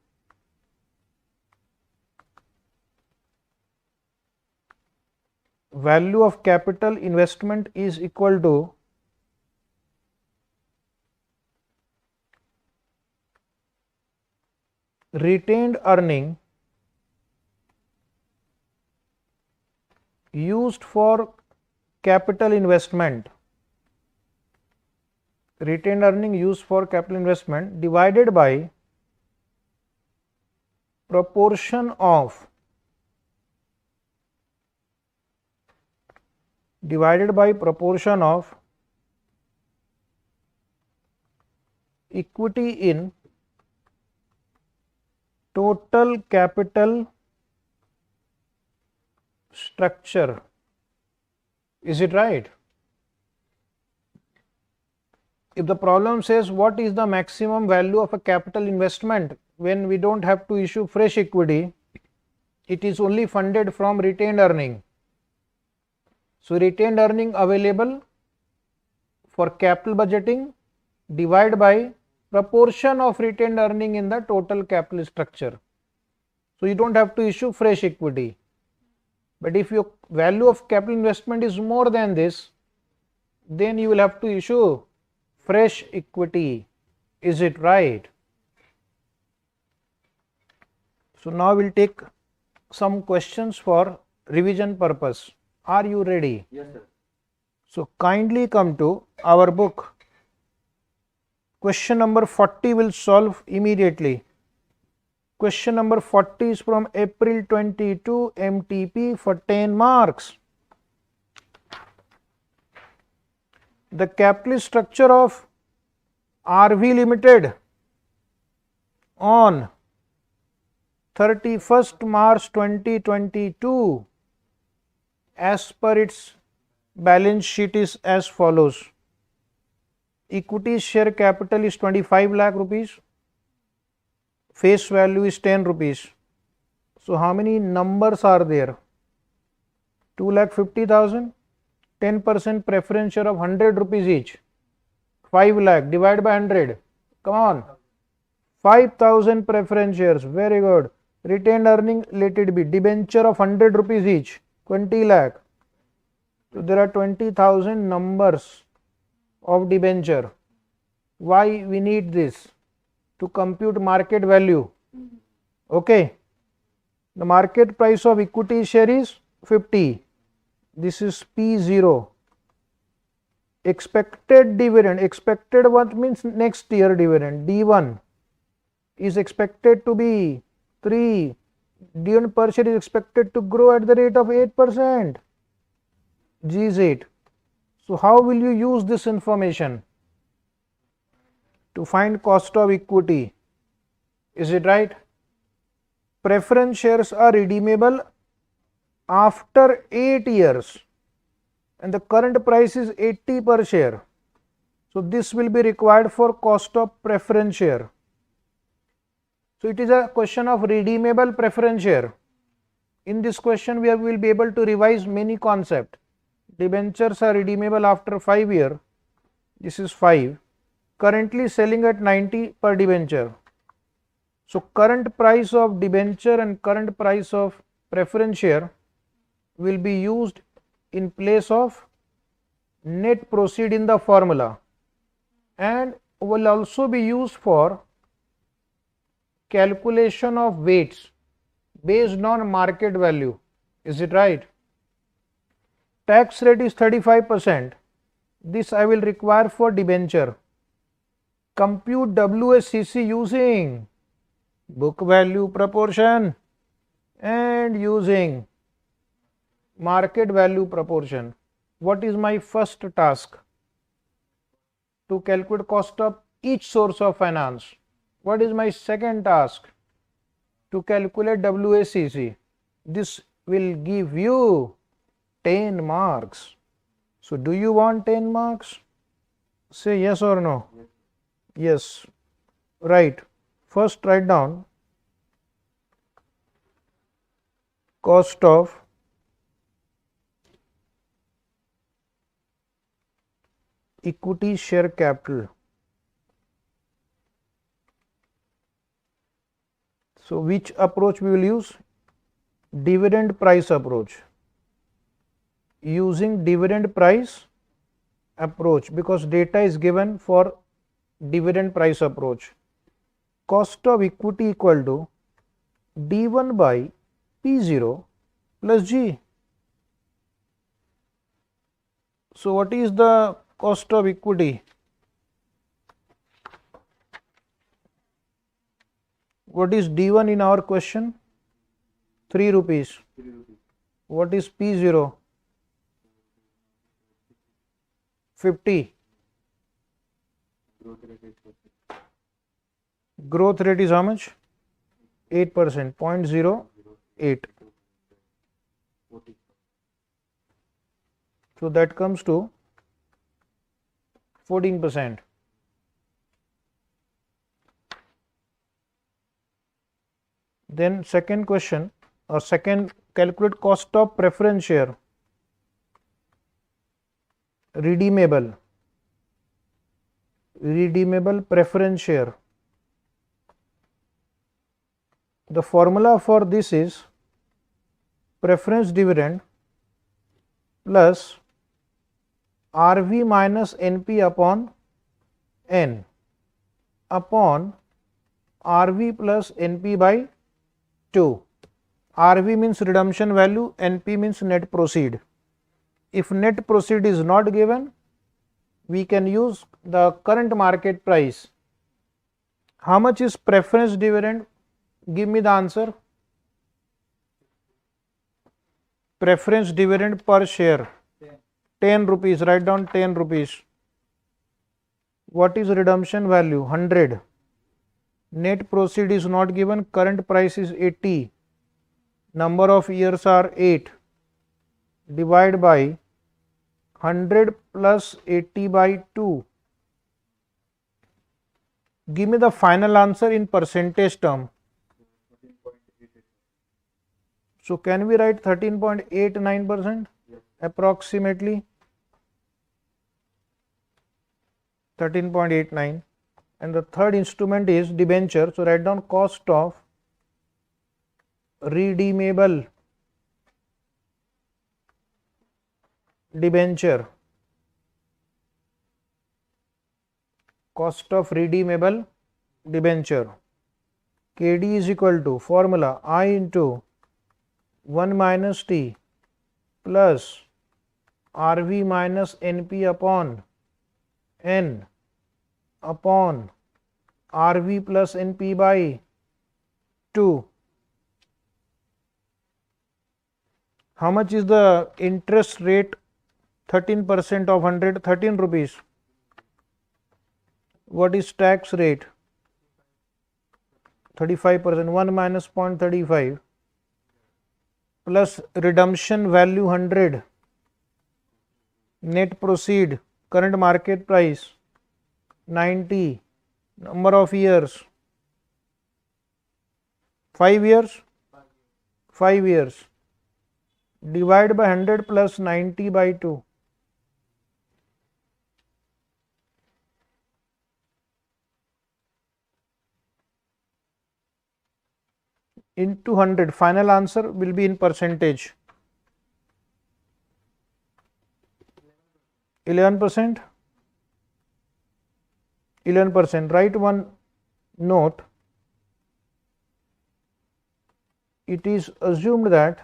value of capital investment is equal to retained earning used for capital investment, retained earning used for capital investment divided by proportion of equity in total capital structure. Is it right? If the problem says what is the maximum value of a capital investment when we don't have to issue fresh equity, it is only funded from retained earning. So retained earning available for capital budgeting divide by proportion of retained earning in the total capital structure. So you don't have to issue fresh equity. But if your value of capital investment is more than this, then you will have to issue fresh equity. Is it right? So now we'll take some questions for revision purpose. Are you ready? Yes, sir. So kindly come to our book. Question number 40 will solve immediately. Question number 40 is from April 22 MTP for 10 marks. The capital structure of RV Limited on 31st March 2022 as per its balance sheet is as follows. Equity share capital is 25 lakh rupees. Face value is 10 rupees. So how many numbers are there? 2,50,000. 10% preference share of 100 rupees each. 5 lakh divide by 100. Come on. 5,000 preference shares. Very good. Retained earning, let it be. Debenture of 100 rupees each. 20 lakh. So there are 20,000 numbers of debenture. Why we need this? To compute market value. Okay. The market price of equity share is 50. This is P0. Expected dividend. Expected what means next year dividend. D1 is expected to be 3. Dividend per share is expected to grow at the rate of 8%. G is 8. So how will you use this information to find cost of equity? Is it right? Preference shares are redeemable after 8 years and the current price is 80 per share. So this will be required for cost of preference share. So it is a question of redeemable preference share. In this question we will be able to revise many concepts. Debentures are redeemable after 5 years. This is 5. Currently selling at 90 per debenture. So current price of debenture and current price of preference share will be used in place of net proceed in the formula and will also be used for calculation of weights based on market value. Is it right? Tax rate is 35%. This I will require for debenture. Compute WACC using book value proportion and using market value proportion. What is my first task? To calculate cost of each source of finance. What is my second task? To calculate WACC. This will give you 10 marks. So do you want 10 marks? Say yes or no. Yes. Right. First write down cost of equity share capital. So which approach we will use? Dividend price approach. Using dividend price approach because data is given for dividend price approach. Cost of equity equal to D1 by P0 plus G. So what is the cost of equity? What is D1 in our question? 3 rupees. What is P0? 50. Growth rate is how much? 8%, 0.08. So that comes to 14%. Then second question, or second, calculate cost of preference share. Redeemable preference share. The formula for this is preference dividend plus RV minus NP upon N upon RV plus NP by 2. RV means redemption value, NP means net proceed. If net proceed is not given, we can use the current market price. How much is preference dividend? Give me the answer. Preference dividend per share 10 rupees. Write down 10 rupees. What is redemption value? 100. Net proceed is not given. Current price is 80. Number of years are 8. Divide by 100 plus 80 by 2. Give me the final answer in percentage term. So can we write 13.89%? Yes. Approximately 13.89. And the third instrument is debenture. So write down cost of redeemable debenture. Cost of redeemable debenture. KD is equal to formula I into 1 minus T plus RV minus NP upon N upon RV plus NP by 2. How much is the interest rate? 13% of 100, 13 rupees. What is tax rate? 35%. 1 minus 0.35 plus redemption value 100, net proceed, current market price 90, number of years 5 years, 5 years, divide by 100 plus 90 by 2. Into 100, final answer will be in percentage. 11%. 11%. Write one note. It is assumed that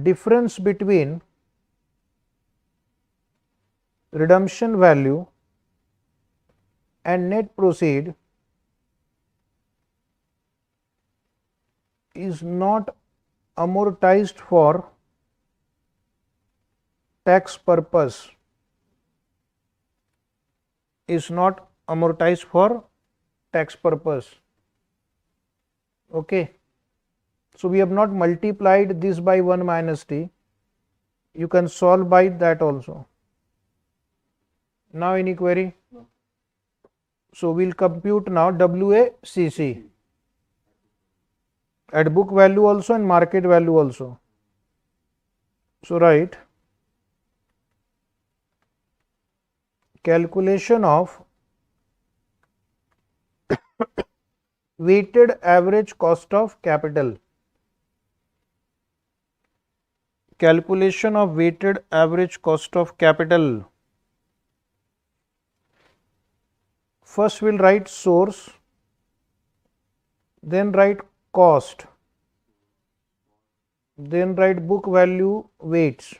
difference between redemption value and net proceed is not amortized for tax purpose. Is not amortized for tax purpose. Okay. So we have not multiplied this by 1 minus T. You can solve by that also. Now any query? So we'll compute now WACC at book value also and market value also. So write calculation of weighted average cost of capital. Calculation of weighted average cost of capital. First we'll write source, then write cost, then write book value weights.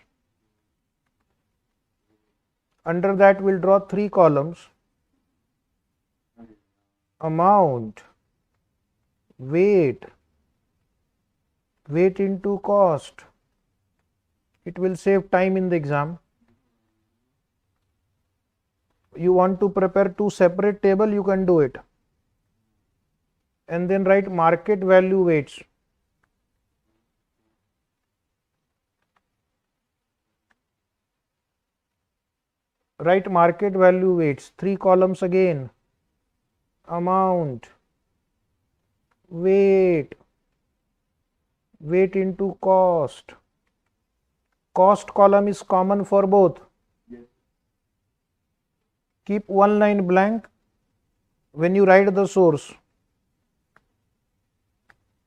Under that we'll draw 3 columns: amount, weight, weight into cost. It will save time in the exam. you want to prepare two separate table, you can do it. And then write market value weights. Write market value weights, 3 columns again. Amount, weight, weight into cost. Cost column is common for both. Yes. Keep one line blank when you write the source.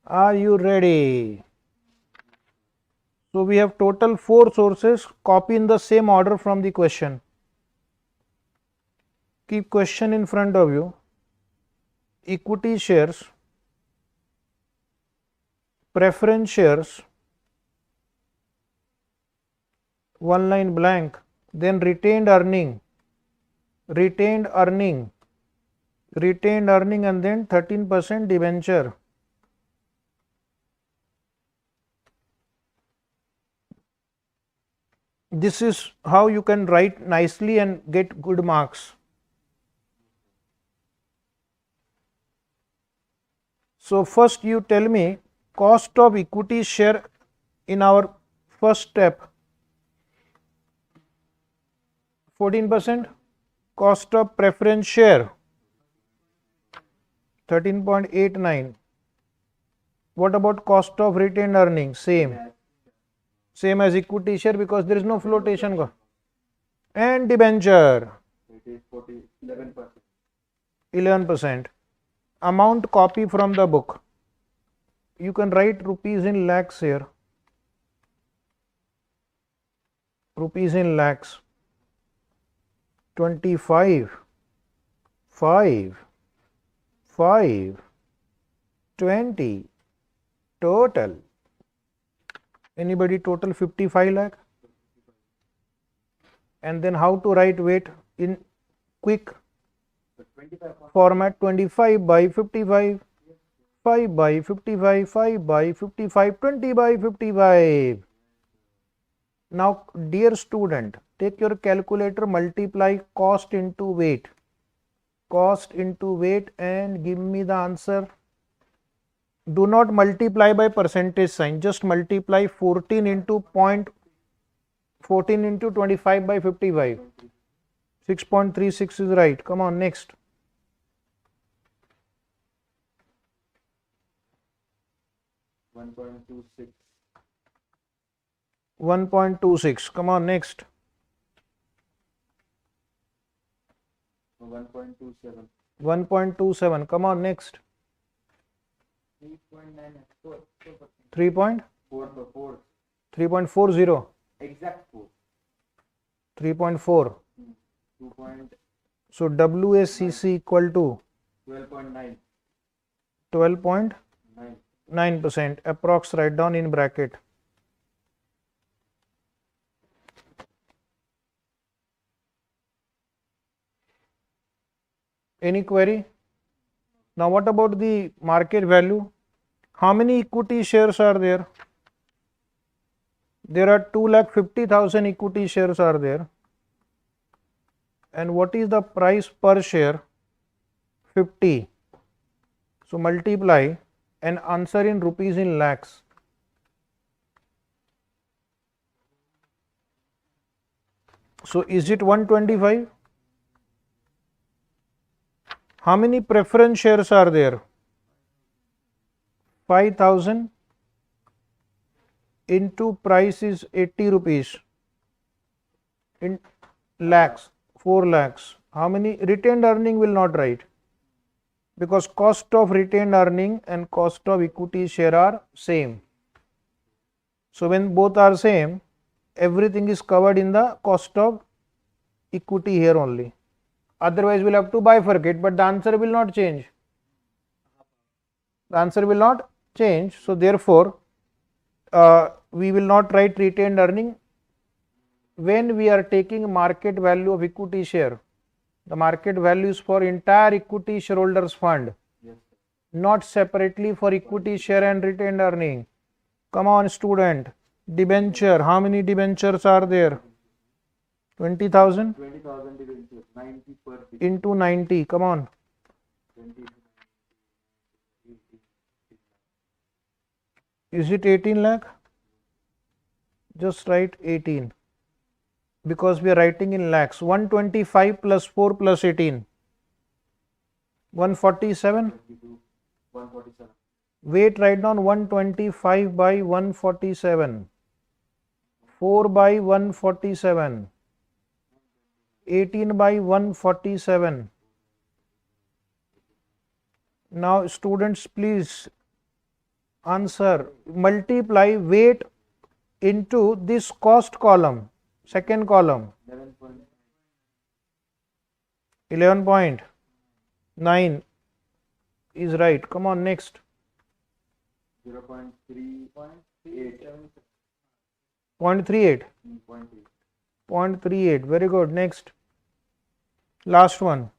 Are you ready? So we have total 4 sources. Copy in the same order from the question. Keep question in front of you. Equity shares, preference shares, one line blank, then retained earning, and then 13% debenture. This is how you can write nicely and get good marks. So first you tell me cost of equity share in our first step. 14%. Cost of preference share 13.89. What about cost of retained earnings? Same as equity share because there is no flotation. And debenture 11%. Amount copy from the book. You can write rupees in lakhs here. Rupees in lakhs. 25, 5, 20. Total. Anybody total 55 lakh? And then how to write weight in quick format? 25 by 55, 5 by 55, 5 by 55, 20 by 55. Now dear student, take your calculator, multiply cost into weight and give me the answer. Do not multiply by percentage sign, just multiply 14 into 25 by 55. 6.36 is right. Come on, next. $1.26. Come on, next. 1.27. Come on, next. 3.40. Exact 4. 3.4. So WACC equal to 12.9. 12.9%. Approx write down in bracket. Any query? Now what about the market value? How many equity shares are there? There are 2,50,000 equity shares are there. And what is the price per share? 50. So multiply and answer in rupees in lakhs. So is it 125? How many preference shares are there? 5,000 into price is 80 rupees in lakhs, 4 lakhs. How many? Retained earning will not write because cost of retained earning and cost of equity share are same. So when both are same, everything is covered in the cost of equity here only. Otherwise we'll have to bifurcate, but the answer will not change. The answer will not change. So therefore we will not write retained earning when we are taking market value of equity share. The market value is for entire equity shareholders fund, yes, not separately for equity share and retained earning. Come on student. Debenture, how many debentures are there? 20,000 20,000 debentures, 90 per debentures. into 90. Come on. 20 to 90. Is it 18 lakh? Just write 18. Because we are writing in lakhs. 125 plus 4 plus 18. 147. 22, 147. Wait, write down 125 by 147. 4 by 147. 18 by 147. Now students, please answer. Multiply weight into this cost column, second column. 11.9 is right. Come on, next. 0.3.8. 0.38. 0.38. Very good. Next. Last one.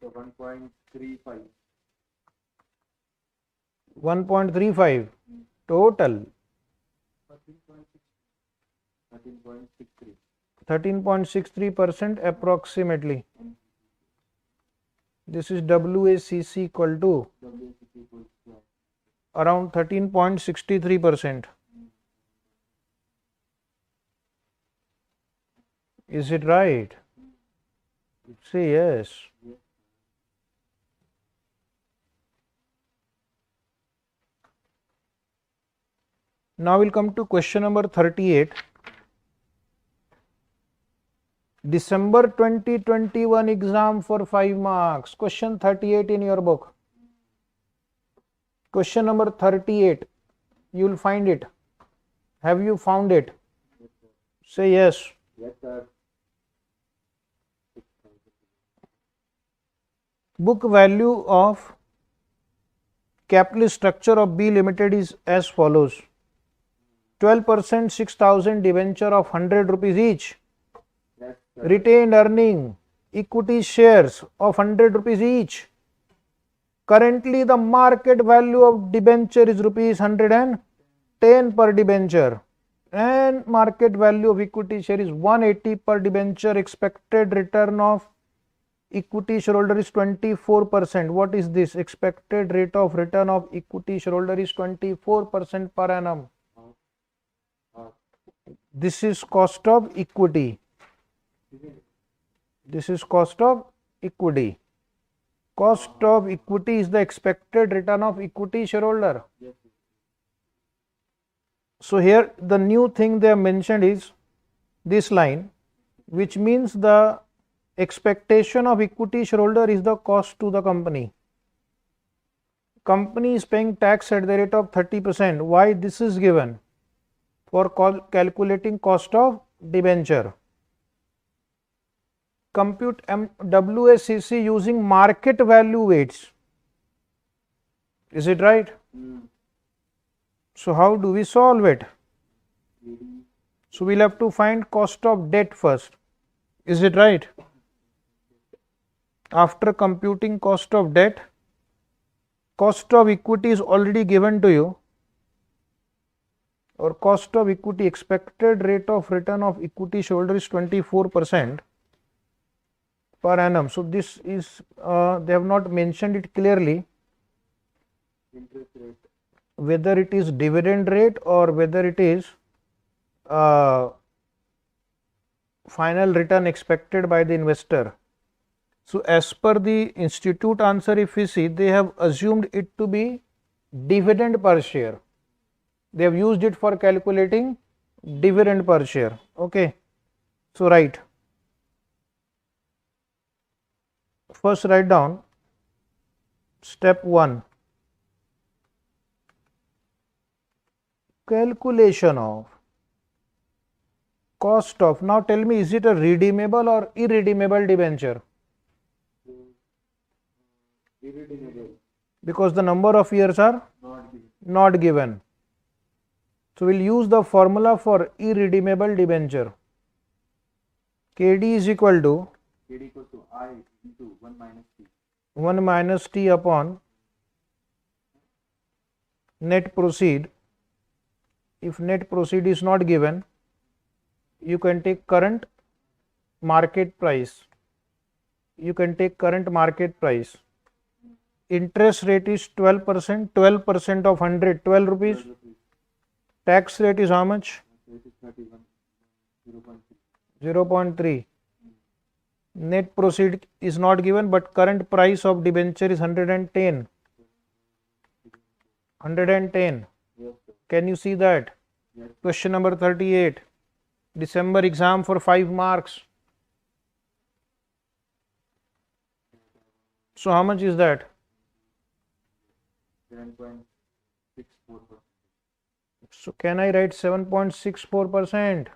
So 1.35. 1.35. Total. 13.63. 13.63% approximately. This is WACC equal to WACC equals to around 13.63%. Is it right? Say yes. Now we'll come to question number 38. December 2021 exam for 5 marks. Question 38 in your book. Question number 38. You will find it. Have you found it? Say yes. Yes, sir. Book value of capital structure of B Limited is as follows. 12% 6,000 debenture of 100 rupees each. Yes, sir. Retained earning equity shares of 100 rupees each. Currently the market value of debenture is rupees 110 per debenture and market value of equity share is 180 per debenture. Expected return of equity shareholder is 24%. What is this? Expected rate of return of equity shareholder is 24% per annum. This is cost of equity. This is cost of equity. Cost of equity is the expected return of equity shareholder. Yes. So here the new thing they have mentioned is this line, which means the expectation of equity shareholder is the cost to the company. Company is paying tax at the rate of 30%. Why this is given? For calculating cost of debenture. Compute WACC using market value weights. Is it right? So how do we solve it? So we'll have to find cost of debt first. Is it right? After computing cost of debt, cost of equity is already given to you. Or cost of equity, expected rate of return of equity shareholder is 24% per annum. So this is they have not mentioned it clearly. Interest rate. Whether it is dividend rate or whether it is final return expected by the investor. So as per the institute answer, if we see, they have assumed it to be dividend per share. They have used it for calculating dividend per share. Okay. So write. First write down step 1. Calculation of cost of. Now tell me, is it a redeemable or irredeemable debenture? Irredeemable. Because the number of years are Not given. not given. So we'll use the formula for irredeemable debenture. KD is equal to KD equals to I into 1 minus T. 1 minus T upon net proceed. If net proceed is not given, you can take current market price. You can take current market price. Interest rate is 12%. 12% of 100, 12 rupees. 12 rupees. Tax rate is how much? So it is 31, 0.3. 0.3. Net proceed is not given, but current price of debenture is 110. 110. Yes, sir. Can you see that? Yes. Question number 38. December exam for 5 marks. So how much is that? 7.64%. So can I write 7.64%?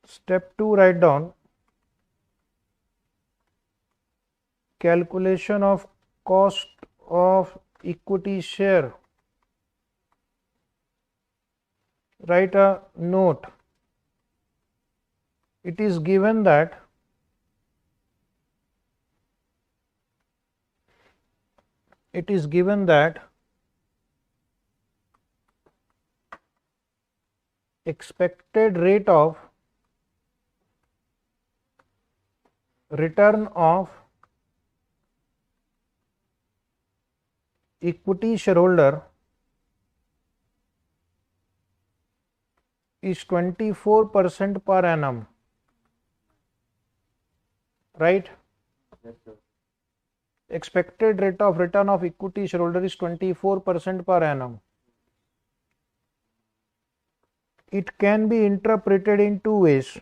Step 2, write down calculation of cost of equity share. Write a note. It is given that expected rate of return of equity shareholder is 24% per annum, right? Yes, sir. Expected rate of return of equity shareholder is 24% per annum. It can be interpreted in two ways.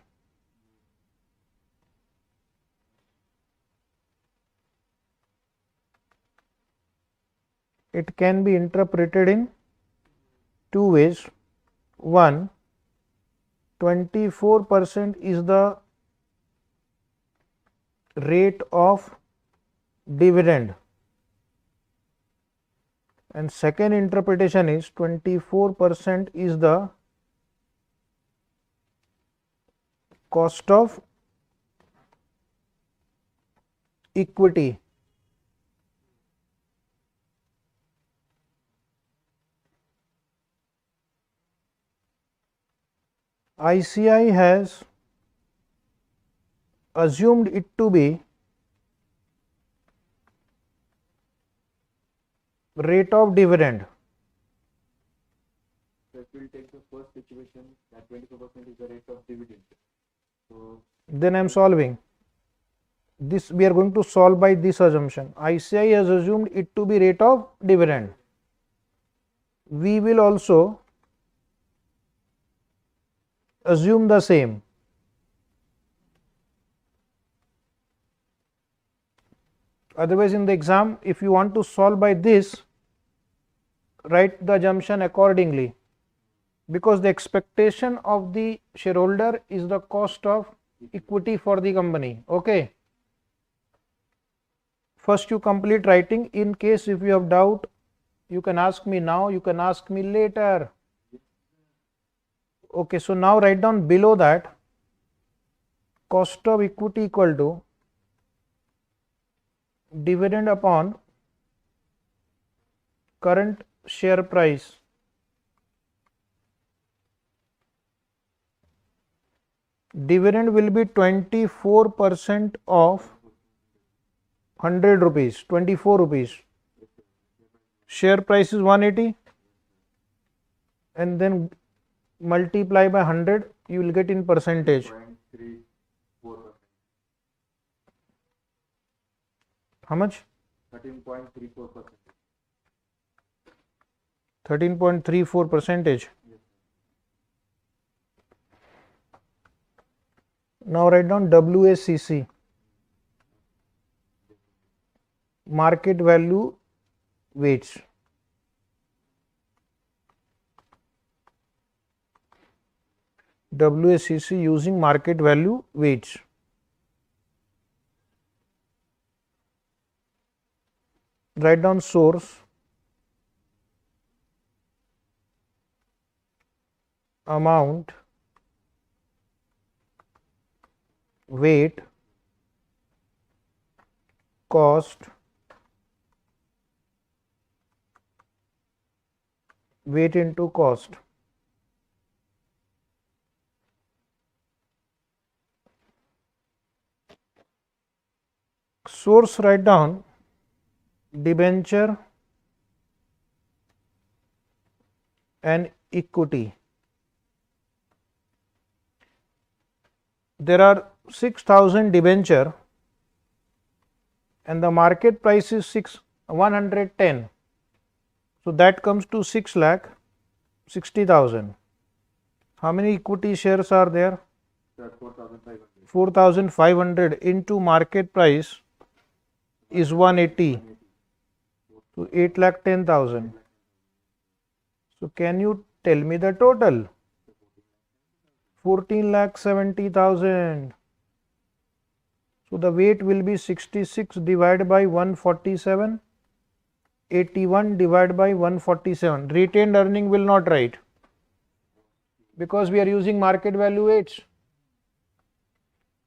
It can be interpreted in two ways. One, 24% is the rate of dividend, and second interpretation is 24% is the cost of equity. ICI has assumed it to be rate of dividend. So if we'll take the first situation, that 24% is the rate of dividend. So Then I am solving. This we are going to solve by this assumption. ICI has assumed it to be rate of dividend. We will also assume the same. Otherwise, in the exam, if you want to solve by this, write the assumption accordingly, because the expectation of the shareholder is the cost of equity for the company. Okay. First you complete writing. In case if you have doubt, you can ask me now, you can ask me later. Okay, so now write down below that cost of equity equal to dividend upon current share price. Dividend will be 24% of 100 rupees, 24 rupees. Share price is 180, and then multiply by 100, you will get in percentage. 0.34%. How much? 13.34%. 13.34%. Yes. Now write down WACC, market value weights. WACC using market value weights. Write down source, amount, weight, cost, weight into cost. Source, write down debenture and equity. There are 6,000 debenture and the market price is 110. So that comes to 6,60,000. How many equity shares are there? 4,500. 4,500 into market price is 180. So 8,10,000. So can you tell me the total? 14,70,000. So the weight will be 66 divided by 147, 81 divided by 147. Retained earning will not write because we are using market value weights.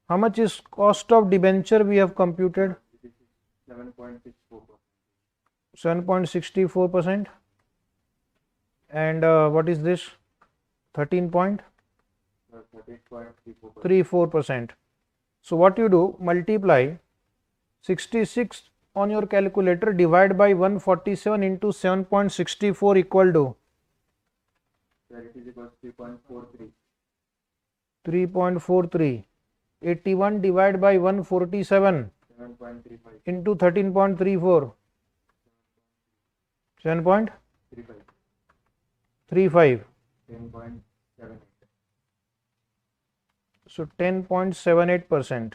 How much is cost of debenture we have computed? 7.64%. 7.64%. And what is this? 13.34%. So what you do, multiply 66 on your calculator, divide by 147 into 7.64 equal to It is equal to 3.43. 3.43. 81 divided by 147 7.35. into 13.34. 7.35. 10.78. So 10.78%.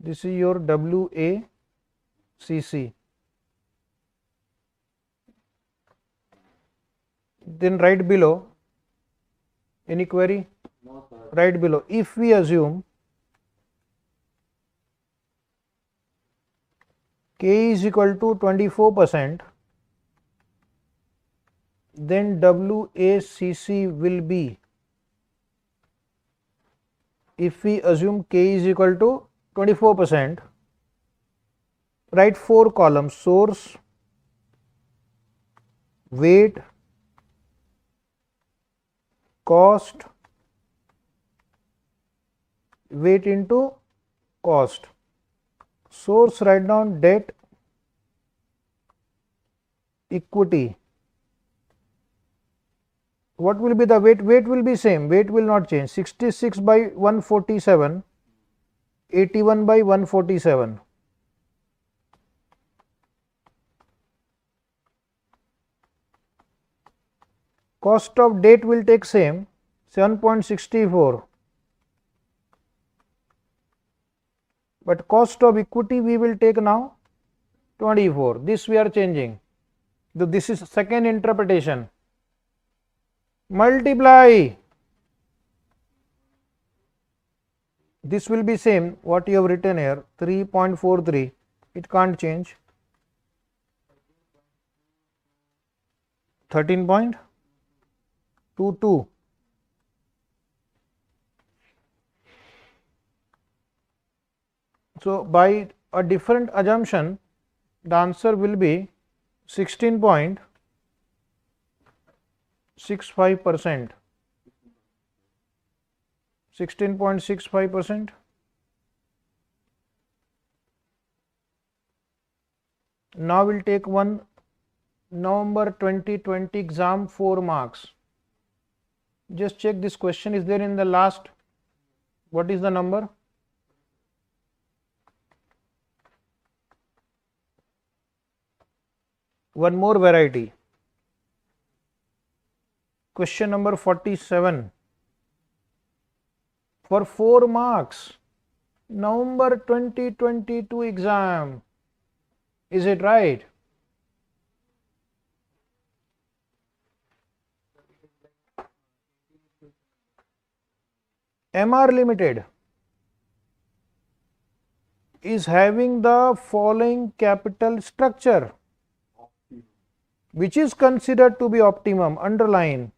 This is your WACC. Then write below. Any query? No, sir. Write below. If we assume K is equal to 24%, then WACC will be, if we assume K is equal to 24%, write 4 columns: source, weight, cost, weight into cost. Source, write down debt, equity. What will be the weight? Weight will be same, weight will not change. 66 by 147, 81 by 147. Cost of debt will take same, 7.64. But cost of equity we will take now 24. This we are changing. This is second interpretation. Multiply. This will be same what you have written here, 3.43. It can't change. 13.22. So by a different assumption, the answer will be 16.65%. 16.65%. Now we'll take one November 2020 exam, 4 marks. Just check this question is there in the last. What is the number? One more variety. Question number 47. For 4 marks, November 2022 exam. Is it right? MR Limited is having the following capital structure, which is considered to be optimum. Underline.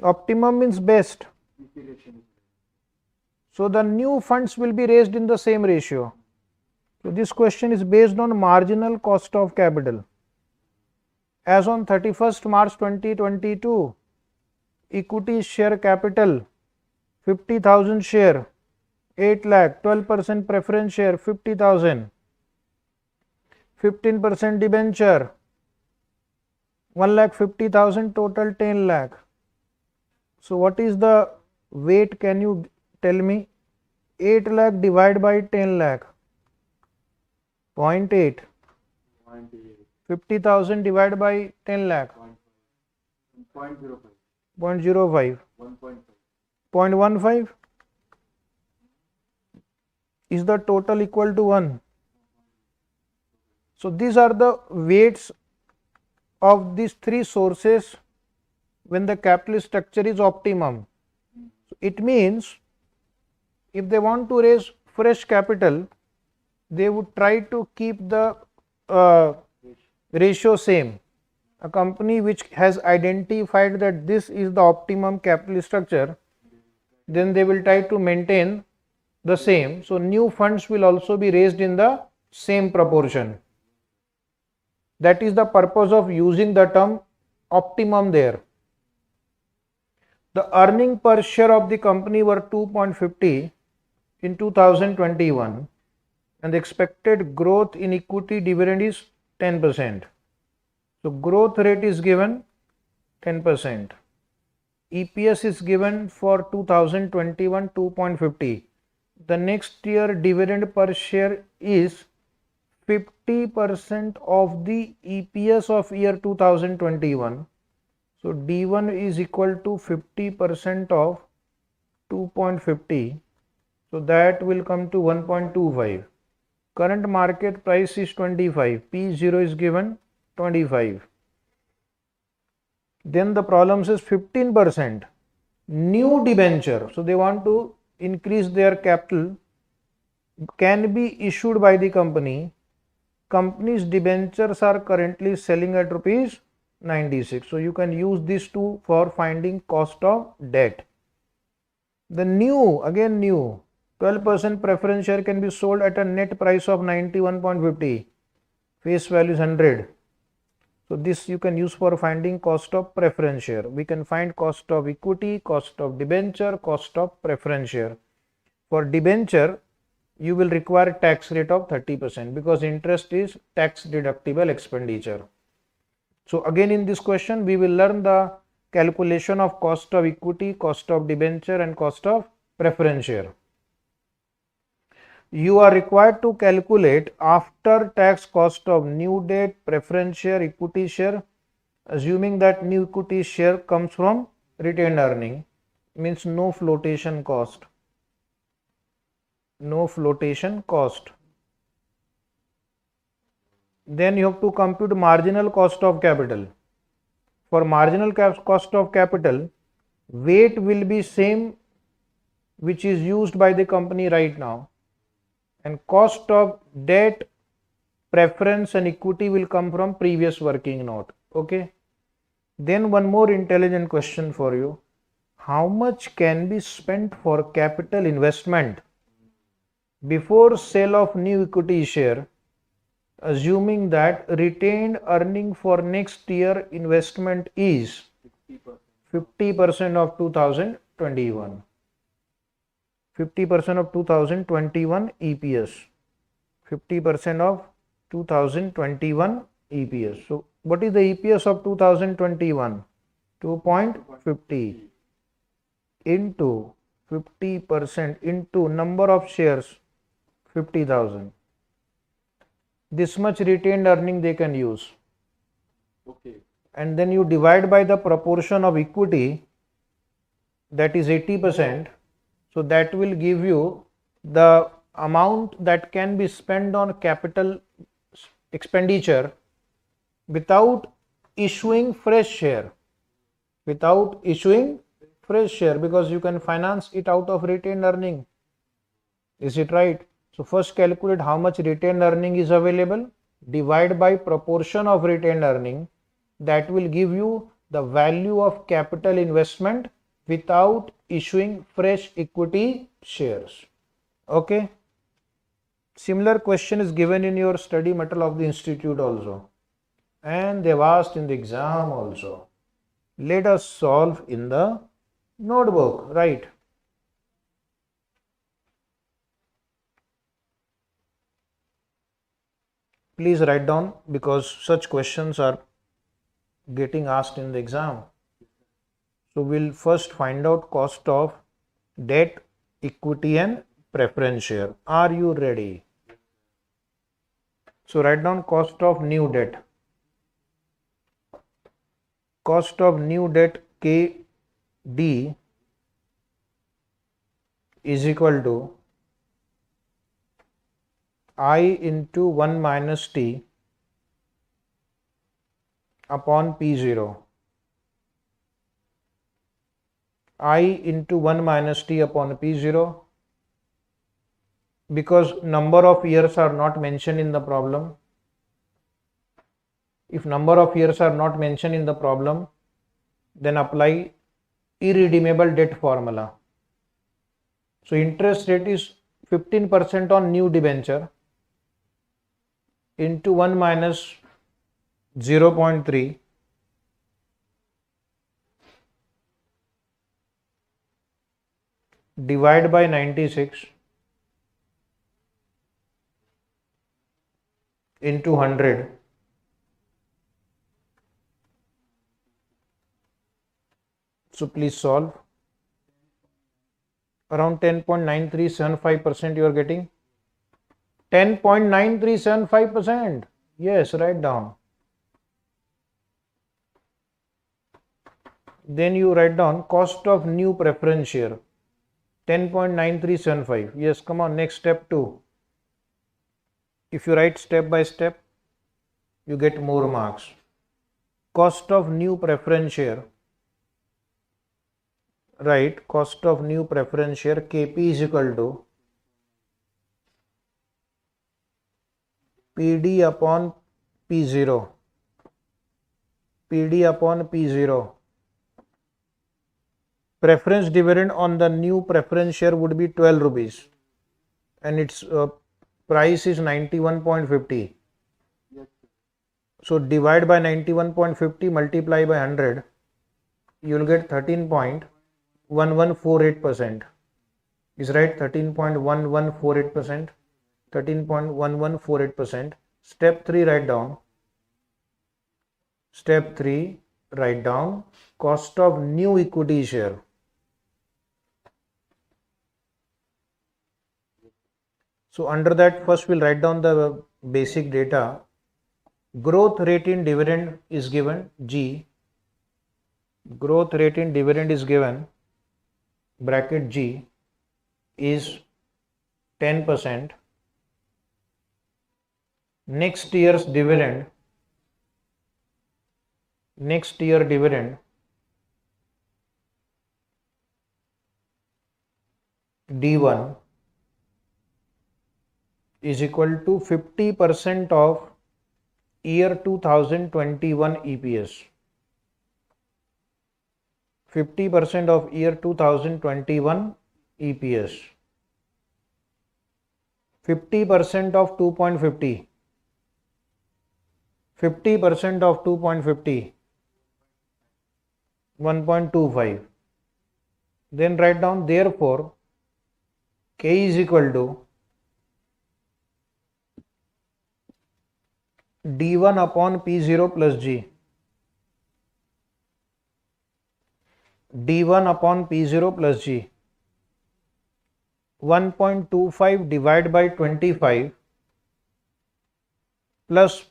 Optimum means best. So the new funds will be raised in the same ratio. So this question is based on marginal cost of capital. As on 31st March 2022, equity share capital 50,000 share 8 lakh, 12% preference share 50,000, 15% debenture 1,50,000, total 10 lakh. So what is the weight, can you tell me? 8 lakh divided by 10 lakh, 0.8. 50,000 divided by 10 lakh, 0.05. 0.05. 0.15. Is the total equal to 1? So these are the weights of these three sources when the capital structure is optimum. So it means if they want to raise fresh capital, they would try to keep the ratio same. A company which has identified that this is the optimum capital structure, then they will try to maintain the same. So new funds will also be raised in the same proportion. That is the purpose of using the term optimum there. The earning per share of the company were 2.50 in 2021 and the expected growth in equity dividend is 10%. So growth rate is given 10%. EPS is given for 2021 2.50. The next year dividend per share is 50% of the EPS of year 2021. So D1 is equal to 50% of 2.50. So that will come to 1.25. Current market price is 25. P0 is given 25. Then the problem says 15% new debenture. So they want to increase their capital, can be issued by the company. Company's debentures are currently selling at rupees 96. So you can use these two for finding cost of debt. The new, again new, 12% preference share can be sold at a net price of 91.50. Face value is 100. So this you can use for finding cost of preference share. We can find cost of equity, cost of debenture, cost of preference share. For debenture, you will require tax rate of 30% because interest is tax deductible expenditure. So again in this question we will learn the calculation of cost of equity, cost of debenture and cost of preference share. You are required to calculate after tax cost of new debt, preference share, equity share, assuming that new equity share comes from retained earning, means no flotation cost. No flotation cost. Then you have to compute marginal cost of capital. For marginal cost of capital, weight will be same which is used by the company right now, and cost of debt, preference and equity will come from previous working note. Okay. Then one more intelligent question for you. How much can be spent for capital investment before sale of new equity share, assuming that retained earning for next year investment is 50% of 2021. 50% of 2021 EPS. 50% of 2021 EPS. So what is the EPS of 2021? 2.50 into 50% into number of shares 50,000. This much retained earning they can use. Okay. And then you divide by the proportion of equity, that is 80%. So that will give you the amount that can be spent on capital expenditure without issuing fresh share. Without issuing fresh share, because you can finance it out of retained earning. Is it right? So first calculate how much retained earning is available, divide by proportion of retained earning. That will give you the value of capital investment without issuing fresh equity shares. Okay. Similar question is given in your study material of the institute also, and they have asked in the exam also. Let us solve in the notebook, right? Please write down because such questions are getting asked in the exam. So we'll first find out cost of debt, equity and preference share. Are you ready? So write down cost of new debt. Cost of new debt KD is equal to I into 1 minus T upon P0. I into 1 minus T upon P0, because number of years are not mentioned in the problem. If number of years are not mentioned in the problem, then apply irredeemable debt formula. So interest rate is 15% on new debenture into 1 minus 0.3 divide by 96 into 100 so please solve. Around 10.9375% you are getting. 10.9375%. Yes, write down. Then you write down cost of new preference share 10.9375. Yes, come on, next step 2. If you write step by step, you get more marks. Cost of new preference share. Right, cost of new preference share KP is equal to PD upon P0. PD upon P0. Preference dividend on the new preference share would be 12 rupees and its price is 91.50. So divide by 91.50, multiply by 100, you will get 13.1148%. Is right, 13.1148%. 13.1148%. Step 3, write down. Step 3, write down cost of new equity share. So under that, first we'll write down the basic data. Growth rate in dividend is given G. Growth rate in dividend is given, bracket G, is 10%. Next year dividend D1 is equal to 50% of year 2021 EPS. 50% of year 2021 EPS. 50% of 2.50. 50% of 2.50. 1.25. Then write down, therefore K is equal to D1 upon P0 plus G. D1 upon P0 plus G. 1.25 divided by 25 plus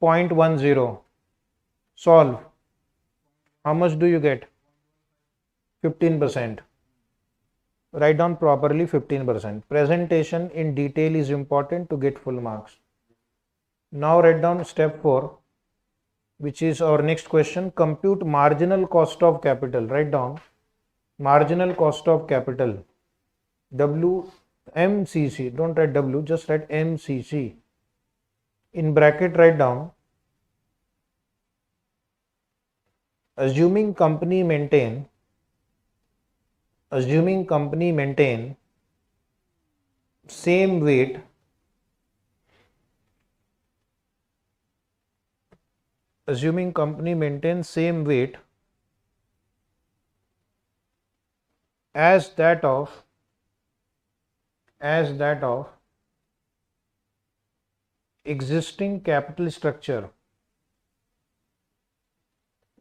0.10. Solve. How much do you get? 15%. Write down properly 15%. Presentation in detail is important to get full marks. Now write down step 4, which is our next question. Compute marginal cost of capital. Write down marginal cost of capital. WMCC. Don't write W, just write MCC. In bracket write down, assuming company maintain same weight as that of existing capital structure,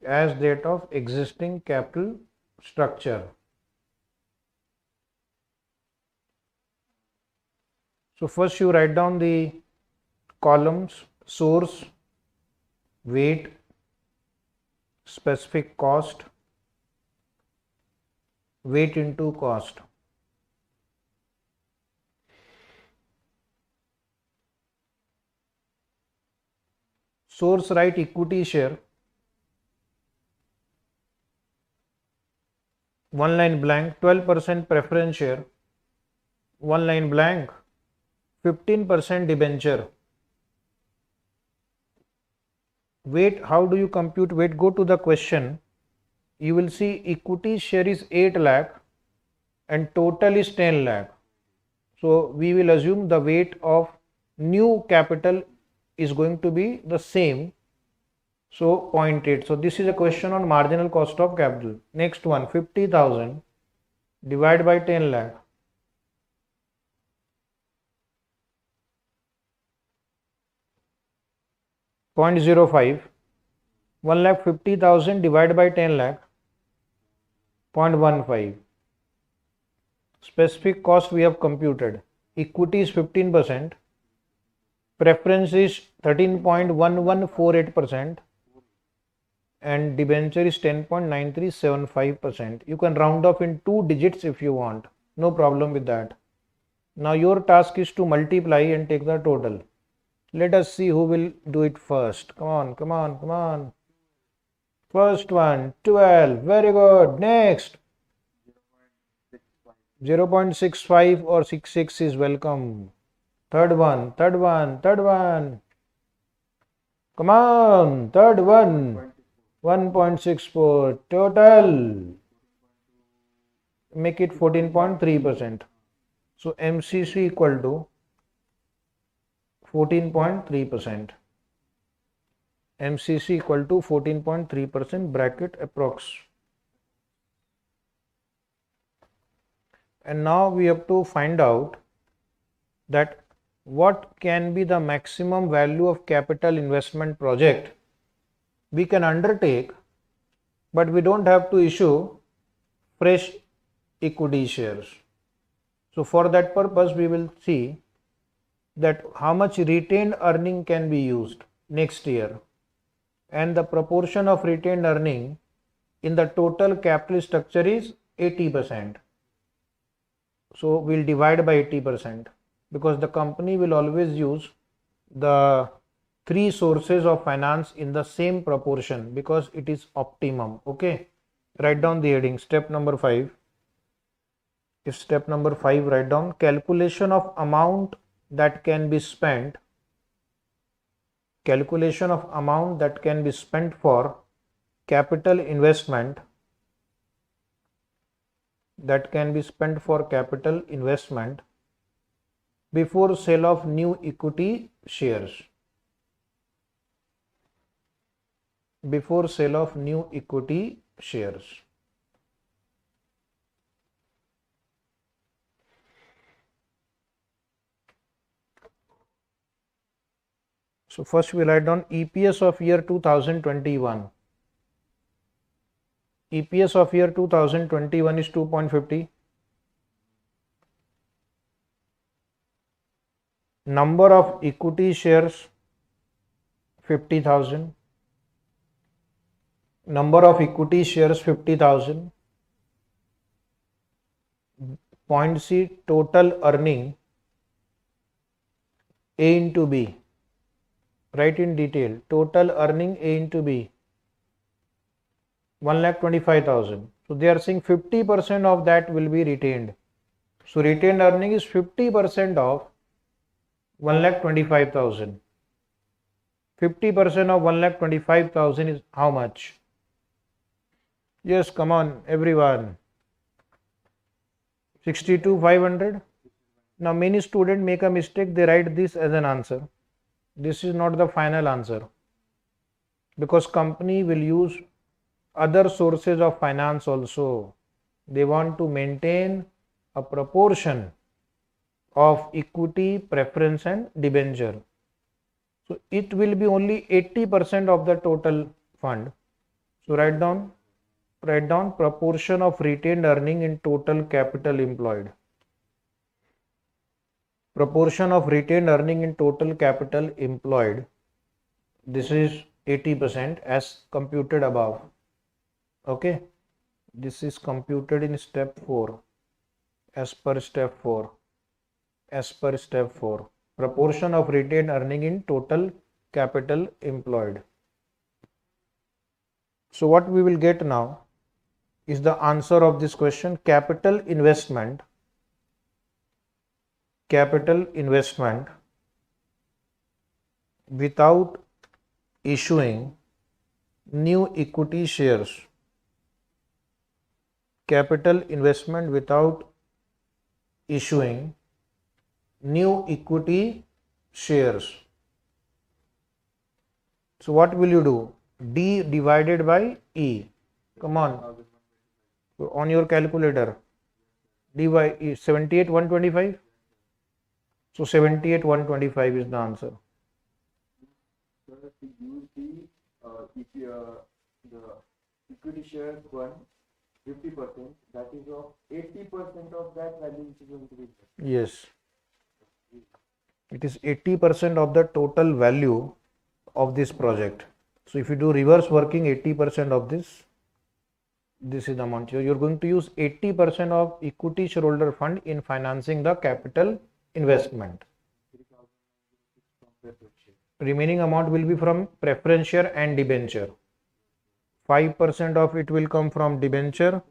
as that of existing capital structure. So first you write down the columns: source, weight, specific cost, weight into cost. Source, write equity share, one line blank, 12% preference share, one line blank, 15% debenture. Weight, how do you compute weight? Go to the question. You will see equity share is 8 lakh and total is 10 lakh. So we will assume the weight of new capital is going to be the same. So 0.8. So this is a question on marginal cost of capital. Next one, 50,000 divided by 10 lakh. 0.05. 1,50,000 divided by 10 lakh. 0.15. Specific cost we have computed. Equity is 15%. Preference is 13.1148%. And debenture is 10.9375%. You can round off in 2 digits if you want. No problem with that. Now your task is to multiply and take the total. Let us see who will do it first. Come on, come on, come on. First one, 12. Very good. Next. 0.65 or 66 is welcome. Third one, third one, third one. Come on, third one. 1.64. Total. Make it 14.3%. So MCC equal to 14.3%. MCC equal to 14.3% bracket approx. And now we have to find out that what can be the maximum value of capital investment project we can undertake, but we don't have to issue fresh equity shares. So for that purpose we will see that how much retained earning can be used next year, and the proportion of retained earning in the total capital structure is 80%. So we'll divide by 80% because the company will always use the 3 sources of finance in the same proportion because it is optimum. Okay, write down the heading. Step number 5. If step number 5, write down calculation of amount that can be spent. Calculation of amount that can be spent for capital investment. That can be spent for capital investment before sale of new equity shares. Before sale of new equity shares. So first we write down EPS of year 2021. EPS of year 2021 is 2.50. Number of equity shares 50,000. Number of equity shares 50,000. Point C, total earning A into B. Write in detail. Total earning A into B. 1,25,000. So they are saying 50% of that will be retained. So retained earning is 50% of 1,25,000. 50% of 1,25,000 is how much? Yes, come on, everyone. 62,500. Now many students make a mistake. They write this as an answer. This is not the final answer because company will use other sources of finance also. They want to maintain a proportion of equity, preference and debenture. So it will be only 80% of the total fund. So write down proportion of retained earning in total capital employed. Proportion of retained earning in total capital employed. This is 80% as computed above. Okay. This is computed in step 4 as per step 4. As per step 4. Proportion of retained earning in total capital employed. So what we will get now is the answer of this question. Capital investment without issuing new equity shares. Capital investment without issuing new equity shares. So what will you do? D divided by E. Come on. On your calculator. D by E. 78,125. So 78,125 is the answer. So to use the equity share one 50%, that is of 80% of that value which is going to be. Yes. It is 80% of the total value of this project. So if you do reverse working, 80% of this is the amount. You're going to use 80% of equity shareholder fund in financing the capital investment. Remaining amount will be from preference share and debenture. 5% of it will come from debenture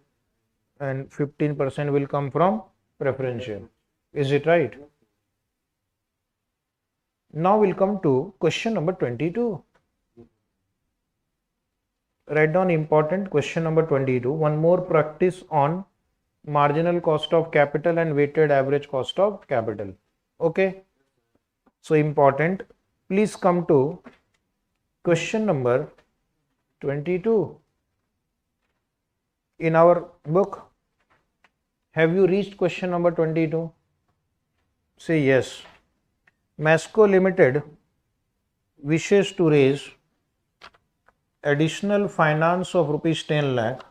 and 15% will come from preference share. Is it right? Now we'll come to question number 22. Write down important question number 22. One more practice on marginal cost of capital and weighted average cost of capital. Okay. So important. Please come to question number 22. In our book, have you reached question number 22? Say yes. Masco Limited wishes to raise additional finance of rupees 10 lakh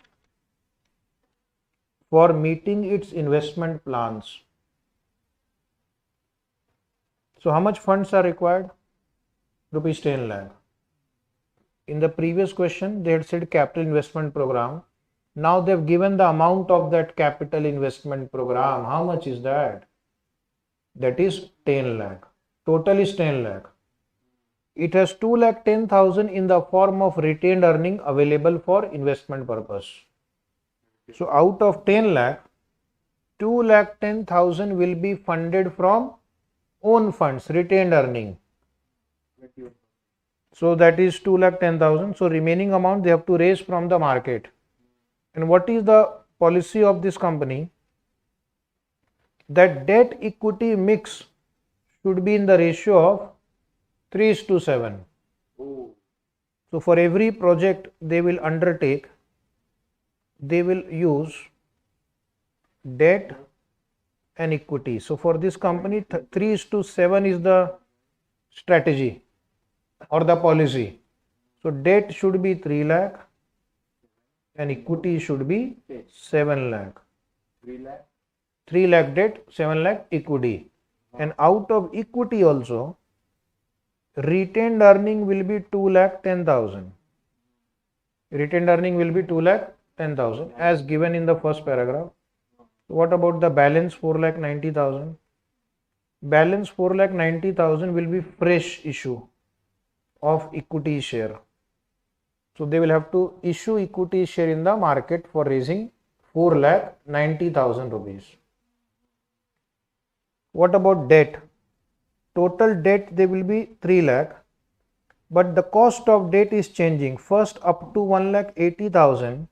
for meeting its investment plans. So how much funds are required? Rupees 10 lakh. In the previous question, they had said capital investment program. Now they've given the amount of that capital investment program. How much is that? That is 10 lakh. Total is 10 lakh. It has 2,10,000 in the form of retained earning available for investment purpose. So out of 10 lakh, 2,10,000 will be funded from own funds, retained earning. So that is 2,10,000. So remaining amount they have to raise from the market. And what is the policy of this company? That debt equity mix should be in the ratio of 3:7. So for every project they will undertake, they will use debt and equity. So for this company, 3:7 is the strategy or the policy. So debt should be 3 lakh and equity should be 7 lakh. 3 lakh debt, 7 lakh equity. And out of equity also, retained earning will be 2,10,000. Retained earning will be 2,10,000 as given in the first paragraph. What about the balance 4,90,000? Balance 4,90,000 will be fresh issue of equity share. So they will have to issue equity share in the market for raising 4,90,000 rupees. What about debt? Total debt they will be 3 lakh, but the cost of debt is changing. First up to 1,80,000,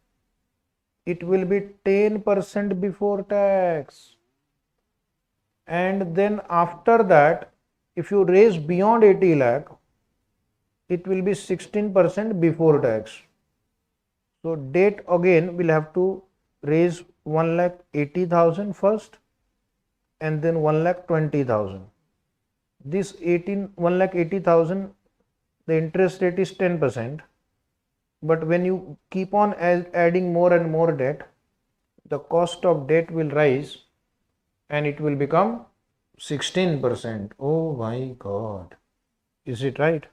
it will be 10% before tax. And then after that, if you raise beyond 80 lakh, it will be 16% before tax. So debt again will have to raise 1,80,000 first and then 1,20,000. This 1,80,000 the interest rate is 10%, but when you keep on adding more and more debt, the cost of debt will rise and it will become 16%. Oh my God. Is it right?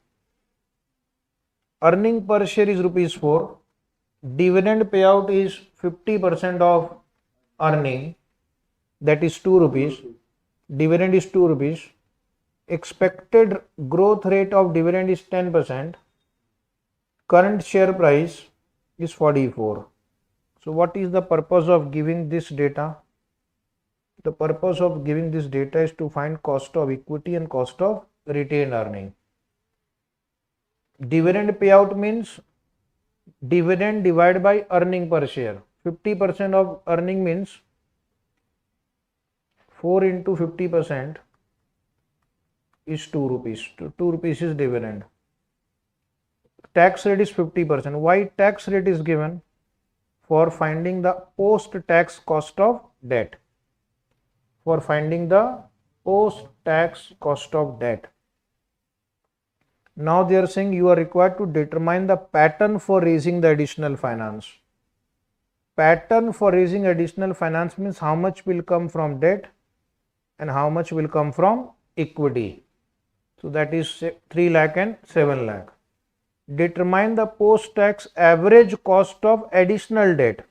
Earning per share is rupees 4. Dividend payout is 50% of earning, that is 2 rupees. Dividend is 2 rupees. Expected growth rate of dividend is 10%. Current share price is 44. So what is the purpose of giving this data? The purpose of giving this data is to find cost of equity and cost of retained earning. Dividend payout means dividend divided by earning per share. 50% of earning means 4 into 50% is 2 rupees. 2 rupees is dividend. Tax rate is 50%. Why tax rate is given? For finding the post-tax cost of debt. For finding the post-tax cost of debt. Now they are saying you are required to determine the pattern for raising the additional finance. Pattern for raising additional finance means how much will come from debt and how much will come from equity. So that is 3 lakh and 7 lakh. Determine the post-tax average cost of additional debt.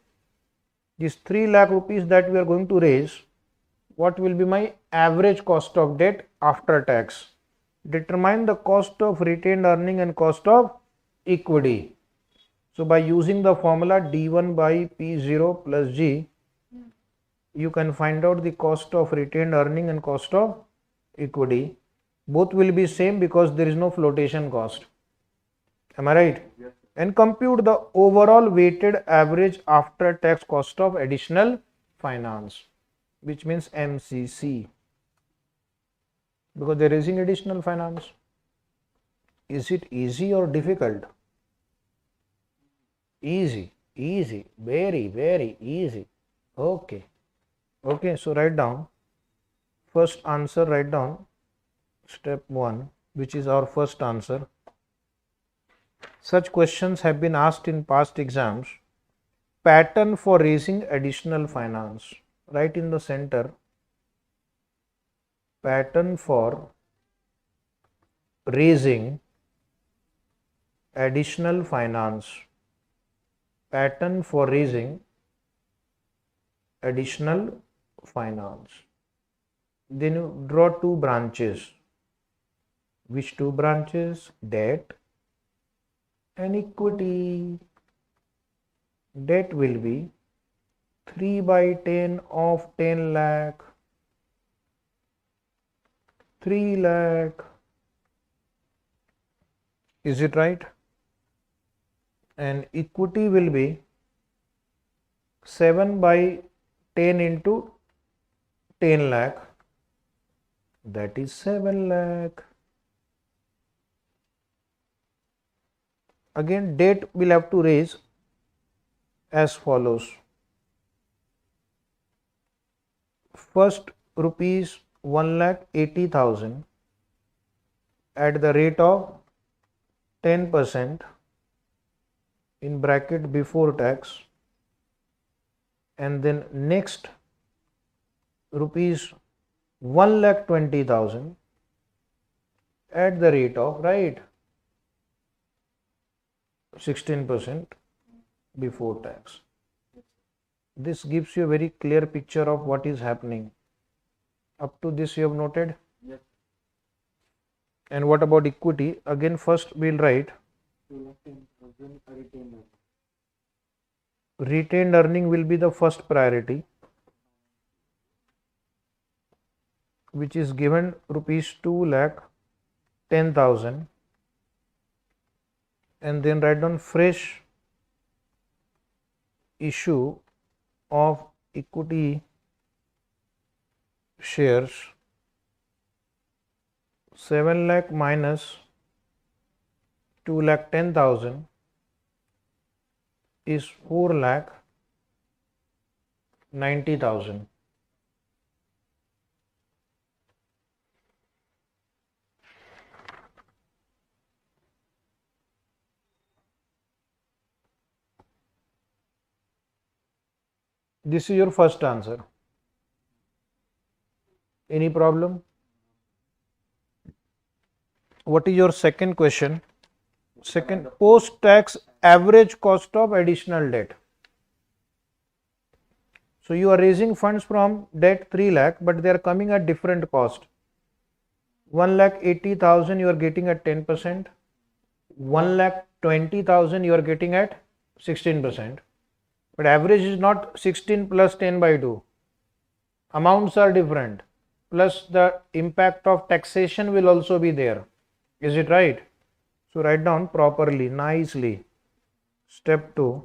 This 3 lakh rupees that we are going to raise, what will be my average cost of debt after tax? Determine the cost of retained earning and cost of equity. So by using the formula D1 by P0 plus G, you can find out the cost of retained earning and cost of equity. Both will be same because there is no flotation cost. Am I right? Yes. And compute the overall weighted average after tax cost of additional finance, which means MCC. Because they are raising additional finance. Is it easy or difficult? Easy, easy, very, very easy. Okay. Okay, so write down. First answer, write down step 1, which is our first answer. Such questions have been asked in past exams. Pattern for raising additional finance. Right in the center. Pattern for raising additional finance. Pattern for raising additional finance. Then you draw 2 branches. Which 2 branches? Debt and equity. Debt will be 3 by 10 of 10 lakh. 3 lakh. Is it right? And equity will be 7 by 10 into 10 lakh. That is 7 lakh. Again, debt will have to raise as follows. First, rupees 1,80,000 at the rate of 10% in bracket before tax, and then next rupees 1,20,000 at the rate of, right, 16% before tax. This gives you a very clear picture of what is happening. Up to this you have noted? Yes. And what about equity? Again, first we'll write 10,000 retained earning. Retained earning will be the first priority, which is given rupees 2,10,000, and then write down fresh issue of equity shares 7 lakh minus 2,10,000 is 4,90,000. This is your first answer. Any problem? What is your second question? Second, post-tax average cost of additional debt. So you are raising funds from debt 3 lakh, but they are coming at different cost. 1,80,000 you are getting at 10%. 1,20,000 you are getting at 16%. But average is not 16 plus 10 by 2. Amounts are different. Plus the impact of taxation will also be there. Is it right? So write down properly, nicely. Step 2.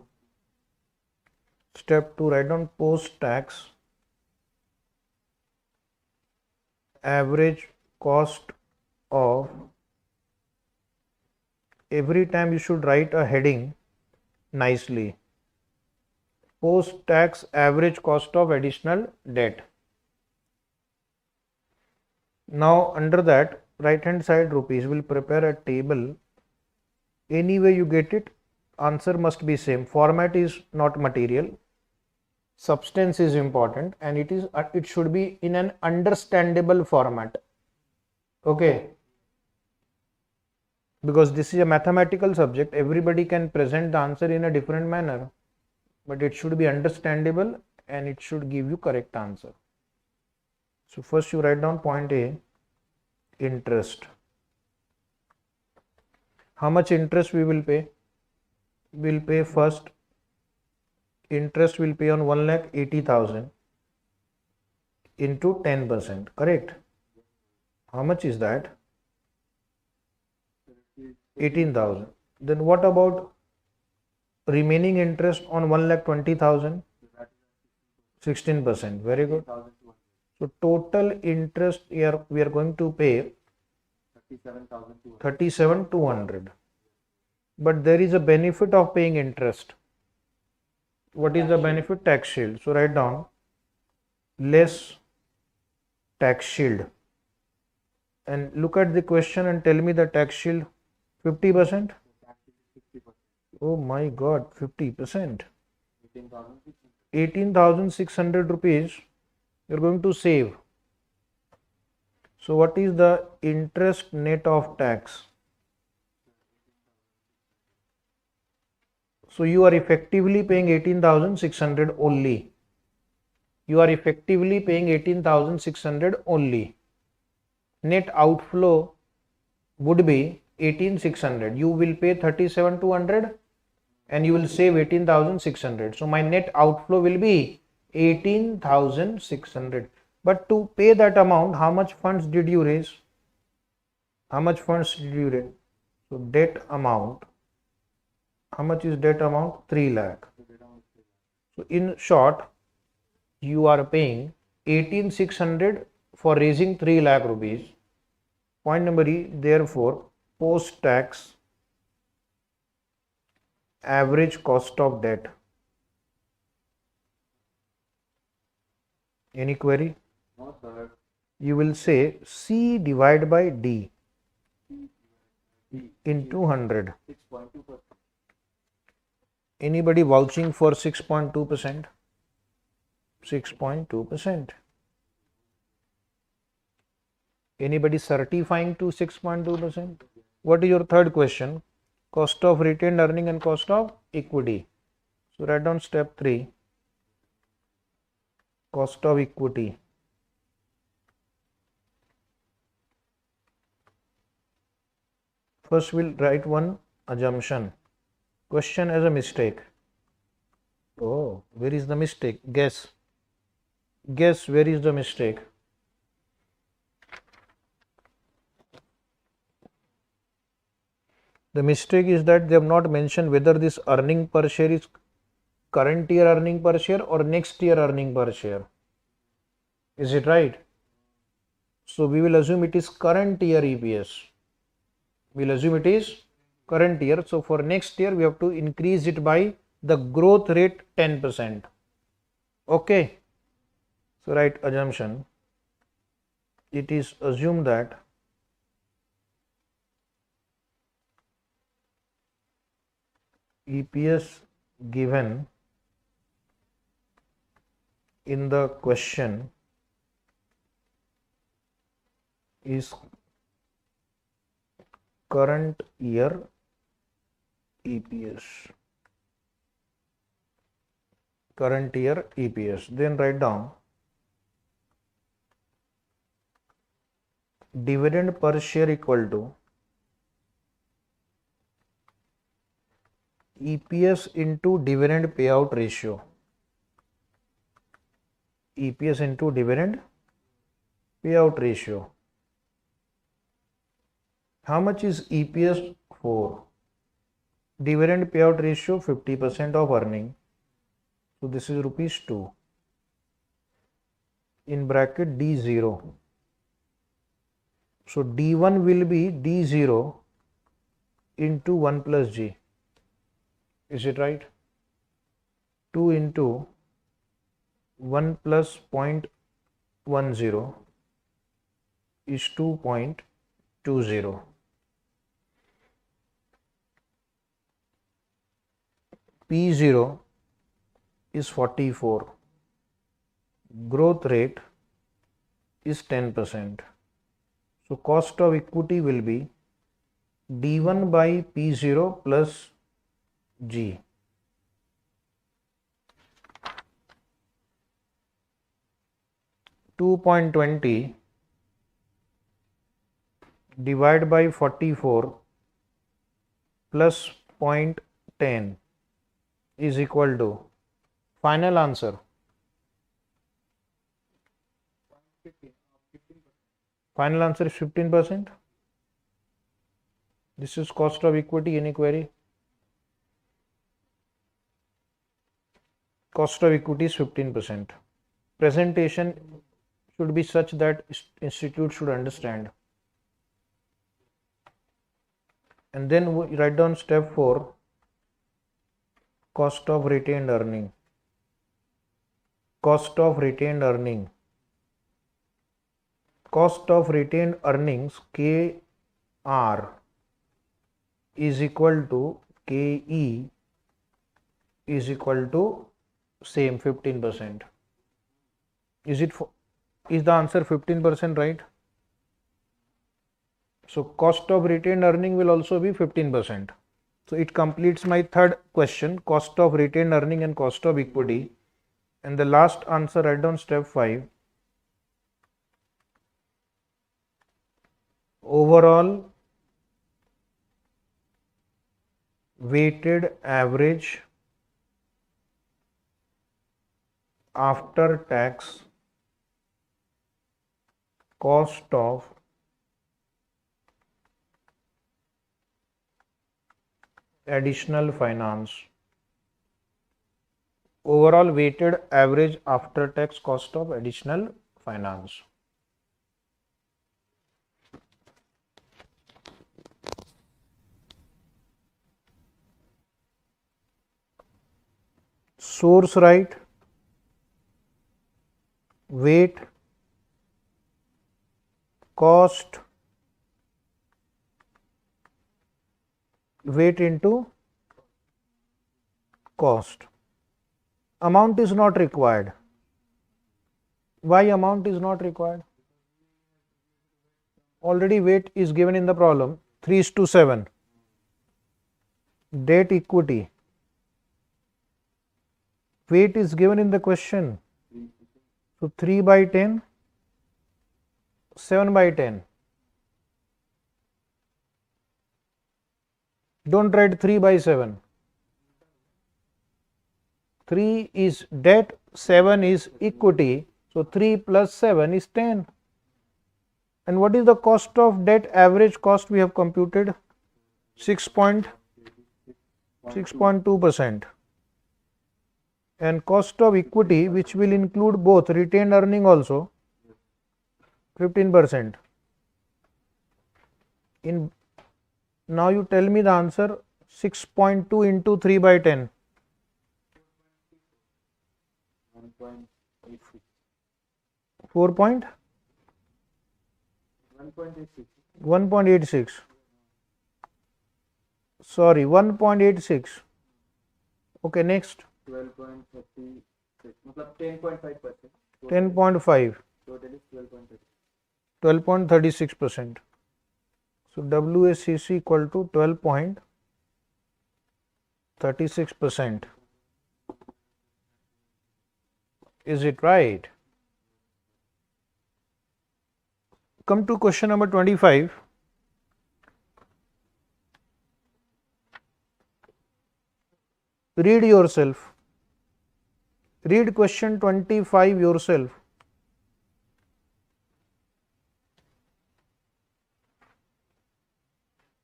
Step 2, write down post-tax average cost of, every time you should write a heading nicely. Post-tax average cost of additional debt. Now under that, right hand side rupees, will prepare a table. Any way you get it, answer must be same. Format is not material. Substance is important, and it should be in an understandable format. Okay, because this is a mathematical subject, everybody can present the answer in a different manner, but it should be understandable and it should give you correct answer. So first you write down point A, interest. How much interest we will pay? We'll pay first, interest will pay on 1,80,000 into 10%, correct? How much is that? 18,000. Then what about remaining interest on 1,20,000? 16%. Very good. So total interest here we are going to pay 37,200. But there is a benefit of paying interest. What is the benefit? Tax shield. So write down less tax shield. And look at the question and tell me the tax shield. 50%? Oh my God, 50%. 18,600 rupees you are going to save. So what is the interest net of tax? So you are effectively paying 18,600 only. You are effectively paying 18,600 only. Net outflow would be 18,600. You will pay 37,200 and you will save 18,600. So my net outflow will be 18,600. But to pay that amount, how much funds did you raise? How much funds did you raise? So debt amount. How much is debt amount? 3 lakh. So in short, you are paying 18,600 for raising 3 lakh rupees. Point number E, therefore, post-tax average cost of debt. Any query? No, sir. You will say C divided by D into 100. 6.2%. Anybody vouching for 6.2%? 6.2%. Anybody certifying to 6.2%? What is your third question? Cost of retained earning and cost of equity. So write down step 3. Cost of equity. First we'll write one assumption. Question as a mistake. Oh, where is the mistake? Guess. Guess where is the mistake? The mistake is that they have not mentioned whether this earning per share is current year earning per share or next year earning per share. Is it right? So we will assume it is current year EPS. We'll assume it is current year. So for next year we have to increase it by the growth rate 10%. Okay. So write assumption. It is assumed that EPS given in the question is current year EPS. Current year EPS. Then write down dividend per share equal to EPS into dividend payout ratio. EPS into dividend payout ratio. How much is EPS? 4. Dividend payout ratio 50% of earning. So this is rupees 2. In bracket D0. So D1 will be D0 into 1 plus G. Is it right? 2 into 1 plus 0.10 is 2.20. P0 is 44. Growth rate is 10%. So cost of equity will be D1 by P0 plus G. $2.20 divided by 44 plus 0.10 is equal to final answer. Final answer is 15%. This is cost of equity. Any query? Cost of equity is 15%. Presentation should be such that institute should understand. And then we write down step 4, cost of retained earning. Cost of retained earning. Cost of retained earnings KR is equal to KE is equal to same 15%. Is the answer 15%, right? So cost of retained earning will also be 15%. So it completes my third question, cost of retained earning and cost of equity. And the last answer, write down step 5. Overall weighted average after tax cost of additional finance. Overall weighted average after tax cost of additional finance. Source right, weight, cost, weight into cost. Amount is not required. Why amount is not required? Already weight is given in the problem, 3:7. Debt equity. Weight is given in the question. So 3 by 10, 7 by 10. Don't write 3 by 7. 3 is debt, 7 is equity. So 3 plus 7 is 10. And what is the cost of debt? Average cost we have computed 6.2%. And cost of equity, which will include both retained earning also, 15%. Now you tell me the answer. 6.2 into 3 by 10. 1.86. Sorry, 1.86. Okay, next. 12.30 मतलब 10.5%. 10.5. Total is 12.30. 12.36%. So WACC equal to 12.36%. Is it right? Come to question number 25. Read yourself. Read question 25 yourself.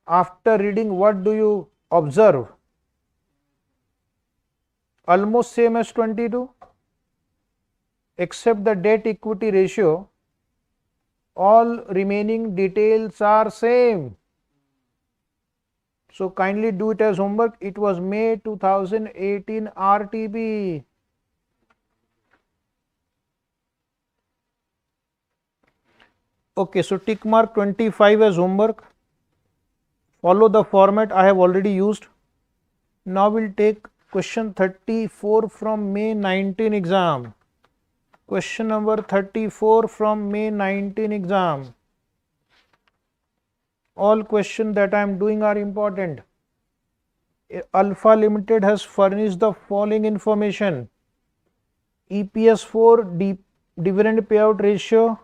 After reading, what do you observe? Almost same as 22, except the debt equity ratio. All remaining details are same. So kindly do it as homework. It was May 2018 RTB. Okay, so tick mark 25 as homework. Follow the format I have already used. Now we'll take question 34 from May 19 exam. Question number 34 from May 19 exam. All questions that I am doing are important. Alpha Limited has furnished the following information. EPS 4, dividend payout ratio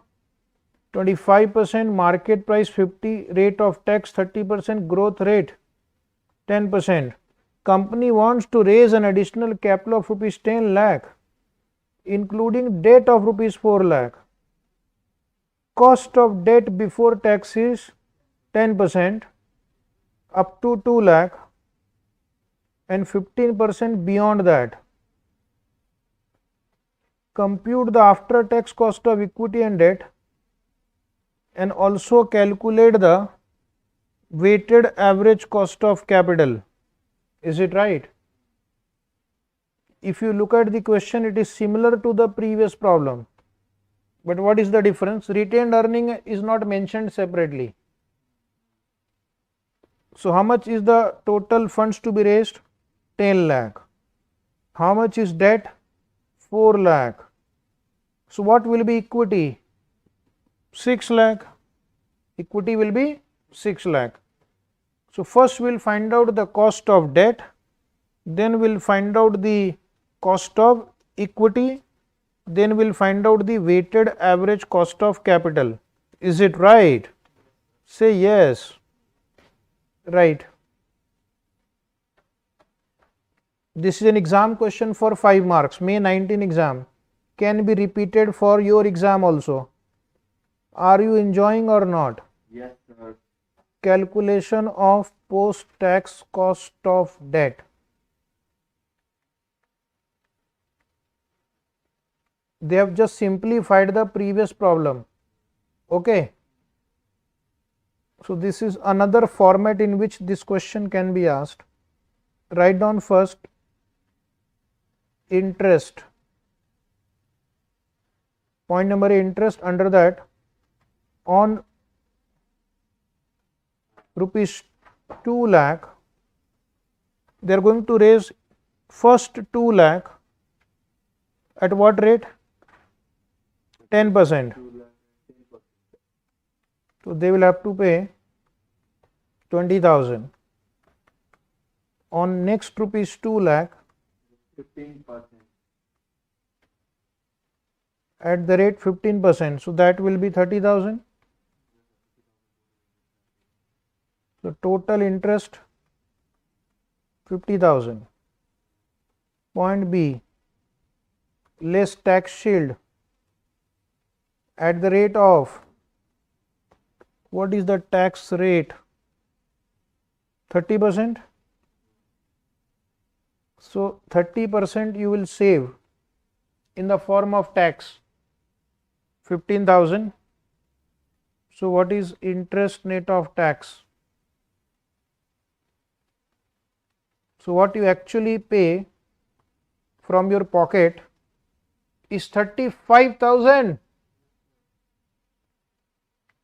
25%, market price 50, rate of tax 30%, growth rate 10%. Company wants to raise an additional capital of rupees 10 lakh, including debt of rupees 4 lakh. Cost of debt before tax is 10% up to 2 lakh and 15% beyond that. Compute the after tax cost of equity and debt and also calculate the weighted average cost of capital. Is it right? If you look at the question, it is similar to the previous problem. But what is the difference? Retained earning is not mentioned separately. So how much is the total funds to be raised? 10 lakh. How much is debt? 4 lakh. So what will be equity? 6 lakh. Equity will be 6 lakh. So first we'll find out the cost of debt, then we'll find out the cost of equity, then we'll find out the weighted average cost of capital. Is it right? Say yes. Right. This is an exam question for 5 marks. May 19 exam. Can be repeated for your exam also. Are you enjoying or not? Yes, sir. Calculation of post-tax cost of debt. They have just simplified the previous problem. Okay. So this is another format in which this question can be asked. Write down first interest. Point number A, interest. Under that, on rupees 2 lakh, they are going to raise first 2 lakh at what rate? 10%. So they will have to pay 20,000. On next rupees 2 lakh, 15%. at the rate 15%. So that will be 30,000. So total interest 50,000. Point B, less tax shield at the rate of, what is the tax rate? 30%. So 30% you will save in the form of tax, 15,000. So what is interest net of tax? So what you actually pay from your pocket is 35,000.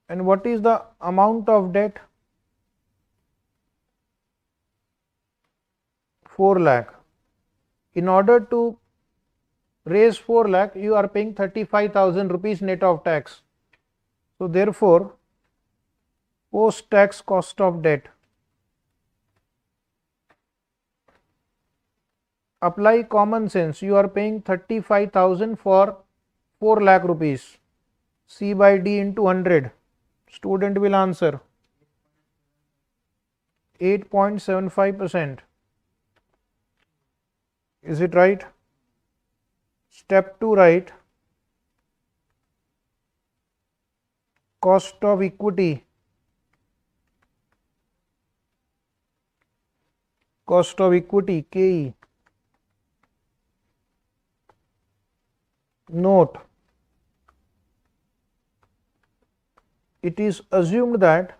And what is the amount of debt? 4 lakh. In order to raise 4 lakh, you are paying 35,000 rupees net of tax. So therefore, post tax cost of debt, apply common sense, you are paying 35,000 for 4 lakh rupees, C by D into 100, student will answer 8.75%. Is it right? Step 2, write cost of equity, KE. Note, it is assumed that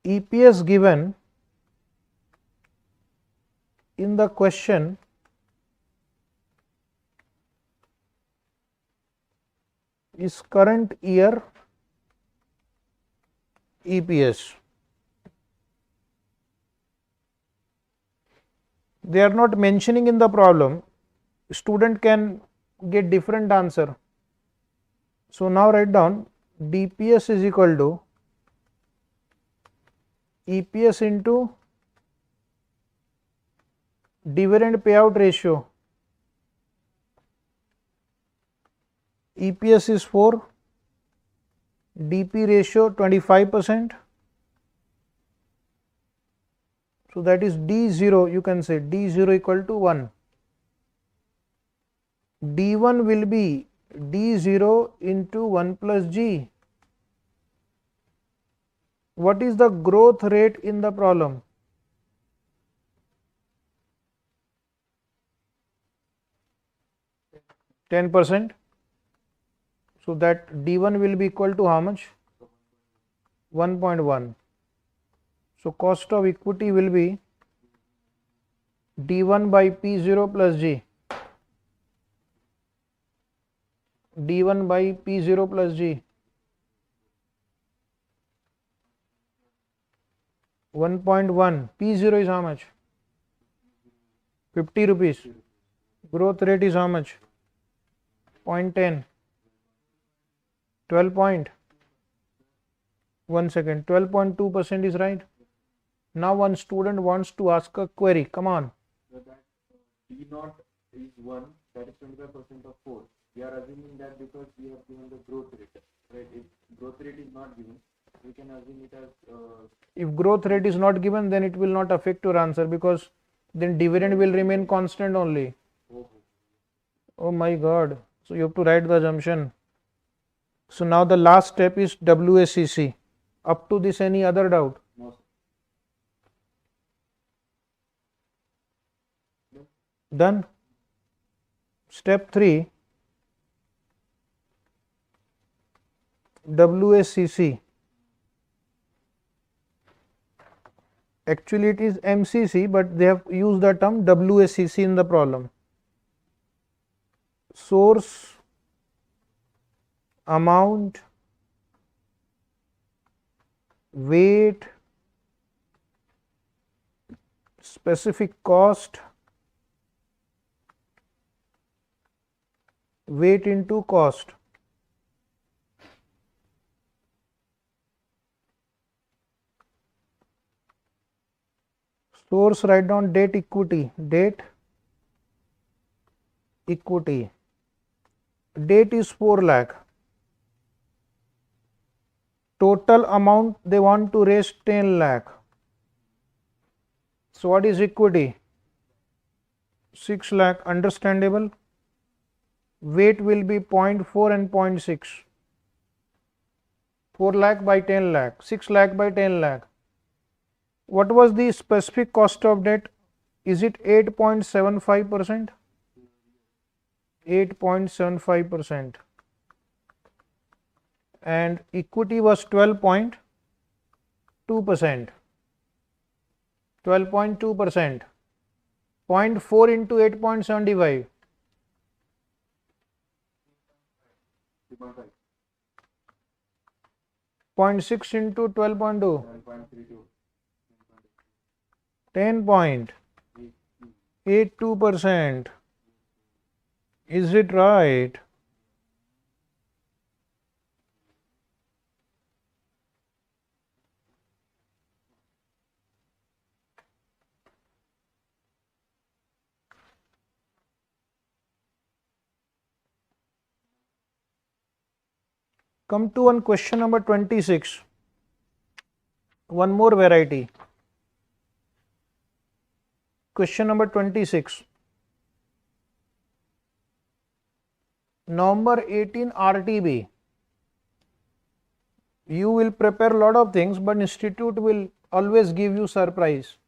EPS given in the question is current year EPS. They are not mentioning in the problem. Student can get different answer. So now write down DPS is equal to EPS into dividend payout ratio. EPS is 4, DP ratio 25%. So that is D0, you can say D0 equal to 1. D1 will be D0 into 1 plus G. What is the growth rate in the problem? 10%. So that D1 will be equal to how much? 1.1. So cost of equity will be D1 by P0 plus G. D1 by P0 plus G. 1.1. P0 is how much? 50 rupees. Growth rate is how much? 0.10. 12 point. 1 second. 12.2% is right. Now one student wants to ask a query. Come on. So that D naught is 1, that is 25% of 4. We are assuming that because we have given the growth rate, right? If growth rate is not given, we can assume it as. If growth rate is not given, then it will not affect your answer, because then dividend will remain constant only. Oh my God. So you have to write the assumption. So now the last step is WACC. Up to this, any other doubt? No, sir. Done. Step 3, WACC. Actually it is MCC, but they have used the term WACC in the problem. Source amount, weight, specific cost, weight into cost. Source, write down debt equity. Debt equity. Debt is 4 lakh. Total amount they want to raise 10 lakh. So what is equity? 6 lakh. Understandable. Weight will be 0.4 and 0.6. 4 lakh by 10 lakh. 6 lakh by 10 lakh. What was the specific cost of debt? Is it 8.75%? 8.75%. And equity was 12.2%. 12.2%. 0.4 into 8.75. 0.6 into 12.2. 7.32. 10.82%. Is it right? Come to one question number 26. One more variety. Question number 26. Number 18 RTB. You will prepare a lot of things, but institute will always give you surprise.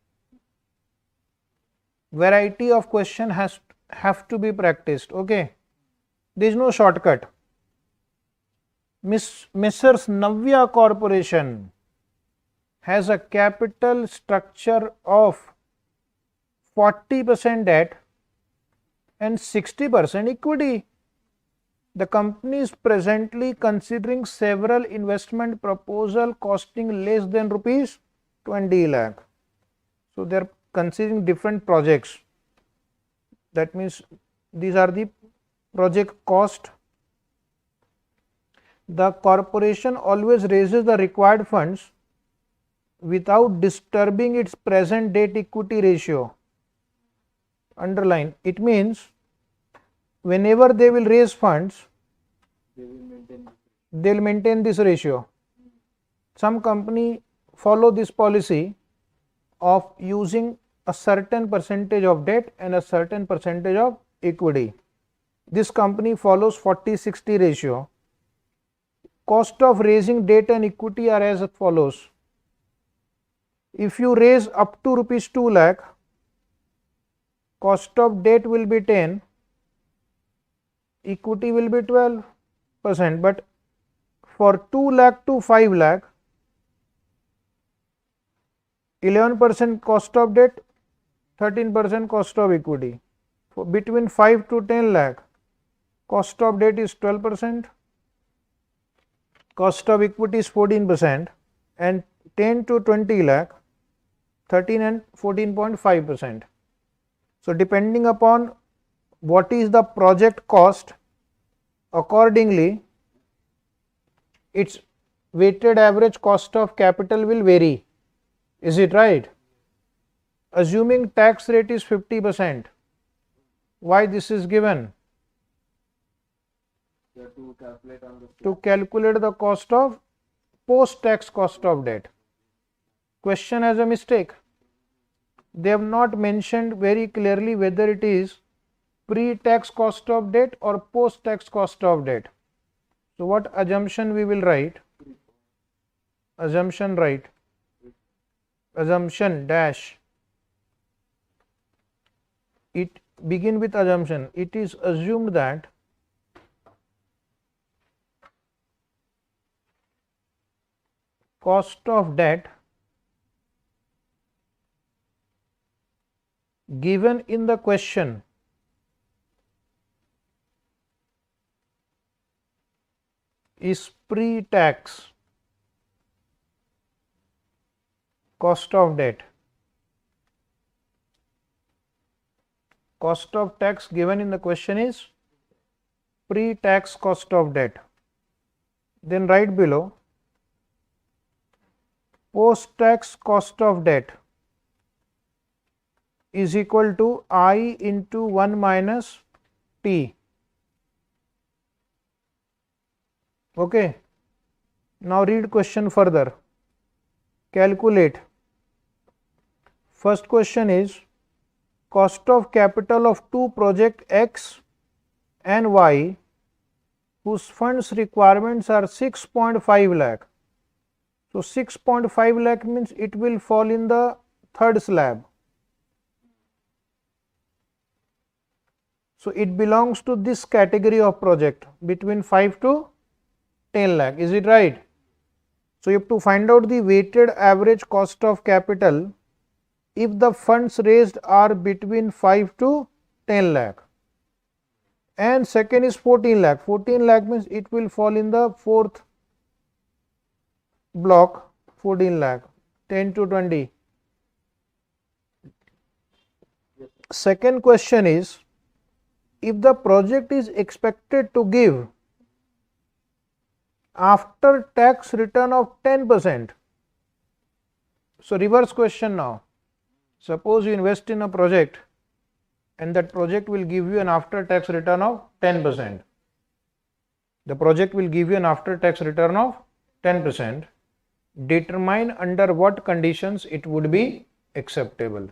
Variety of question have to be practiced. Okay, there is no shortcut. Messrs. Navya Corporation has a capital structure of 40% debt and 60% equity. The company is presently considering several investment proposals costing less than rupees 20 lakh. So they are considering different projects. That means these are the project cost. The corporation always raises the required funds without disturbing its present debt equity ratio. Underline, it means whenever they will raise funds, they will maintain this ratio. Some company follow this policy of using a certain percentage of debt and a certain percentage of equity. This company follows 40-60 ratio. Cost of raising debt and equity are as follows. If you raise up to rupees 2 lakh, cost of debt will be 10, equity will be 12%, but for 2 lakh to 5 lakh, 11% cost of debt, 13% cost of equity. For between 5 to 10 lakh, cost of debt is 12%, cost of equity is 14%, and 10 to 20 lakh, 13 and 14.5%. So depending upon what is the project cost, accordingly its weighted average cost of capital will vary. Is it right? Assuming tax rate is 50%, why this is given? To calculate the cost of post-tax cost of debt. Question has a mistake. They have not mentioned very clearly whether it is pre-tax cost of debt or post-tax cost of debt. So what assumption we will write? Assumption write. Assumption dash. It begin with assumption. It is assumed that cost of debt given in the question is pre-tax cost of debt. Cost of tax given in the question is pre-tax cost of debt. Then write below post-tax cost of debt is equal to I into 1 minus T. Okay. Now read question further. Calculate. First question is cost of capital of two project X and Y whose funds requirements are 6.5 lakh. So 6.5 lakh means it will fall in the third slab. So it belongs to this category of project between 5 to 10 lakh. Is it right? So you have to find out the weighted average cost of capital if the funds raised are between 5 to 10 lakh. And second is 14 lakh. 14 lakh means it will fall in the fourth block, 14 lakh, 10 to 20. second question is, if the project is expected to give after tax return of 10%. So reverse question now. Suppose you invest in a project and that project will give you an after tax return of 10%. The project will give you an after tax return of 10%. Determine under what conditions it would be acceptable.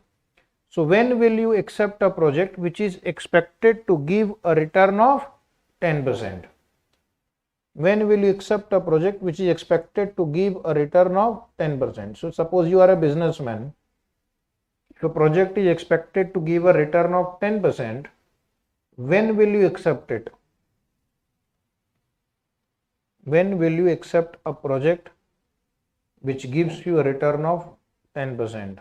So when will you accept a project which is expected to give a return of 10%? When will you accept a project which is expected to give a return of 10%? So suppose you are a businessman. If a project is expected to give a return of 10%, when will you accept it? When will you accept a project which gives you a return of 10%?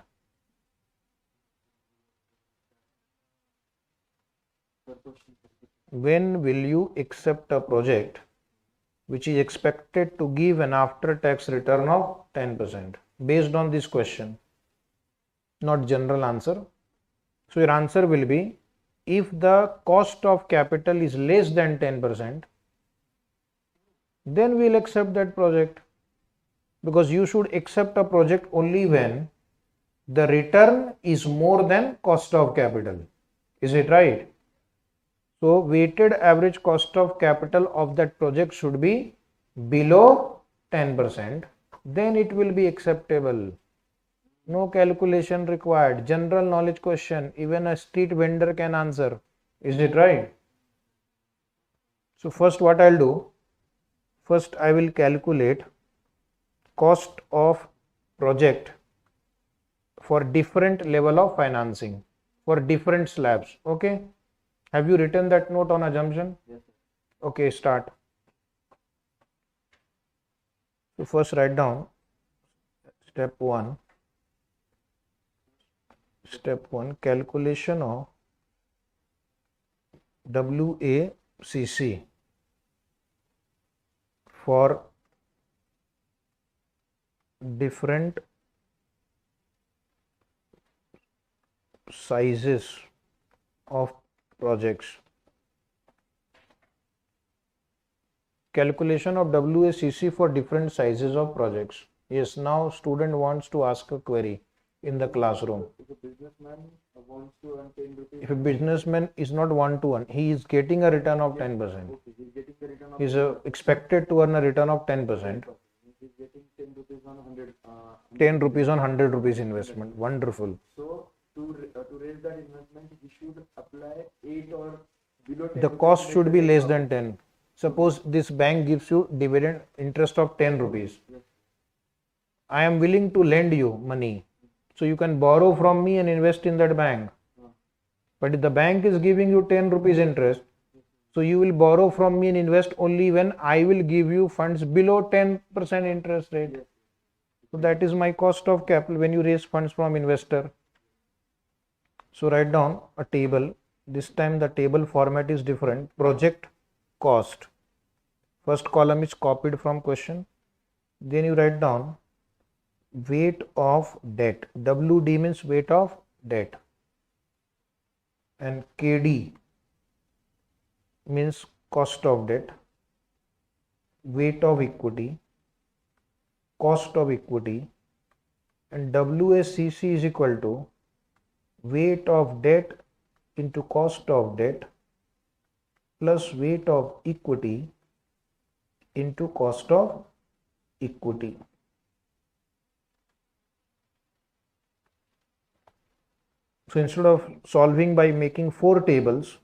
When will you accept a project which is expected to give an after tax return of 10% based on this question, not general answer. So your answer will be, if the cost of capital is less than 10%, then we'll accept that project, because you should accept a project only when the return is more than cost of capital. Is it right? So weighted average cost of capital of that project should be below 10%, then it will be acceptable. No calculation required. General knowledge question, even a street vendor can answer. Is it right? So first what I'll do, first I will calculate cost of project for different level of financing, for different slabs. Okay. Have you written that note on assumption? Yes, sir. Okay, start. So first write down step 1. Step 1, calculation of WACC for different sizes of projects. Calculation of WACC for different sizes of projects. Yes, now student wants to ask a query in the classroom. If a businessman wants to earn 10 rupees, If a businessman is not 1-to-1, he is getting a return of 10%. okay, he's getting the return of He is expected to earn a return of 10%. he's getting 10 rupees on 100. 10 rupees on 100 rupees investment. Wonderful. So to raise that investment, he should apply 8 or below 10. The cost should be less than 10. Suppose this bank gives you dividend interest of 10 rupees. Yes. I am willing to lend you money. So you can borrow from me and invest in that bank. But if the bank is giving you 10 rupees interest, so you will borrow from me and invest only when I will give you funds below 10% interest rate. Yes. So that is my cost of capital when you raise funds from investor. So write down a table. This time the table format is different. Project cost. First column is copied from question. Then you write down weight of debt. WD means weight of debt. And KD means cost of debt. Weight of equity. Cost of equity. And WACC is equal to weight of debt into cost of debt plus weight of equity into cost of equity. So instead of solving by making 4 tables,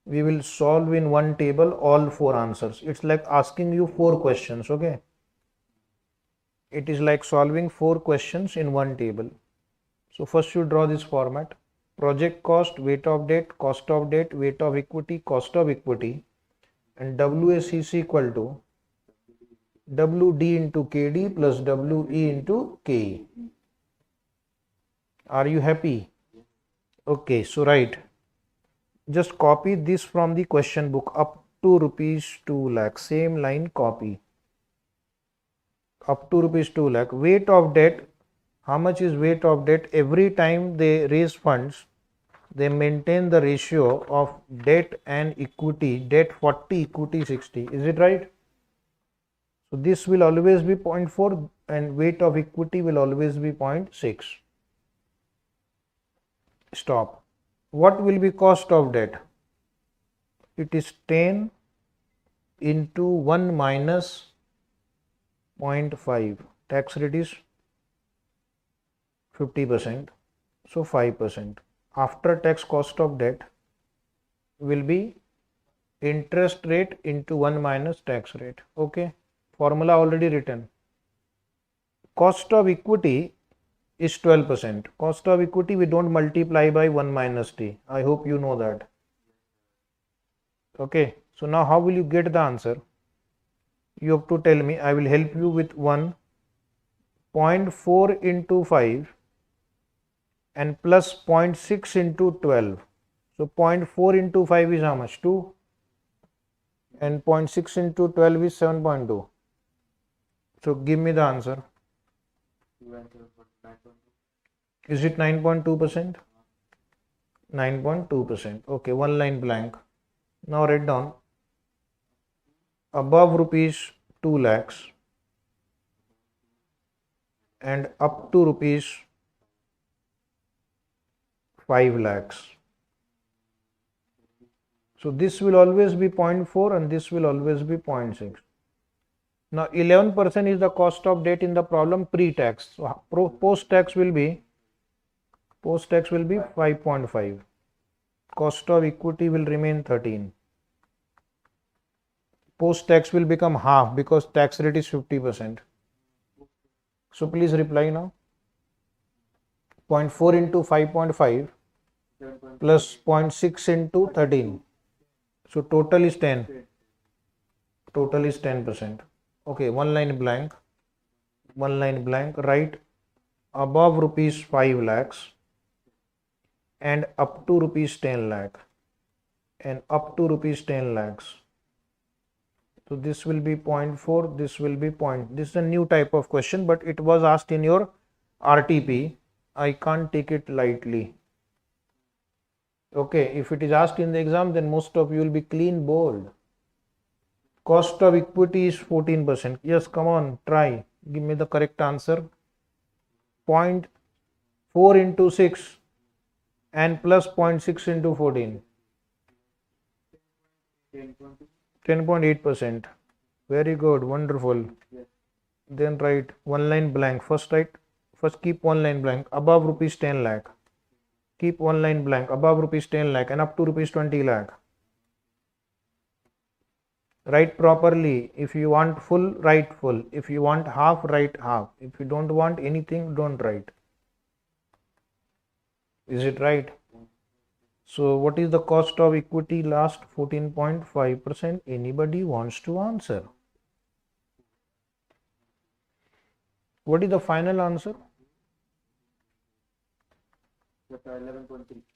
we will solve in one table all 4 answers. It's like asking you 4 questions, okay? It is like solving 4 questions in one table. So first you draw this format. Project cost, weight of debt, weight of equity, cost of equity, and WACC equal to WD into KD plus WE into KE. Are you happy? Okay, so write. Just copy this from the question book up to rupees 2 lakh. Same line copy. Up to rupees 2 lakh. Weight of debt How much is weight of debt? Every time they raise funds, they maintain the ratio of debt and equity, debt 40, equity 60. Is it right? So this will always be 0.4 and weight of equity will always be 0.6. Stop. What will be cost of debt? It is 10 into 1 minus 0.5. Tax rate is 50%. So 5%. After tax cost of debt will be interest rate into 1 minus tax rate. Okay. Formula already written. Cost of equity is 12%. Cost of equity we don't multiply by 1 minus t. I hope you know that. Okay. So now how will you get the answer? You have to tell me. I will help you with 1.4 into 5 and plus 0.6 into 12. So 0.4 into 5 is how much? 2. And 0.6 into 12 is 7.2. So give me the answer. Is it 9.2%? 9.2%. Okay, one line blank. Now write down above rupees 2 lakhs and up to rupees 5 lakhs. So this will always be 0.4 and this will always be 0.6. Now 11% is the cost of debt in the problem pre-tax. So post-tax will be 5.5. Cost of equity will remain 13. Post-tax will become half because tax rate is 50%. So please reply now. 0.4 into 5.5 plus 0.6 into 13. So total is 10. Total is 10%. Okay, one line blank. One line blank. Write above rupees 5 lakhs and up to rupees 10 lakh and up to rupees 10 lakhs. So this will be 0.4, this will be this is a new type of question, but it was asked in your RTP. I can't take it lightly. Okay, if it is asked in the exam, then most of you will be clean bold. Cost of equity is 14%. Yes, come on, try. Give me the correct answer. 0.4 into 6 and plus 0.6 into 14. 10.8%. Very good, wonderful. Yes. Then write one line blank. First keep one line blank. Above rupees 10 lakh. Keep one line blank. Above rupees 10 lakh and up to rupees 20 lakh. Write properly. If you want full, write full. If you want half, write half. If you don't want anything, don't write. Is it right? So what is the cost of equity last? 14.5%. Anybody wants to answer? What is the final answer?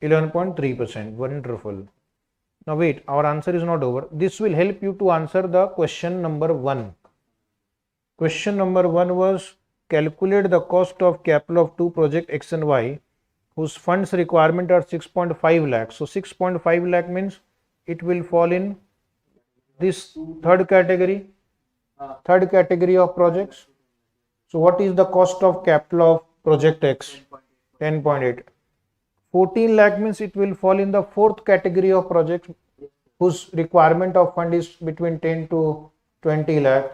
11.3%. Wonderful. Now wait, our answer is not over. This will help you to answer the question number 1. Question number 1 was calculate the cost of capital of two projects X and Y whose funds requirement are 6.5 lakh. So 6.5 lakh means it will fall in this third category of projects. So what is the cost of capital of project X? 10.8. 14 lakh means it will fall in the fourth category of projects whose requirement of fund is between 10 to 20 lakh.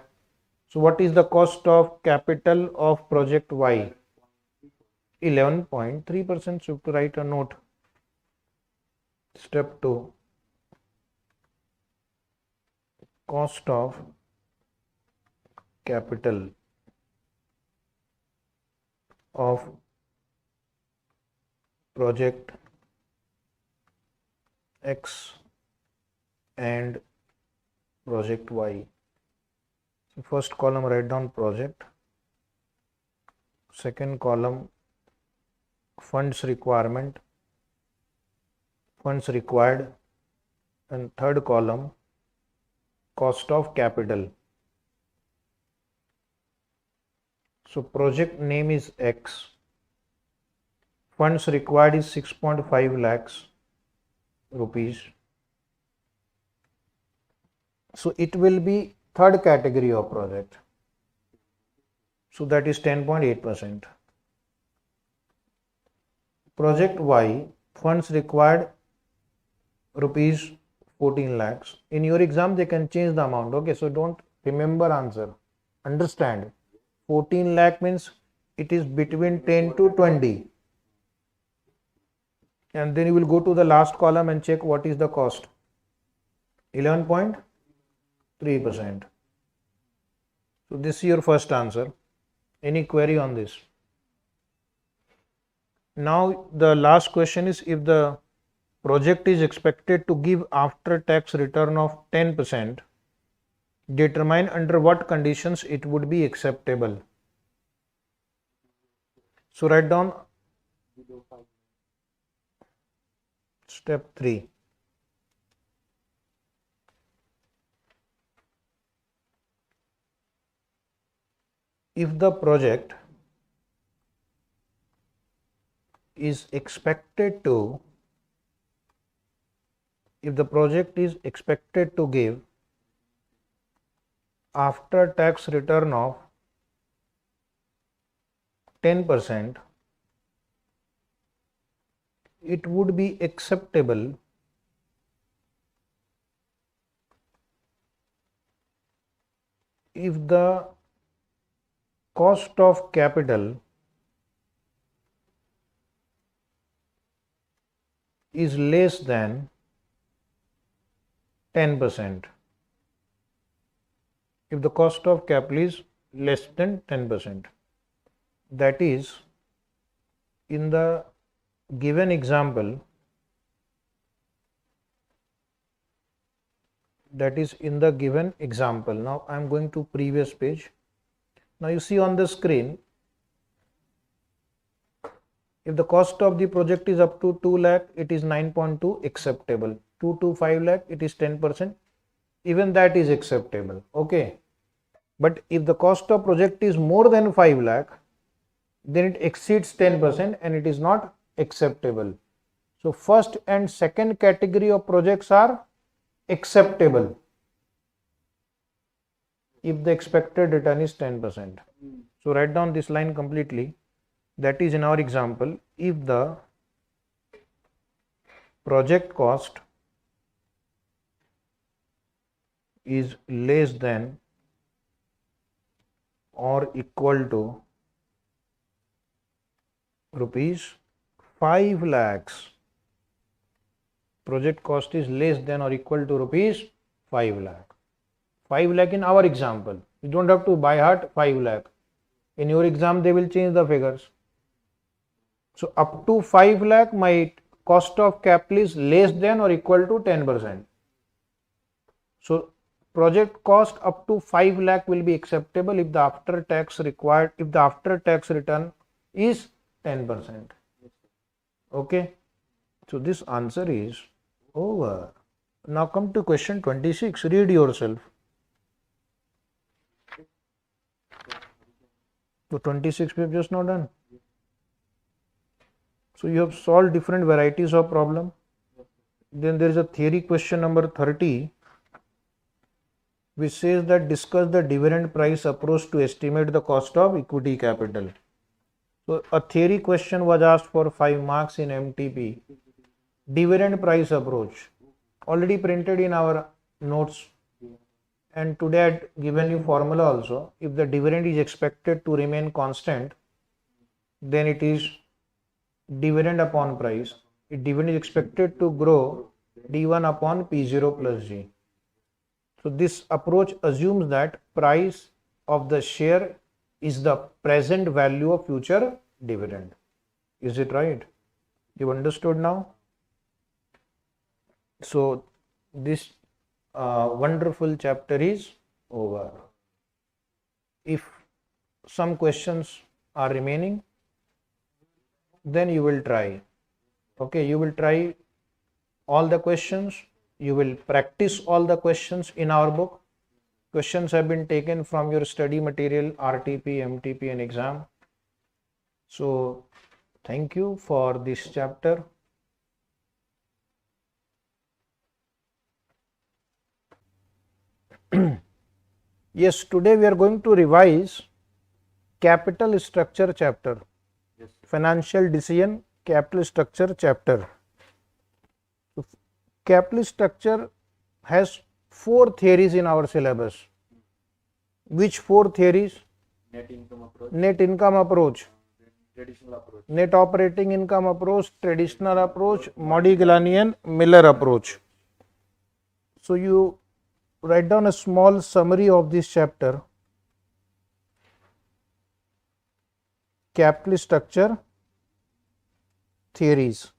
So what is the cost of capital of project Y? 11.3%. So you have to write a note. Step 2. Cost of capital of project X and project Y. So first column write down project, second column funds requirement, funds required, and third column cost of capital. So project name is X, funds required is 6.5 lakhs rupees. So it will be third category of project. So that is 10.8%. Project Y, funds required rupees 14 lakhs. In your exam, they can change the amount. Okay, so don't remember answer. Understand. 14 lakh means it is between 10 to 20. And then you will go to the last column and check what is the cost. 11.3%. So this is your first answer. Any query on this? Now the last question is, if the project is expected to give after tax return of 10%, determine under what conditions it would be acceptable. So write down step 3. If the project is expected to give after tax return of 10%, it would be acceptable if the cost of capital is less than 10%. If the cost of capital is less than 10%, that is, in the given example, now I am going to previous page. Now you see on the screen, if the cost of the project is up to 2 lakh, it is 9.2 acceptable. 2 to 5 lakh, it is 10%. Even that is acceptable. Okay. But if the cost of project is more than 5 lakh, then it exceeds 10% and it is not acceptable. So first and second category of projects are acceptable if the expected return is 10%. So write down this line completely. That is, in our example, if the project cost is less than or equal to rupees 5 lakhs. Project cost is less than or equal to rupees 5 lakh. 5 lakh in our example. You don't have to by heart 5 lakh. In your exam, they will change the figures. So up to 5 lakh, my cost of capital is less than or equal to 10%. So project cost up to 5 lakh will be acceptable if the after tax return is 10%. Okay. So this answer is over. Now come to question 26. Read yourself. So 26 we have just now done. So you have solved different varieties of problem. Then there is a theory question number 30, which says that discuss the dividend price approach to estimate the cost of equity capital. So a theory question was asked for 5 marks in MTP. Dividend price approach, already printed in our notes, and today I had given you formula also. If the dividend is expected to remain constant, then it is dividend upon price. If dividend is expected to grow, D1 upon P0 plus G. So this approach assumes that price of the share is the present value of future dividend. Is it right? You understood now? So this wonderful chapter is over. If some questions are remaining, then you will try. Okay, you will try all the questions. You will practice all the questions in our book. Questions have been taken from your study material, RTP, MTP and exam. So Thank you for this chapter. Yes, today we are going to revise capital structure chapter. Yes. Financial decision, capital structure chapter. Capital structure has 4 theories in our syllabus. Which 4 theories? Net income approach. Net income approach. Traditional approach. Net operating income approach, traditional approach, Modigliani Miller approach. So you write down a small summary of this chapter. Capital structure theories.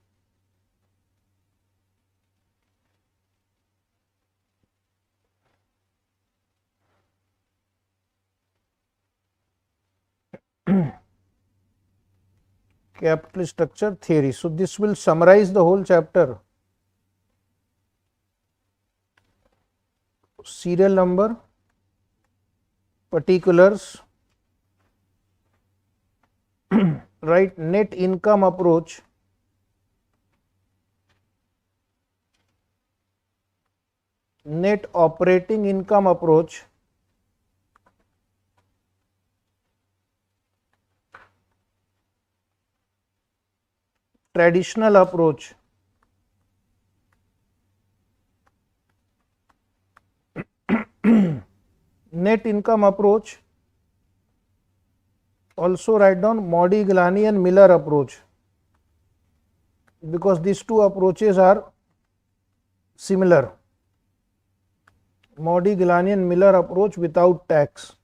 Capital structure theory. So this will summarize the whole chapter. Serial number, particulars, right? Net income approach, net operating income approach, traditional approach, net income approach. Also write down Modigliani and Miller approach, because these two approaches are similar. Modigliani and Miller approach without tax.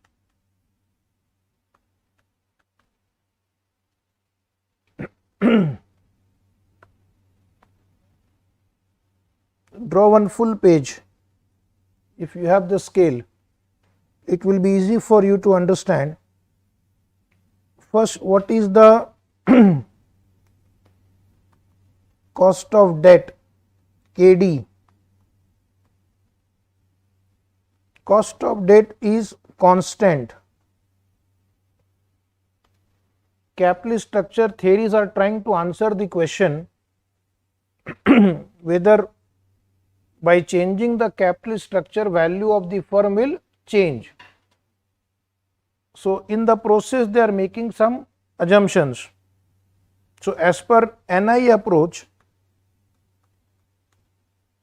Draw one full page. If you have the scale, it will be easy for you to understand. First, what is the cost of debt, KD? Cost of debt is constant. Capital structure theories are trying to answer the question whether by changing the capital structure, value of the firm will change. So in the process they are making some assumptions. So as per NI approach,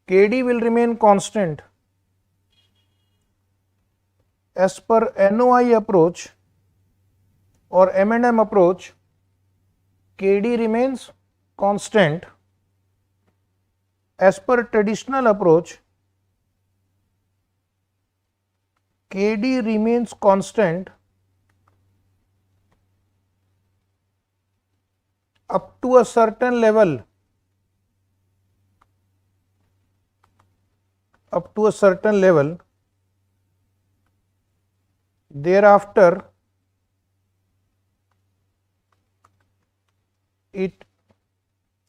KD will remain constant. As per NOI approach or M&M approach, KD remains constant. As per traditional approach, KD remains constant up to a certain level. Up to a certain level. Thereafter, it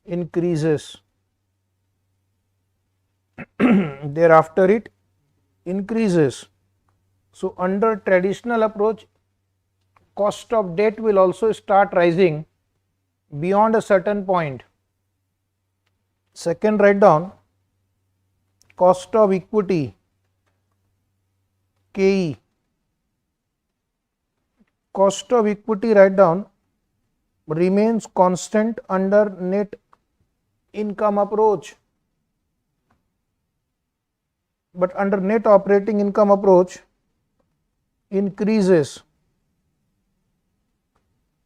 increases. Thereafter, it increases. So under traditional approach, cost of debt will also start rising beyond a certain point. Second, write down cost of equity, KE. Cost of equity, write down, remains constant under net income approach, but under net operating income approach increases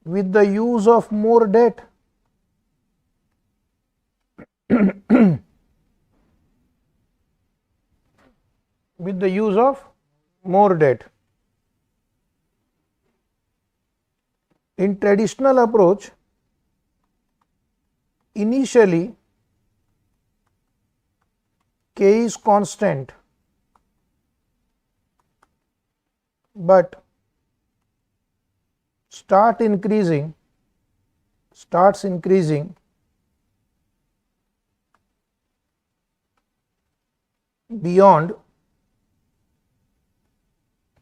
with the use of more debt. With the use of more debt. In traditional approach, initially K is constant, but starts increasing beyond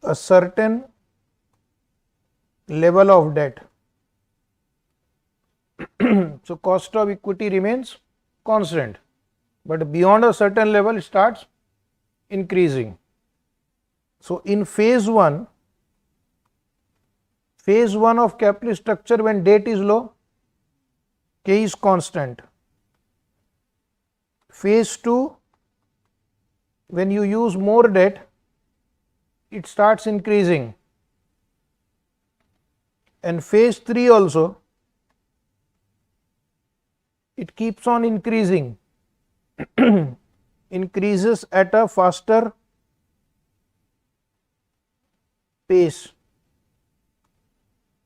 a certain level of debt. So cost of equity remains constant, but beyond a certain level it starts increasing. So in phase 1 of capital structure, when debt is low, K is constant. Phase 2, when you use more debt, it starts increasing. And phase 3 also, it keeps on increasing, increases at a faster pace,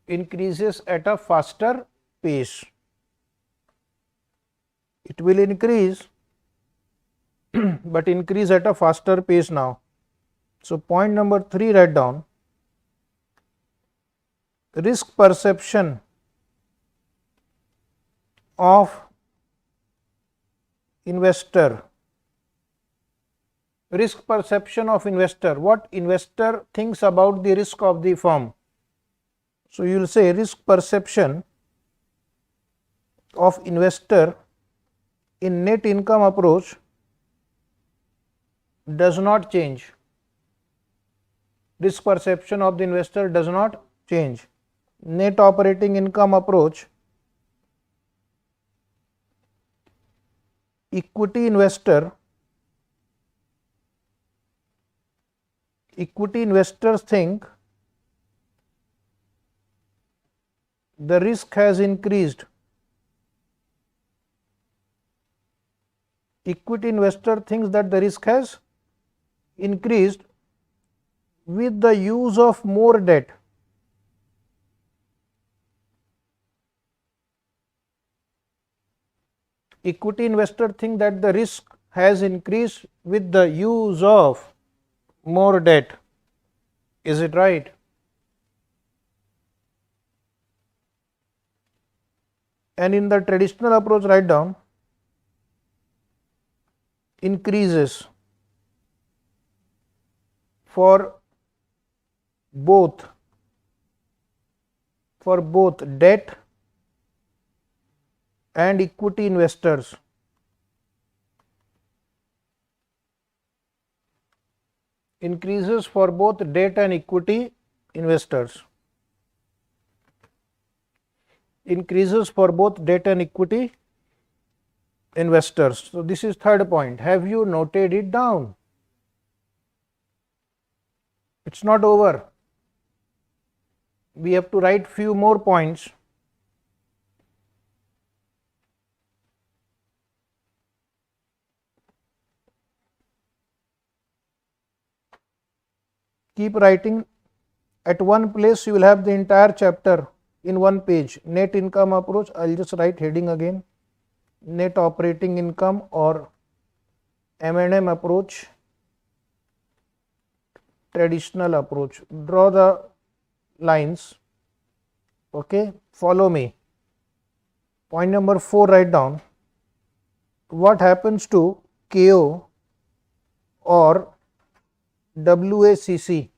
increases at a faster pace. It will increase, but increase at a faster pace now. So point number 3, write down: risk perception of investor. Risk perception of investor. What investor thinks about the risk of the firm. So you will say risk perception of investor in net income approach does not change. Risk perception of the investor does not change. Net operating income approach, equity investors think the risk has increased. Equity investor thinks that the risk has increased with the use of more debt. Equity investor think that the risk has increased with the use of more debt. Is it right? And in the traditional approach, write down increases for both debt and equity investors. Increases for both debt and equity investors. Increases for both debt and equity investors. So this is third point. Have you noted it down? It's not over. We have to write few more points. Keep writing. At one place you will have the entire chapter in one page. Net income approach, I will just write heading again. Net operating income or M&M approach, traditional approach. Draw the lines. Okay, follow me. Point number 4, write down what happens to KO or WACC.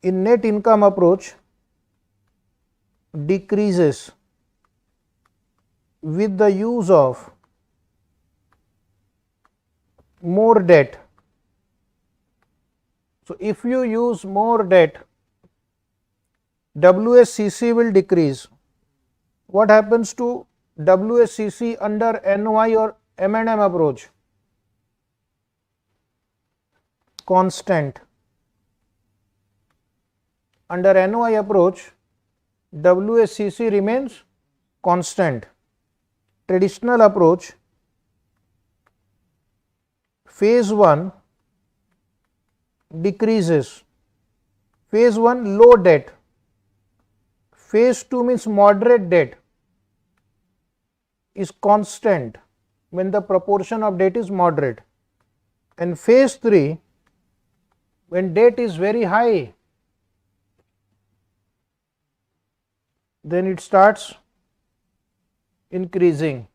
In net income approach, decreases with the use of more debt. So if you use more debt, WACC will decrease. What happens to WACC under NY or M&M approach? Constant. Under NY approach, WACC remains constant. Traditional approach, phase 1 decreases. Phase 1 low debt. Phase 2 means moderate debt is constant when the proportion of debt is moderate. And phase 3, when debt is very high, then it starts increasing.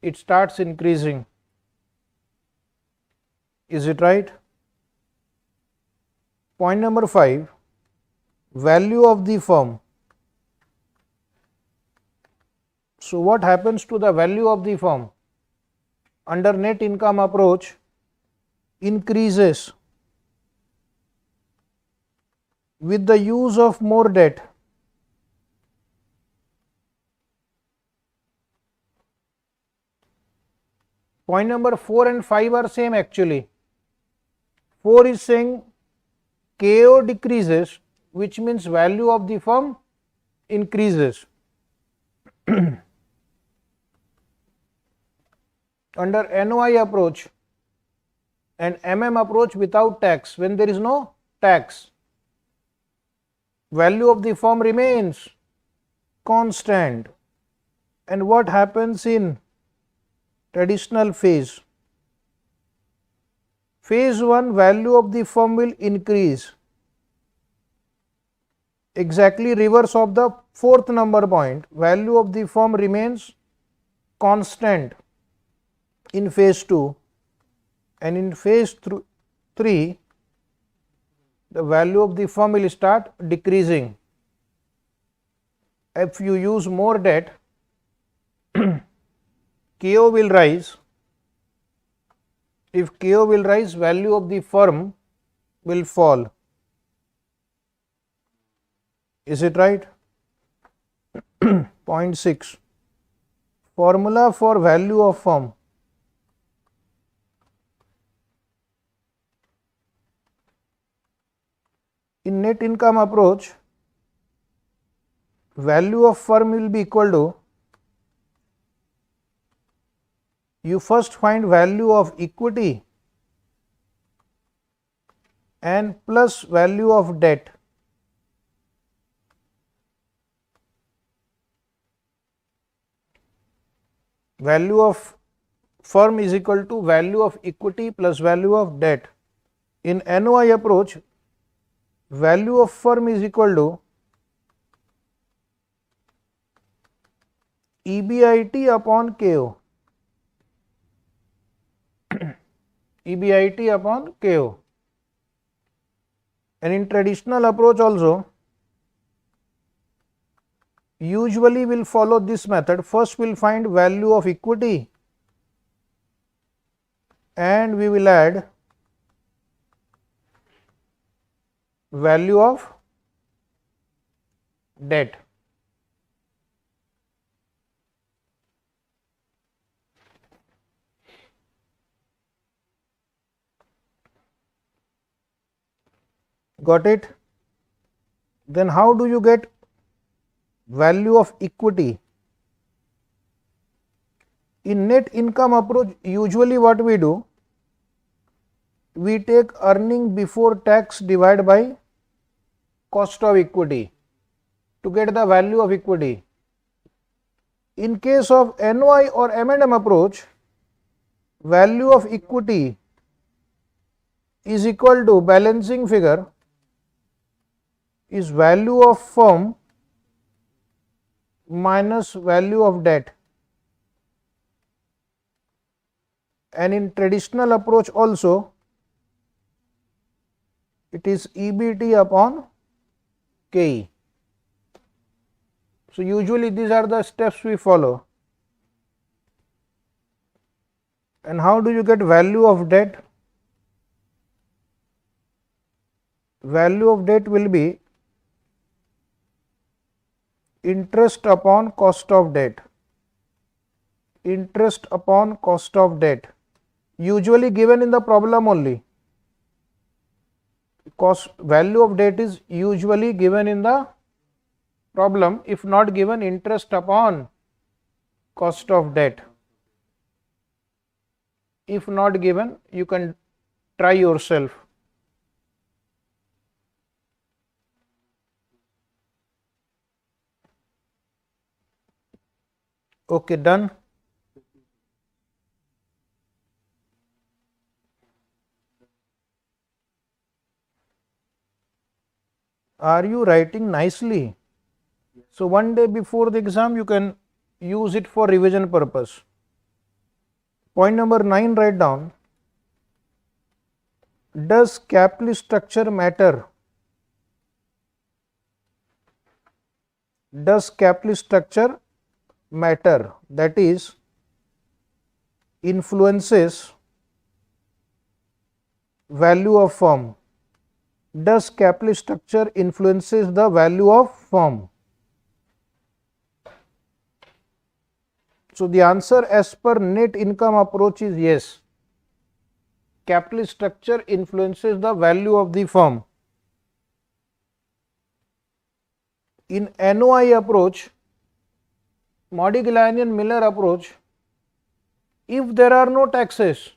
It starts increasing. Is it right? Point number 5, value of the firm. So what happens to the value of the firm? Under net income approach, increases with the use of more debt. Point number 4 and 5 are same actually. 4 is saying KO decreases, which means value of the firm increases. Under NOI approach and MM approach without tax, when there is no tax, value of the firm remains constant. And what happens in traditional phase? Phase 1, value of the firm will increase. Exactly reverse of the fourth number point, value of the firm remains constant in phase 2, and in phase 3 the value of the firm will start decreasing. If you use more debt, KO will rise. If KO will rise, value of the firm will fall. Is it right? Point 6. Formula for value of firm. In net income approach, value of firm will be equal to, you first find value of equity and plus value of debt. Value of firm is equal to value of equity plus value of debt. In NOI approach, value of firm is equal to EBIT upon KO. EBIT upon KO. And in traditional approach also, usually will follow this method. First we will find value of equity and we will add value of debt. Got it? Then how do you get value of equity? In net income approach, usually what we do, we take earning before tax divided by cost of equity to get the value of equity. In case of NOI or M&M approach, value of equity is equal to balancing figure is value of firm minus value of debt. And in traditional approach also, it is EBT upon KE. So usually these are the steps we follow. And how do you get value of debt? Value of debt will be interest upon cost of debt. Interest upon cost of debt, usually given in the problem only. Cost value of debt is usually given in the problem. If not given, interest upon cost of debt. If not given, you can try yourself. Okay, done. Are you writing nicely? So one day before the exam you can use it for revision purpose. Point number 9, write down. Does capital structure matter does capital structure matter, that is influences value of firm? Does capital structure influences the value of firm? So, the answer as per net income approach is yes. Capital structure influences the value of the firm. In NOI approach, Modigliani-Miller approach, if there are no taxes,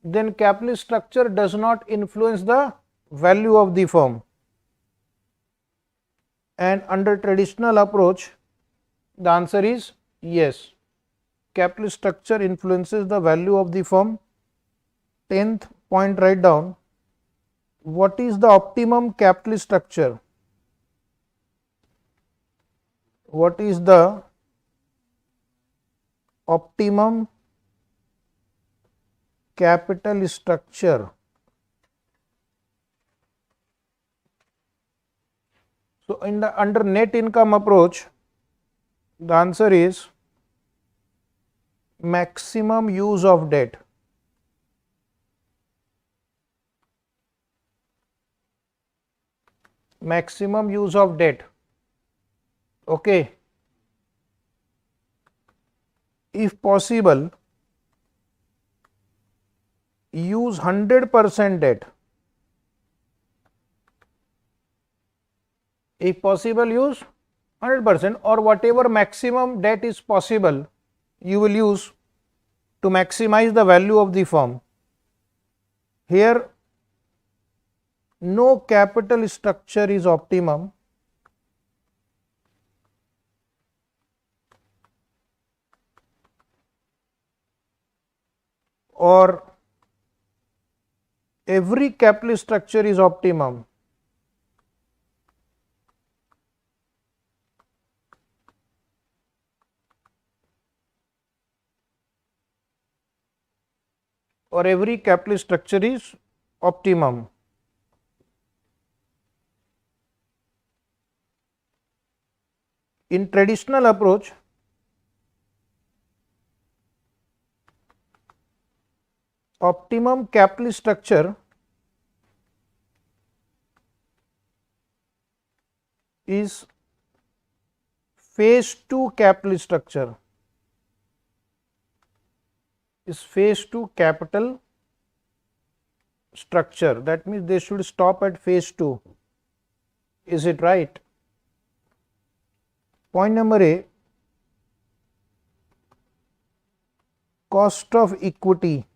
then capital structure does not influence the value of the firm. And under traditional approach, the answer is yes. Capital structure influences the value of the firm. 10th point, write down, what is the optimum capital structure? What is the optimum capital structure? So, in the under net income approach, the answer is maximum use of debt. Maximum use of debt. Okay. If possible, use 100% debt. If possible, use 100% or whatever maximum debt is possible, you will use to maximize the value of the firm. Here, no capital structure is optimum. Or every capital structure is optimum. Or every capital structure is optimum. In traditional approach, optimum capital structure is phase 2 capital structure. Is phase 2 capital structure. That means they should stop at phase 2. Is it right? Point number A, cost of equity.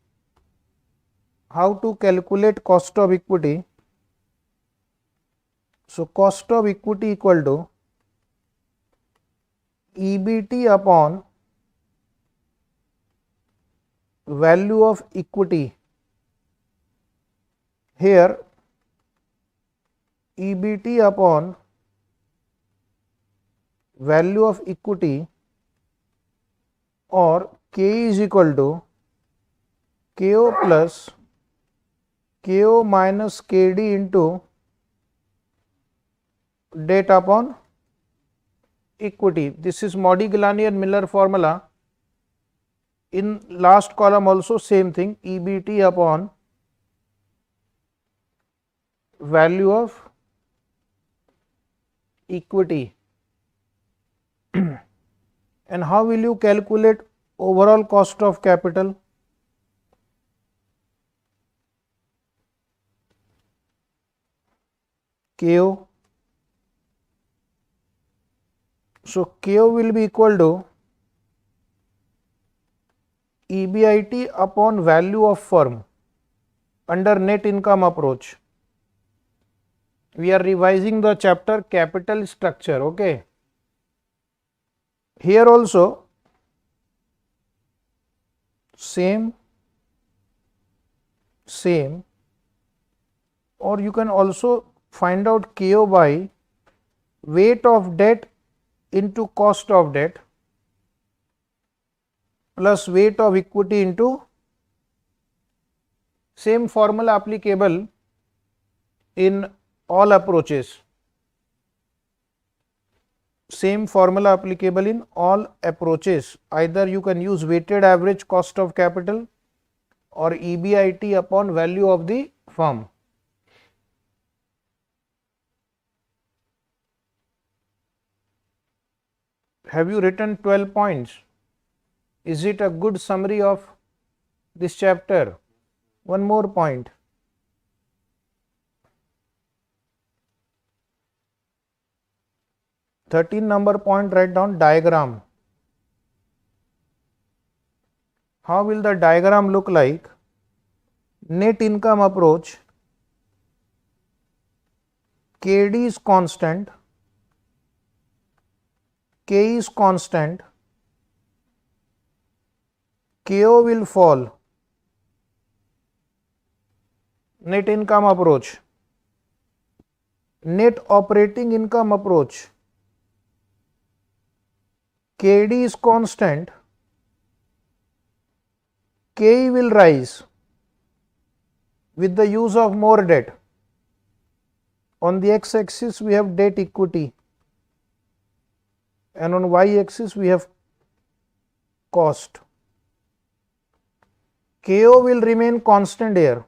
How to calculate cost of equity? So, cost of equity equal to EBT upon value of equity. Here EBT upon value of equity or K is equal to KO plus KO minus KD into debt upon equity. This is Modigliani-Miller formula. In last column also same thing, EBT upon value of equity. And how will you calculate overall cost of capital? KO. So, KO will be equal to EBIT upon value of firm under net income approach. We are revising the chapter capital structure. Okay. Here also same, or you can also find out KO by weight of debt into cost of debt plus weight of equity into, same formula applicable in all approaches. Same formula applicable in all approaches. Either you can use weighted average cost of capital or EBIT upon value of the firm. Have you written 12 points? Is it a good summary of this chapter? One more point. 13 number point, write down diagram. How will the diagram look like? Net income approach, KD is constant, K is constant, KO will fall. Net income approach. Net operating income approach, KD is constant, K will rise with the use of more debt. On the x axis we have debt equity and on y axis we have cost. KO will remain constant here.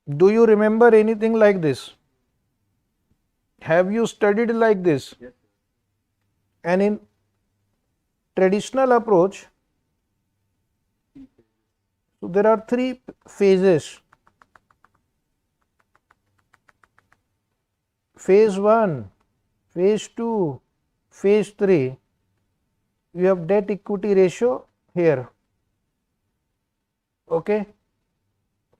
Do you remember anything like this? Have you studied like this? Yes. And in traditional approach, so there are three phases. Phase 1, phase 2, phase 3. You have debt equity ratio here. Okay.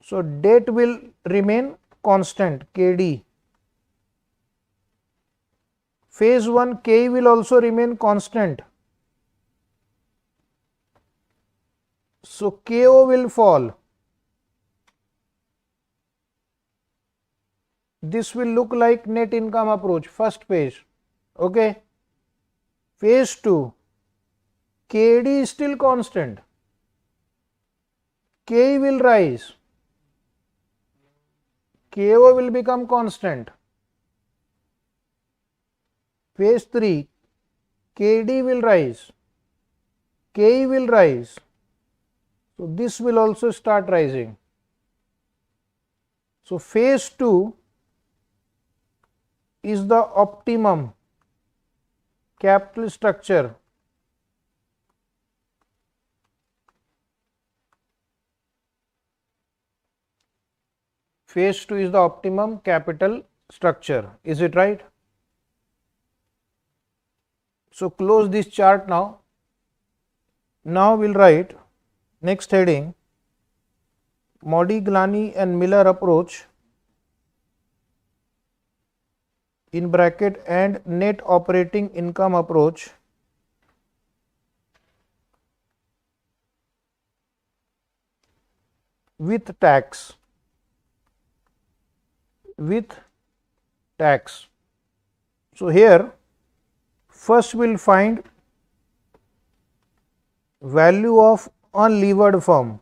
So debt will remain constant, KD. Phase 1, K will also remain constant. So KO will fall. This will look like net income approach, first phase. Okay. Phase 2, KD is still constant. K will rise. KO will become constant. Phase 3, KD will rise, K will rise. So this will also start rising. So phase 2 is the optimum capital structure. Phase 2 is the optimum capital structure. Is it right? So close this chart now. Now we'll write next heading, Modigliani and Miller approach in bracket and net operating income approach with tax. With tax. So here first we'll find value of unlevered firm,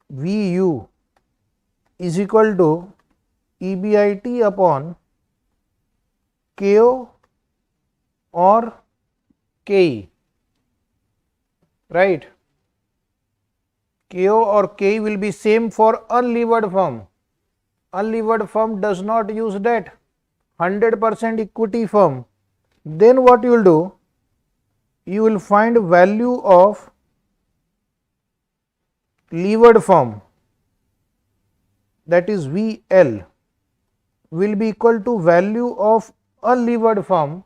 VU is equal to EBIT upon KO or KE, right? KO or KE will be same for unlevered firm. Unlevered firm does not use debt, 100% equity firm. Then what you will do? You will find value of levered firm, that is VL, will be equal to value of unlevered firm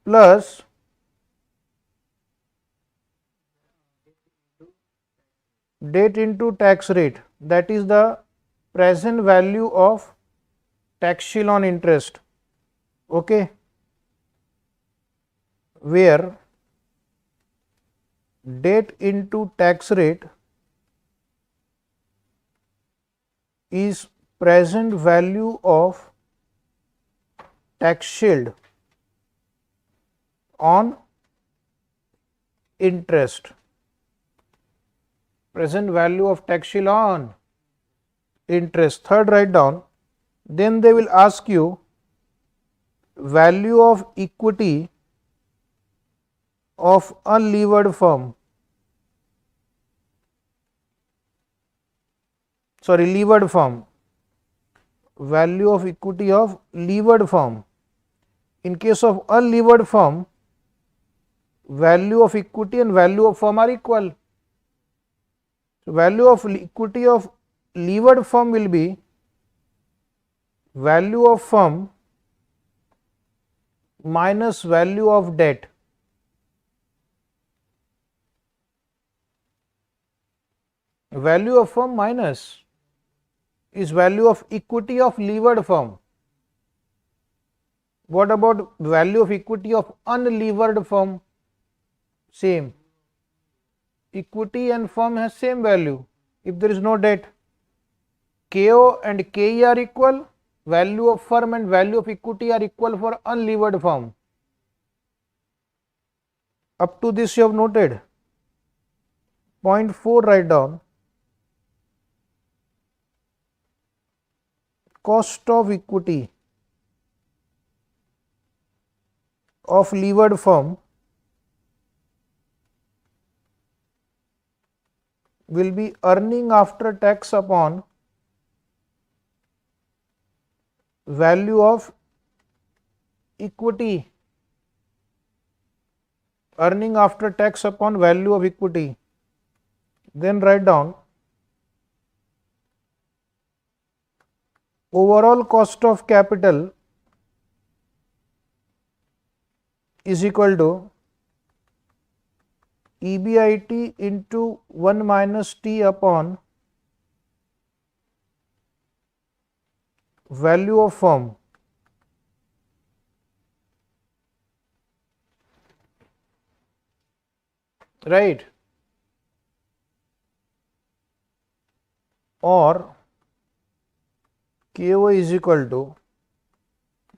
plus debt into tax rate, that is the present value of tax shield on interest. Okay, where debt into tax rate is present value of tax shield on interest. Present value of tax shield on interest. Third, write down. Then they will ask you value of equity of unlevered firm. Levered firm. Value of equity of levered firm. In case of unlevered firm, value of equity and value of firm are equal. So, value of equity of levered firm will be value of firm minus value of debt. Value of firm minus is value of equity of levered firm. What about value of equity of unlevered firm? Same. Equity and firm has same value if there is no debt. KO and KE are equal. Value of firm and value of equity are equal for unlevered firm. Up to this you have noted. Point 4, write down. Cost of equity of levered firm will be earning after tax upon value of equity. Earning after tax upon value of equity. Then write down overall cost of capital is equal to EBIT into 1 minus T upon value of firm. Right? Or KO is equal to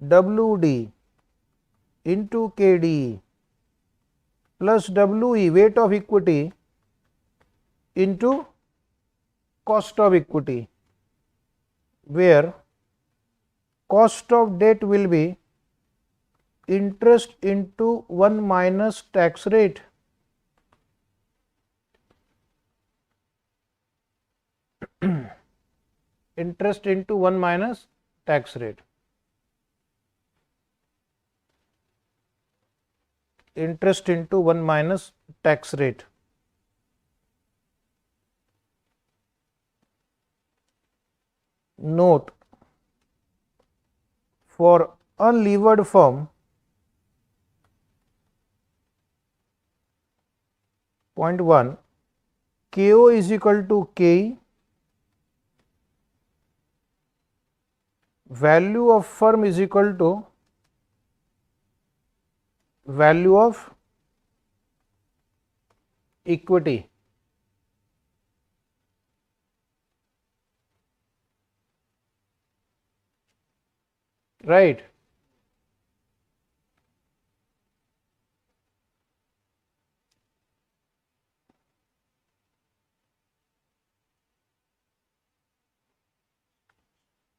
WD into KD plus WE, weight of equity, into cost of equity, where cost of debt will be interest into 1 minus tax rate. Interest into 1 minus tax rate. Interest into 1 minus tax rate. Note, for unlevered firm, point 1, KO is equal to KE, value of firm is equal to value of equity. Right?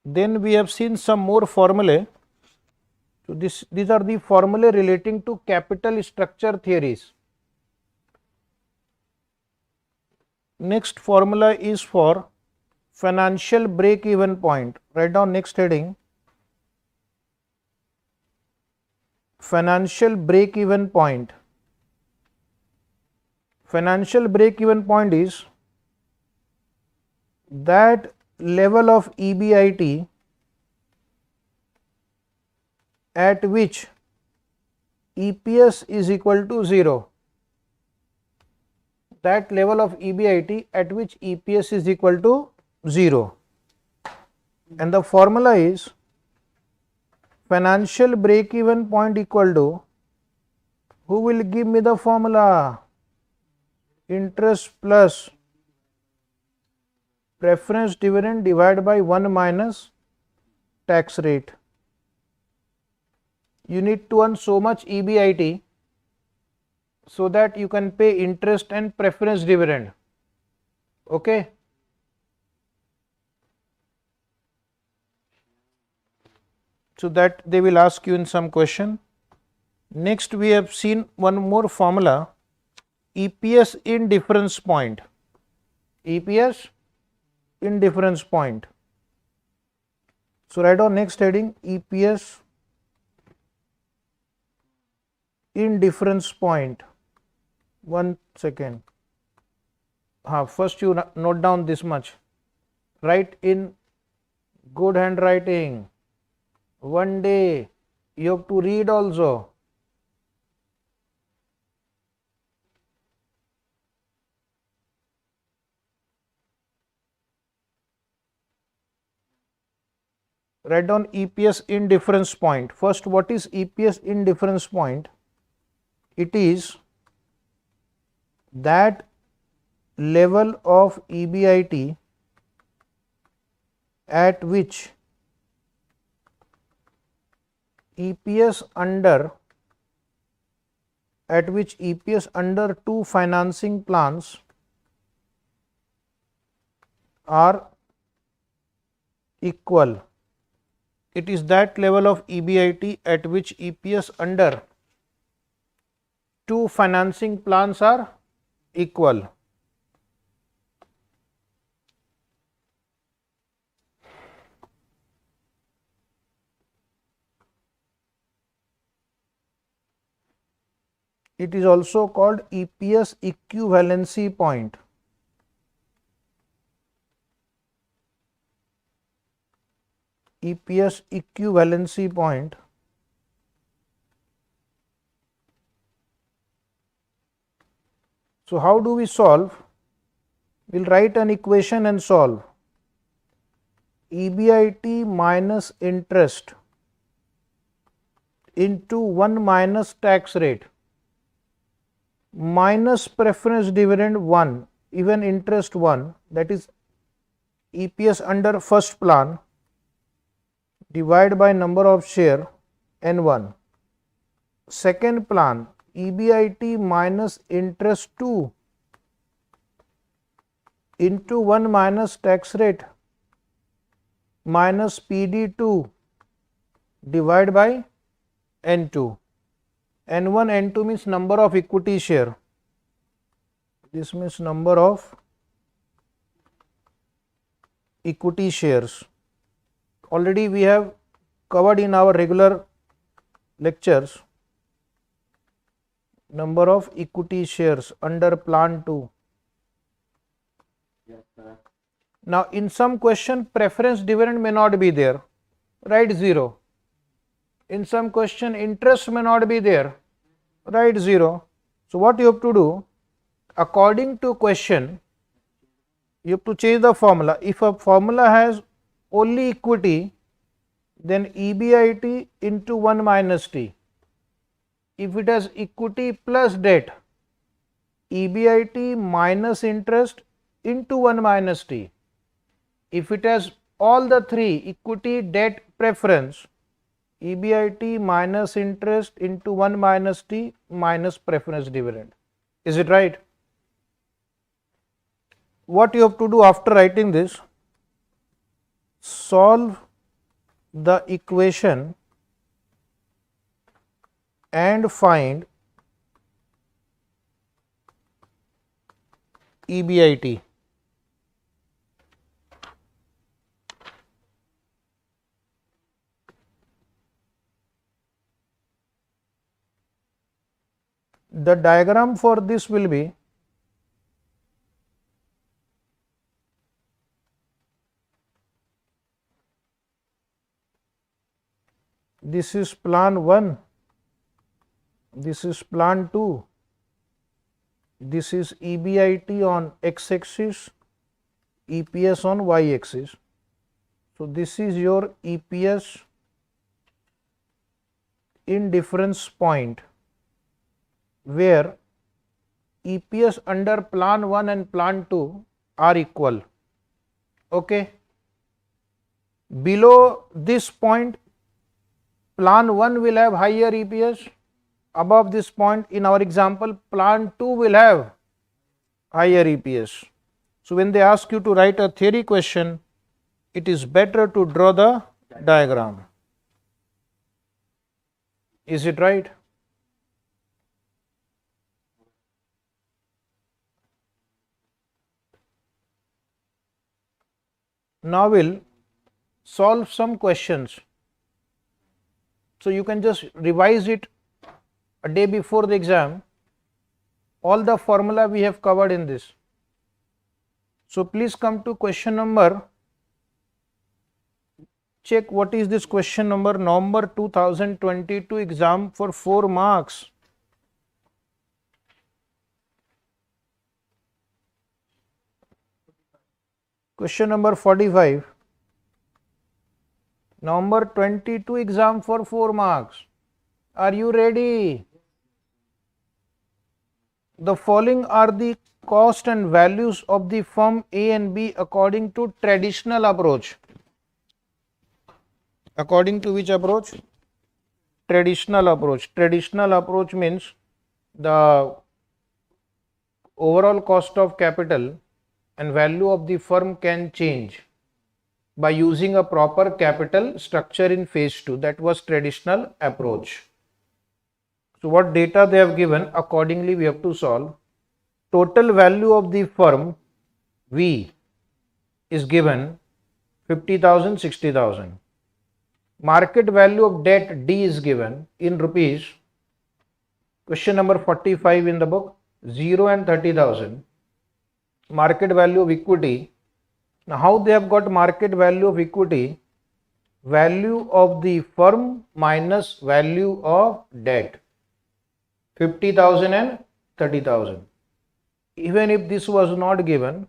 Then we have seen some more formulae. So, these are the formulae relating to capital structure theories. Next formula is for financial break-even point. Write down next heading. Financial break-even point. Financial break-even point is that level of EBIT at which EPS is equal to 0. That level of EBIT at which EPS is equal to 0. And the formula is financial break-even point equal to, who will give me the formula? Interest plus preference dividend divided by 1 minus tax rate. you need to earn so much EBIT so that you can pay interest and preference dividend. Okay. So that they will ask you in some question. Next we have seen one more formula, EPS in difference point. EPS in difference point. So write on next heading, EPS in difference point. 1 second. First you note down this much. Write in good handwriting. One day you have to read also. Write down EPS in difference point. First, what is EPS in difference point? It is that level of EBIT at which EPS under two financing plans are equal. It is that level of EBIT at which EPS under two financing plans are equal. It is also called EPS equivalency point. EPS equivalency point. So how do we solve? We'll write an equation and solve. EBIT minus interest into 1 minus tax rate minus preference dividend 1, even interest 1, that is EPS under first plan, divide by number of share N1. Second plan, EBIT minus interest 2 into 1 minus tax rate minus PD2 divide by N2. N1, N2 means number of equity share. This means number of equity shares. Already we have covered in our regular lectures number of equity shares under plan 2. Yes, sir. Now in some question preference dividend may not be there, write 0. In some question interest may not be there, write 0. So what you have to do, according to question you have to change the formula. If a formula has only equity, then EBIT into 1 minus T. If it has equity plus debt, EBIT minus interest into 1 minus T. If it has all the three, equity, debt, preference, EBIT minus interest into 1 minus T minus preference dividend. Is it right? What you have to do after writing this, solve the equation and find EBIT. The diagram for this will be this is plan 1, this is plan 2, this is EBIT on x axis, EPS on y axis. So this is your EPS in difference point, where EPS under plan 1 and plan 2 are equal. Okay. Below this point Plan 1 will have higher EPS above this point. In our example, plan 2 will have higher EPS. So when they ask you to write a theory question, it is better to draw the diagram. Is it right? Now we'll solve some questions. So you can just revise it a day before the exam. All the formula we have covered in this. So please come to question number. Check what is this question number, November 2022 exam for 4 marks. Question number 45. November 22 exam for 4 marks. Are you ready? The following are the cost and values of the firm A and B according to traditional approach. According to which approach? Traditional approach. Traditional approach means the overall cost of capital and value of the firm can change by using a proper capital structure in phase 2. That was traditional approach. So what data they have given, accordingly we have to solve. Total value of the firm V is given 50,000, 60,000. Market value of debt D is given in rupees. Question number 45 in the book, 0 and 30,000. Market value of equity. Now how they have got market value of equity? Value of the firm minus value of debt. 50,000 and 30,000. Even if this was not given,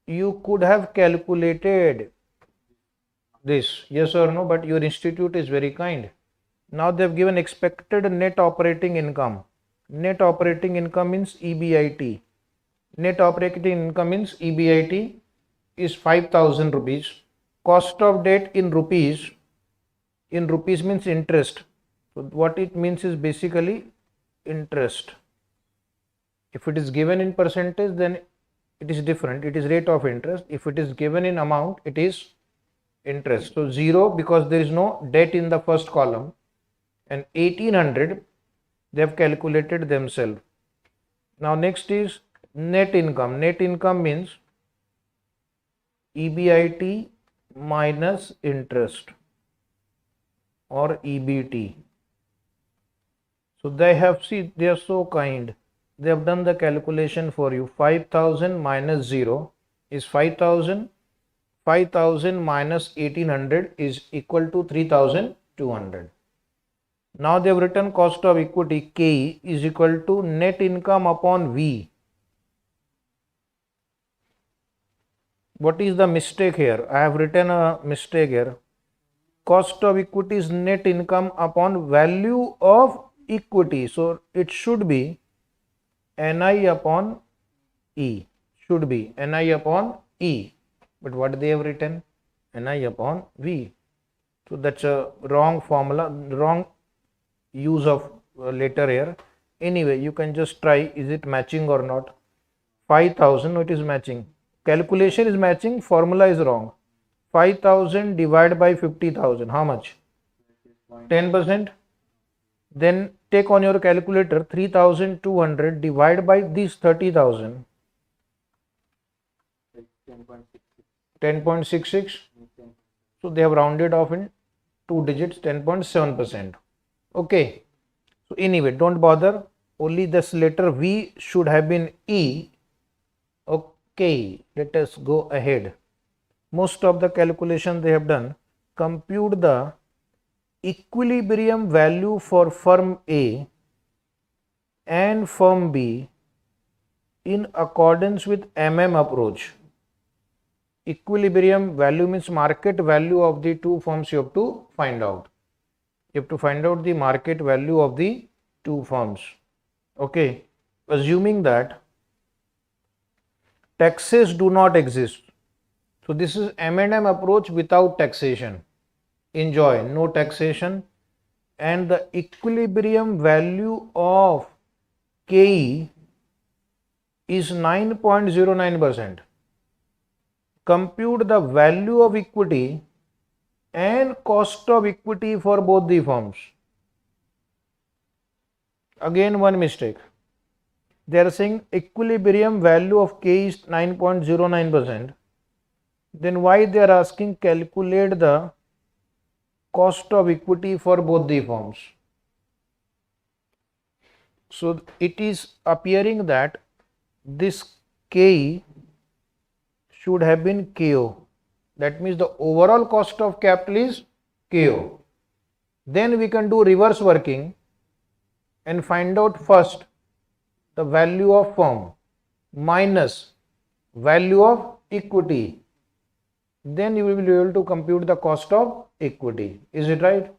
you could have calculated this, yes or no, but your institute is very kind. Now they have given expected net operating income. Net operating income means EBIT. Net operating income means EBIT is 5,000 rupees. Cost of debt in rupees means interest. So what it means is basically interest. If it is given in percentage, then it is different. It is rate of interest. If it is given in amount, it is interest. So 0 because there is no debt in the first column, and 1800 they have calculated themselves. Now next is net income. Net income means EBIT minus interest or EBT. So they have, see, they are so kind. They have done the calculation for you. 5,000 minus 0 is 5,000. 5,000 minus 1800 is equal to 3,200. Now they have written cost of equity K is equal to net income upon V. What is the mistake here? I have written a mistake here. Cost of equity is net income upon value of equity. So it should be NI upon E. Should be NI upon E. But what they have written? NI upon V. So that's a wrong formula, wrong use of letter here. Anyway, you can just try, is it matching or not? 5,000, no, it is matching. Calculation is matching, formula is wrong. 5,000 divided by 50,000, how much? 10%. Then take on your calculator 3,200 divided by this 30,000. 10.66. So they have rounded off in 2 digits, 10.7%. Okay. So anyway, don't bother. Only this letter V should have been E. Okay. Let us go ahead. Most of the calculation they have done. Compute the equilibrium value for firm A and firm B in accordance with approach. Equilibrium value means market value of the two firms you have to find out. You have to find out the market value of the two firms. Okay. Assuming that taxes do not exist. So this is M&M approach without taxation. Enjoy, no taxation. and the equilibrium value of KE is 9.09%. Compute the value of equity and cost of equity for both the firms. Again, one mistake. They are saying equilibrium value of K is 9.09%. Then why they are asking calculate the cost of equity for both the firms? So it is appearing that this K should have been KO. That means the overall cost of capital is KO. Then we can do reverse working and find out first the value of firm minus value of equity. Then you will be able to compute the cost of equity. Is it right?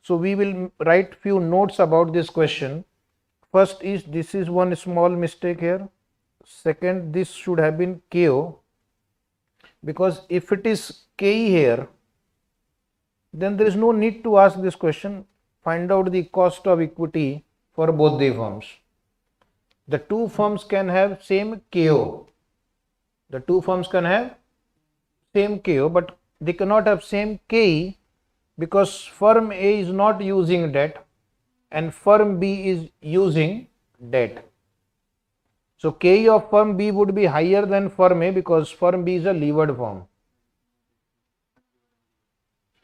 So we will write few notes about this question. First is, this is one small mistake here. Second, this should have been KO, because if it is KE here, then there is no need to ask this question. Find out the cost of equity for both the firms. The two firms can have same KO. The two firms can have same KO, but they cannot have same KE, because firm A is not using debt and firm B is using debt. So KE of firm B would be higher than firm A, because firm B is a levered firm.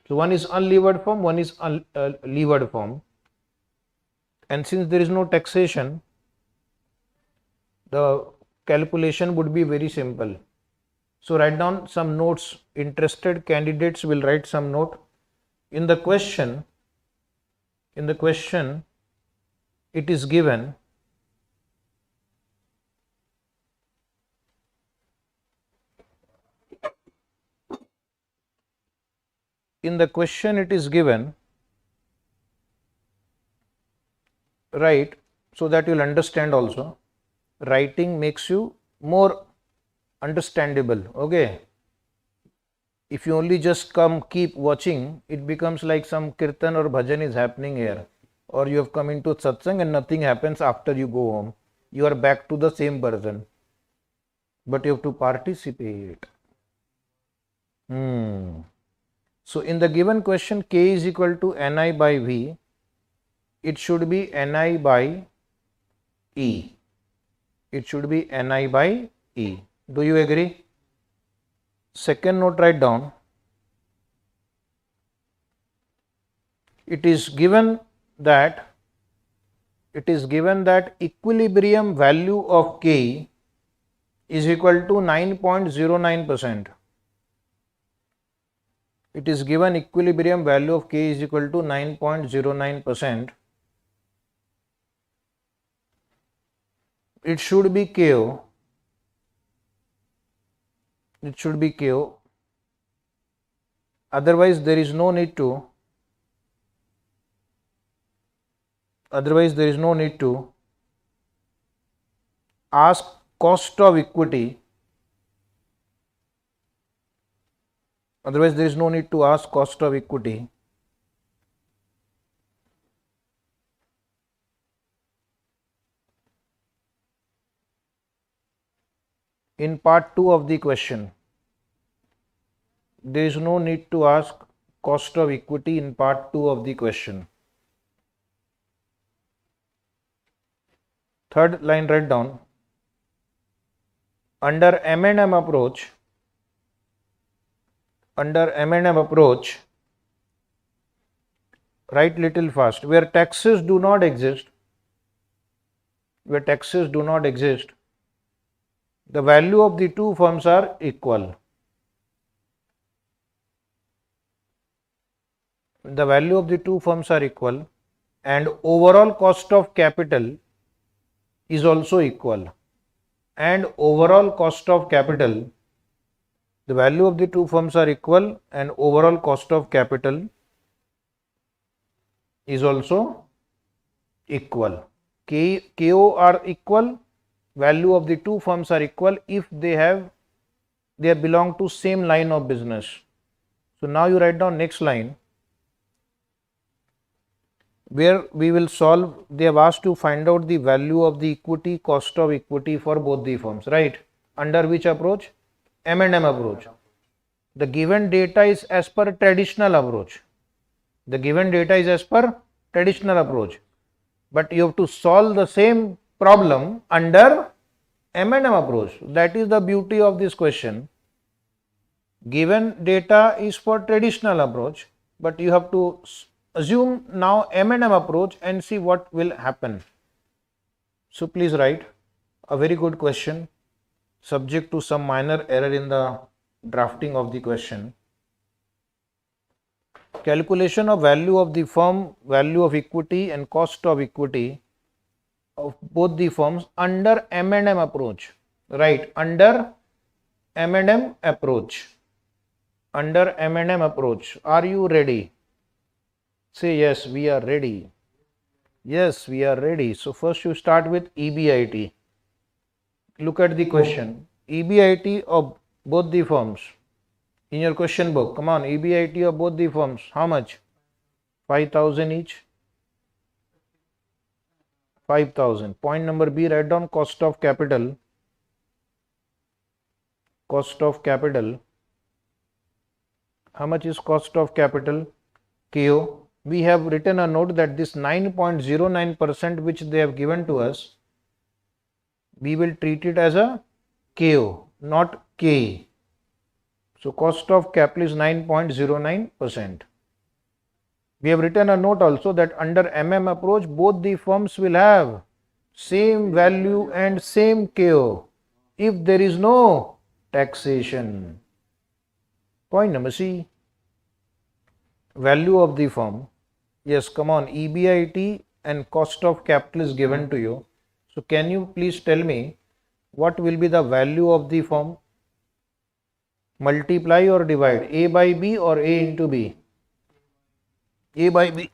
So one is unlevered firm, one is levered firm. And since there is no taxation, the calculation would be very simple. So write down some notes. Interested candidates will write some note. In the question, it is given right, so that you'll understand also. Writing makes you more understandable. Okay, if you only just keep watching, it becomes like some kirtan or bhajan is happening here, or you have come into satsang and nothing happens after you go home. You are back to the same person, but you have to participate. So in the given question, K is equal to Ni by V, it should be Ni by E. It should be Ni by E. Do you agree? Second note, write down. It is given that equilibrium value of K is equal to 9.09%. It is given equilibrium value of K is equal to 9.09%. It should be KO. It should be KO. Otherwise, there is no need to. Ask cost of equity. In part 2 of the question. There is no need to ask cost of equity in part 2 of the question. Third line, write down. Under M&M approach, write little fast. Where taxes do not exist, the value of the two firms are equal. And overall cost of capital is also equal. The value of the two firms are equal and overall cost of capital is also equal. KO are equal, value of the two firms are equal if they belong to same line of business. So now you write down next line. where we will solve, they have asked to find out the value of the equity, cost of equity for both the firms, right? Under which approach? M&M approach. The given data is as per traditional approach. The given data is as per traditional approach. But you have to solve the same problem under M&M approach. That is the beauty of this question. Given data is for traditional approach, but you have to assume now M&M approach and see what will happen. So please write. A very good question, subject to some minor error in the drafting of the question. Calculation of value of the firm, value of equity and cost of equity of both the firms under M&M approach. Right, under M&M approach. Under M&M approach. Are you ready? Say yes, we are ready. Yes, we are ready. So first you start with EBIT. Look at the question. EBIT of both the firms. In your question book, come on, EBIT of both the firms. How much? 5,000 each. 5,000. Point number B, write down cost of capital. Cost of capital. How much is cost of capital? KO. We have written a note that this 9.09% which they have given to us, we will treat it as a KO, not KE. So cost of capital is 9.09%. We have written a note also that under MM approach, both the firms will have same value and same KO if there is no taxation. Point number C. Value of the firm. Yes, come on, EBIT and cost of capital is given to you. So can you please tell me what will be the value of the firm? Multiply or divide? A by B or A into B? A by B.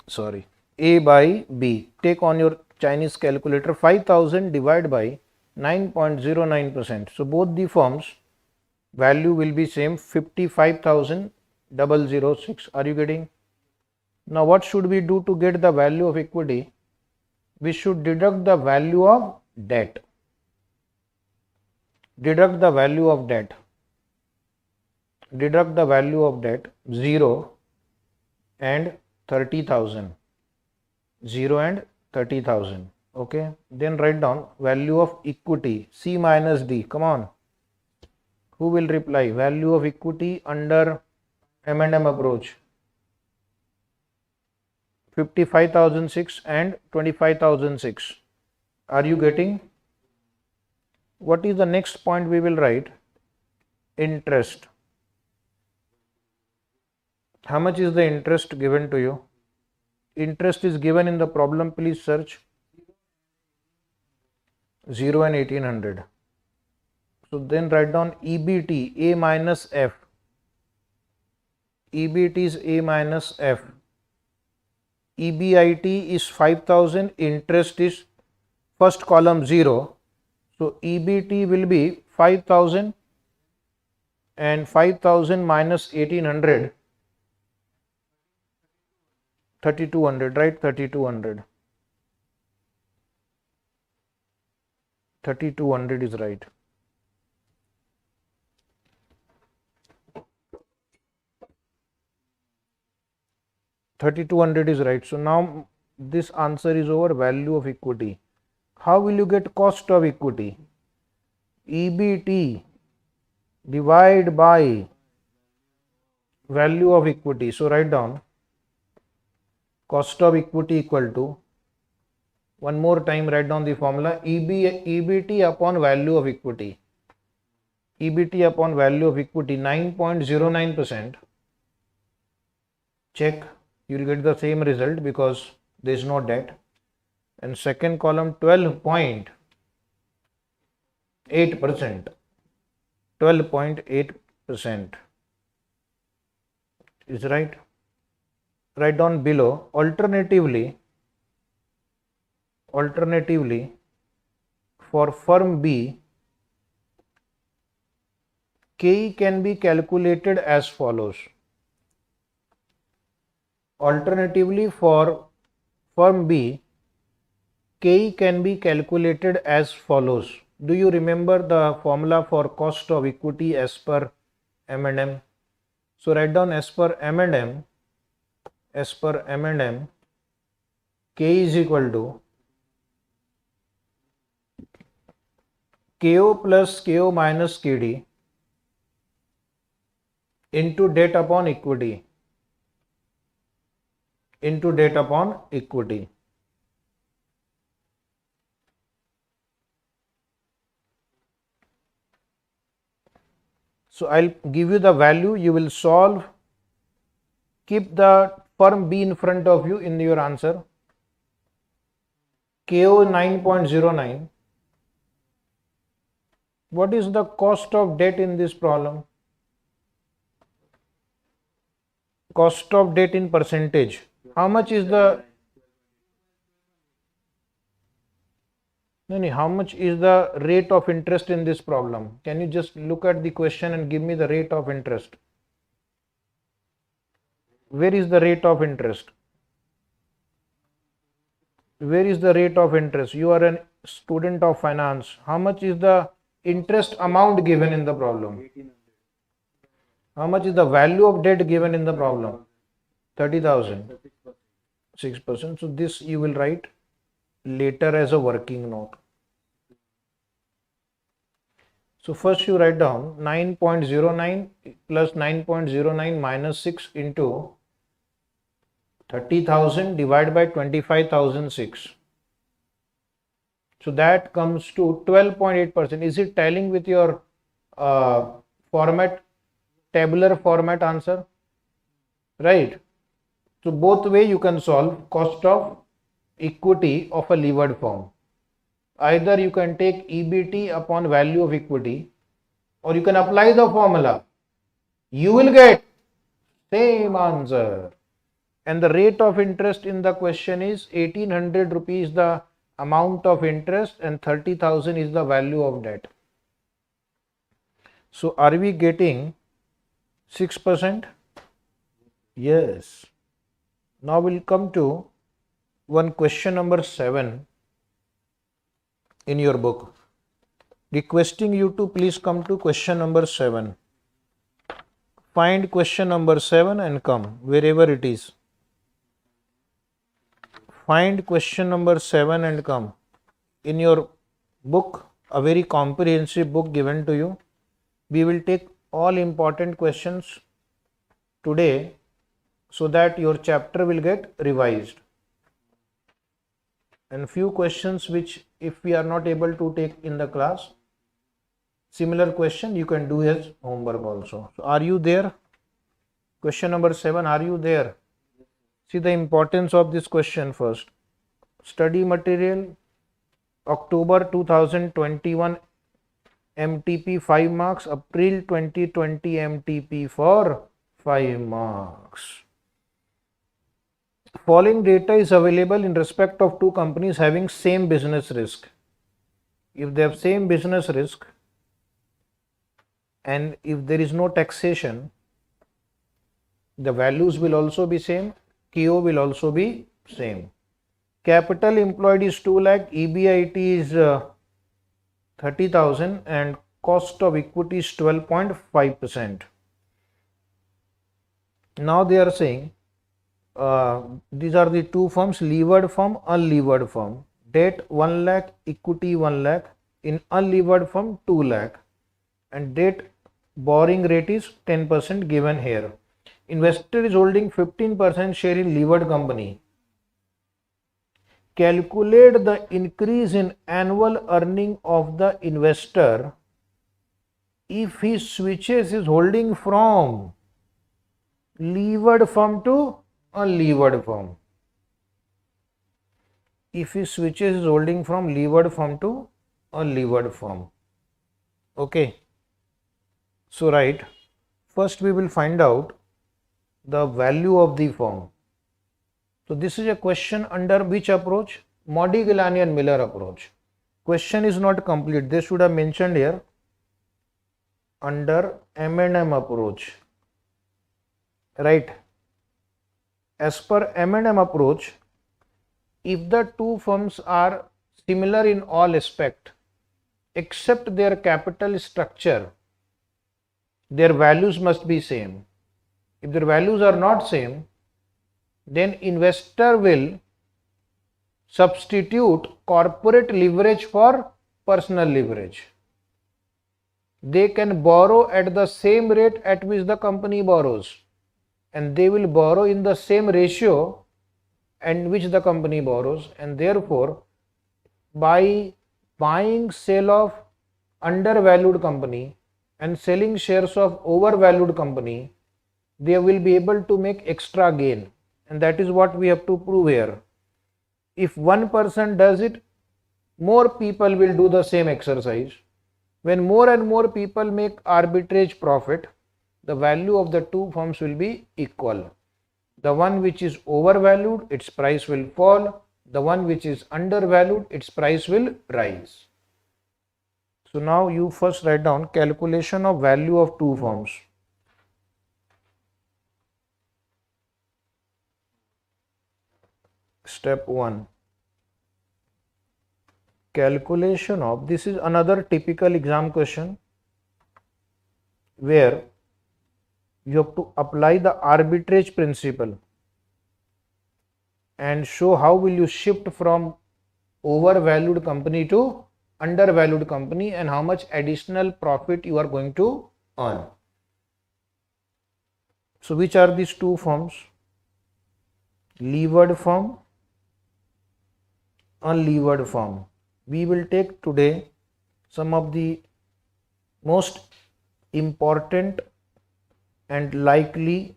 Sorry. A by B. Take on your Chinese calculator. 5,000 divided by 9.09%. So both the firms value will be same, 55,006. Are you getting? Now what should we do to get the value of equity? We should deduct the value of debt. Deduct the value of debt. Deduct the value of debt 0 and 30,000. 0 and 30,000. Okay. Then write down value of equity. C minus D. Come on. Who will reply? Value of equity under M&M approach. 55,006 and 25,006. Are you getting? What is the next point we will write? Interest. How much is the interest given to you? Interest is given in the problem. Please search. 0 and 1800. So then write down EBT, A minus F. EBT is A minus F. EBIT is 5,000, interest is first column 0. So EBT will be 5,000 and 5,000 minus 1800, 3,200, right? 3,200. 3,200 is right. $3,200 is right. So now this answer is over value of equity. How will you get cost of equity? EBT divide by value of equity. So write down cost of equity equal to, one more time write down the formula, EBT upon value of equity. EBT upon value of equity 9.09%. Check. You will get the same result because there is no debt. And second column 12.8%. 12.8% is right. Write down below. Alternatively, for firm B, KE can be calculated as follows. Alternatively, for firm B, KE can be calculated as follows. Do you remember the formula for cost of equity as per M&M? So write down as per M&M, K is equal to KO plus KO minus KD into debt upon equity. So I'll give you the value, you will solve, keep the firm B in front of you in your answer. KO 9.09. What is the cost of debt in this problem? Cost of debt in percentage. How much is the how much is the rate of interest in this problem? Can you just look at the question and give me the rate of interest? Where is the rate of interest? Where is the rate of interest? You are a student of finance. How much is the interest amount given in the problem? How much is the value of debt given in the problem? 30,000. 6%. So this you will write later as a working note. So first you write down 9.09 plus 9.09 minus 6 into 30,000 divided by 25,006. So that comes to 12.8%. Is it tallying with your tabular format answer? Right. So both way you can solve cost of equity of a levered firm. Either you can take EBT upon value of equity, or you can apply the formula. You will get same answer. And the rate of interest in the question is 1800 rupees the amount of interest and 30,000 is the value of debt. So are we getting 6%? Yes. Now we'll come to one question number 7 in your book. Requesting you to please come to question number 7. Find question number 7 and come wherever it is. Find question number 7 and come. In your book, a very comprehensive book given to you. We will take all important questions today so that your chapter will get revised. And few questions which if we are not able to take in the class, similar question you can do as homework also. So are you there? Question number 7, are you there? See the importance of this question first. Study material, October 2021 MTP 5 marks, April 2020 MTP for 5 marks. Following data is available in respect of two companies having same business risk. If they have same business risk and if there is no taxation, the values will also be same, KO will also be same. Capital employed is 2 lakh, EBIT is 30,000 and cost of equity is 12.5%. Now they are saying these are the two firms, levered firm, unlevered firm. Debt 1 lakh, equity 1 lakh, in unlevered firm 2 lakh and debt borrowing rate is 10% given here. Investor is holding 15% share in levered company. Calculate the increase in annual earning of the investor if he switches his holding from levered firm to unlevered firm. If he switches his holding from levered firm to unlevered firm. Okay. So right, first we will find out the value of the firm. So this is a question under which approach? Modigliani and Miller approach. Question is not complete. They should have mentioned here under M&M approach. Right. as per M&M approach, if the two firms are similar in all aspects except their capital structure, their values must be same. If their values are not same, then investor will substitute corporate leverage for personal leverage. They can borrow at the same rate at which the company borrows, and they will borrow in the same ratio and which the company borrows, and therefore by buying sale of undervalued company and selling shares of overvalued company, they will be able to make extra gain, and that is what we have to prove here. If one person does it, more people will do the same exercise. When more and more people make arbitrage profit, the value of the two firms will be equal. The one which is overvalued, its price will fall. The one which is undervalued, its price will rise. So now you first write down calculation of value of two firms. Step 1. Calculation of, this is another typical exam question where you have to apply the arbitrage principle and show how will you shift from overvalued company to undervalued company and how much additional profit you are going to earn. So which are these two firms? Levered firm, unlevered firm. We will take today some of the most important and likely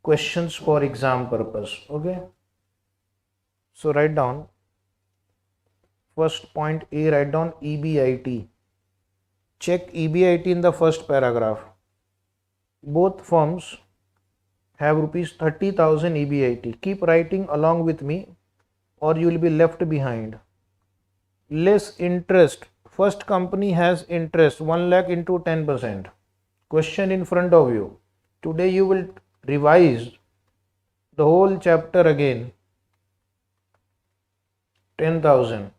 questions for exam purpose. Okay. So write down first point A, write down EBIT. Check EBIT in the first paragraph. Both firms have rupees 30,000 EBIT. Keep writing along with me or you will be left behind. Less interest. First company has interest 1 lakh into 10%. Question in front of you. Today you will revise the whole chapter again. 10,000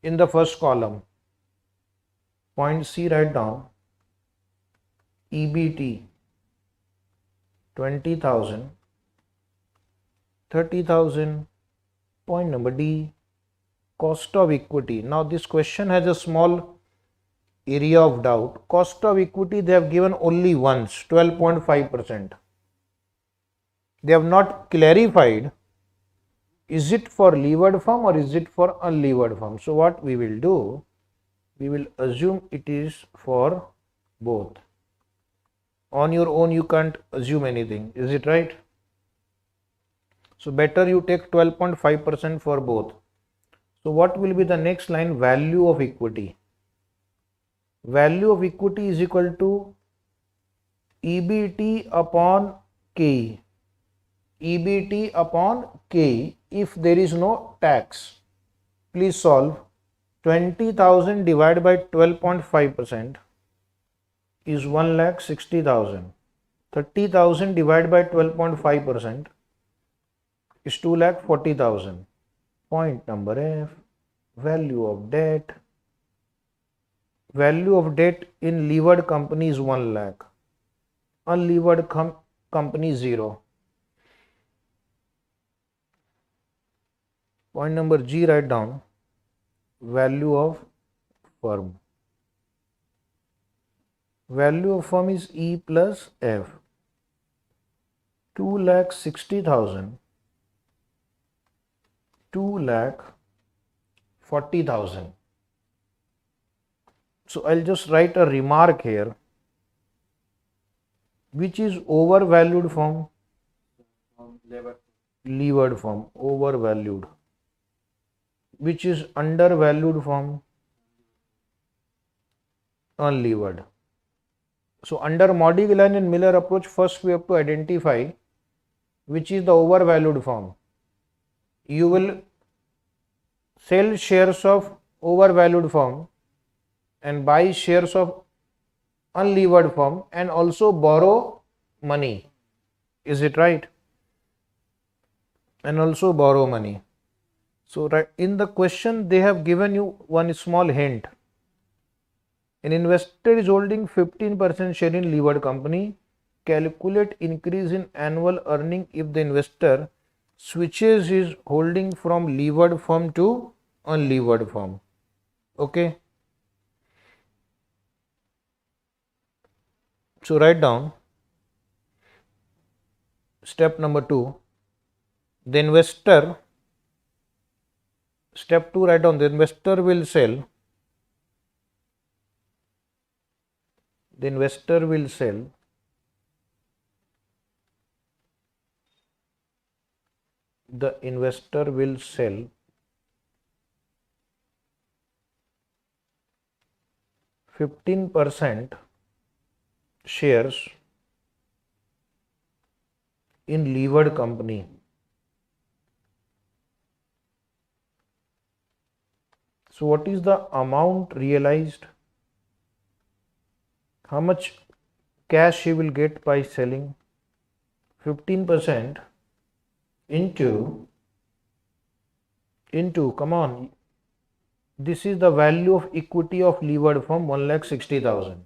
in the first column. Point C, write down EBT 20,000, 30,000. Point number D, cost of equity. Now this question has a small area of doubt. Cost of equity they have given only once, 12.5%. They have not clarified is it for levered firm or is it for unlevered firm. So what we will do, we will assume it is for both. On your own you can't assume anything, is it right? So better you take 12.5% for both. So what will be the next line? Value of equity. Value of equity is equal to EBT upon KE. EBT upon KE if there is no tax. Please solve. 20,000 divided by 12.5% is 1,60,000. 30,000 divided by 12.5% is 2,40,000. Point number F, value of debt. Value of debt in levered company is 1 lakh. Unlevered company 0. Point number G, write down value of firm. Value of firm is E plus F. 2,60,000. 2,40,000. So I'll just write a remark here. Which is overvalued firm? Levered firm, overvalued. Which is undervalued firm? Unlevered. So under Modiglian and Miller approach, first we have to identify which is the overvalued firm. You will sell shares of overvalued firm and buy shares of unlevered firm and also borrow money. Is it right? and also borrow money. So right in the question they have given you one small hint. An investor is holding 15% share in levered company. Calculate increase in annual earning if the investor switches his holding from levered firm to unlevered firm. Okay. So write down step number 2. The investor, step 2, write down the investor will sell. The investor will sell the investor will sell 15% shares in levered company. So what is the amount realized? How much cash he will get by selling? 15% into, come on, this is the value of equity of levered firm, 1,60,000.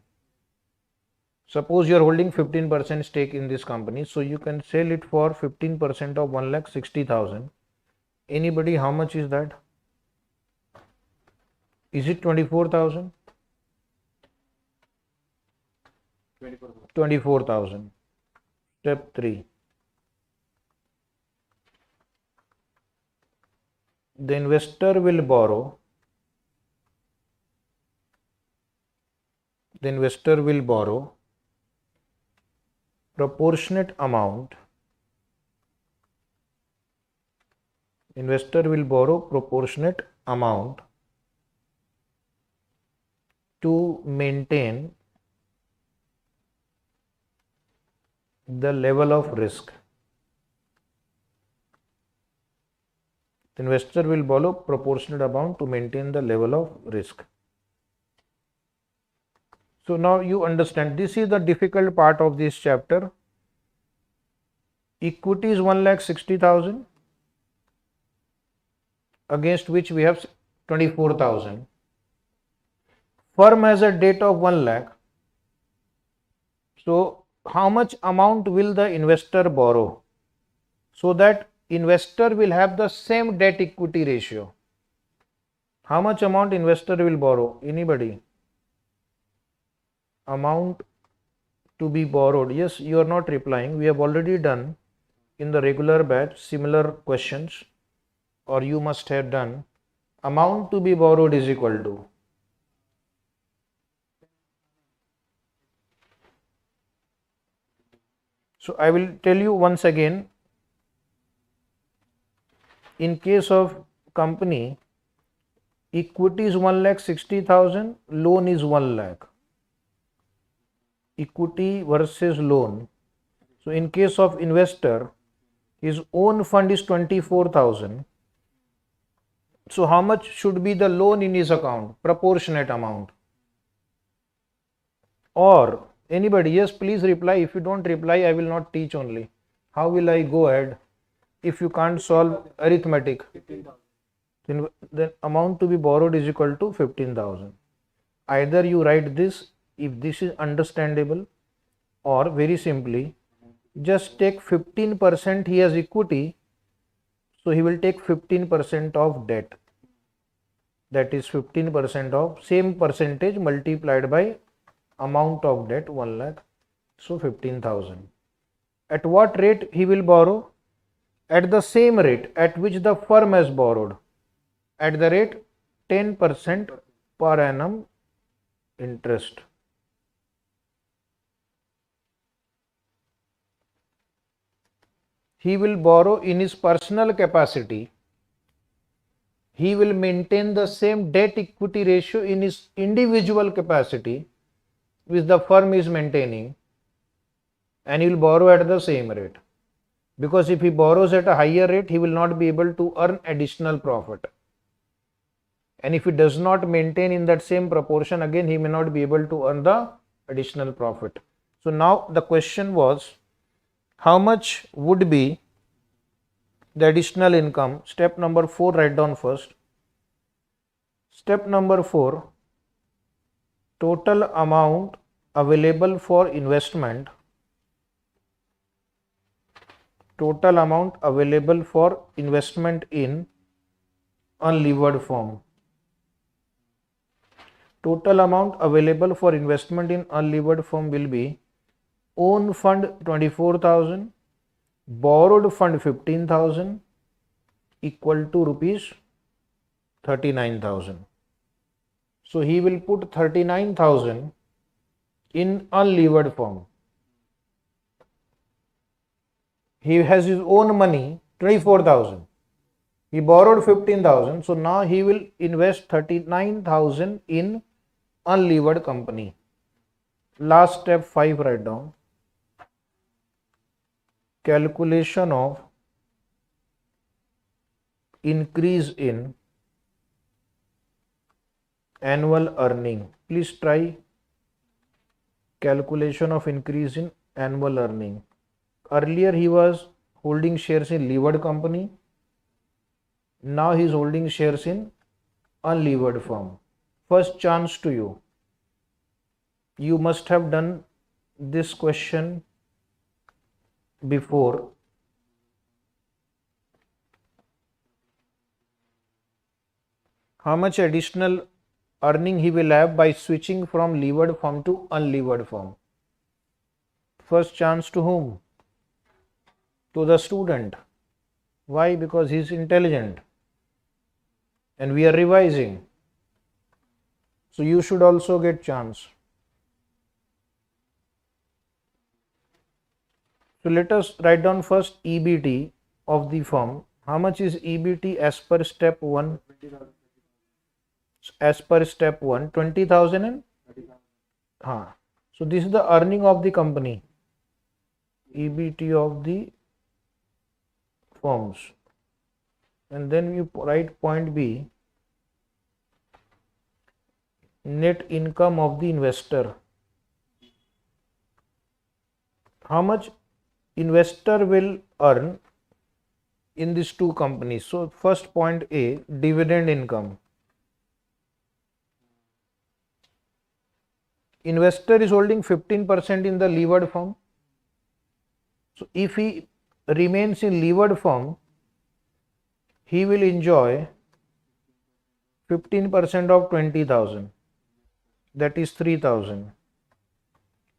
Suppose you are holding 15% stake in this company, so you can sell it for 15% of 1,60,000. Anybody, how much is that? Is it 24,000? 24,000. Step 3. The investor will borrow. The investor will borrow proportionate amount. Investor will borrow proportionate amount to maintain the level of risk. The investor will borrow proportionate amount to maintain the level of risk. So now you understand, this is the difficult part of this chapter. Equity is 1,60,000 against which we have 24,000. Firm has a debt of 1 lakh. So how much amount will the investor borrow so that investor will have the same debt equity ratio? How much amount investor will borrow? Anybody? Amount to be borrowed. Yes, you are not replying. We have already done in the regular batch similar questions, or you must have done. Amount to be borrowed is equal to. So I will tell you once again. In case of company, equity is 1,60,000, loan is 1 lakh. Equity versus loan. So in case of investor, his own fund is 24,000. So how much should be the loan in his account? Proportionate amount. Or anybody? Yes, please reply. If you don't reply, I will not teach only. How will I go ahead if you can't solve arithmetic? Then amount to be borrowed is equal to 15,000. Either you write this if this is understandable, or very simply just take 15%. He has equity, so he will take 15% of debt. That is 15% of same percentage multiplied by amount of debt 1 lakh, so 15,000. At what rate he will borrow? At the same rate at which the firm has borrowed, at the rate 10% per annum interest. He will borrow in his personal capacity. He will maintain the same debt equity ratio in his individual capacity which the firm is maintaining, and he will borrow at the same rate. Because if he borrows at a higher rate, he will not be able to earn additional profit. And if he does not maintain in that same proportion, again he may not be able to earn the additional profit. So now the question was, how much would be the additional income. Step number 4, write down first. Step number 4, total amount available for investment. Total amount available for investment in unlevered form. Total amount available for investment in unlevered form will be own fund 24,000, borrowed fund 15,000 equal to rupees 39,000. So he will put 39,000 in unlevered form. He has his own money 24,000. He borrowed 15,000. So now he will invest 39,000 in unlevered company. Last step 5, write down. Calculation of increase in annual earning. Please try calculation of increase in annual earning. Earlier he was holding shares in levered company. Now he is holding shares in unlevered firm. First chance to you. You must have done this question before. How much additional earning he will have by switching from levered firm to unlevered firm? First chance to whom? To the student. Why? Because he is intelligent and we are revising. So you should also get chance. So let us write down first EBT of the firm. How much is EBT as per step 1? As per step 1, 20,000 and so this is the earning of the company. EBT of the firms. And then you write point B, net income of the investor. How much investor will earn in these two companies? So first point A, dividend income. Investor is holding 15% in the levered firm. So if he remains in levered firm, he will enjoy 15% of 20,000. That is 3,000.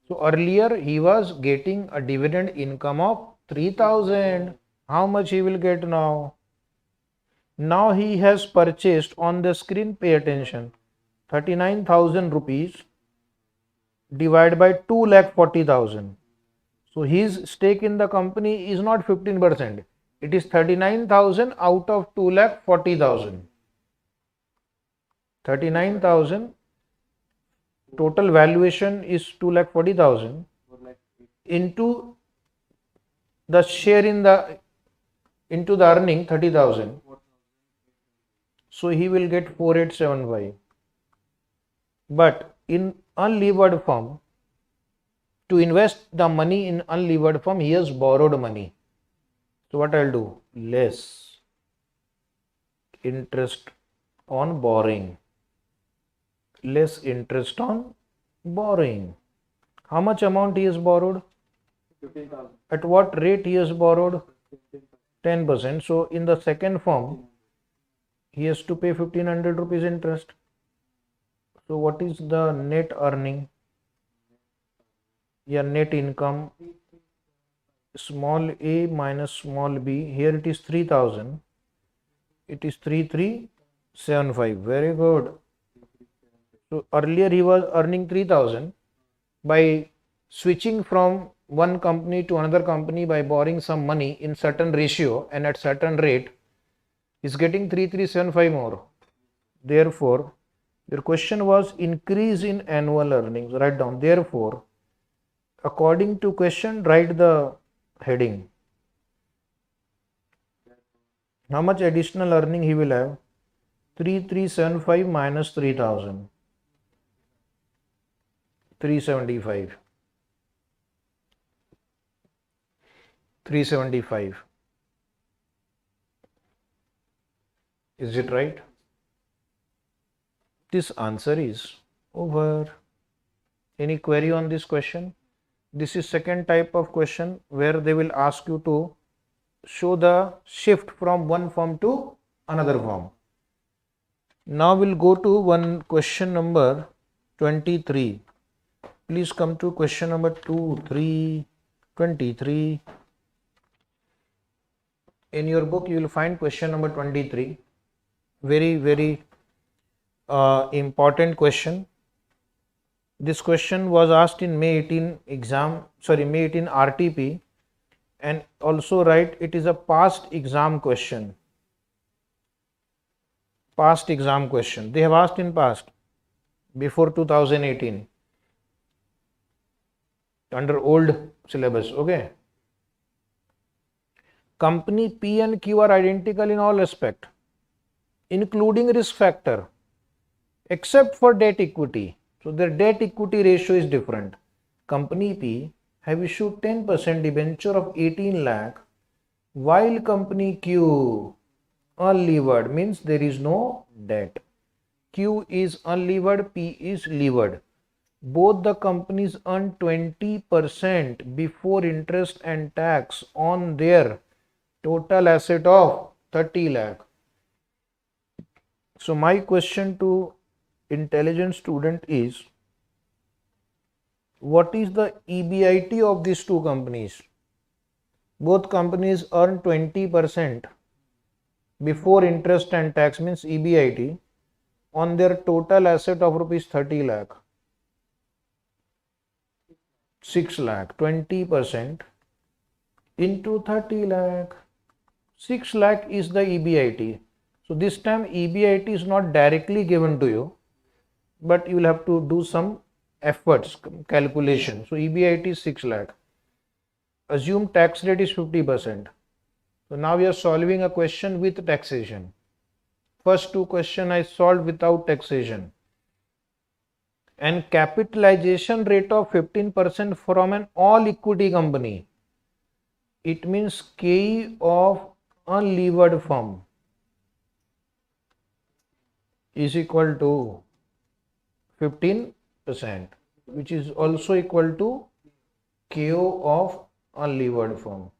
So earlier he was getting a dividend income of 3,000. How much he will get now? Now he has purchased, on the screen, pay attention, 39,000 rupees divided by 2,40,000. So his stake in the company is not 15%. It is 39,000 out of 2,40,000. 39,000. Total valuation is 2,40,000 into the share in the earning 30,000. So he will get 4,875. But in unlevered firm, to invest the money in unlevered firm, he has borrowed money. So what I'll do? Less interest on borrowing. Less interest on borrowing. How much amount he has borrowed? 15,000. At what rate he has borrowed? 10%. So in the second firm, he has to pay 1,500 rupees interest. So what is the net earning? Yeah, net income. Small a minus small b. Here it is 3,000. It is 3,375. Very good. So earlier he was earning 3,000. By switching from one company to another company by borrowing some money in certain ratio and at certain rate, is getting 3,375 more. Therefore, your question was increase in annual earnings. Write down. Therefore, according to question, write the heading. How much additional earning he will have? 3,375 minus 3,000. 375. 375. Is it right? This answer is over. Any query on this question? This is second type of question where they will ask you to show the shift from one form to another form. Now we'll go to one question number 23. Please come to question number 23. In your book you will find question number 23. Very important question. This question was asked in May 18 May 18 RTP, and also write it is a past exam question. Past exam question. They have asked in past, before 2018, under old syllabus. Okay. Company P and Q are identical in all aspect, including risk factor, except for debt equity. So their debt equity ratio is different. Company P have issued 10% debenture of 18 lakh, while company Q unlevered, means there is no debt. Q is unlevered, P is levered. Both the companies earn 20% before interest and tax on their total asset of 30 lakh. So my question to intelligent student is, what is the EBIT of these two companies? Both companies earn 20% before interest and tax, means EBIT, on their total asset of rupees 30 lakh. 6 lakh, 20% into 30 lakh. 6 lakh is the EBIT. So this time EBIT is not directly given to you, but you will have to do some efforts, calculation. So EBIT is 6 lakh. Assume tax rate is 50%. So now we are solving a question with taxation. First two question I solved without taxation. And capitalization rate of 15% from an all equity company. It means KE of unlevered firm is equal to 15%, which is also equal to KO of unlevered firm,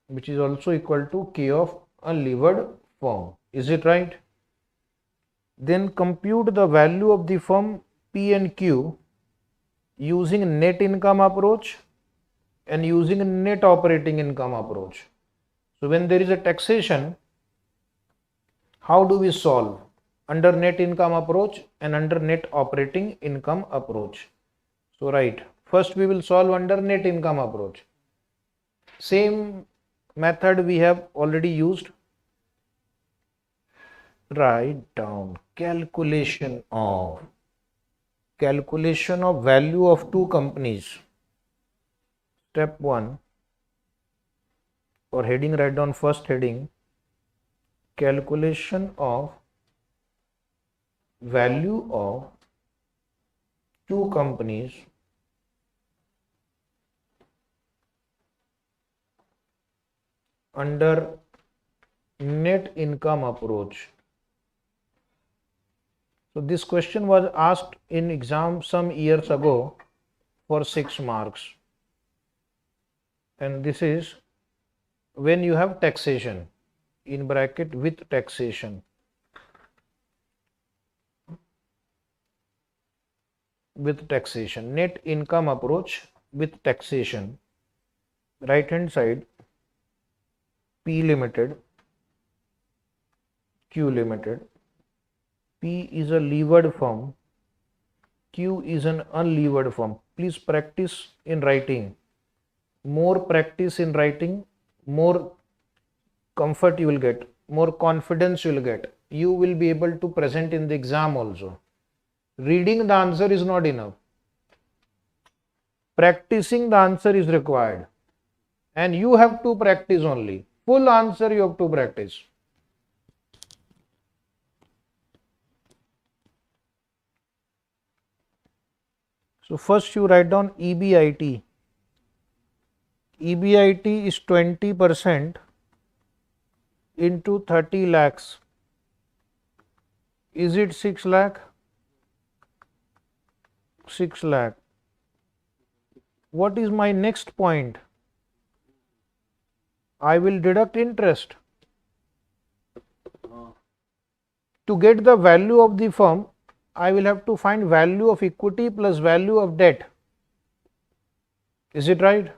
which is also equal to K of unlevered firm. Is it right? Then compute the value of the firm P and Q using net income approach and using net operating income approach. So when there is a taxation, how do we solve? Under net income approach and under net operating income approach. So right, first we will solve under net income approach. Same method we have already used. Write down calculation of value of two companies. Step 1, or heading, write down first heading, calculation of value of two companies under net income approach. So this question was asked in exam some years ago for 6 marks. And this is when you have taxation, in bracket with taxation. With taxation, net income approach with taxation. Right hand side, P limited, Q limited. P is a levered firm, Q is an unlevered firm. Please practice in writing. More practice in writing, more comfort you will get, more confidence you will get. You will be able to present in the exam also. Reading the answer is not enough. Practicing the answer is required. And you have to practice only. Full answer you have to practice. So first you write down EBIT. EBIT is 20% into 30 lakhs. Is it 6 lakh? 6 lakh. What is my next point? I will deduct interest. To get the value of the firm, I will have to find value of equity plus value of debt. Is it right?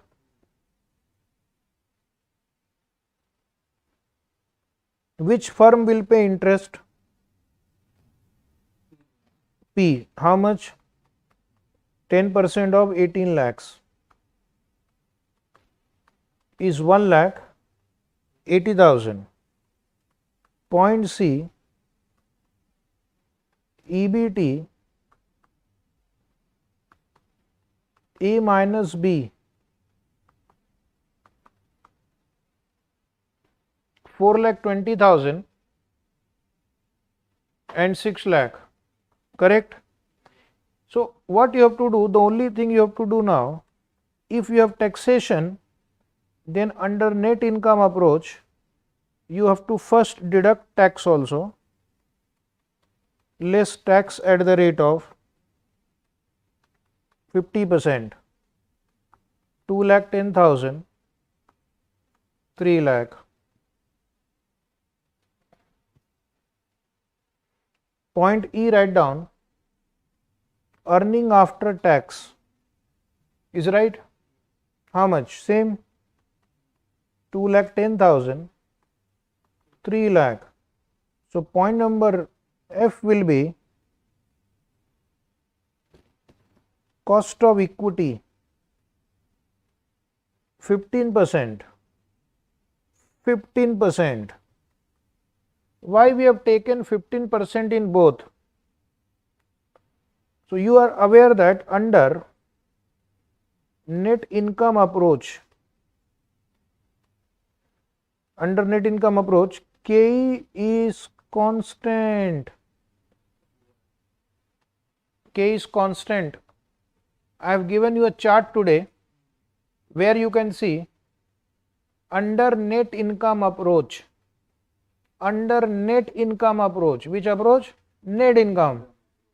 Which firm will pay interest? P. How much? 10% of 18 lakhs is 1 lakh 80,000. Point C, EBT A minus B 4,20,000 and 6 lakh, correct? So what you have to do, the only thing you have to do now, if you have taxation, then under net income approach, you have to first deduct tax also, less tax at the rate of 50%, 2,10,000, 3 lakh. Point E, write down earning after tax is right. How much? Same, 2,10,000, 3 lakh. So point number F will be cost of equity 15%. 15%. Why we have taken 15% in both? So you are aware that under net income approach, K is constant. K is constant. I have given you a chart today where you can see under net income approach, which approach? Net income.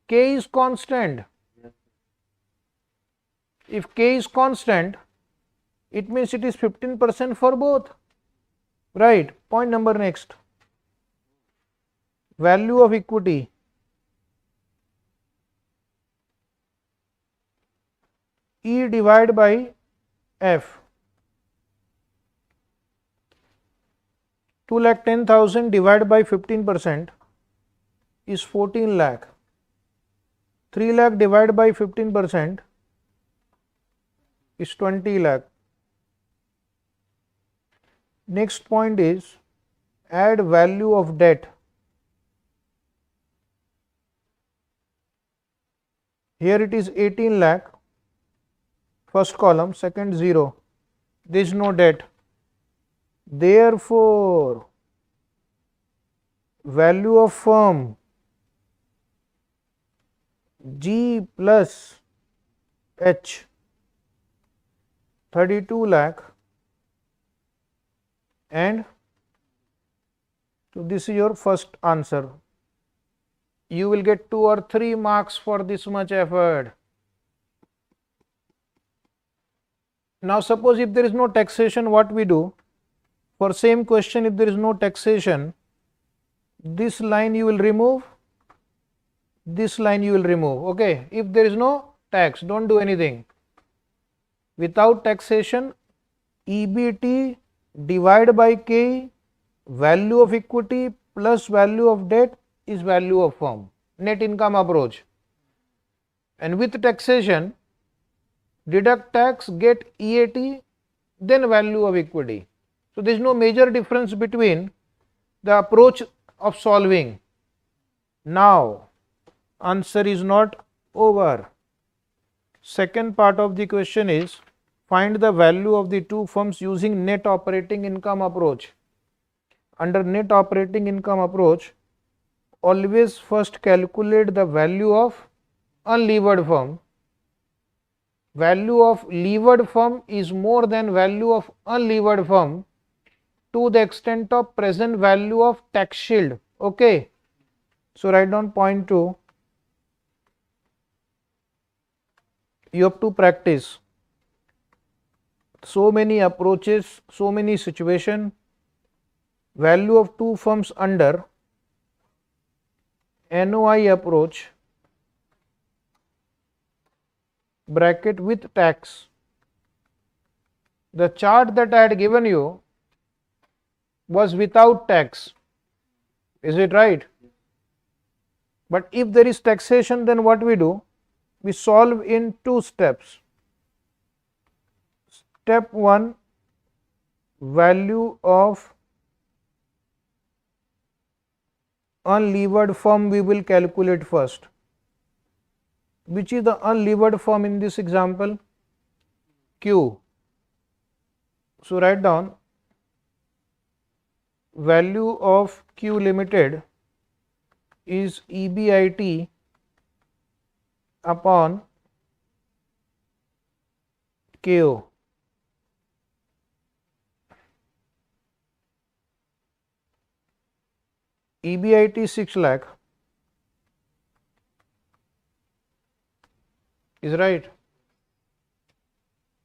K is constant. If K is constant, it means it is 15% for both. Right. Point number next. Value of equity. E divided by F. 2,10,000 divided by 15% is 14 lakh. 3 lakh divided by 15% is 20 lakh. Next point is add value of debt. Here it is 18 lakh, first column, second 0. There is no debt. Therefore, value of firm G plus H 32 lakh, and so this is your first answer. You will get 2 or 3 marks for this much effort. Now suppose if there is no taxation, what we do? For same question, if there is no taxation, this line you will remove, this line you will remove. Okay, if there is no tax, don't do anything. Without taxation, EBT divided by K, value of equity plus value of debt is value of firm, net income approach. And with taxation, deduct tax, get EAT, then value of equity. So there is no major difference between the approach of solving. Now answer is not over. Second part of the question is find the value of the two firms using net operating income approach. Under net operating income approach, always first calculate the value of unlevered firm. Value of levered firm is more than value of unlevered firm to the extent of present value of tax shield. Okay, so write down point 2. You have to practice so many approaches, so many situation. Value of two firms under NOI approach bracket with tax. The chart that I had given you was without tax. Is it right? But if there is taxation, then what we do? We solve in 2 steps. Step 1, value of unlevered firm we will calculate first. Which is the unlevered firm in this example? Q. So write down value of Q Limited is EBIT upon KO. EBIT 6 lakh is right.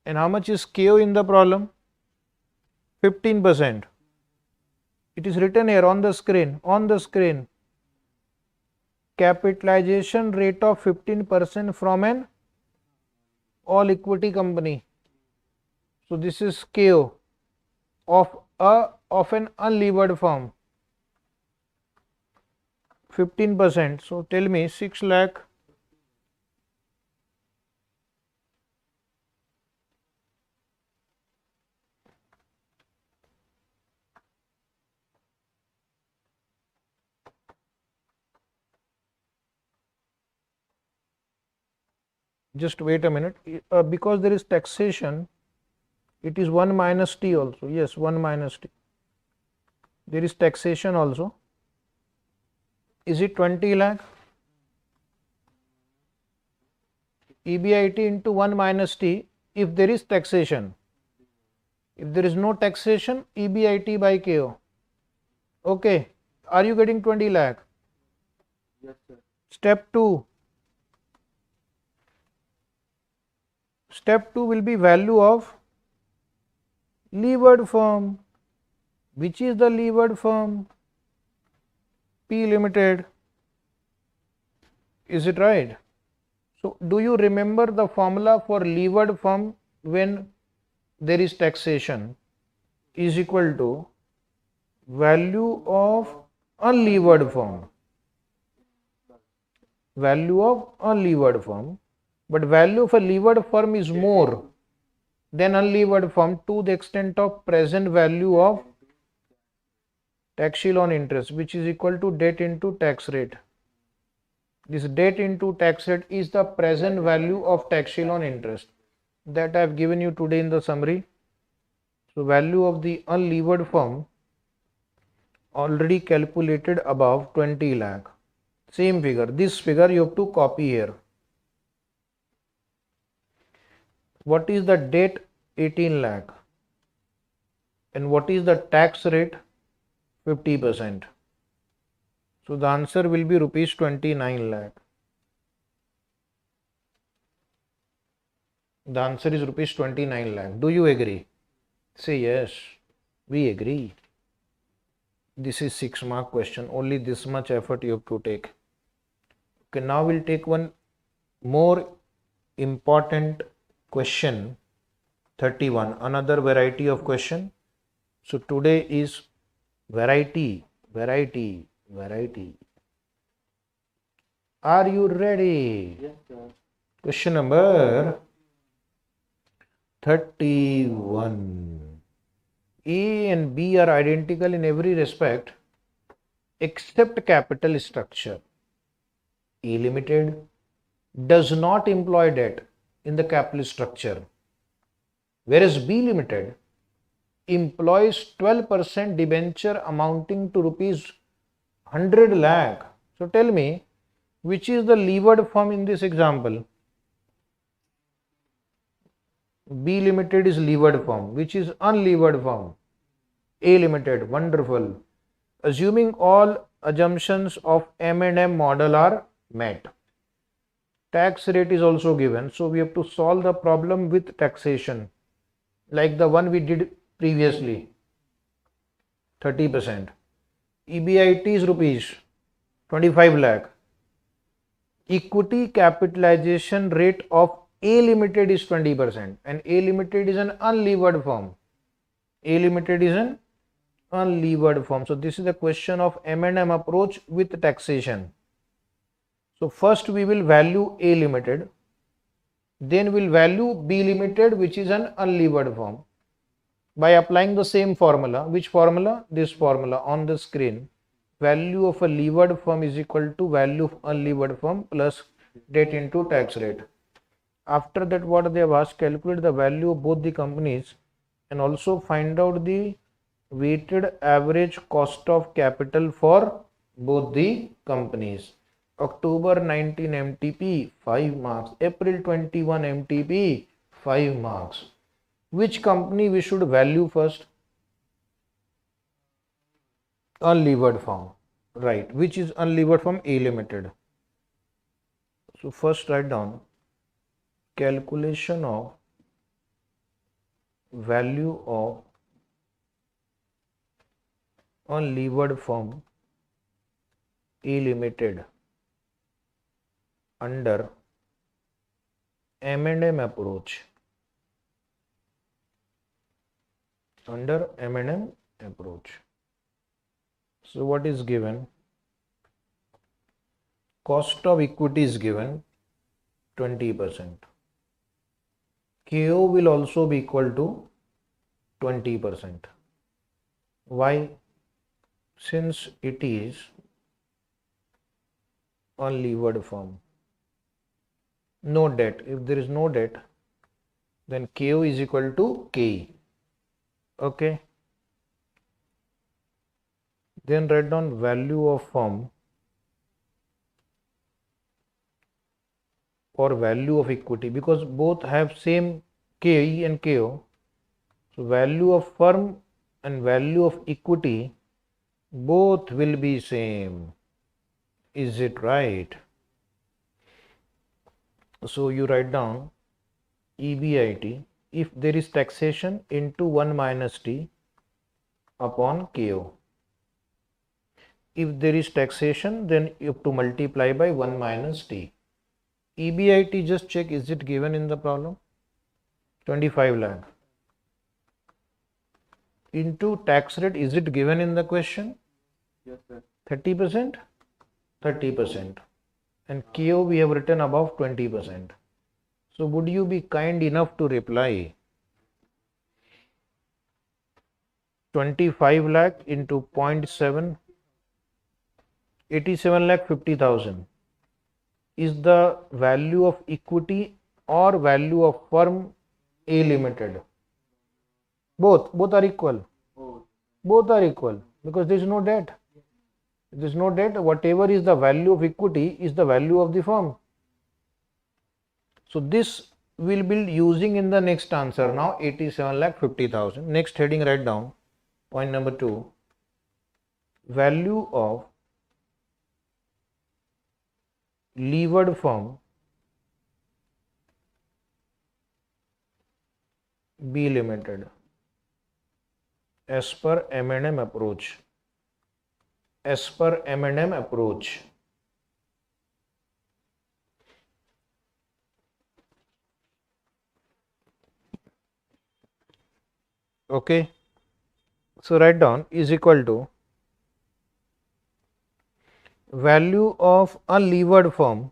And how much is KO in the problem? 15%. It is written here on the screen. Capitalization rate of 15% from an all equity company. So this is KO of an unlevered firm. 15%. So tell me 6 lakh just wait a minute, because there is taxation, it is 1 minus T also. Yes, 1 minus T. There is taxation also. Is it 20 lakh? EBIT into 1 minus T if there is taxation. If there is no taxation, EBIT by KO. Okay. Are you getting 20 lakh? Yes, sir. Step 2. Step 2 will be value of levered firm. Which is the levered firm? P Limited. Is it right? So, do you remember the formula for levered firm when there is taxation is equal to value of unlevered firm. Value of unlevered firm, but value of a levered firm is more than unlevered firm to the extent of present value of tax shield on interest, which is equal to debt into tax rate. This debt into tax rate is the present value of tax shield on interest that I have given you today in the summary. So value of the unlevered firm already calculated above 20 lakh. Same figure. This figure you have to copy here. What is the debt? 18 lakh. And what is the tax rate? 50%. So the answer will be rupees 29 lakh. The answer is rupees 29 lakh. Do you agree? Say yes. We agree. This is 6 mark question. Only this much effort you have to take. Okay, now we'll take one more important question. 31. Another variety of question. So today is variety. Are you ready? Yes, sir. Question number 31. A and B are identical in every respect except capital structure. A Limited does not employ debt in the capital structure, whereas B Limited employs 12% debenture amounting to rupees 100 lakh. So tell me, which is the levered firm in this example? B Limited is levered firm. Which is unlevered firm? A Limited, wonderful. Assuming all assumptions of M&M model are met. Tax rate is also given, so we have to solve the problem with taxation, like the one we did previously, 30%. EBIT is rupees 25 lakh. Equity capitalization rate of A Limited is 20%, and A Limited is an unlevered firm. A Limited is an unlevered firm. So this is a question of M&M approach with taxation. So first we will value A Limited, then we'll value B Limited, which is an unlevered firm, by applying the same formula. Which formula? This formula on the screen. Value of a levered firm is equal to value of unlevered firm plus debt into tax rate. After that, what they have asked, calculate the value of both the companies and also find out the weighted average cost of capital for both the companies. October 19 MTP 5 marks, April 21 MTP 5 marks. Which company we should value first? Unlevered firm, right? Which is unlevered firm? A Limited. So first write down calculation of value of unlevered firm A Limited under M&M approach. Under M&M approach. So what is given? Cost of equity is given 20%. KO will also be equal to 20%. Why? Since it is unlevered firm. No debt. If there is no debt, then KO is equal to KE. Okay. Then write down value of firm or value of equity, because both have same KE and KO. So value of firm and value of equity both will be same. Is it right? So you write down EBIT if there is taxation into 1 minus T upon KO. If there is taxation, then you have to multiply by 1 minus T. EBIT, just check, is it given in the problem? 25 lakh. Into tax rate, is it given in the question? Yes, sir. 30%? 30%. And KO we have written above 20%. So would you be kind enough to reply 25 lakh into 0.7, 87 lakh 50,000 is the value of equity or value of firm A Limited? Both are equal. Both are equal because there is no debt. If there is no debt, whatever is the value of equity is the value of the firm. So this we'll be using in the next answer now, 87 lakh 50,000. Next heading, write down point number 2, value of levered firm B Limited as per M&M approach. As per M&M approach. Okay. So write down is equal to value of unlevered firm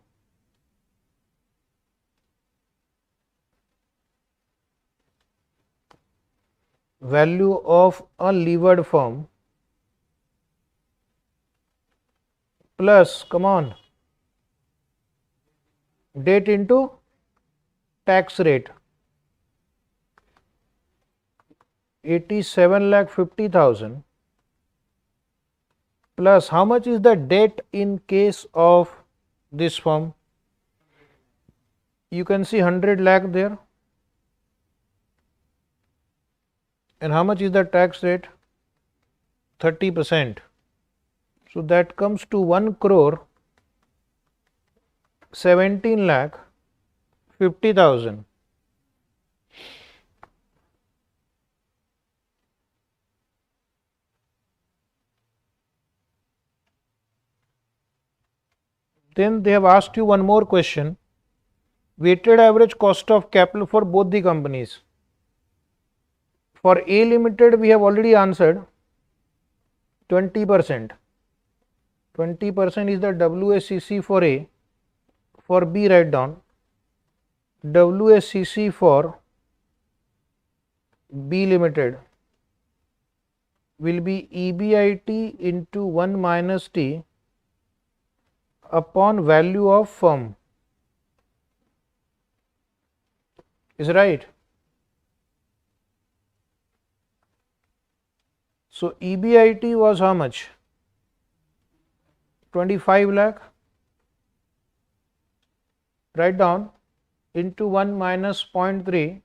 plus, come on, debt into tax rate, 87 lakh 50,000 plus how much is the debt in case of this firm? You can see 100 lakh there. And how much is the tax rate? 30%. So that comes to 1 crore 17 lakh 50,000. Then they have asked you one more question. Weighted average cost of capital for both the companies. For A Limited, we have already answered 20%. 20% is the WACC for A. For B, write down WACC for B Limited will be EBIT into 1 minus T upon value of firm. Is right? So EBIT was how much? 25 lakh. Write down into 1 minus 0.3.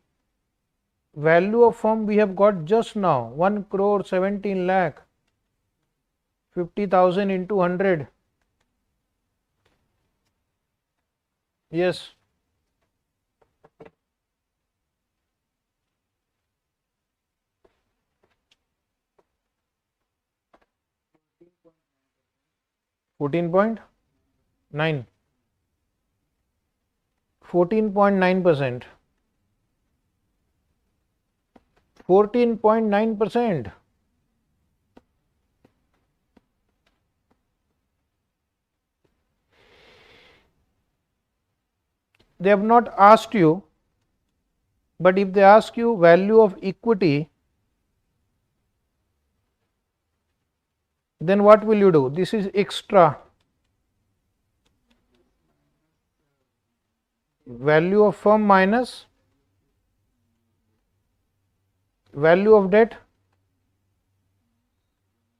Value of firm we have got just now, 1 crore 17 lakh 50,000 into 100. Yes. $14.9. 14.9%. 14.9%. They have not asked you, but if they ask you value of equity, then what will you do? This is extra. Value of firm minus value of debt.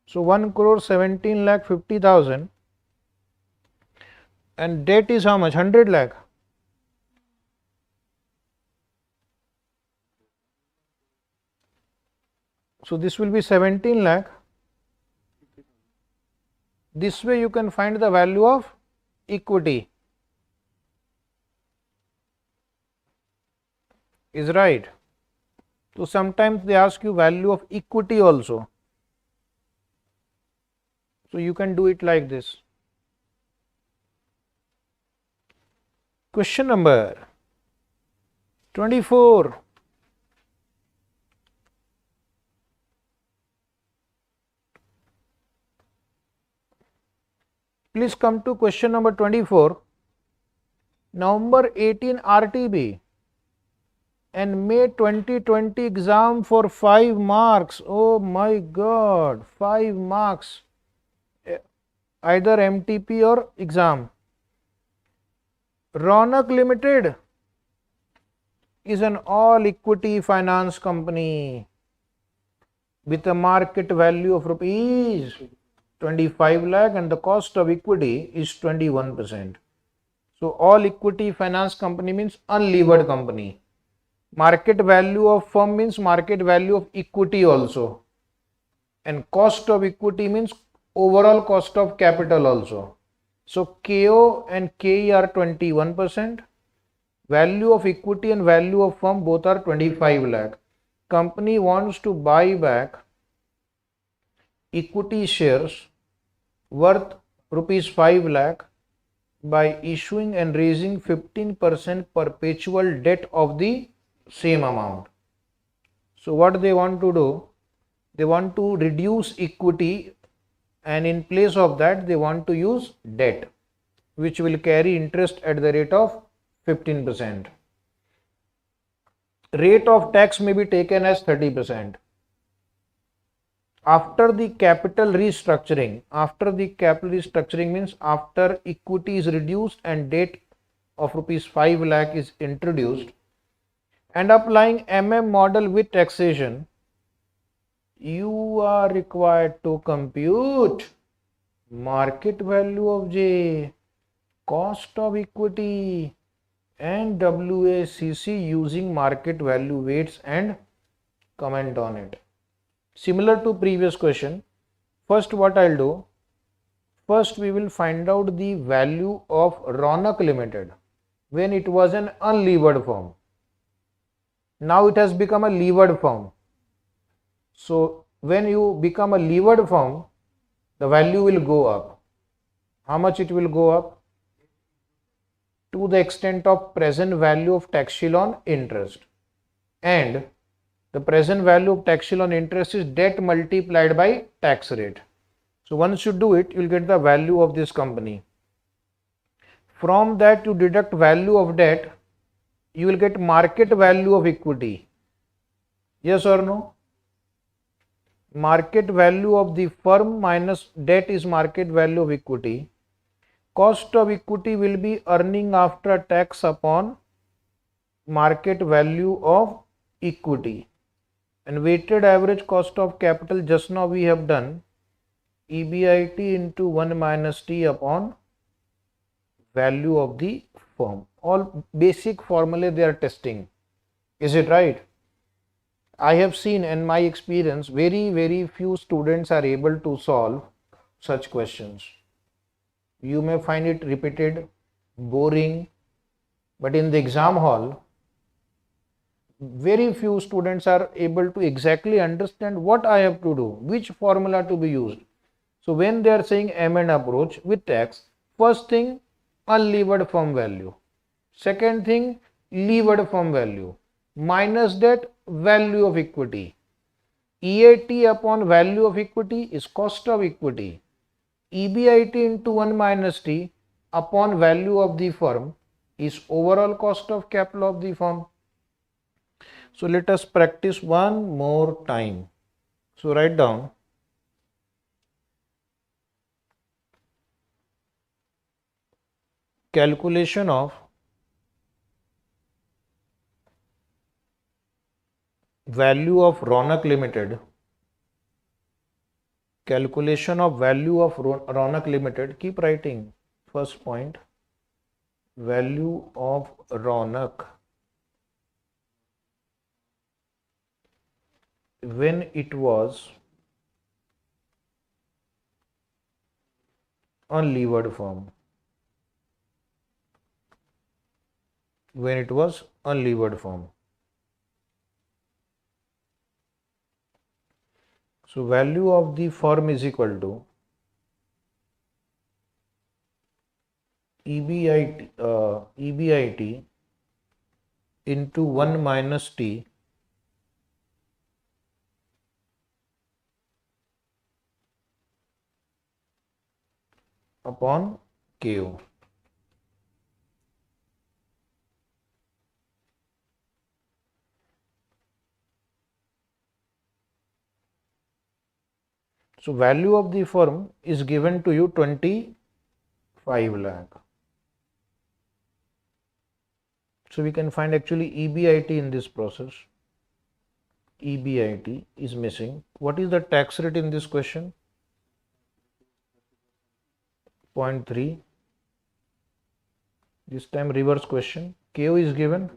So 1 crore 17 lakh 50,000 and debt is how much? 100 lakh. So this will be 17 lakh. This way you can find the value of equity. Is right. So sometimes they ask you value of equity also. So you can do it like this. Question number 24. Please come to question number 24. November 18 RTB and May 2020 exam for 5 marks. Oh my God, 5 marks. Either MTP or exam. Ronak Limited is an all equity finance company with a market value of rupees 25 lakh and the cost of equity is 21%. So all equity finance company means unlevered company. Market value of firm means market value of equity also. And cost of equity means overall cost of capital also. So KO and KE are 21%. Value of equity and value of firm both are 25 lakh. Company wants to buy back equity shares worth rupees 5 lakh by issuing and raising 15% perpetual debt of the same amount. So what they want to do? They want to reduce equity and in place of that they want to use debt which will carry interest at the rate of 15%. Rate of tax may be taken as 30%. After the capital restructuring means after equity is reduced and debt of rupees 5 lakh is introduced and applying model with taxation, you are required to compute market value of J, cost of equity and WACC using market value weights and comment on it. Similar to previous question, First what I'll do, first we will find out the value of Ronak Limited when it was an unlevered firm. Now it has become a levered firm. So when you become a levered firm, the value will go up. How much it will go up? To the extent of present value of tax shield on interest. And the present value of tax shield on interest is debt multiplied by tax rate. So once you do it, you will get the value of this company. From that you deduct value of debt, you will get market value of equity. Yes or no? Market value of the firm minus debt is market value of equity. Cost of equity will be earning after tax upon market value of equity. And weighted average cost of capital, just now we have done EBIT into 1 minus T upon value of the firm. All basic formulae they are testing. Is it right? I have seen in my experience very few students are able to solve such questions. You may find it repeated, boring, but in the exam hall, very few students are able to exactly understand what I have to do, which formula to be used. So when they are saying M&A approach with tax, first thing unlevered firm value, second thing levered firm value, minus that value of equity. EAT upon value of equity is cost of equity. EBIT into 1 minus T upon value of the firm is overall cost of capital of the firm. So let us practice one more time. So write down calculation of value of Ronak Limited. Calculation of value of Ronak Limited. Keep writing. First point, value of Ronak when it was unlevered firm. When it was unlevered firm. So value of the firm is equal to EBIT into 1 minus T upon KO. So value of the firm is given to you 25 lakh. So we can find actually EBIT in this process. EBIT is missing. What is the tax rate in this question? 0.3. This time reverse question. KO is given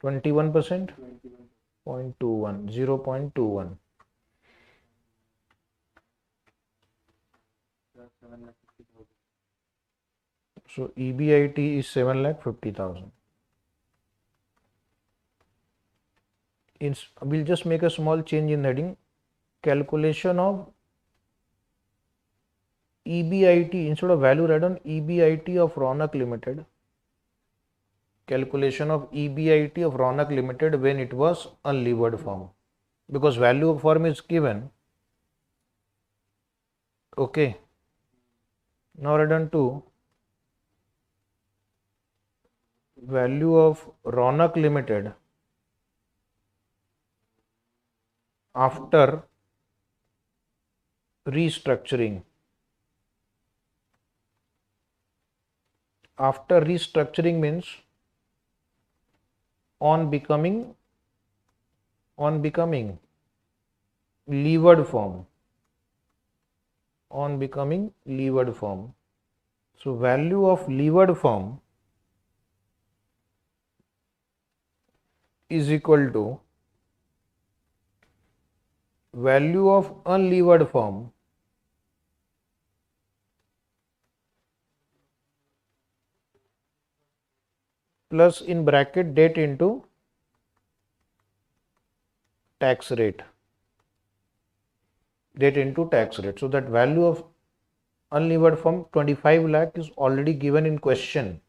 21%. 0.21. 0.21. So EBIT is 7,50,000. We'll just make a small change in heading. Calculation of EBIT, instead of value, write down EBIT of Ronak Limited. Calculation of EBIT of Ronak Limited when it was unlevered firm. Because value of firm is given. Okay. Now write down to value of Ronak Limited after restructuring. After restructuring means on becoming levered firm. On becoming levered firm. So value of levered firm is equal to value of unlevered firm plus in bracket debt into tax rate. Debt into tax rate. So that value of unlevered firm 25 lakh is already given in question.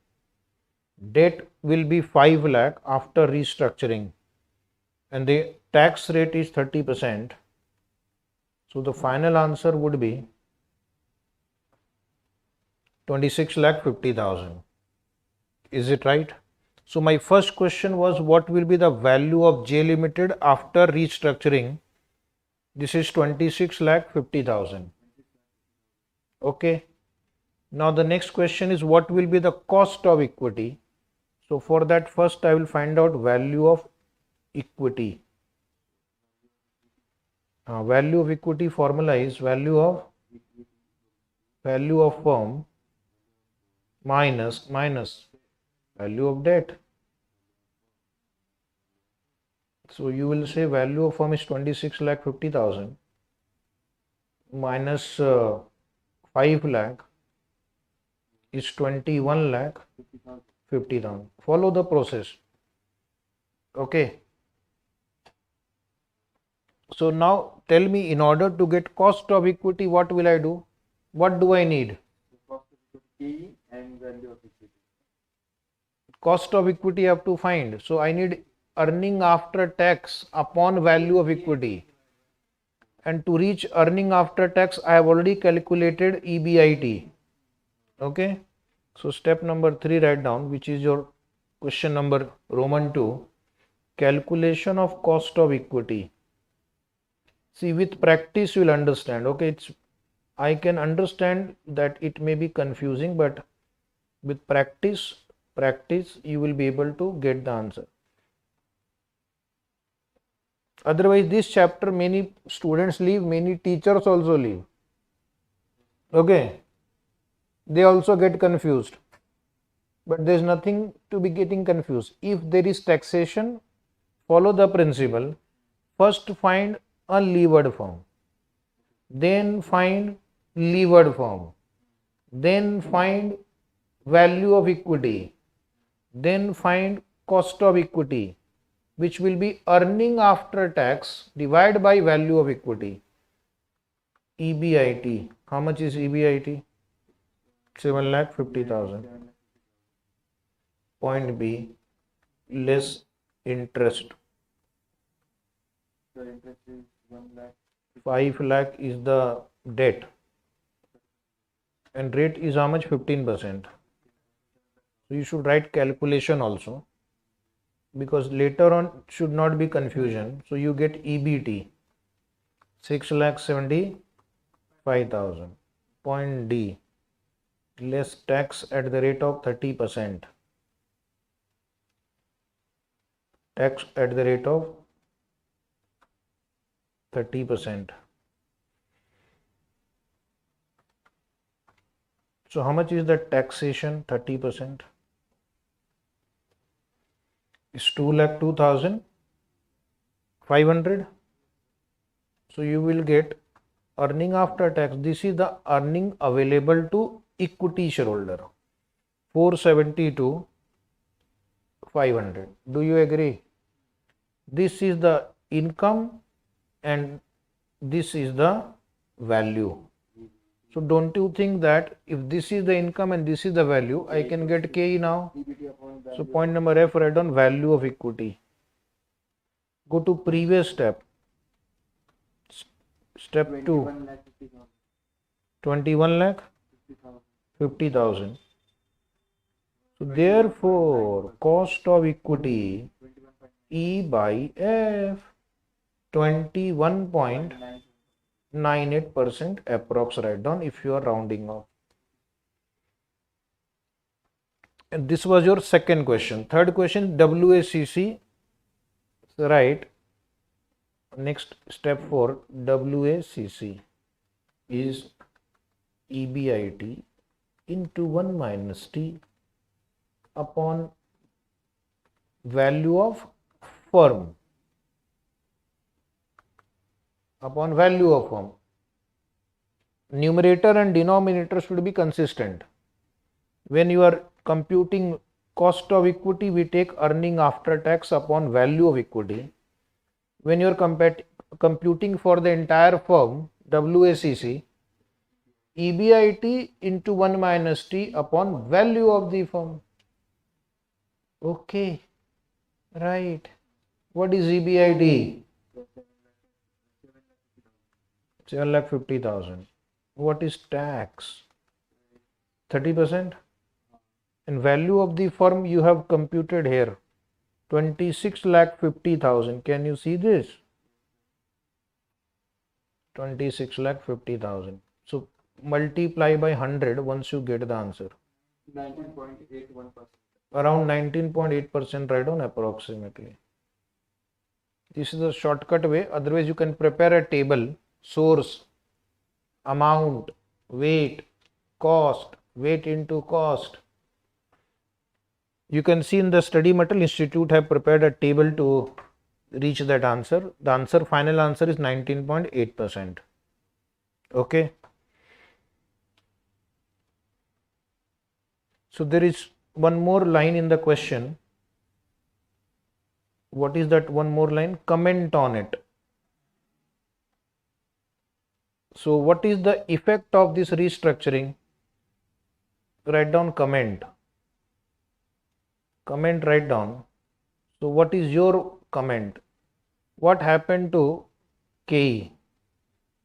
Debt will be 5 lakh after restructuring and the tax rate is 30%. So the final answer would be 26 lakh 50,000. Is it right? So my first question was what will be the value of J Limited after restructuring? This is 26 lakh 50,000. Okay. Now the next question is what will be the cost of equity? So for that first I will find out value of equity. Value of equity formula is value of firm minus value of debt. So you will say value of firm is 26 lakh 50,000 minus 5 lakh is 21 lakh 50,000. Follow the process. Okay. So now tell me, in order to get cost of equity, what will I do? What do I need? Cost of equity and value of equity. Cost of equity I have to find. So I need earning after tax upon value of equity. And to reach earning after tax, I have already calculated EBIT. Okay. So step number 3 write down, which is your question number Roman 2. Calculation of cost of equity. See, with practice you will understand. Okay, I can understand that it may be confusing, but with practice you will be able to get the answer. Otherwise this chapter many students leave, many teachers also leave. Okay, they also get confused, but there is nothing to be getting confused. If there is taxation, follow the principle. First find unlevered firm, then find levered firm, then find value of equity, then find cost of equity, which will be earning after tax divided by value of equity. EBIT. How much is EBIT? 7,50,000. Point B, less interest. The interest is 1 lakh. 5 lakh is the debt. And rate is how much? 15%. So you should write calculation also, because later on should not be confusion. So you get EBT 6,75,000. Point D, less tax at the rate of 30%. Tax at the rate of 30%. So how much is the taxation? 30% is 2,02,500. So you will get earning after tax. This is the earning available to equity shareholder, 472,500. Do you agree? This is the income and this is the value. So don't you think that if this is the income and this is the value, I can get KE now? So point number F, write down value of equity. Go to previous step. Step 2. 21 lakh 50,000. So therefore, cost of equity E by F 21.98% approx, write down if you are rounding off. And this was your second question. Third question, WACC. So right. Next step 4, WACC is EBIT into 1 minus T upon value of firm. upon value of firm. Numerator and denominator should be consistent. When you are computing cost of equity, we take earning after tax upon value of equity. When you are computing for the entire firm, WACC, EBIT into 1 minus T upon value of the firm. Okay, right. What is EBIT? 7,50,000. What is tax? 30%. And value of the firm you have computed here, 26,50,000. Can you see this? 26,50,000. So multiply by 100 once you get the answer. 19.81%. Around 19.8% right on approximately. This is a shortcut way. Otherwise you can prepare a table, source, amount, weight, cost, weight into cost. You can see in the study material, institute have prepared a table to reach that answer. The final answer is 19.8%. Okay. So there is one more line in the question. What is that one more line? Comment on it. So what is the effect of this restructuring? Write down comment. Comment, write down. So what is your comment? What happened to KE?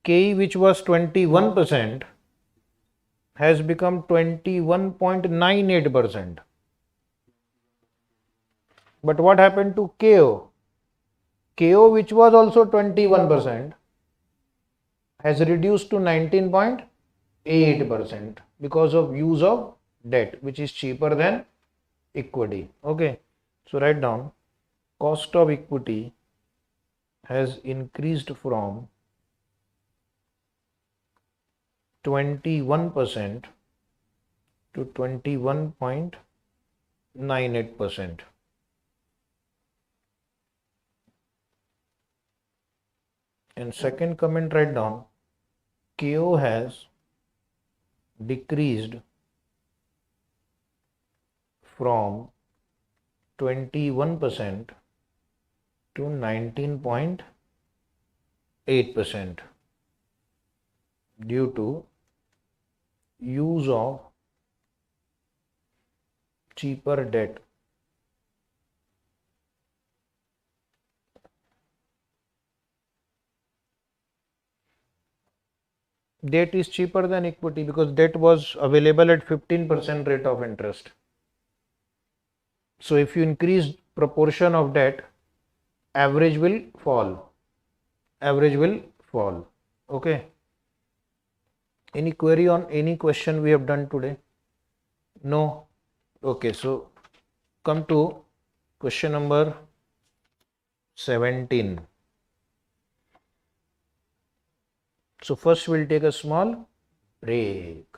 KE, which was 21%, has become 21.98%. But what happened to KO? KO, which was also 21%, has reduced to 19.8% because of use of debt, which is cheaper than equity. Okay, so write down cost of equity has increased from 21% to 21.98%. And second comment, write down KO has decreased from 21% to 19.8% due to use of cheaper debt. Debt is cheaper than equity because debt was available at 15% rate of interest. So if you increase proportion of debt, average will fall. Average will fall. Okay. Any query on any question we have done today? No. Okay. So come to question number 17. So first we'll take a small break.